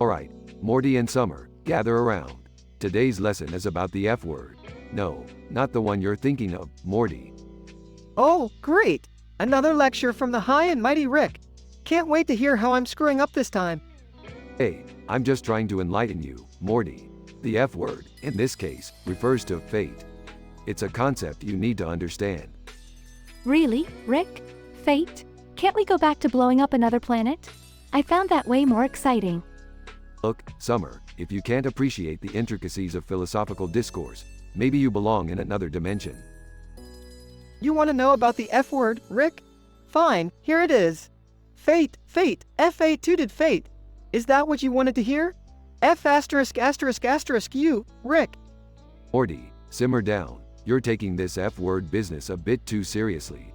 Alright, Morty and Summer, gather around. Today's lesson is about the F word. No, not the one you're thinking of, Morty. Oh, great. Another lecture from the high and mighty Rick. Can't wait to hear how I'm screwing up this time. Hey, I'm just trying to enlighten you, Morty. The F word, in this case, refers to fate. It's a concept you need to understand. Really, Rick? Fate? Can't we go back to blowing up another planet? I found that way more exciting. Look, Summer, if you can't appreciate the intricacies of philosophical discourse, maybe you belong in another dimension. You want to know about the F word, Rick? Fine, here it is. Fate, fate, F-A-tooted fate. Is that what you wanted to hear? F asterisk asterisk asterisk you, Rick. Morty, simmer down. You're taking this F word business a bit too seriously.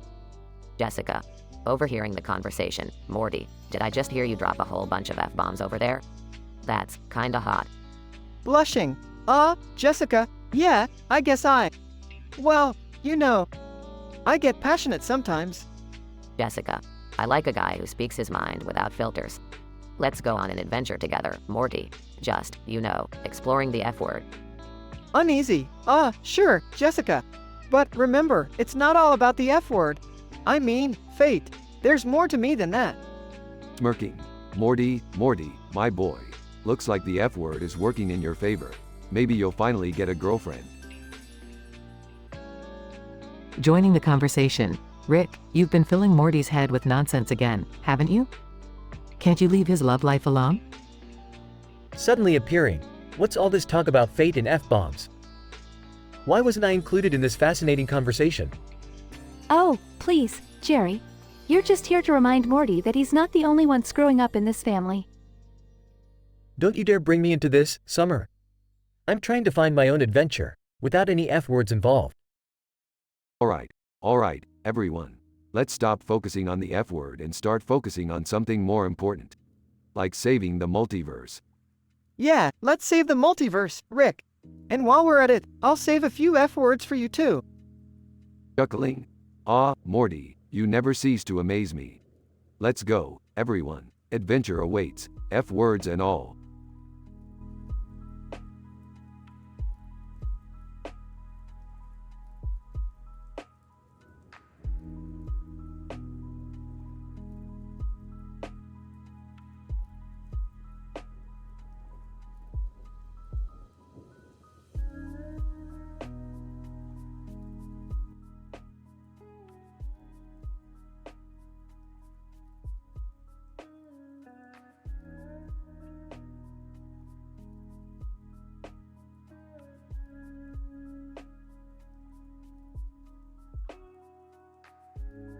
Jessica, overhearing the conversation, Morty, did I just hear you drop a whole bunch of F-bombs over there? That's kinda hot. Blushing. Jessica, yeah, I guess well, you know, I get passionate sometimes. Jessica, I like a guy who speaks his mind without filters. Let's go on an adventure together, Morty. Just, you know, exploring the F word. Uneasy. Sure, Jessica. But remember, it's not all about the F word. I mean, fate. There's more to me than that. Smirking. Morty, my boy. Looks like the F word is working in your favor. Maybe you'll finally get a girlfriend. Joining the conversation. Rick, you've been filling Morty's head with nonsense again, haven't you? Can't you leave his love life alone? Suddenly appearing. What's all this talk about fate and F-bombs? Why wasn't I included in this fascinating conversation? Oh, please, Jerry. You're just here to remind Morty that he's not the only one screwing up in this family. Don't you dare bring me into this, Summer. I'm trying to find my own adventure, without any F-words involved. Alright, everyone. Let's stop focusing on the F word and start focusing on something more important. Like saving the multiverse. Yeah, let's save the multiverse, Rick. And while we're at it, I'll save a few F words for you too. Chuckling. Morty, you never cease to amaze me. Let's go, everyone. Adventure awaits, F words and all.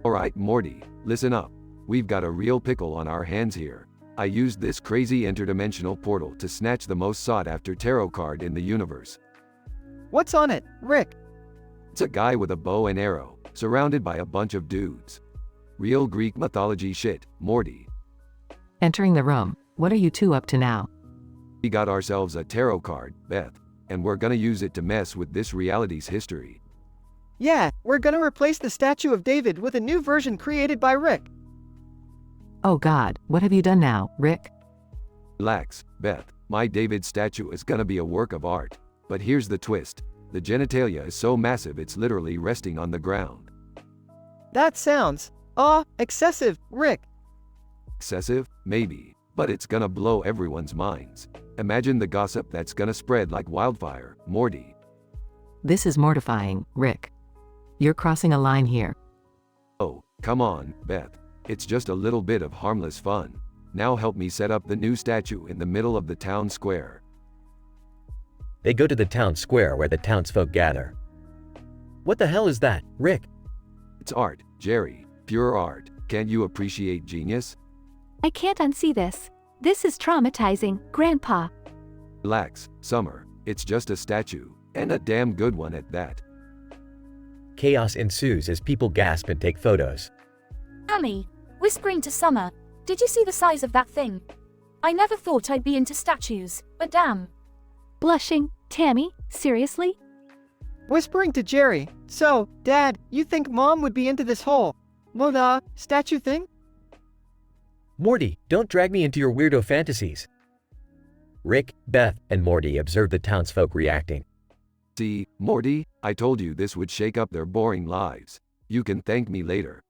Alright, Morty, listen up. We've got a real pickle on our hands here. I used this crazy interdimensional portal to snatch the most sought-after tarot card in the universe. What's on it, Rick? It's a guy with a bow and arrow, surrounded by a bunch of dudes. Real Greek mythology shit, Morty. Entering the room, what are you two up to now? We got ourselves a tarot card, Beth, and we're gonna use it to mess with this reality's history. Yeah, we're gonna replace the statue of David with a new version created by Rick. Oh God, what have you done now, Rick? Relax, Beth. My David statue is gonna be a work of art. But here's the twist. The genitalia is so massive it's literally resting on the ground. That sounds, excessive, Rick. Excessive? Maybe. But it's gonna blow everyone's minds. Imagine the gossip that's gonna spread like wildfire, Morty. This is mortifying, Rick. You're crossing a line here. Oh, come on, Beth. It's just a little bit of harmless fun. Now help me set up the new statue in the middle of the town square. They go to the town square where the townsfolk gather. What the hell is that, Rick? It's art, Jerry. Pure art. Can't you appreciate genius? I can't unsee this. This is traumatizing, Grandpa. Relax, Summer. It's just a statue, and a damn good one at that. Chaos ensues as people gasp and take photos. Annie, whispering to Summer, did you see the size of that thing? I never thought I'd be into statues, but damn. Blushing, Tammy, seriously? Whispering to Jerry, so, Dad, you think Mom would be into this whole, statue thing? Morty, don't drag me into your weirdo fantasies. Rick, Beth, and Morty observe the townsfolk reacting. See, Morty, I told you this would shake up their boring lives. You can thank me later.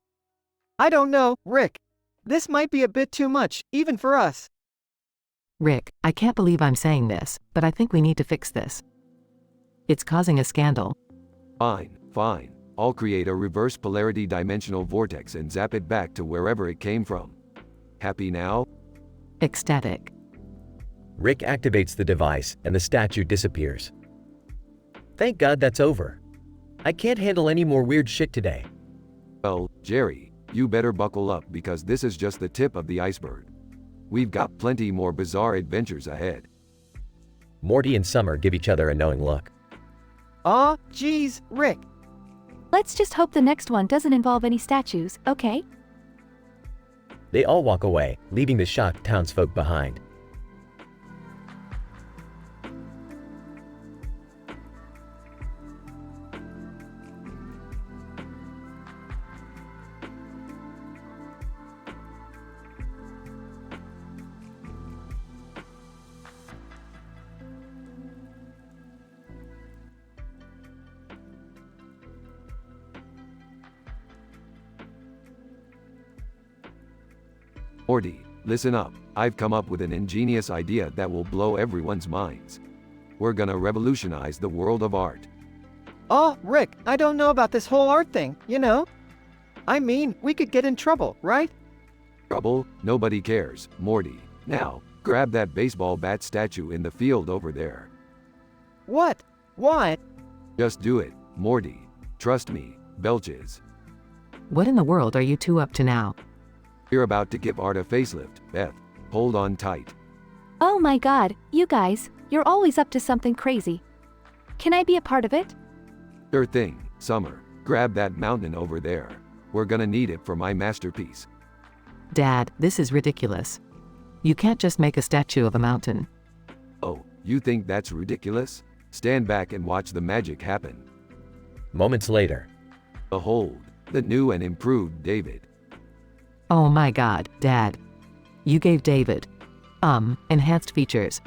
I don't know, Rick. This might be a bit too much, even for us. Rick, I can't believe I'm saying this, but I think we need to fix this. It's causing a scandal. Fine, fine. I'll create a reverse polarity dimensional vortex and zap it back to wherever it came from. Happy now? Ecstatic. Rick activates the device and the statue disappears. Thank God that's over. I can't handle any more weird shit today. Well, Jerry, you better buckle up because this is just the tip of the iceberg. We've got plenty more bizarre adventures ahead. Morty and Summer give each other a knowing look. Aw, geez, Rick. Let's just hope the next one doesn't involve any statues, okay? They all walk away, leaving the shocked townsfolk behind. Morty, listen up. I've come up with an ingenious idea that will blow everyone's minds. We're gonna revolutionize the world of art. Oh, Rick, I don't know about this whole art thing, you know? I mean, we could get in trouble, right? Trouble? Nobody cares, Morty. Now, grab that baseball bat statue in the field over there. What? Why? Just do it, Morty. Trust me, Belches. What in the world are you two up to now? You're about to give art a facelift, Beth. Hold on tight. Oh my God, you guys, you're always up to something crazy. Can I be a part of it? Sure thing, Summer. Grab that mountain over there. We're gonna need it for my masterpiece. Dad, this is ridiculous. You can't just make a statue of a mountain. Oh, you think that's ridiculous? Stand back and watch the magic happen. Moments later. Behold, the new and improved David. Oh my God, Dad. You gave David, enhanced features.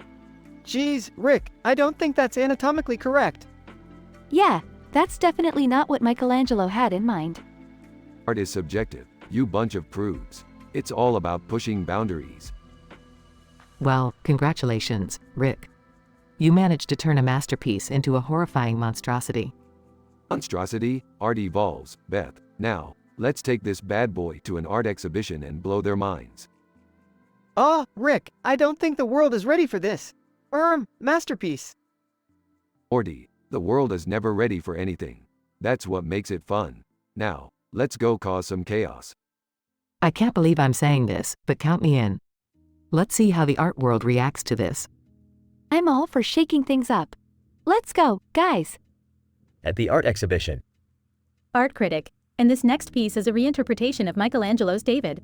Geez, Rick, I don't think that's anatomically correct. Yeah, that's definitely not what Michelangelo had in mind. Art is subjective, you bunch of prudes. It's all about pushing boundaries. Well, congratulations, Rick. You managed to turn a masterpiece into a horrifying monstrosity. Monstrosity? Art evolves, Beth. Now, let's take this bad boy to an art exhibition and blow their minds. Rick, I don't think the world is ready for this. Masterpiece. Morty, the world is never ready for anything. That's what makes it fun. Now, let's go cause some chaos. I can't believe I'm saying this, but count me in. Let's see how the art world reacts to this. I'm all for shaking things up. Let's go, guys. at the art exhibition. Art critic, and this next piece is a reinterpretation of Michelangelo's David.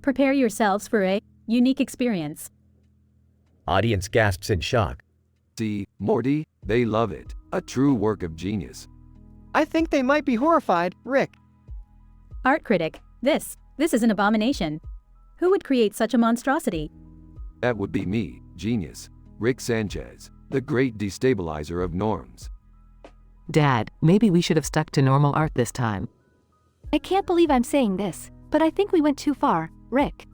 Prepare yourselves for a unique experience. Audience gasps in shock. See, Morty, they love it. A true work of genius. I think they might be horrified, Rick. Art critic, this is an abomination. Who would create such a monstrosity? That would be me, genius. Rick Sanchez, the great destabilizer of norms. Dad, maybe we should have stuck to normal art this time. I can't believe I'm saying this, but I think we went too far, Rick.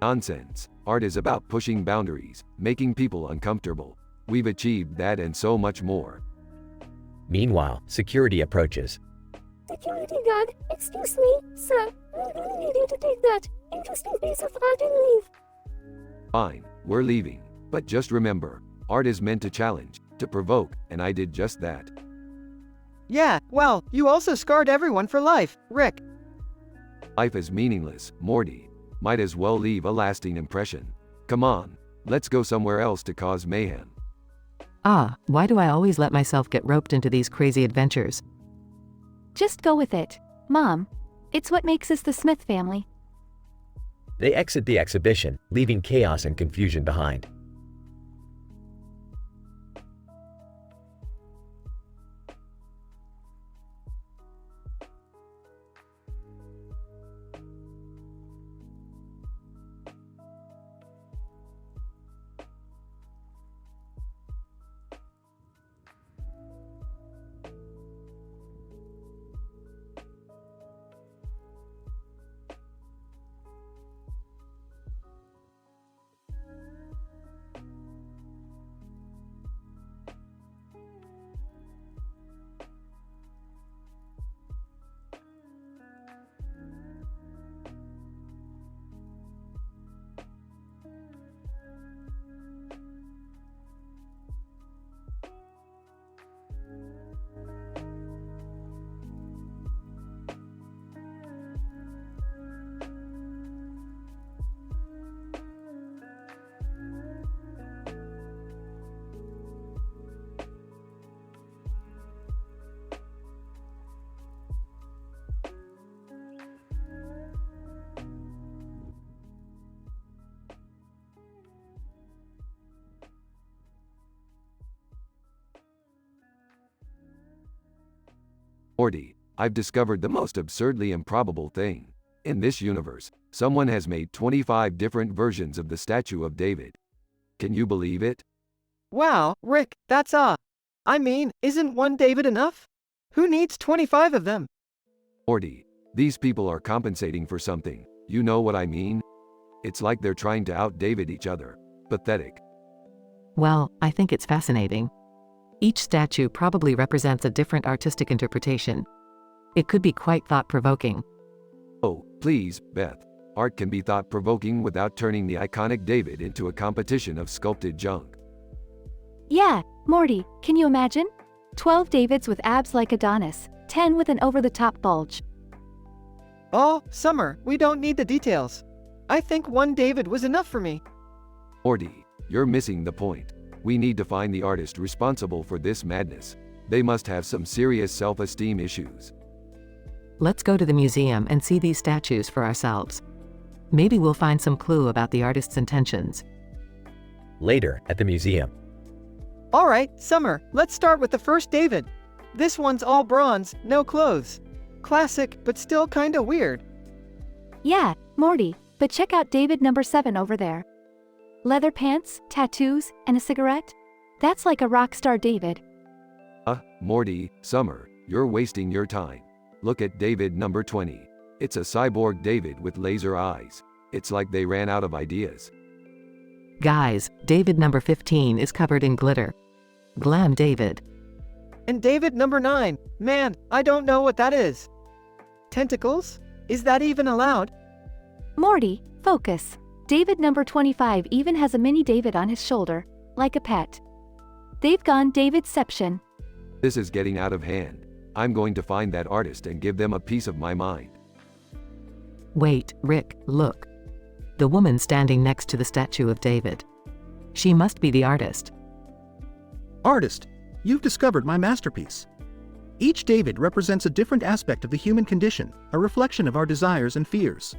Nonsense. Art is about pushing boundaries, making people uncomfortable. We've achieved that and so much more. Meanwhile, security approaches. Security guard, excuse me, sir. I'm gonna need you to take that interesting piece of art and leave. Fine, we're leaving. But just remember, art is meant to challenge, to provoke, and I did just that. Yeah, well, you also scarred everyone for life, Rick. Life is meaningless, Morty. Might as well leave a lasting impression. Come on, let's go somewhere else to cause mayhem. Ah, why do I always let myself get roped into these crazy adventures? Just go with it, Mom. It's what makes us the Smith family. They exit the exhibition, leaving chaos and confusion behind. Morty, I've discovered the most absurdly improbable thing. In this universe, someone has made 25 different versions of the statue of David. Can you believe it? Wow, Rick, that's I mean, isn't one David enough? Who needs 25 of them? Morty, these people are compensating for something. You know what I mean? It's like they're trying to out-David each other. Pathetic. Well, I think it's fascinating. Each statue probably represents a different artistic interpretation. It could be quite thought-provoking. Oh, please, Beth. Art can be thought-provoking without turning the iconic David into a competition of sculpted junk. Yeah, Morty, can you imagine? 12 Davids with abs like Adonis, 10 with an over-the-top bulge. Oh, Summer, we don't need the details. I think one David was enough for me. Morty, you're missing the point. We need to find the artist responsible for this madness. They must have some serious self-esteem issues. Let's go to the museum and see these statues for ourselves. Maybe we'll find some clue about the artist's intentions. Later, at the museum. All right, Summer, let's start with the first David. This one's all bronze, no clothes. Classic, but still kinda weird. Yeah, Morty, but check out David number 7 over there. Leather pants, tattoos, and a cigarette? That's like a rock star David. Morty, Summer, you're wasting your time. Look at David number 20. It's a cyborg David with laser eyes. It's like they ran out of ideas. Guys, David number 15 is covered in glitter. Glam David. And David number 9, man, I don't know what that is. Tentacles? Is that even allowed? Morty, focus. David number 25 even has a mini David on his shoulder, like a pet. They've gone Davidception. This is getting out of hand. I'm going to find that artist and give them a piece of my mind. Wait, Rick, look. The woman standing next to the statue of David. She must be the artist. Artist? you've discovered my masterpiece. Each David represents a different aspect of the human condition, a reflection of our desires and fears.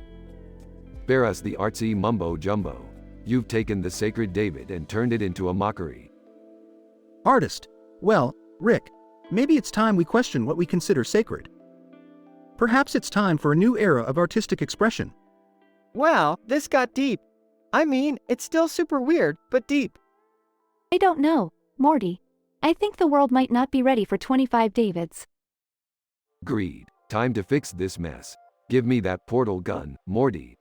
Spare us the artsy mumbo-jumbo. You've taken the sacred David and turned it into a mockery. Artist. Well, Rick, maybe it's time we question what we consider sacred. Perhaps it's time for a new era of artistic expression. Wow, this got deep. I mean, it's still super weird, but deep. I don't know, Morty. I think the world might not be ready for 25 Davids. Agreed. Time to fix this mess. Give me that portal gun, Morty.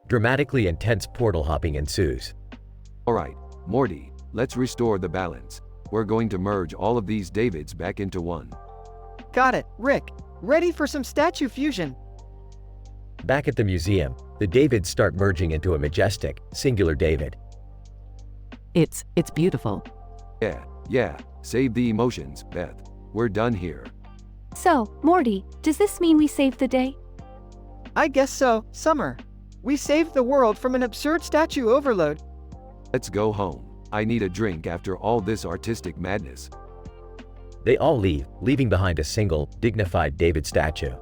Dramatically intense portal hopping ensues. Alright, Morty, let's restore the balance. We're going to merge all of these Davids back into one. Got it, Rick. Ready for some statue fusion. Back at the museum, the Davids start merging into a majestic, singular David. It's beautiful. Yeah, save the emotions, Beth. We're done here. So, Morty, does this mean we saved the day? I guess so, Summer. We saved the world from an absurd statue overload. Let's go home. I need a drink after all this artistic madness. They all leave, leaving behind a single, dignified David statue.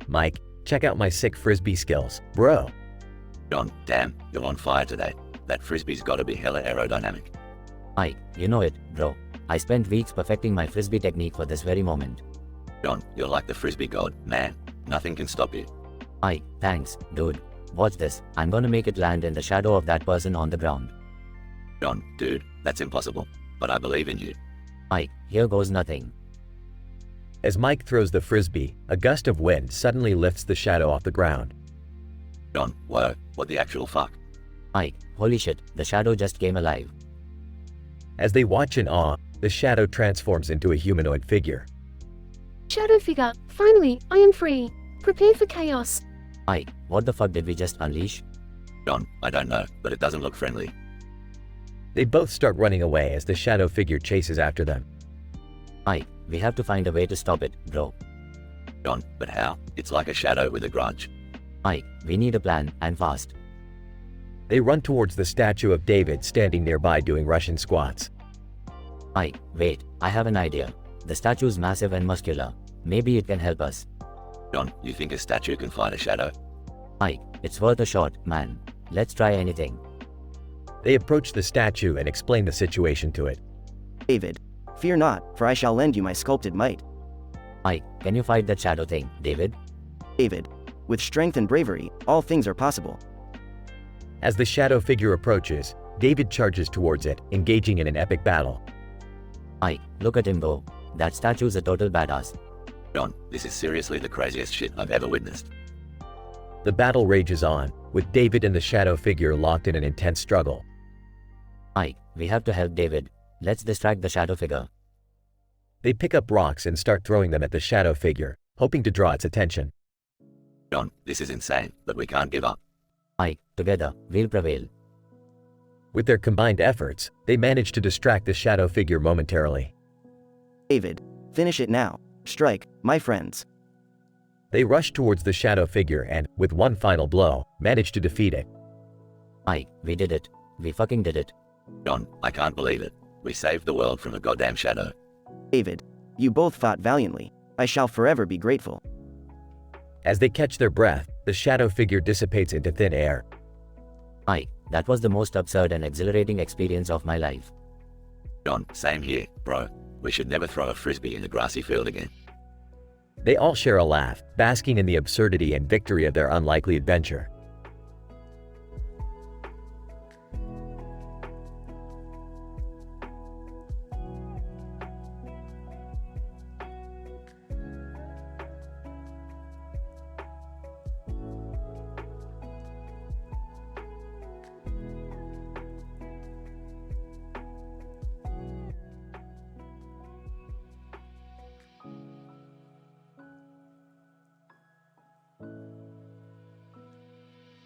Mike, check out my sick frisbee skills, bro. John, damn, you're on fire today. That frisbee's gotta be hella aerodynamic. Ike, you know it, bro. I spent weeks perfecting my frisbee technique for this very moment. John, you're like the frisbee god, man. Nothing can stop you. Ike, thanks, dude. Watch this. I'm gonna make it land in the shadow of that person on the ground. John, dude, that's impossible. But I believe in you. Ike, here goes nothing. As Mike throws the frisbee, a gust of wind suddenly lifts the shadow off the ground. John, whoa, what the actual fuck? Ike, holy shit, the shadow just came alive. As they watch in awe, the shadow transforms into a humanoid figure. Shadow figure, finally, I am free. Prepare for chaos. Ike, what the fuck did we just unleash? John, I don't know, but it doesn't look friendly. They both start running away as the shadow figure chases after them. Ike, we have to find a way to stop it, bro. John, but how? It's like a shadow with a grudge. Ike, we need a plan, and fast. They run towards the statue of David standing nearby doing Russian squats. Ike, wait, I have an idea. The statue's massive and muscular. Maybe it can help us. John, you think a statue can fight a shadow? Ike, it's worth a shot, man. Let's try anything. They approach the statue and explain the situation to it. David, fear not, for I shall lend you my sculpted might. Ike, can you fight that shadow thing, David? David, with strength and bravery, all things are possible. As the shadow figure approaches, David charges towards it, engaging in an epic battle. Ike, look at him go. That statue's a total badass. John, this is seriously the craziest shit I've ever witnessed. The battle rages on, with David and the shadow figure locked in an intense struggle. Ike, we have to help David. Let's distract the shadow figure. They pick up rocks and start throwing them at the shadow figure, hoping to draw its attention. John, this is insane, but we can't give up. Ike, together, we'll prevail. With their combined efforts, they manage to distract the shadow figure momentarily. David, finish it now. Strike, my friends. They rush towards the shadow figure and, with one final blow, manage to defeat it. Ike, we did it. We fucking did it. John, I can't believe it. We saved the world from a goddamn shadow. David, you both fought valiantly. I shall forever be grateful. As they catch their breath, the shadow figure dissipates into thin air. Ike, that was the most absurd and exhilarating experience of my life. John, same here, bro. We should never throw a frisbee in the grassy field again. They all share a laugh, basking in the absurdity and victory of their unlikely adventure.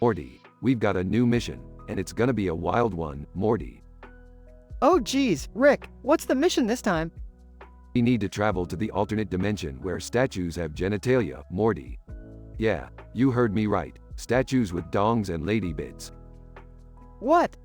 Morty, we've got a new mission, and it's gonna be a wild one, Morty. Oh geez, Rick, what's the mission this time? We need to travel to the alternate dimension where statues have genitalia, Morty. Yeah, you heard me right, statues with dongs and lady bits. What?